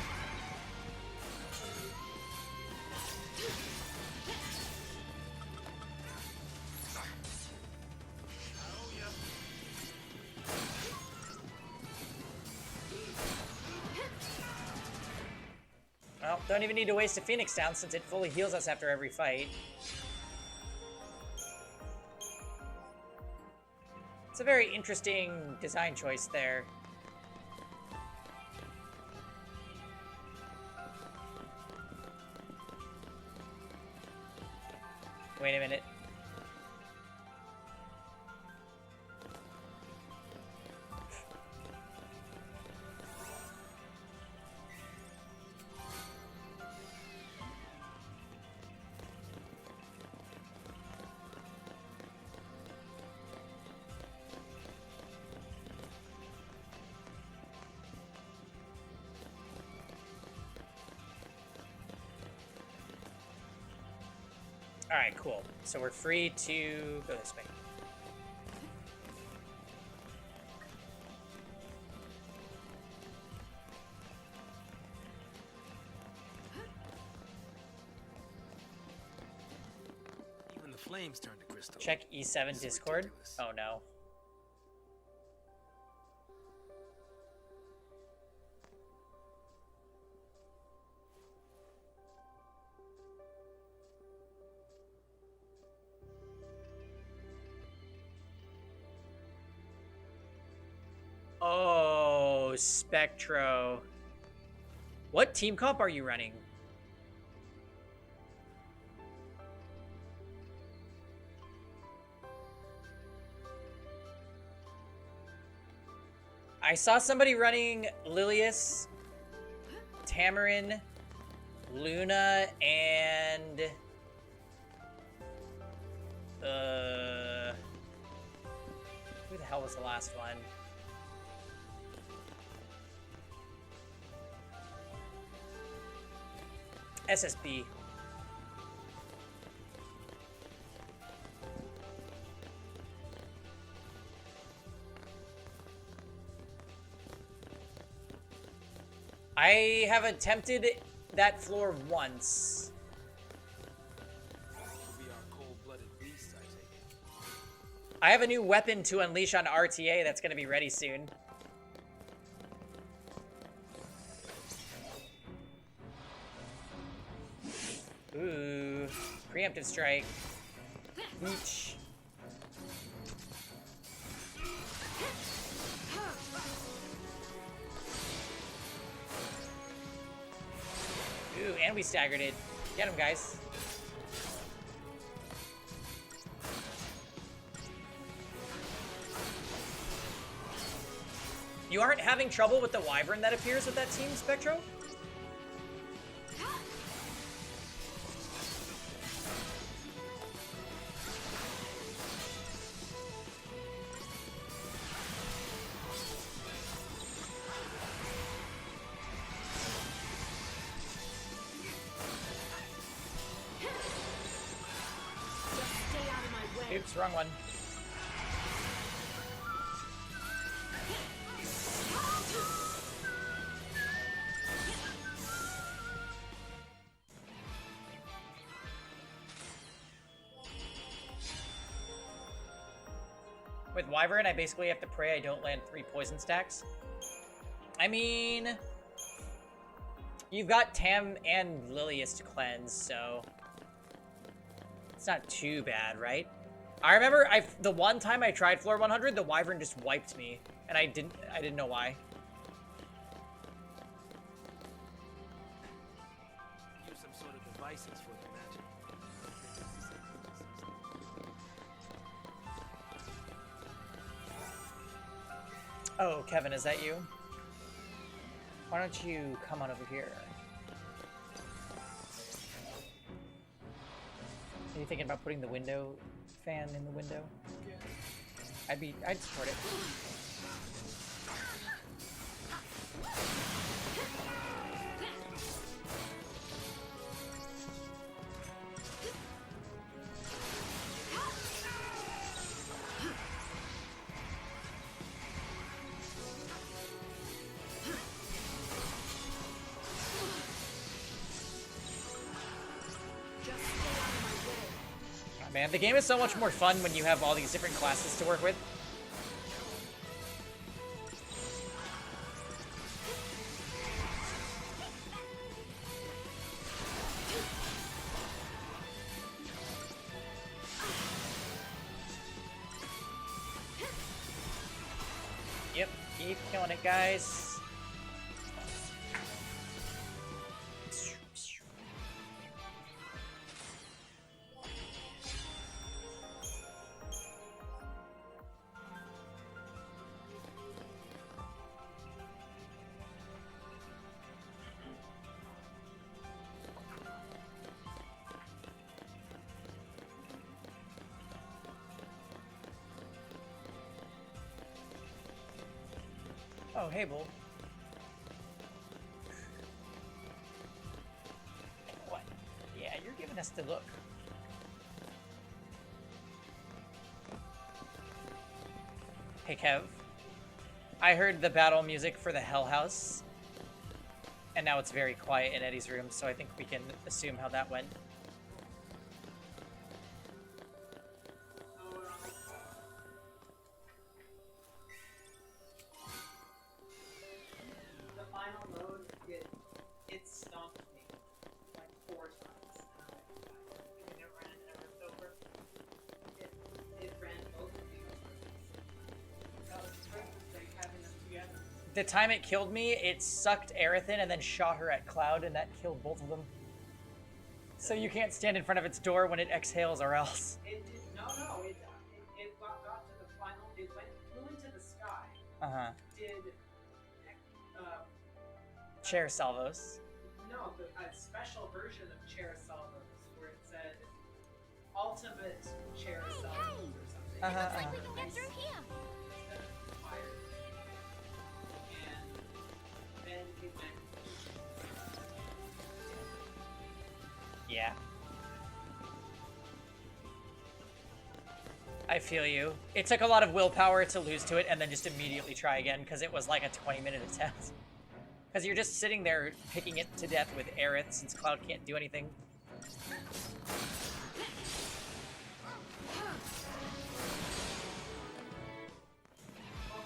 Well, don't even need to waste a Phoenix down since it fully heals us after every fight. It's a very interesting design choice there. Wait a minute. Alright, cool. So we're free to go this way. Even the flames turn to crystal. Check E7 Discord. Ridiculous. Oh no. Oh, Spectro. What team comp are you running? I saw somebody running Lilius, Tamarin, Luna, and... who the hell was the last one? SSB. I have attempted that floor once. I have a new weapon to unleash on RTA that's going to be ready soon. Ooh, preemptive strike. Each. And we staggered it. Get him, guys. You aren't having trouble with the wyvern that appears with that team, Spectro? Oops, wrong one. With Wyvern, I basically have to pray I don't land 3 poison stacks. I mean, you've got Tam and Lilius to cleanse, so it's not too bad, right? I remember the one time I tried floor 100, the Wyvern just wiped me, and I didn't know why. Use some sort of devices for the magic. Oh, Kevin, is that you? Why don't you come on over here? Are you thinking about putting the window fan in the window? I'd support it. Man, the game is so much more fun when you have all these different classes to work with. Yep, keep killing it, guys. Oh, hey, Bull. What? Yeah, you're giving us the look. Hey, Kev. I heard the battle music for the Hell House, and now it's very quiet in Eddie's room, so I think we can assume how that went. The time it killed me, it sucked Aerith in and then shot her at Cloud, and that killed both of them. So you can't stand in front of its door when it exhales, or else. It did, no, it got to the final, it flew into the sky. Uh-huh. Did, Chair salvos. no, a special version of Chair Salvos, where it said, ultimate Chair Salvos or something. Uh-huh, Looks like we can get through here. Then it went. Yeah. I feel you. It took a lot of willpower to lose to it and then just immediately try again, because it was like a 20-minute attempt. Because you're just sitting there picking it to death with Aerith, since Cloud can't do anything. Well,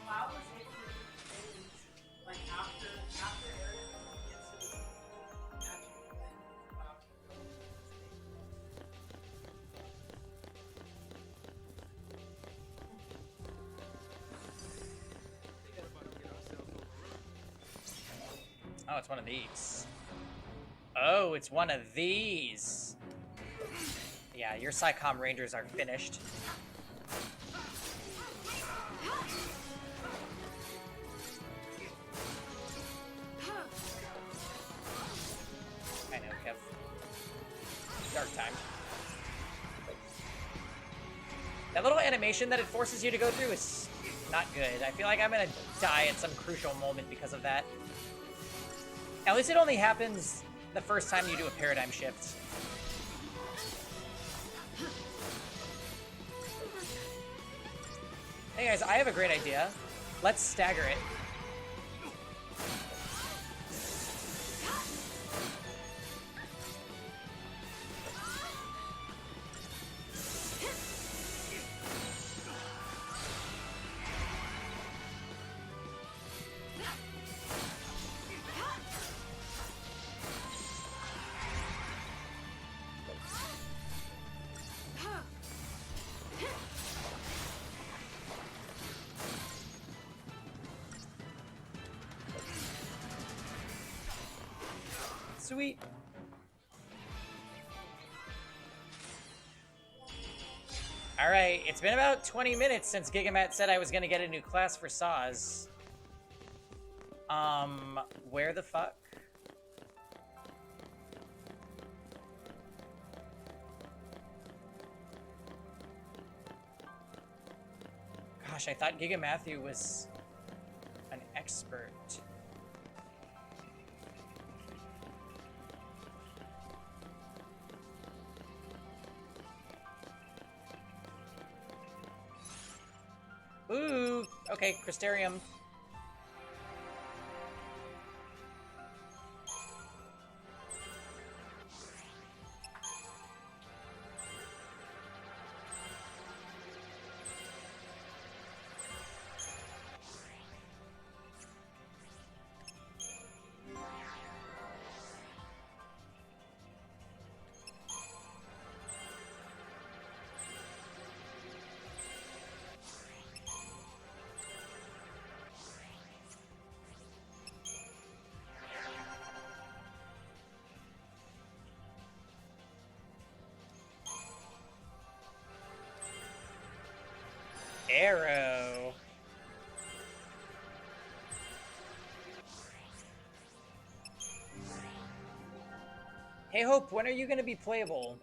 Cloud was able to do things like after Aerith gets to the magic, then Cloud can go to Oh, it's one of these. Oh, it's one of these. Yeah, your SciComm Rangers are finished. I know, Kev. Dark time. That little animation that it forces you to go through is not good. I feel like I'm gonna die at some crucial moment because of that. At least it only happens the first time you do a paradigm shift. Hey guys, I have a great idea. Let's stagger it. Sweet. Alright, it's been about 20 minutes since Gigamat said I was gonna get a new class for Saz. Where the fuck? Gosh, I thought Giga Matthew was an expert. Ooh, okay, Crystarium. Arrow. Hey Hope, when are you gonna be playable?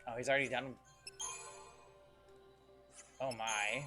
Oh, he's already done. Oh my.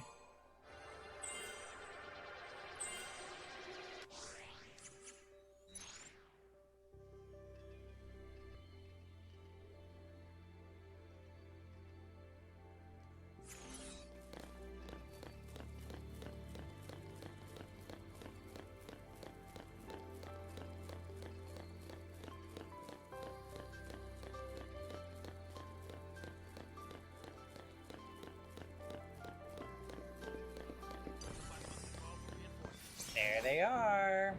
There they are.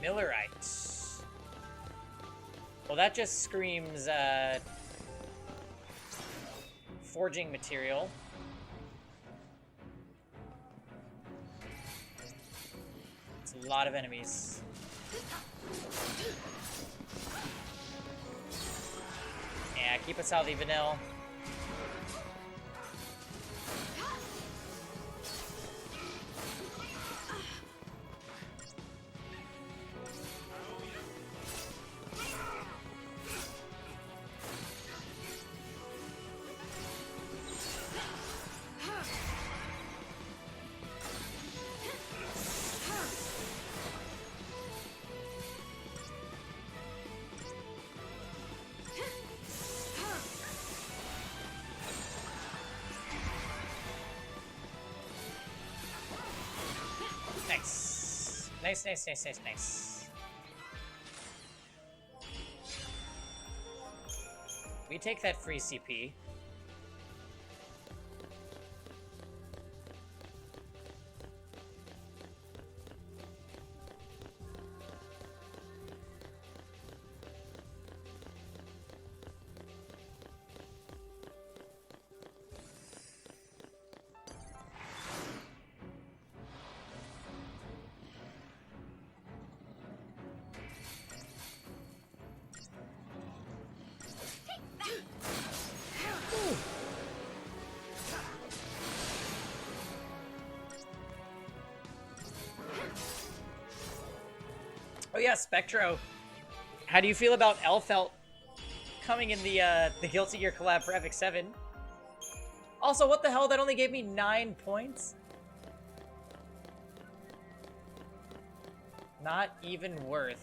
Millerite. Well, that just screams, forging material. It's a lot of enemies. Yeah, keep us healthy, Vanille. Nice, nice, nice, nice, nice. We take that free CP. Oh yeah, Spectro. How do you feel about Elfelt coming in the Guilty Gear collab for Epic 7? Also, what the hell? That only gave me 9 points? Not even worth.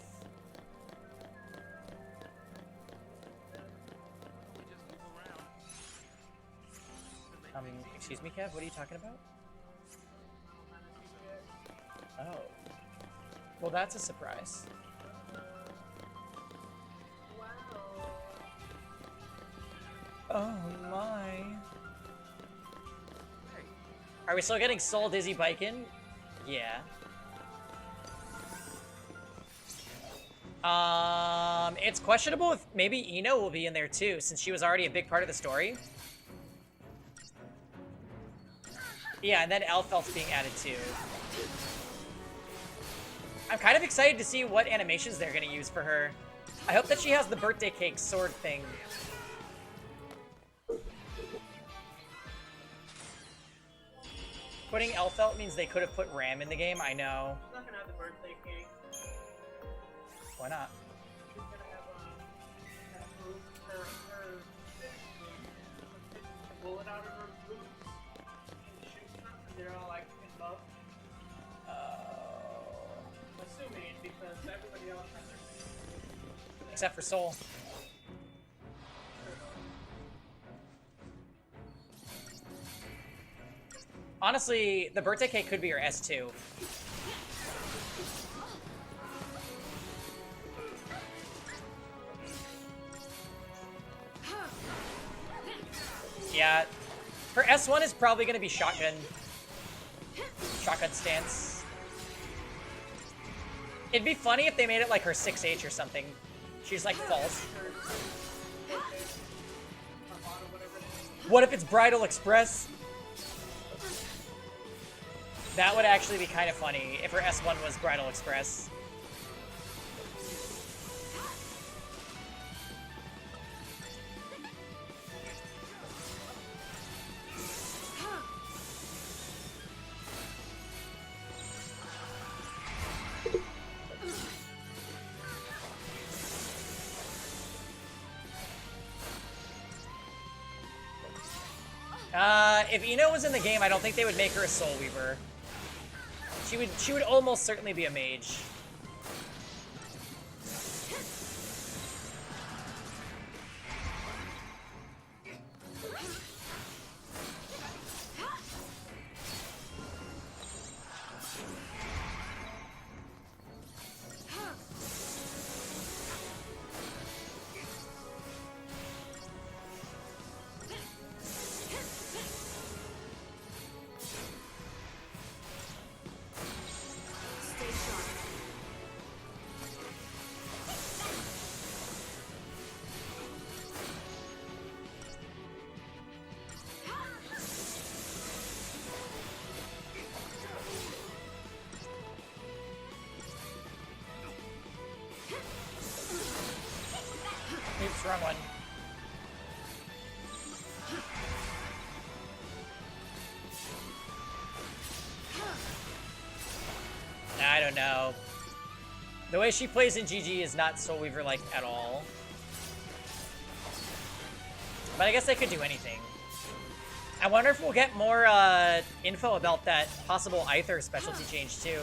Excuse me, Kev? What are you talking about? Oh. Well, that's a surprise. Oh my. Are we still getting Soul Dizzy Biken? Yeah. It's questionable if maybe Ino will be in there too, since she was already a big part of the story. Yeah, and then Elfelt's being added too. I'm kind of excited to see what animations they're gonna use for her. I hope that she has the birthday cake sword thing. Putting Elfelt means they could have put Ram in the game, I know. She's not gonna have the birthday cake. Why not? She's gonna have her bullet out of her boots and shoot stuff, and they're all like in love. Assuming, because everybody else has their face. Except for Soul. Honestly, the birthday cake could be your S2. Yeah, her S1 is probably going to be shotgun. Shotgun stance. It'd be funny if they made it like her 6H or something. She's like false. What if it's Bridal Express? That would actually be kind of funny if her S1 was Bridal Express. If Ino was in the game, I don't think they would make her a Soul Weaver. She would almost certainly be a mage. Oops, wrong one. I don't know. The way she plays in GG is not Soul Weaver-like at all. But I guess they could do anything. I wonder if we'll get more info about that possible Aether specialty change too.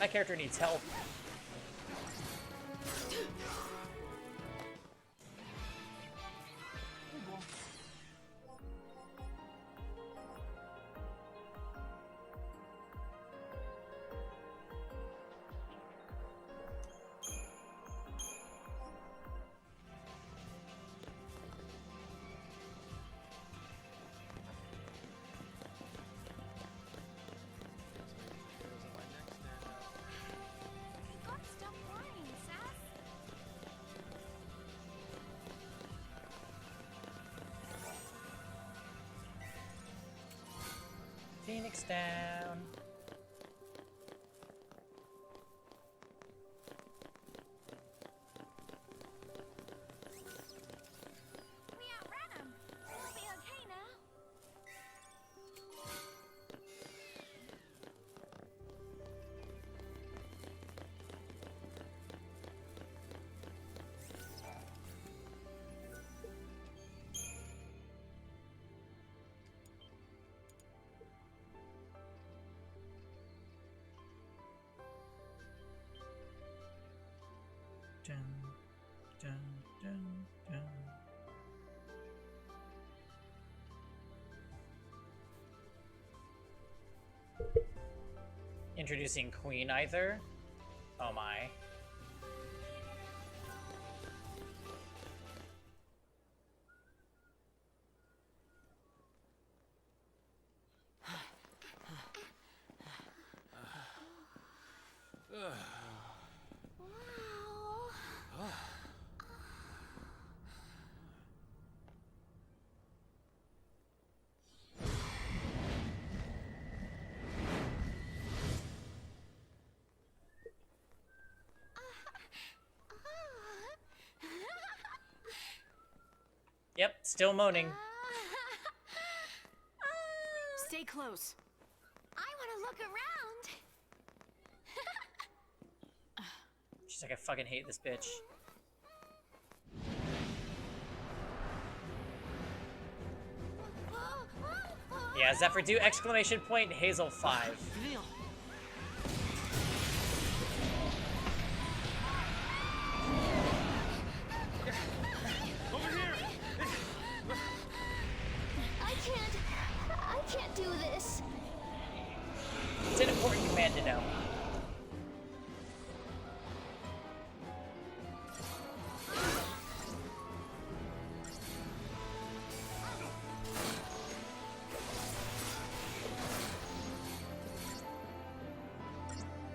My character needs help. Phoenix down. We outran him. We'll be okay now. Dun, dun, dun, dun. Introducing Queen Either. Oh my. Yep, still moaning. Stay close. I want to look around. She's like, I fucking hate this bitch. Yeah, Zephyr, do exclamation point Hazel 5. I can't do this. It's an important command to know.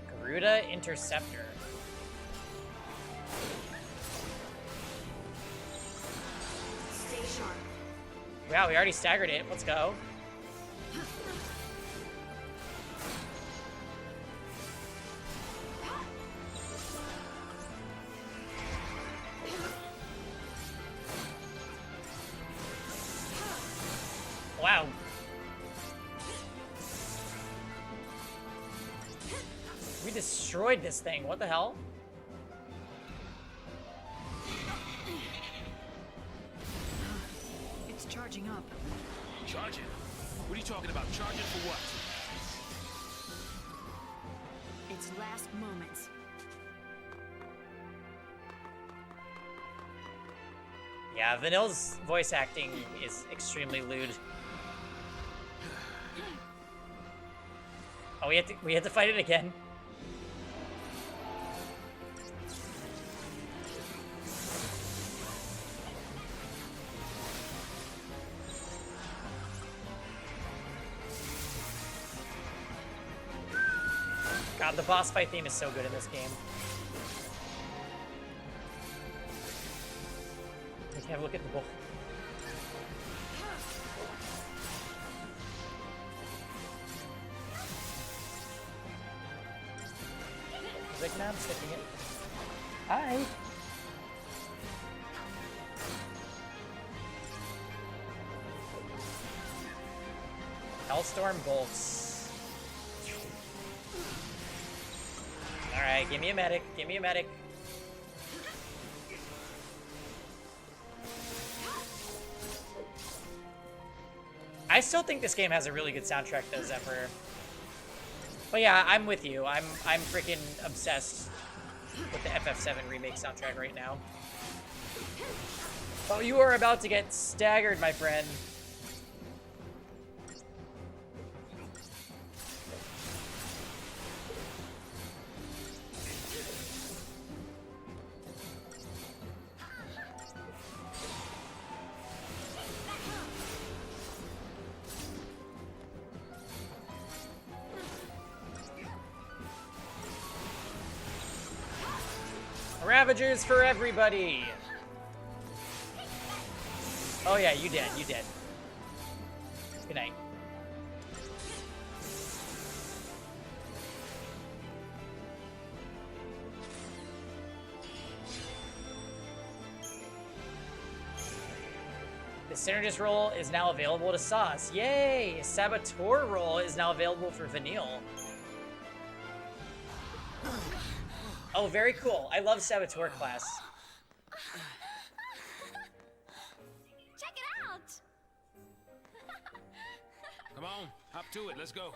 Garuda Interceptor. Stay sharp. Wow, we already staggered it. Let's go. Wow. We destroyed this thing. What the hell? It's charging up. Charging? What are you talking about? Charging for what? Its last moments. Yeah, Vanilla's voice acting is extremely lewd. Oh, we have to fight it again. God, the boss fight theme is so good in this game. I can't look at the bull. Like, now I'm sticking it. Hi. Hellstorm bolts. Alright, give me a medic. Give me a medic. I still think this game has a really good soundtrack though, Zephyr. But yeah, I'm with you. I'm freaking obsessed with the FF7 remake soundtrack right now. Oh, you are about to get staggered, my friend. Ravagers for everybody! Oh yeah, you dead, you dead. Good night. The Synergist role is now available to Sauce. Yay! Saboteur role is now available for Vanille. Oh, very cool. I love Saboteur class. Check it out! Come on, hop to it. Let's go.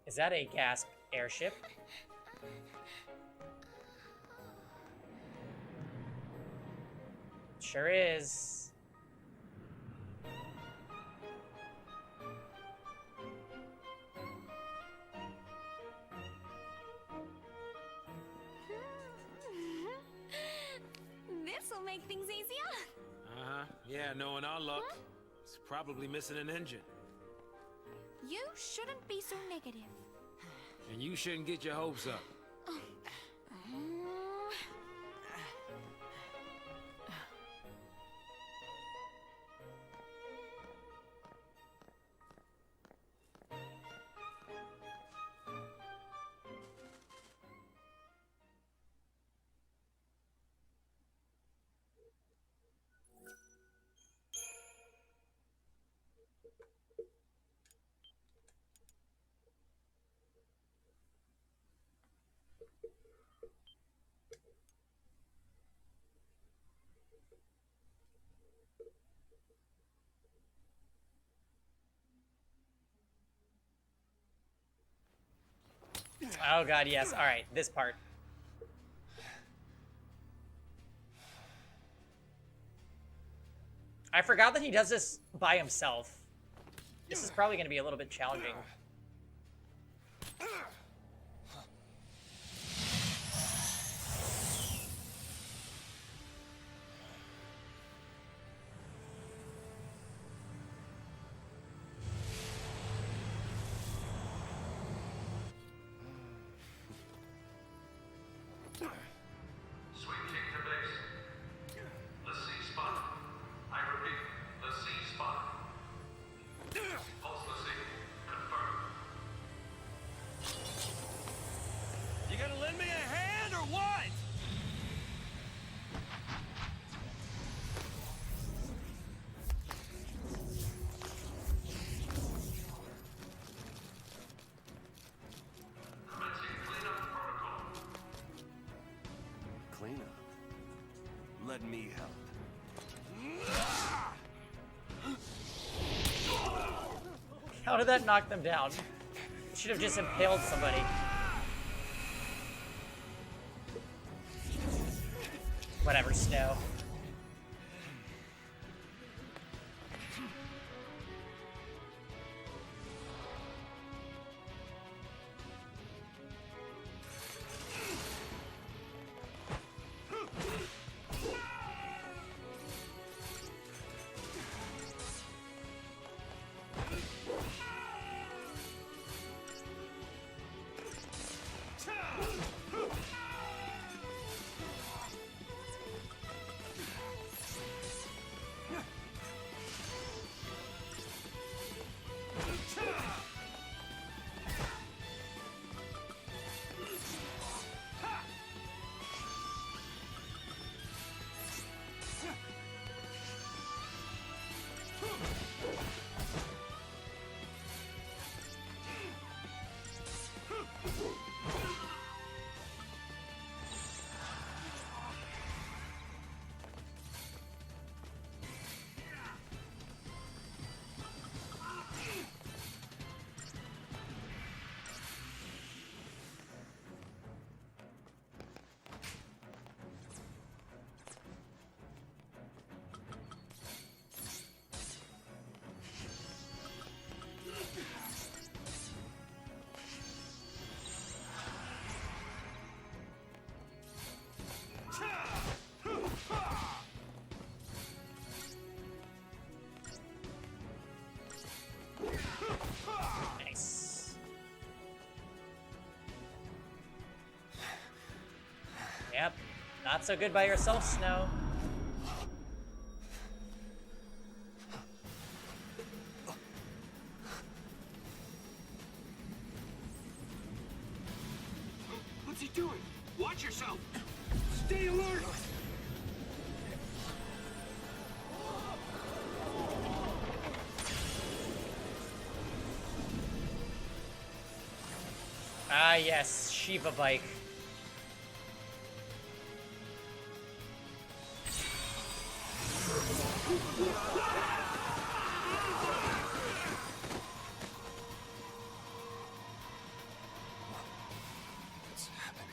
Is that a gas airship? Sure is. This'll make things easier. Uh-huh. Yeah, knowing our luck, it's probably missing an engine. You shouldn't be so negative. And you shouldn't get your hopes up. Oh god, yes. Alright, this part. I forgot that he does this by himself. This is probably going to be a little bit challenging. Sweep kick to base. The C spot. I repeat, the C spot. Pulse the C. Confirmed. You gonna lend me a hand or what? Commencing cleanup protocol. Cleanup. Let me help. How did that knock them down? Should have just impaled somebody. Whatever, Snow. Not so good by yourself, Snow. What's he doing? Watch yourself! Stay alert! Ah, yes, Shiva bike. What's happening?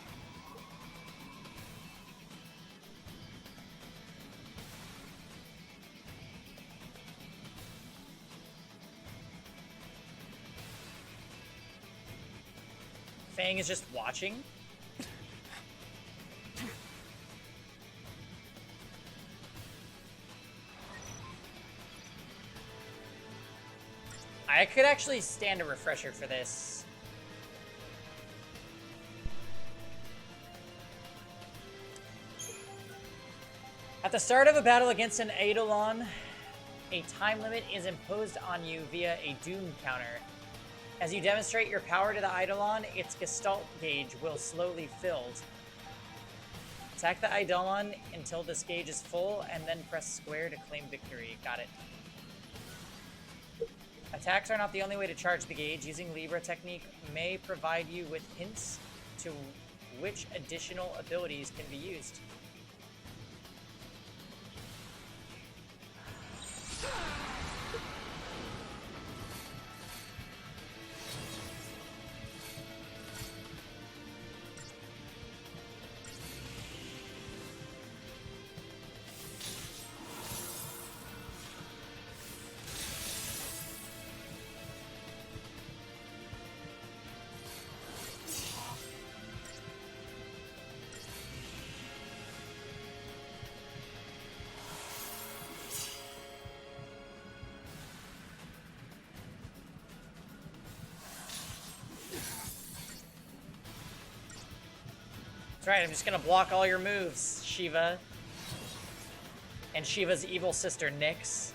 Fang is just watching. I could actually stand a refresher for this. At the start of a battle against an Eidolon, a time limit is imposed on you via a Doom counter. As you demonstrate your power to the Eidolon, its Gestalt gauge will slowly fill. Attack the Eidolon until this gauge is full, and then press square to claim victory. Got it. Attacks are not the only way to charge the gauge. Using Libra technique may provide you with hints to which additional abilities can be used. That's right, I'm just gonna block all your moves, Shiva. And Shiva's evil sister, Nyx.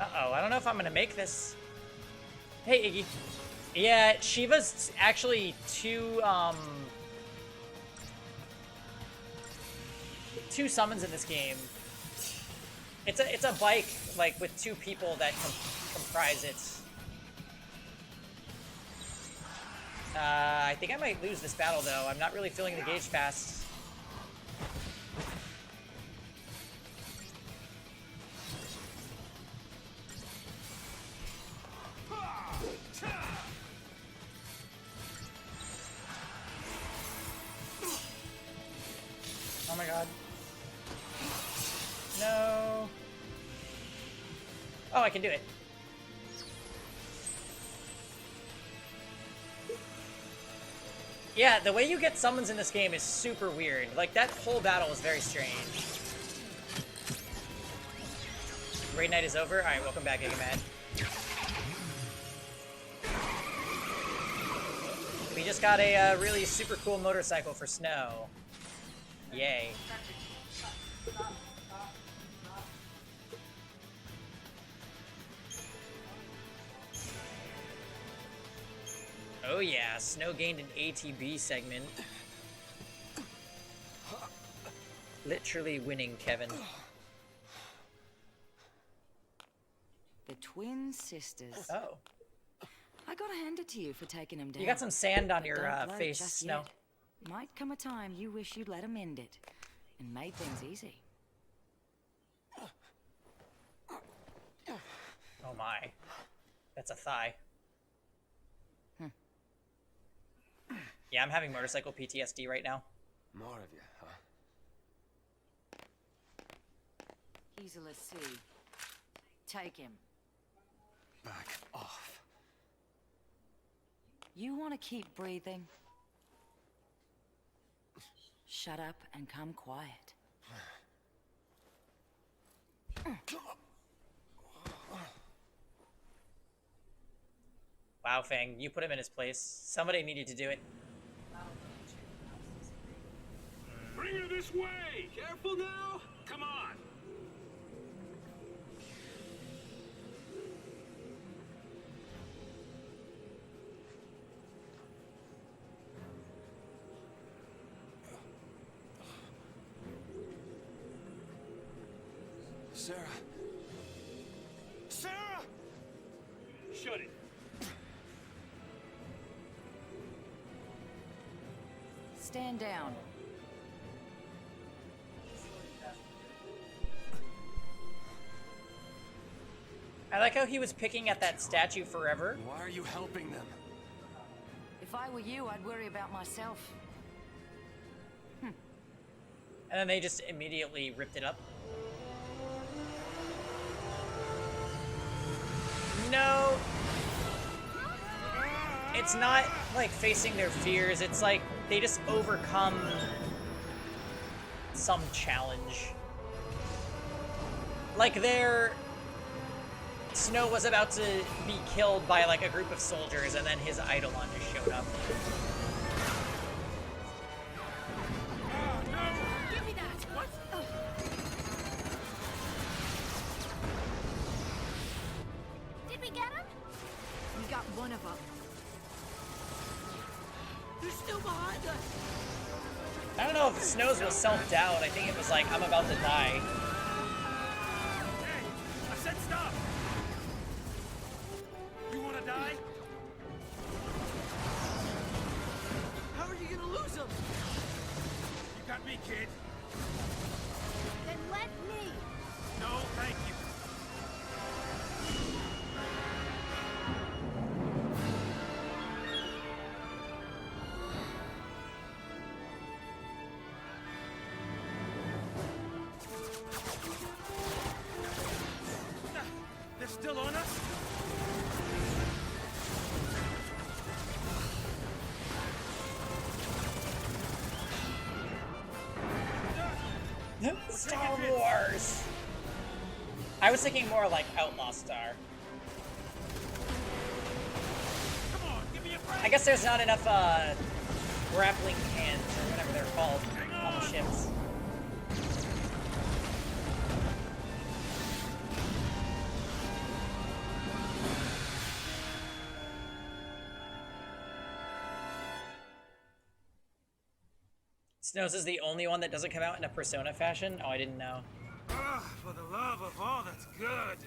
Uh-oh, I don't know if I'm gonna make this. Hey, Iggy. Yeah, Shiva's actually two summons in this game. It's a bike, like, with two people that comprise it. I think I might lose this battle, though. I'm not really filling the gauge fast. Oh my god. No. Oh, I can do it. Yeah, the way you get summons in this game is super weird. Like, that whole battle is very strange. Raid night is over? Alright, welcome back, Gigamad. We just got a really super cool motorcycle for Snow. Yay. Oh yeah, Snow gained an ATB segment. Literally winning, Kevin. twin sisters. Oh. I gotta hand it to you for taking them down. You got some sand on But your don't gloat face, just Snow. yet. Might come a time you wish you'd let them end it and made things easy. Oh my. That's a thigh. Yeah, I'm having motorcycle PTSD right now. More of you, huh? He's a lessee. Take him. Back off. You want to keep breathing? Shut up and come quiet. Wow, Fang, you put him in his place. Somebody needed to do it. Bring her this way! Careful now! Come on! Sarah. Sarah! Shut it. Stand down. I like how he was picking at that statue forever. Why are you helping them? If I were you, I'd worry about myself. And then they just immediately ripped it up. No! It's not like facing their fears, it's like they just overcome some challenge. Like Snow was about to be killed by like a group of soldiers and then his Eidolon just showed up. Give me that! What? Did we get him? We got one of them. They're still behind us! I don't know if Snow's was self-doubt. I think it was like, I'm about to die. Hey! I said stop! You wanna die? How are you gonna lose them? You got me, kid. Then let me! No, thank you. They're still on us? Star Wars! I was thinking more like Outlaw Star. Come on, give me a break! I guess there's not enough grappling cans or whatever they're called on the ships. Snows is the only one that doesn't come out in a Persona fashion? Oh, I didn't know. For the love of all that's good!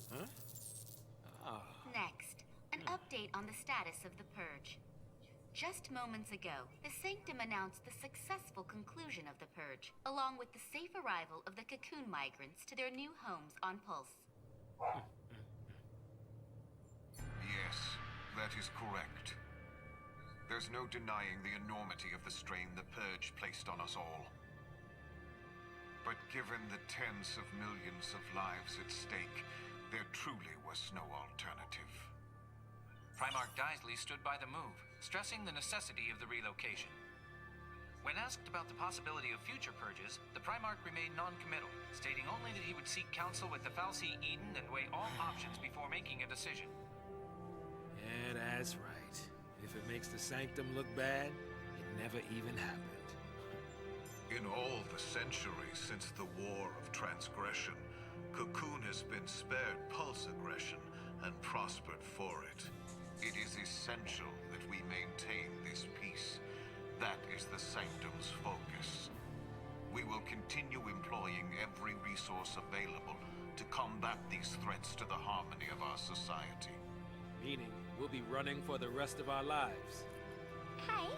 Huh? Oh. Next, an update on the status of the Purge. Just moments ago, the Sanctum announced the successful conclusion of the Purge, along with the safe arrival of the Cocoon migrants to their new homes on Pulse. Yes, that is correct. There's no denying the enormity of the strain the Purge placed on us all. But given the tens of millions of lives at stake, there truly was no alternative. Primarch Daisley stood by the move, stressing the necessity of the relocation. When asked about the possibility of future purges, the Primarch remained non-committal, stating only that he would seek counsel with the fal'Cie Eden and weigh all options before making a decision. Yeah, that's right. If it makes the Sanctum look bad, it never even happened. In all the centuries since the War of Transgression, Cocoon has been spared Pulse aggression and prospered for it. It is essential that we maintain this peace. That is the Sanctum's focus. We will continue employing every resource available to combat these threats to the harmony of our society. Meaning, we'll be running for the rest of our lives. Hey,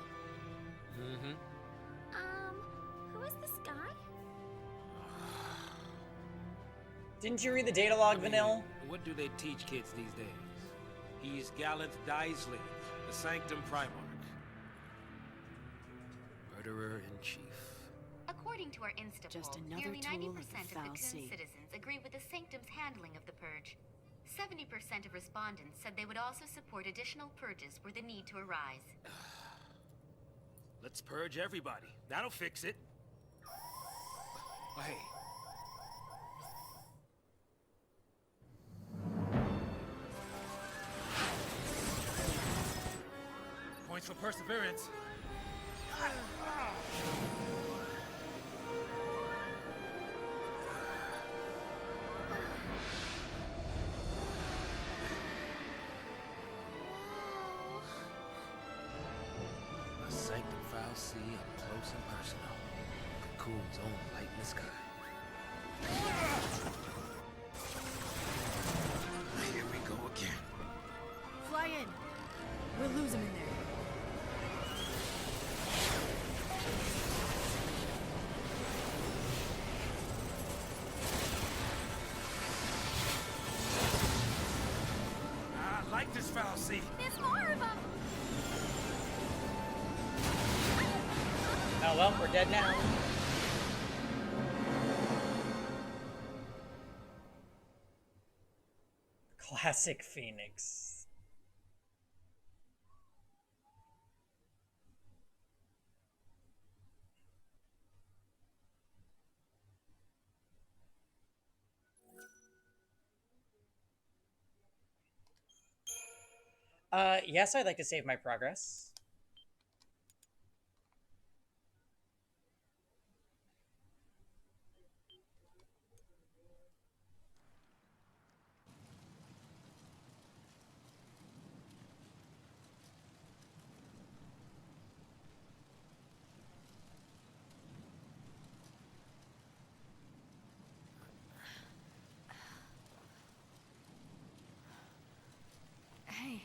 Mm-hmm. who is this guy? Didn't you read the data log, Vanille? What do they teach kids these days? He's Gallant Daisley, the Sanctum Primarch. Murderer-in-Chief. According to our Insta Just poll, another nearly tool 90% of the of foul Cocoon sea. citizens agree with the Sanctum's handling of the purge. 70% of respondents said they would also support additional purges were the need to arise. Let's purge everybody. That'll fix it. Oh, hey. Points for perseverance. A Sanctum Foul Sea up close and personal. Cocoon's own light in the sky. Here we go again. Fly in. We'll lose him in there. I like this foul sea. There's more of them. Oh well, we're dead now. Classic Phoenix. Yes, I'd like to save my progress. Hey.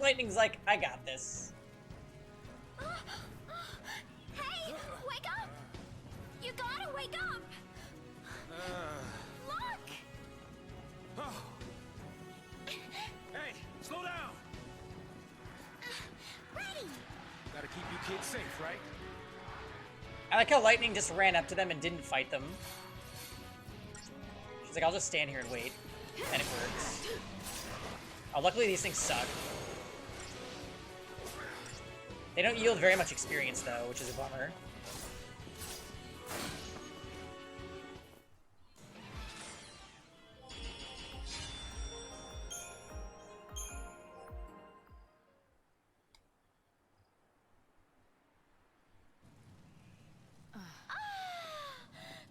Lightning's like, I got this. Hey, wake up! You gotta wake up! Look! Oh. Hey, slow down! Ready! Gotta keep you kids safe, right? I like how Lightning just ran up to them and didn't fight them. She's like, I'll just stand here and wait. And it works. Oh, luckily these things suck. They don't yield very much experience, though, which is a bummer.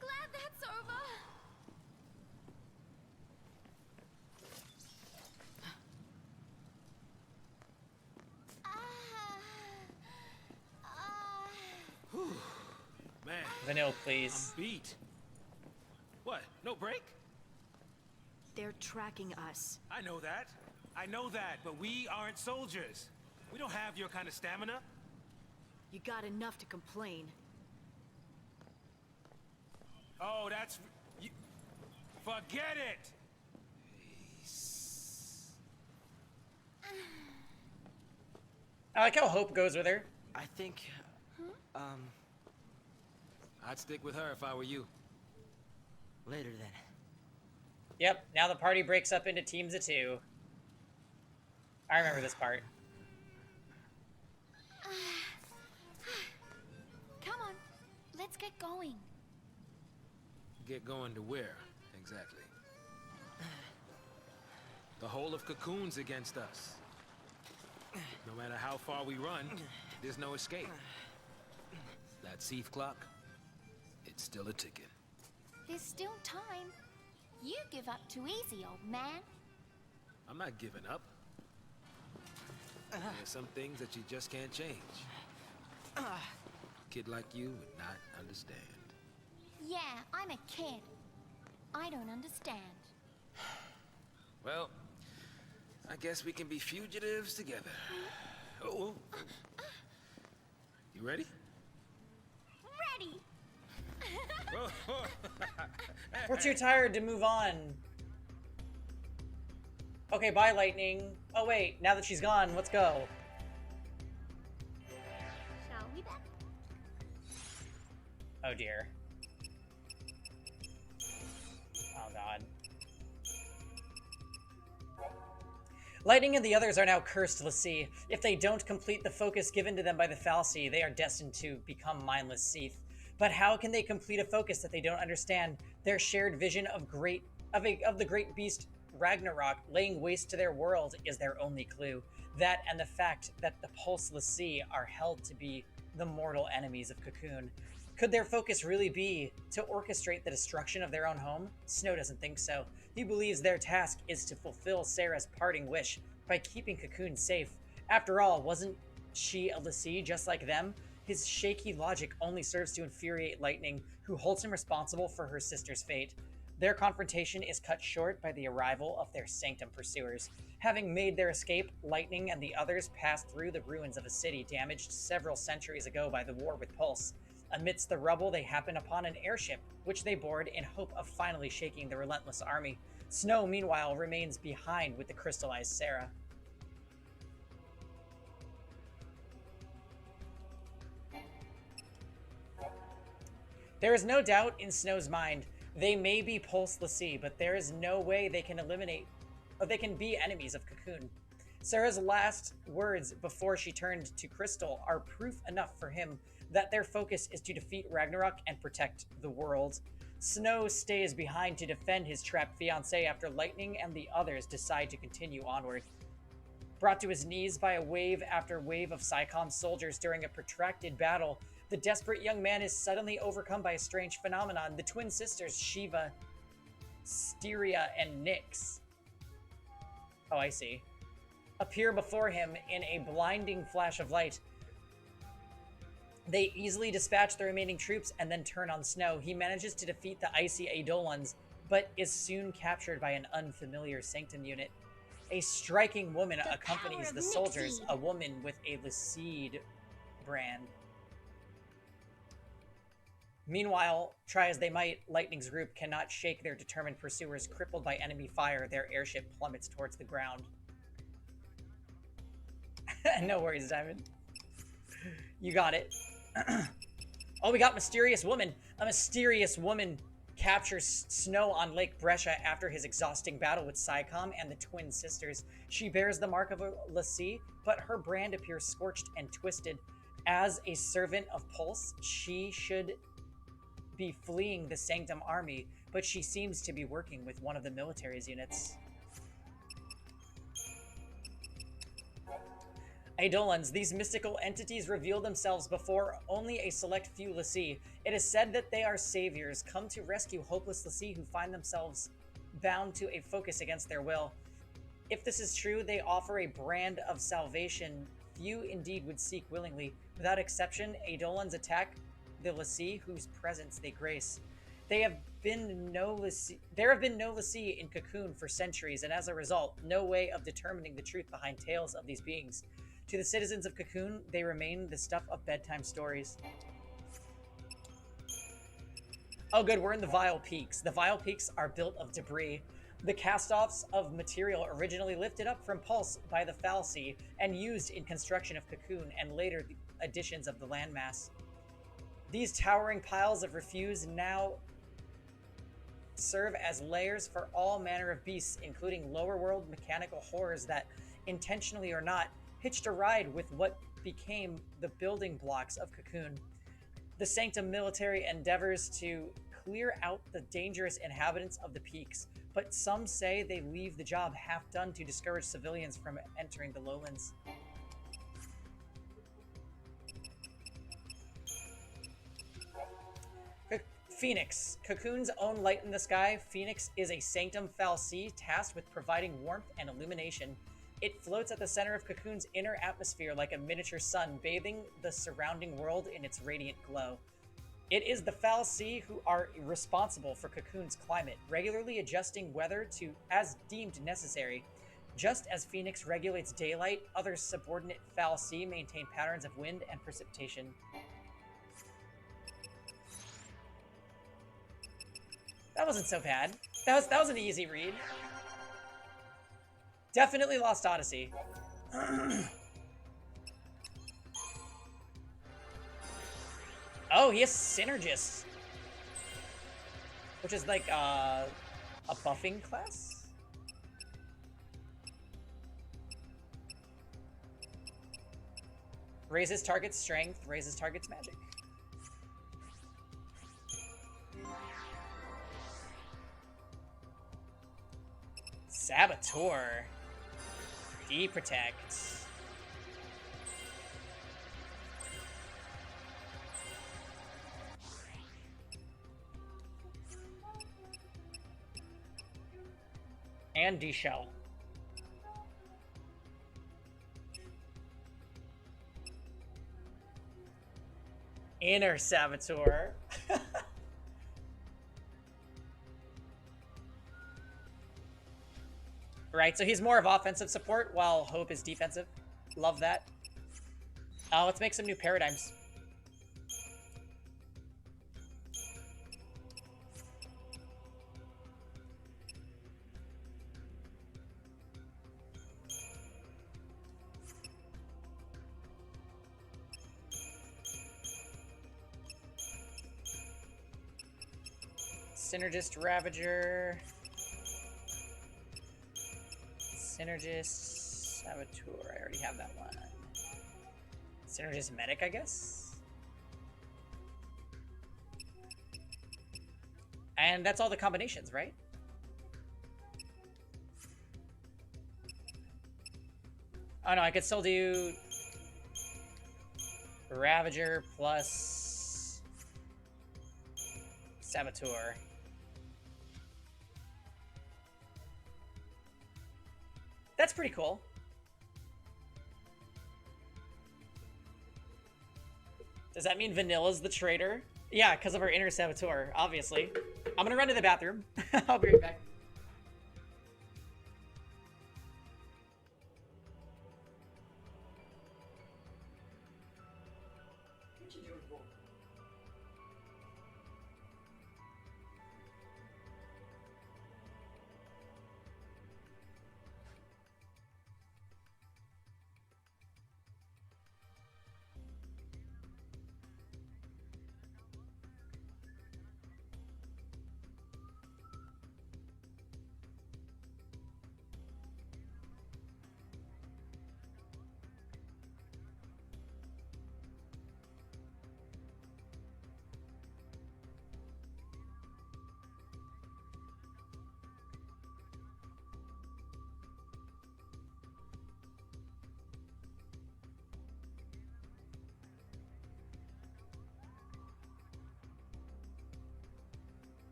Glad that's over. Man. Vanille, please. I'm beat. What? No break? They're tracking us. I know that. I know that, but we aren't soldiers. We don't have your kind of stamina. You got enough to complain. Oh, that's... You, forget it! I like how Hope goes with her. I think, I'd stick with her if I were you. later then. Yep, now the party breaks up into teams of 2. I remember this part. Come on, let's get going. Get going to where, exactly? The whole of Cocoon's against us. No matter how far we run, there's no escape. That Seath clock, it's still a ticking. There's still time. You give up too easy, old man. I'm not giving up. There's some things that you just can't change. A kid like you would not understand. Yeah, I'm a kid. I don't understand. Well, I guess we can be fugitives together. Oh. You ready? Ready! We're too tired to move on. Okay, bye, Lightning. Oh, wait, now that she's gone, let's go. Shall we then? Oh, dear. Oh, God. Lightning and the others are now cursed, Lassie. If they don't complete the focus given to them by the fal'Cie, they are destined to become mindless Seath. But how can they complete a focus that they don't understand? Their shared vision of the great beast Ragnarok laying waste to their world is their only clue. That and the fact that the Pulse Lassie are held to be the mortal enemies of Cocoon. Could their focus really be to orchestrate the destruction of their own home? Snow doesn't think so. He believes their task is to fulfill Sarah's parting wish by keeping Cocoon safe. After all, wasn't she a Lassie just like them? His shaky logic only serves to infuriate Lightning, who holds him responsible for her sister's fate. Their confrontation is cut short by the arrival of their Sanctum pursuers. Having made their escape, Lightning and the others pass through the ruins of a city damaged several centuries ago by the war with Pulse. Amidst the rubble, they happen upon an airship, which they board in hope of finally shaking the relentless army. Snow, meanwhile, remains behind with the crystallized Sarah. There is no doubt in Snow's mind. They may be Pulse Lassie, but there is no way they can be enemies of Cocoon. Sarah's last words before she turned to Crystal are proof enough for him that their focus is to defeat Ragnarok and protect the world. Snow stays behind to defend his trapped fiancée after Lightning and the others decide to continue onward. Brought to his knees by a wave after wave of Psychom's soldiers during a protracted battle, the desperate young man is suddenly overcome by a strange phenomenon. The twin sisters, Shiva, Styria, and Nyx, oh, I see, appear before him in a blinding flash of light. They easily dispatch the remaining troops and then turn on Snow. He manages to defeat the icy Eidolons, but is soon captured by an unfamiliar Sanctum unit. A striking woman accompanies the soldiers, a woman with a Lassie brand. Meanwhile, try as they might, Lightning's group cannot shake their determined pursuers. Crippled by enemy fire, their airship plummets towards the ground. No worries, Diamond. You got it. Oh, we got Mysterious Woman. A mysterious woman captures Snow on Lake Brescia after his exhausting battle with Psychom and the twin sisters. She bears the mark of a Lassie, but her brand appears scorched and twisted. As a servant of Pulse, she should be fleeing the Sanctum army, but she seems to be working with one of the military's units. Eidolons, these mystical entities reveal themselves before only a select few Lassie. It is said that they are saviors, come to rescue hopeless Lassie who find themselves bound to a focus against their will. If this is true, they offer a brand of salvation few indeed would seek willingly. Without exception, Eidolons attack the Lassie whose presence they grace. There have been no Lassie in Cocoon for centuries, and as a result, no way of determining the truth behind tales of these beings. To the citizens of Cocoon, they remain the stuff of bedtime stories. Oh good, we're in the Vile Peaks. The Vile Peaks are built of debris. The cast-offs of material originally lifted up from Pulse by the fal'Cie and used in construction of Cocoon and later the additions of the landmass. These towering piles of refuse now serve as lairs for all manner of beasts, including lower world mechanical horrors that, intentionally or not, hitched a ride with what became the building blocks of Cocoon. The Sanctum military endeavors to clear out the dangerous inhabitants of the peaks, but some say they leave the job half done to discourage civilians from entering the lowlands. Phoenix. Cocoon's own light in the sky, Phoenix is a sanctum fal'C tasked with providing warmth and illumination. It floats at the center of Cocoon's inner atmosphere like a miniature sun, bathing the surrounding world in its radiant glow. It is the fal'C who are responsible for Cocoon's climate, regularly adjusting weather to as deemed necessary. Just as Phoenix regulates daylight, other subordinate fal'C maintain patterns of wind and precipitation. That wasn't so bad. That was an easy read. Definitely Lost Odyssey. Oh, he has Synergist, which is like a buffing class. Raises target's strength, raises target's magic. Saboteur. Deprotect. And D-Shell. Inner Saboteur. Right, so he's more of offensive support, while Hope is defensive. Love that. Let's make some new paradigms. Synergist Ravager. Synergist Saboteur. I already have that one. Synergist Medic, I guess? And that's all the combinations, right? Oh no, I could still do Ravager plus Saboteur. That's pretty cool. Does that mean Vanilla's the traitor? Yeah, because of her inner Saboteur, obviously. I'm gonna run to the bathroom. I'll be right back.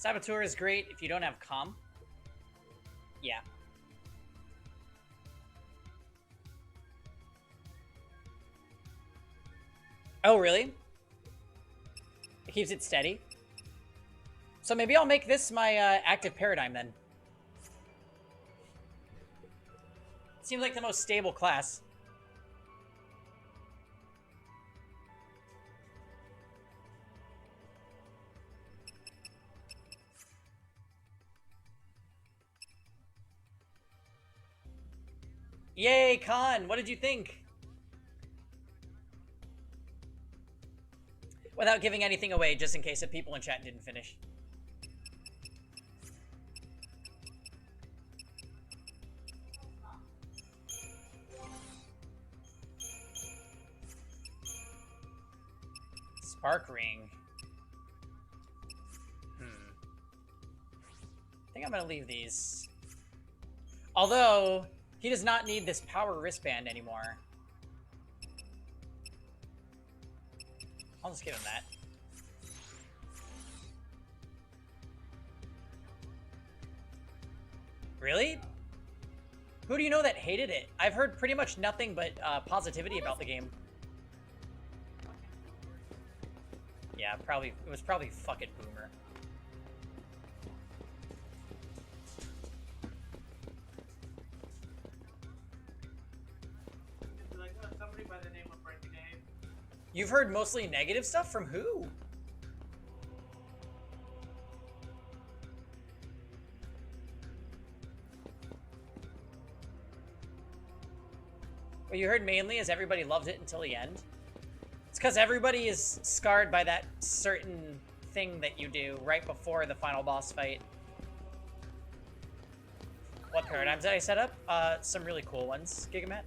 Saboteur is great if you don't have comm. Yeah. Oh, really? It keeps it steady? So maybe I'll make this my active paradigm then. Seems like the most stable class. Yay, Khan! What did you think? Without giving anything away, just in case the people in chat didn't finish. Spark ring. I think I'm gonna leave these. Although, he does not need this power wristband anymore. I'll just give him that. Really? Who do you know that hated it? I've heard pretty much nothing but positivity about the game. Yeah, probably. It was probably fucking Boomer. Like, somebody by the name of Frankie Dave. You've heard mostly negative stuff from who? What you heard mainly is everybody loved it until the end. It's because everybody is scarred by that certain thing that you do right before the final boss fight. What paradigms did I set up? Some really cool ones, Gigamat.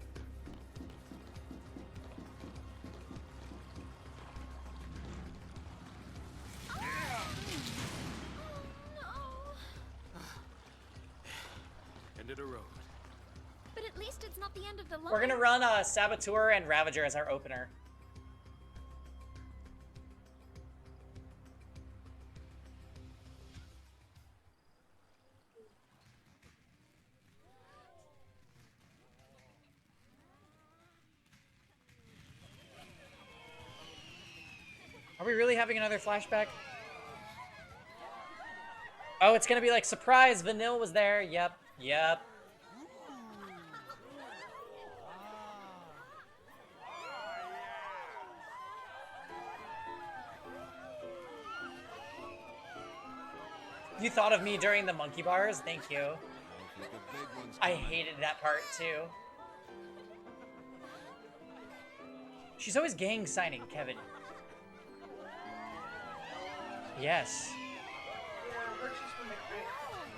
End of the road. But at least it's not the end of the line. We're gonna run Saboteur and Ravager as our opener. Are we really having another flashback? Oh, it's gonna be like, surprise, Vanille was there. Yep, yep. You thought of me during the monkey bars? Thank you. I hated that part too. She's always gang signing, Kevin. Yes.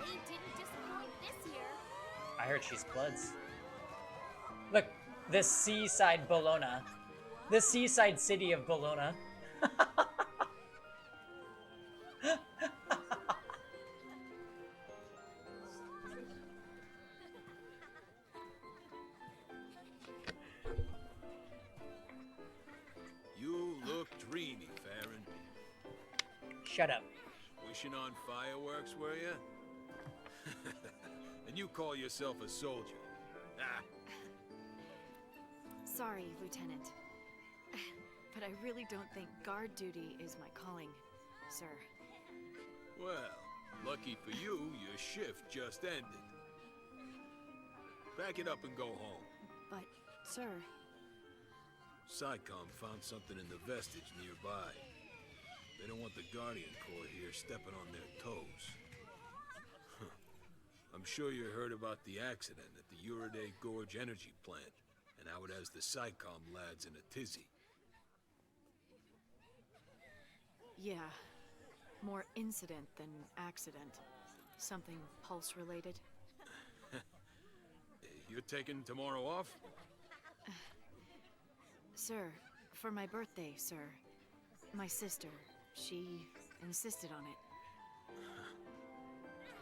They didn't disappoint this year. I heard she's Bloods. Look, the seaside Bologna. The seaside city of Bologna. You look dreamy, Farron. Shut up. Wishing on fireworks, were you? And you call yourself a soldier? Ah. Sorry, Lieutenant. But I really don't think guard duty is my calling, sir. Well, lucky for you, your shift just ended. Pack it up and go home. But, sir... SciComm found something in the vestige nearby. They don't want the Guardian Corps here stepping on their toes. I'm sure you heard about the accident at the Uriday Gorge energy plant, and how it has the SciComm lads in a tizzy. Yeah. More incident than accident. Something pulse-related. You're taking tomorrow off? Sir, for my birthday, sir. My sister, she insisted on it.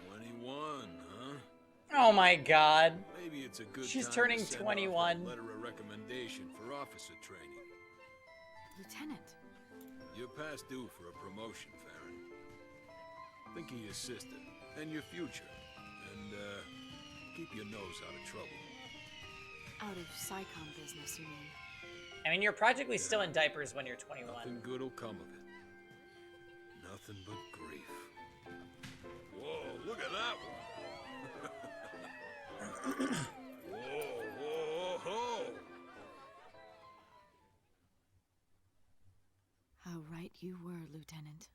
21, huh? Oh my god. Maybe it's a good She's time turning to send 21. off that letter of recommendation for officer training. Lieutenant. You're past due for a promotion, Think of your sister and your future. And, keep your nose out of trouble. Out of SciComm business, you mean? I mean, you're practically still in diapers when you're 21. Nothing good will come of it. Nothing but grief. Whoa, look at that one. Whoa, whoa, ho! How right you were, Lieutenant.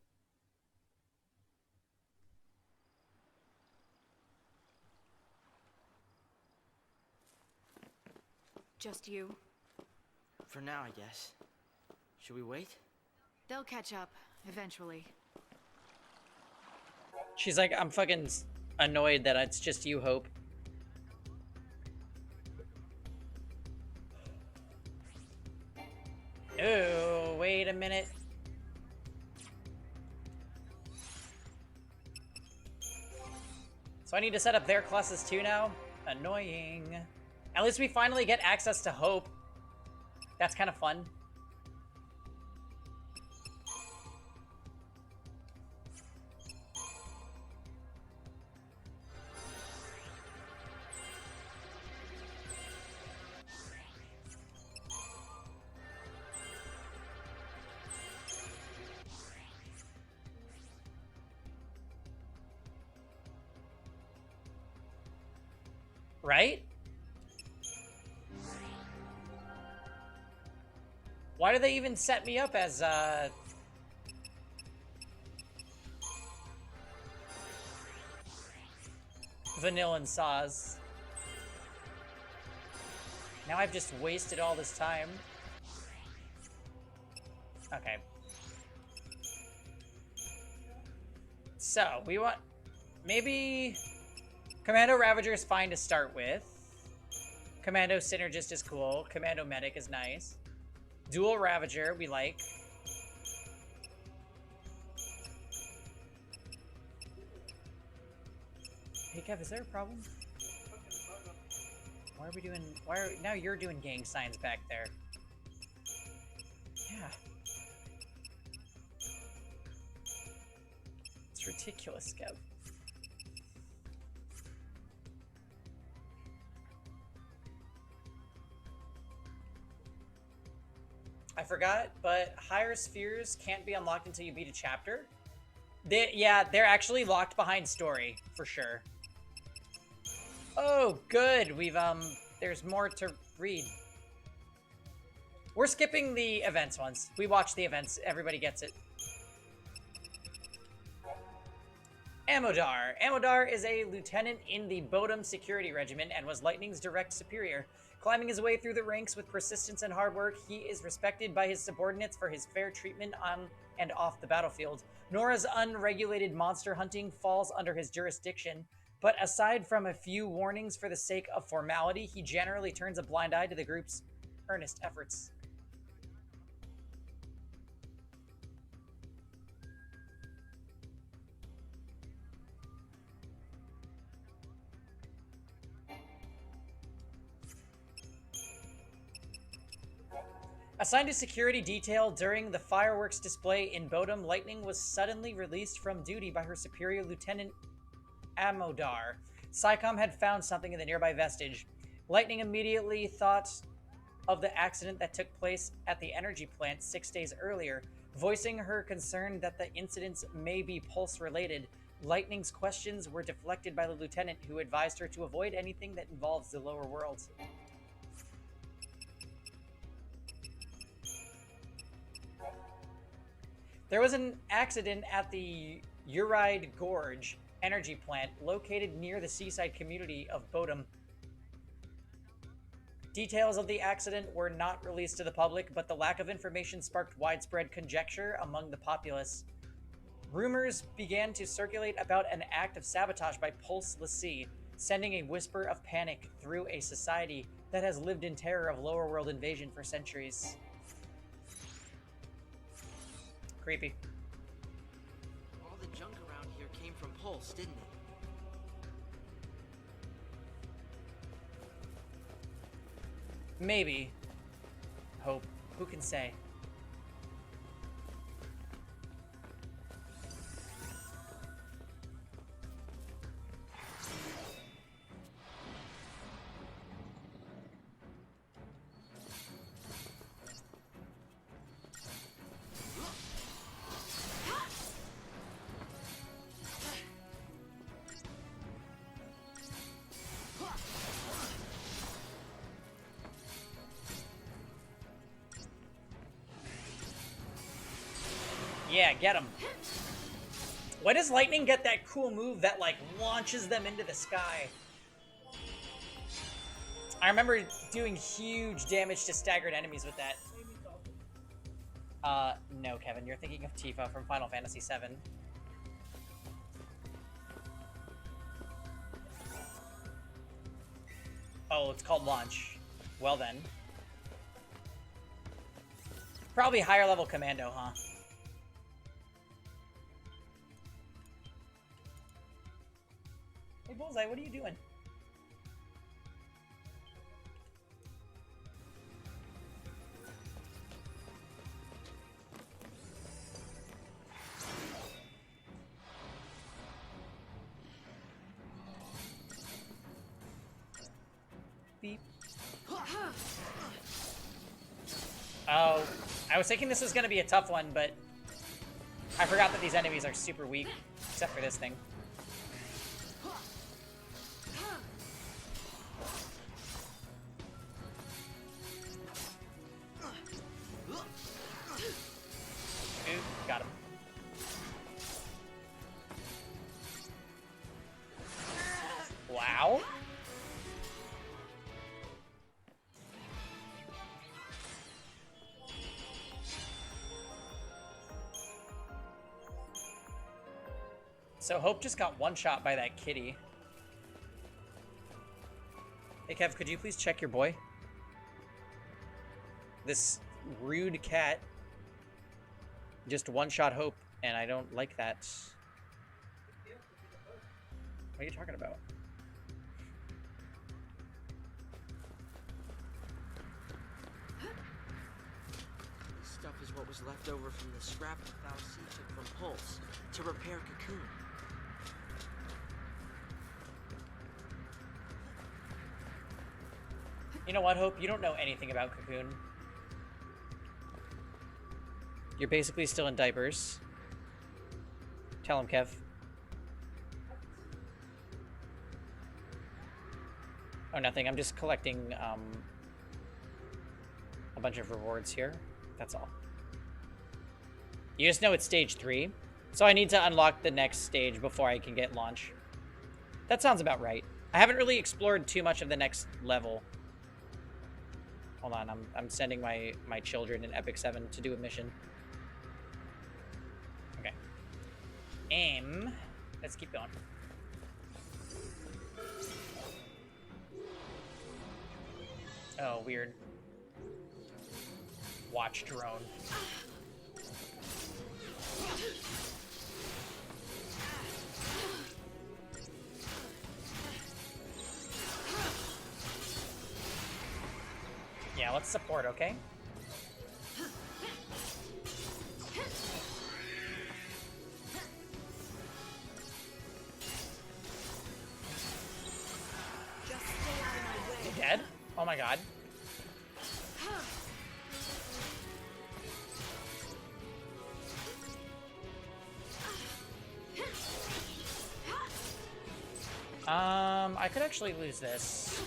Just you? For now, I guess. Should we wait? They'll catch up, eventually. She's like, I'm fucking annoyed that it's just you, Hope. Oh, wait a minute. So I need to set up their classes too now? Annoying. At least we finally get access to Hope. That's kind of fun. Right? Why do they even set me up as, Vanilla and Saz? Now I've just wasted all this time. Okay. So, we want... Maybe... Commando Ravager is fine to start with. Commando Synergist is cool. Commando Medic is nice. Dual Ravager, we like. Hey Kev, is there a problem? Why are we doing... now you're doing gang signs back there. Yeah. It's ridiculous, Kev. I forgot, but higher spheres can't be unlocked until you beat a chapter. They're actually locked behind story, for sure. Oh, good. We've, there's more to read. We're skipping the events ones. We watch the events. Everybody gets it. Amodar. Amodar is a lieutenant in the Bodum Security Regiment and was Lightning's direct superior. Climbing his way through the ranks with persistence and hard work, he is respected by his subordinates for his fair treatment on and off the battlefield. Nora's unregulated monster hunting falls under his jurisdiction, but aside from a few warnings for the sake of formality, he generally turns a blind eye to the group's earnest efforts. Assigned to security detail during the fireworks display in Bodum, Lightning was suddenly released from duty by her superior Lieutenant Amodar. SciComm had found something in the nearby vestige. Lightning immediately thought of the accident that took place at the energy plant 6 days earlier, voicing her concern that the incidents may be pulse-related. Lightning's questions were deflected by the lieutenant, who advised her to avoid anything that involves the lower world. There was an accident at the Uride Gorge energy plant located near the seaside community of Bodum. Details of the accident were not released to the public, but the lack of information sparked widespread conjecture among the populace. Rumors began to circulate about an act of sabotage by Pulse Lassie, sending a whisper of panic through a society that has lived in terror of lower world invasion for centuries. Creepy. All the junk around here came from Pulse, didn't it? Maybe. Hope. Who can say? Yeah, get him. Why does lightning get that cool move that, like, launches them into the sky? I remember doing huge damage to staggered enemies with that. No, Kevin, you're thinking of Tifa from Final Fantasy VII. Oh, it's called Launch. Well then. Probably higher level commando, huh? Hey, Bullseye, what are you doing? Beep. Oh, I was thinking this was going to be a tough one, but I forgot that these enemies are super weak, except for this thing. Ooh, got him. Wow. So Hope just got one shot by that kitty. Hey Kev, could you please check your boy? This rude cat just one-shot Hope, and I don't like that. What are you talking about? This stuff is what was left over from the scrap that Fal'Cie took from Pulse to repair Cocoon. You know what, Hope? You don't know anything about Cocoon. You're basically still in diapers. Tell him, Kev. Oh, nothing. I'm just collecting a bunch of rewards here. That's all. You just know it's stage 3. So I need to unlock the next stage before I can get launch. That sounds about right. I haven't really explored too much of the next level. Hold on, I'm sending my children in Epic 7 to do a mission. Okay. Aim. Let's keep going. Oh, weird. Watch drone. Yeah, let's support, okay? You dead? Oh my god. I could actually lose this.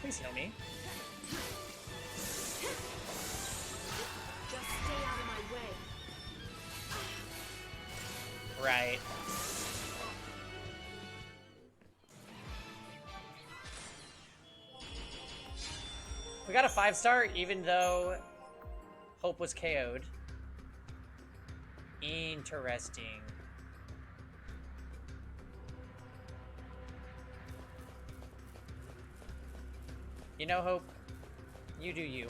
Please heal me. Just stay out of my way. Right. We got a 5-star even though Hope was KO'd. Interesting. You know, Hope, you do you.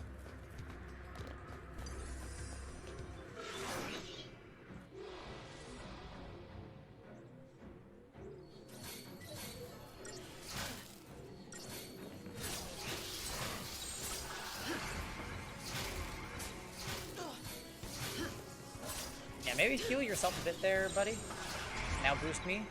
Yeah, maybe heal yourself a bit there, buddy. Now boost me.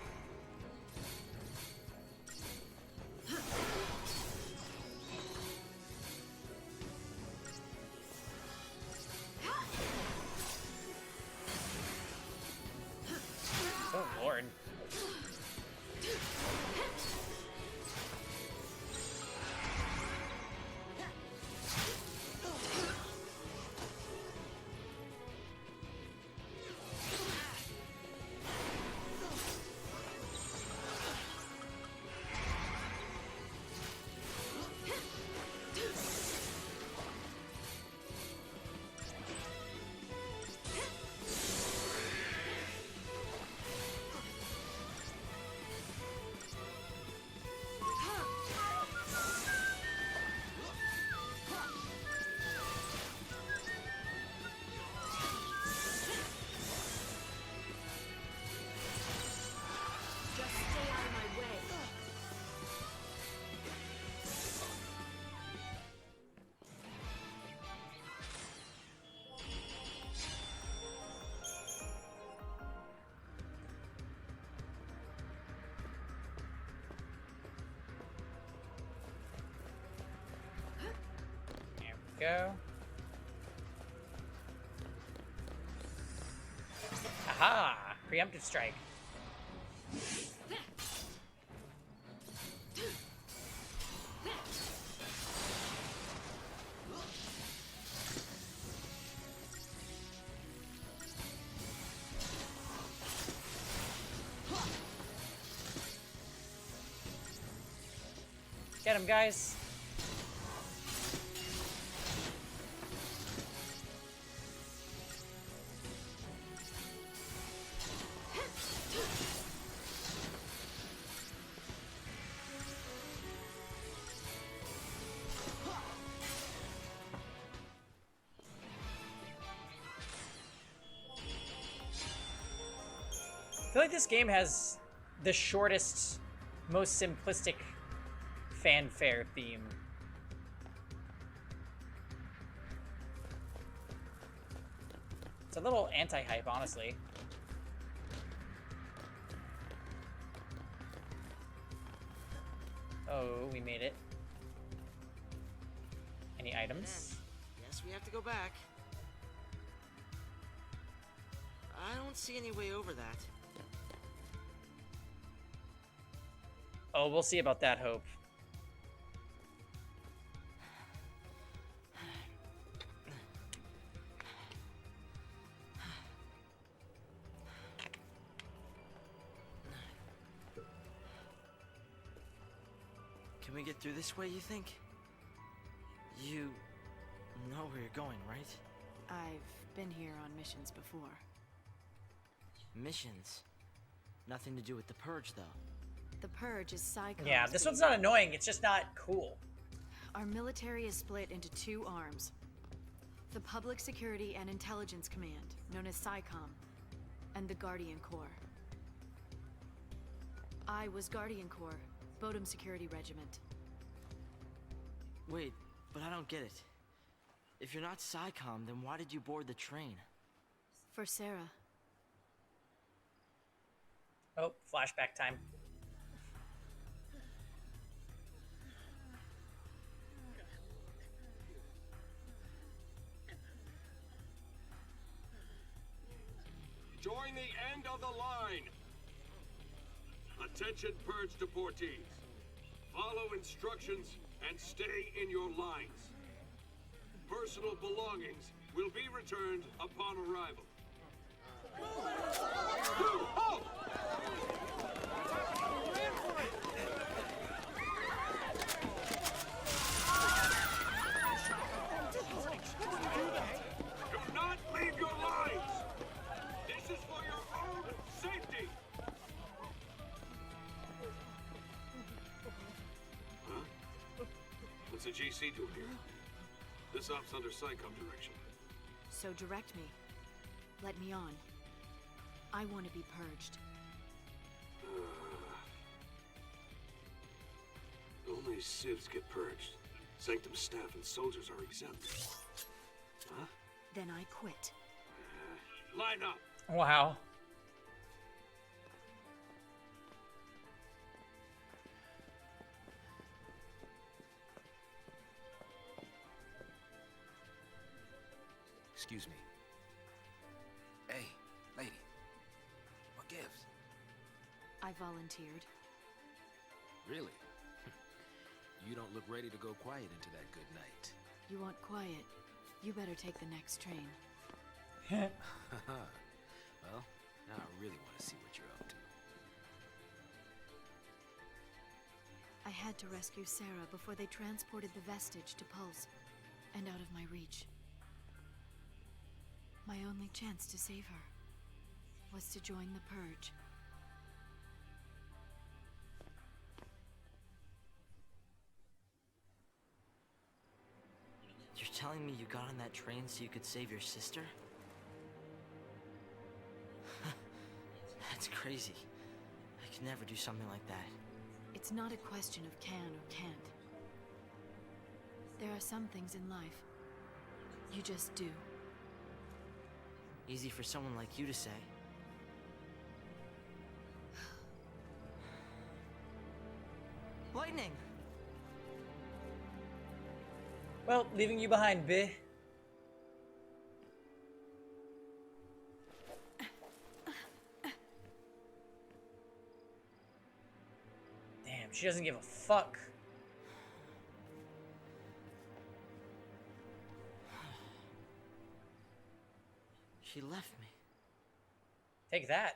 Go. Aha! Preemptive strike. Get him, guys. I feel like this game has the shortest, most simplistic fanfare theme. It's a little anti-hype, honestly. Oh, we made it. Any items? Yes, we have to go back. I don't see any way over that. Oh, we'll see about that, Hope. Can we get through this way, you think? You know where you're going, right? I've been here on missions before. Missions? Nothing to do with the Purge, though. The Purge is Psychon's Yeah, this one's baby. not annoying, it's just not cool. Our military is split into two arms. The Public Security and Intelligence Command, known as PSICOM, and the Guardian Corps. I was Guardian Corps, Bodum Security Regiment. Wait, but I don't get it. If you're not PSICOM, then why did you board the train? For Sarah. Oh, flashback time. Join the end of the line. Attention, Purge deportees. Follow instructions and stay in your lines. Personal belongings will be returned upon arrival. Halt! Do not leave your lines! This is for your own safety! Huh? What's the GC doing here? This op's under PSICOM direction. So direct me. Let me on. I want to be purged. Only civs get purged. Sanctum staff and soldiers are exempt. Huh? Then I quit. Line up! Wow. Excuse me. Hey, lady. What gives? I volunteered. Really? You don't look ready to go quiet into that good night. You want quiet? You better take the next train. Well, now I really want to see what you're up to. I had to rescue Sarah before they transported the vestige to Pulse, and out of my reach. My only chance to save her was to join the Purge. You're telling me you got on that train so you could save your sister? That's crazy. I could never do something like that. It's not a question of can or can't. There are some things in life you just do. Easy for someone like you to say. Lightning! Well, leaving you behind, B. Damn, she doesn't give a fuck. She left me. Take that.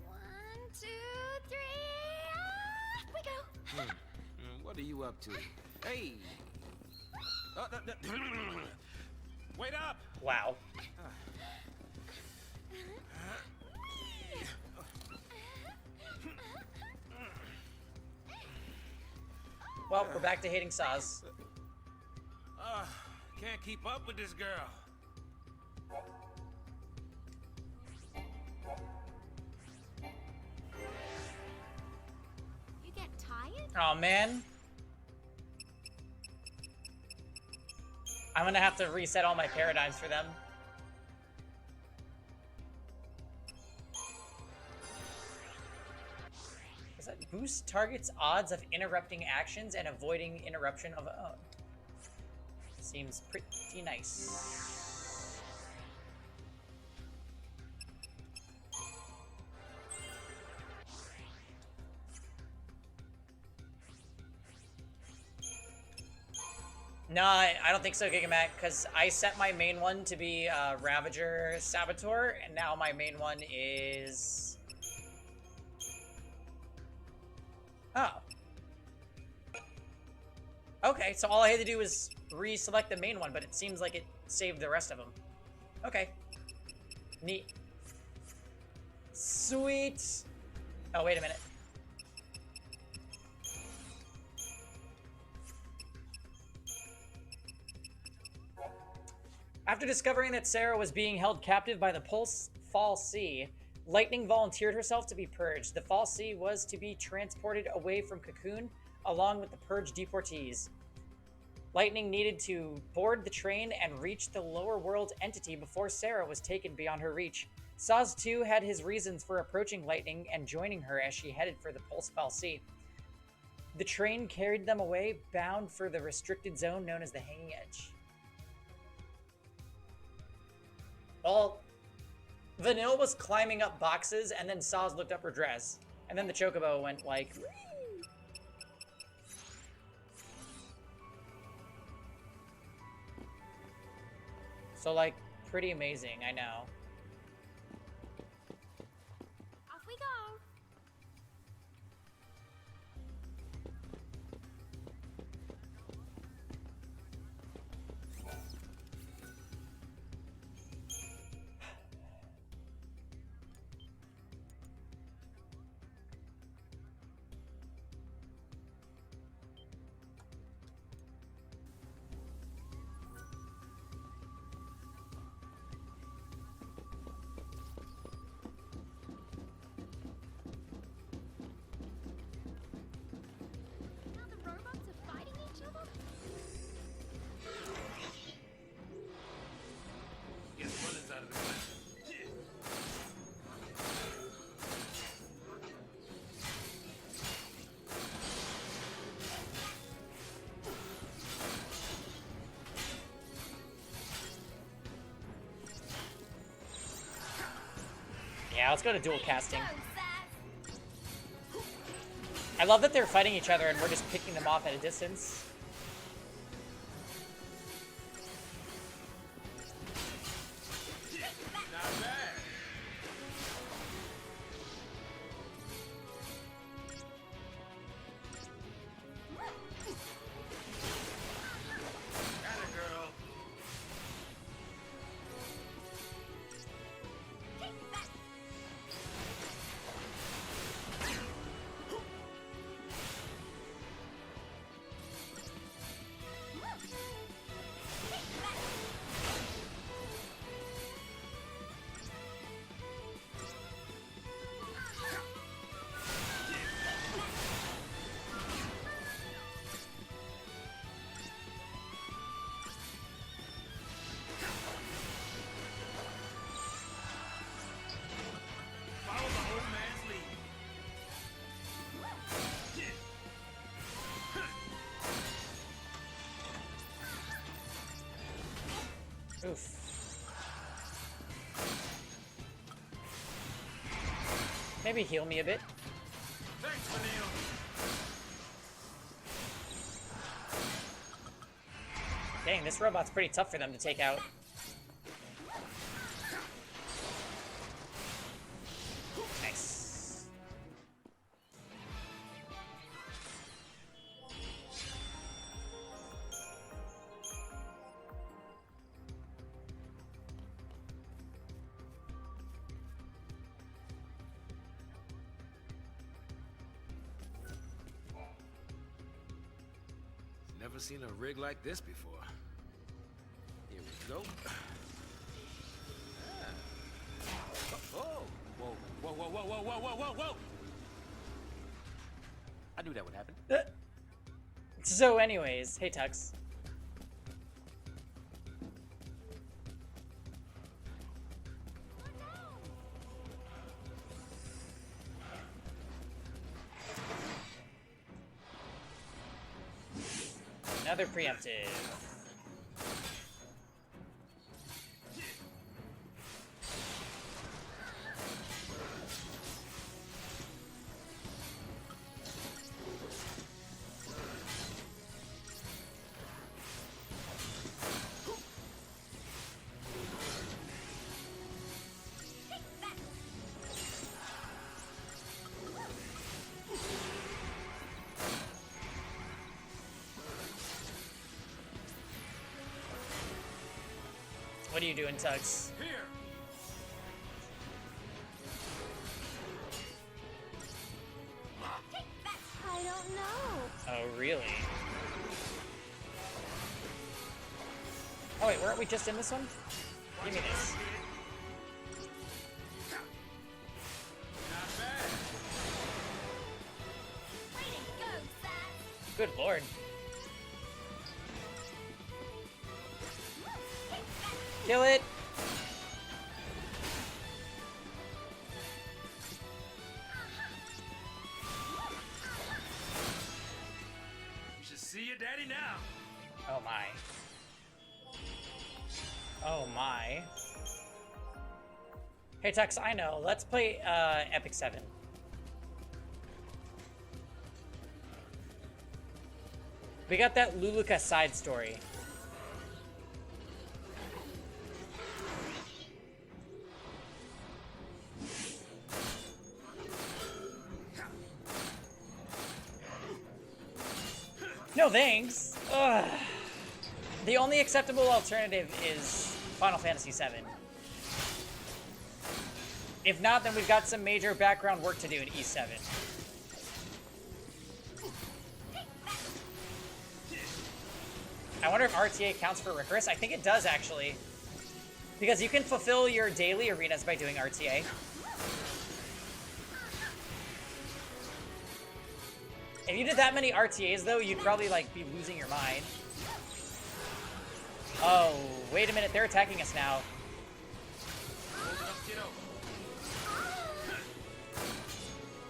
One, two, three, off we go. What are you up to? Hey! Wait up! Wow. Well, we're back to hating Saz. Can't keep up with this girl. You get tired? Oh man. I'm gonna have to reset all my paradigms for them. Does that boost target's odds of interrupting actions and avoiding interruption of own? Seems pretty nice. No, I don't think so, Gigamat, because I set my main one to be Ravager Saboteur, and now my main one is... Oh. Okay, so all I had to do was reselect the main one, but it seems like it saved the rest of them. Okay. Neat. Sweet! Oh, wait a minute. After discovering that Sarah was being held captive by the Pulse fal'Cie, Lightning volunteered herself to be purged. The fal'Cie was to be transported away from Cocoon, along with the purged deportees. Lightning needed to board the train and reach the lower world entity before Sarah was taken beyond her reach. Saz too had his reasons for approaching Lightning and joining her as she headed for the Pulse fal'Cie. The train carried them away, bound for the restricted zone known as the Hanging Edge. Well, Vanille was climbing up boxes, and then Saz looked up her dress. And then the Chocobo went like... So, like, pretty amazing, I know. Off we go. Now the robots are fighting each other? Guess running's out of the question. Yeah, let's go to dual casting. I love that they're fighting each other and we're just picking them off at a distance. Not bad. Atta girl. Maybe heal me a bit. Thanks, Vanille. Dang, this robot's pretty tough for them to take out. Nice. Never seen a rig like this before. Here we go. Oh! Whoa! Whoa! Whoa! Whoa! Whoa! Whoa! Whoa! Whoa! I knew that would happen. So, anyways, hey Tux. Another preemptive. What are you doing, Tux? Here. I don't know. Oh, really? Oh, wait, weren't we just in this one? Give me this. Good lord. Kill it! You should see your daddy now. Oh my. Oh my. Hey Tux, I know. Let's play Epic 7. We got that Luluka side story. No thanks. Ugh. The only acceptable alternative is Final Fantasy VII. If not, then we've got some major background work to do in E7. I wonder if RTA counts for Ricarus. I think it does, actually. Because you can fulfill your daily arenas by doing RTA. If you did that many RTAs, though, you'd probably, like, be losing your mind. Oh, wait a minute. They're attacking us now.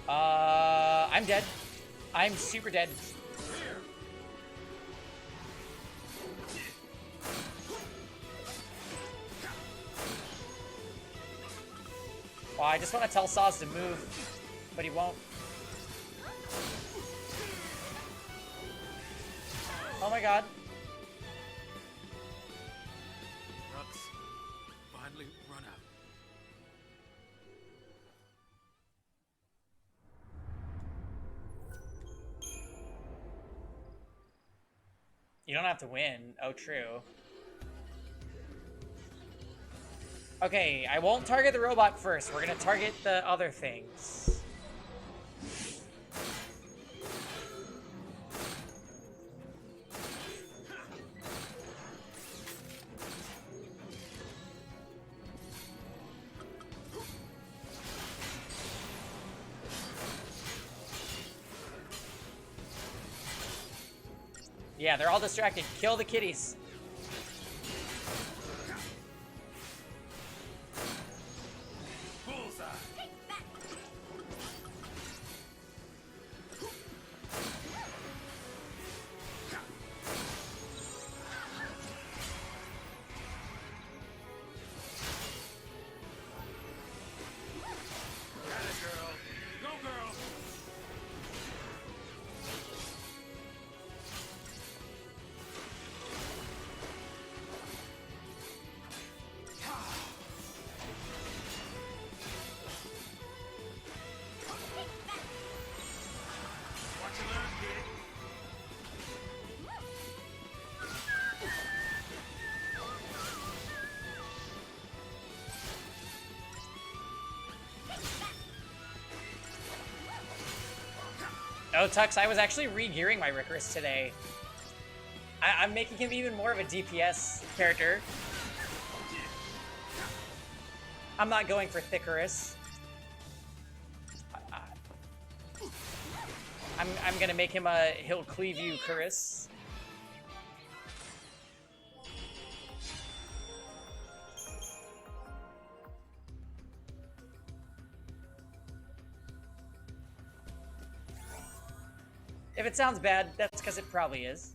I'm dead. I'm super dead. Oh, I just want to tell Saz to move, but he won't. Oh my god. Rux, finally run out. You don't have to win. Oh, true. Okay, I won't target the robot first. We're gonna target the other things. Yeah, they're all distracted. Kill the kitties. Bullseye. Got it, girl. Oh, Tux, I was actually re-gearing my Ricarus today. I'm making him even more of a DPS character. I'm not going for Thickerus. I'm gonna make him a he'll cleave you Curus. If it sounds bad, that's because it probably is.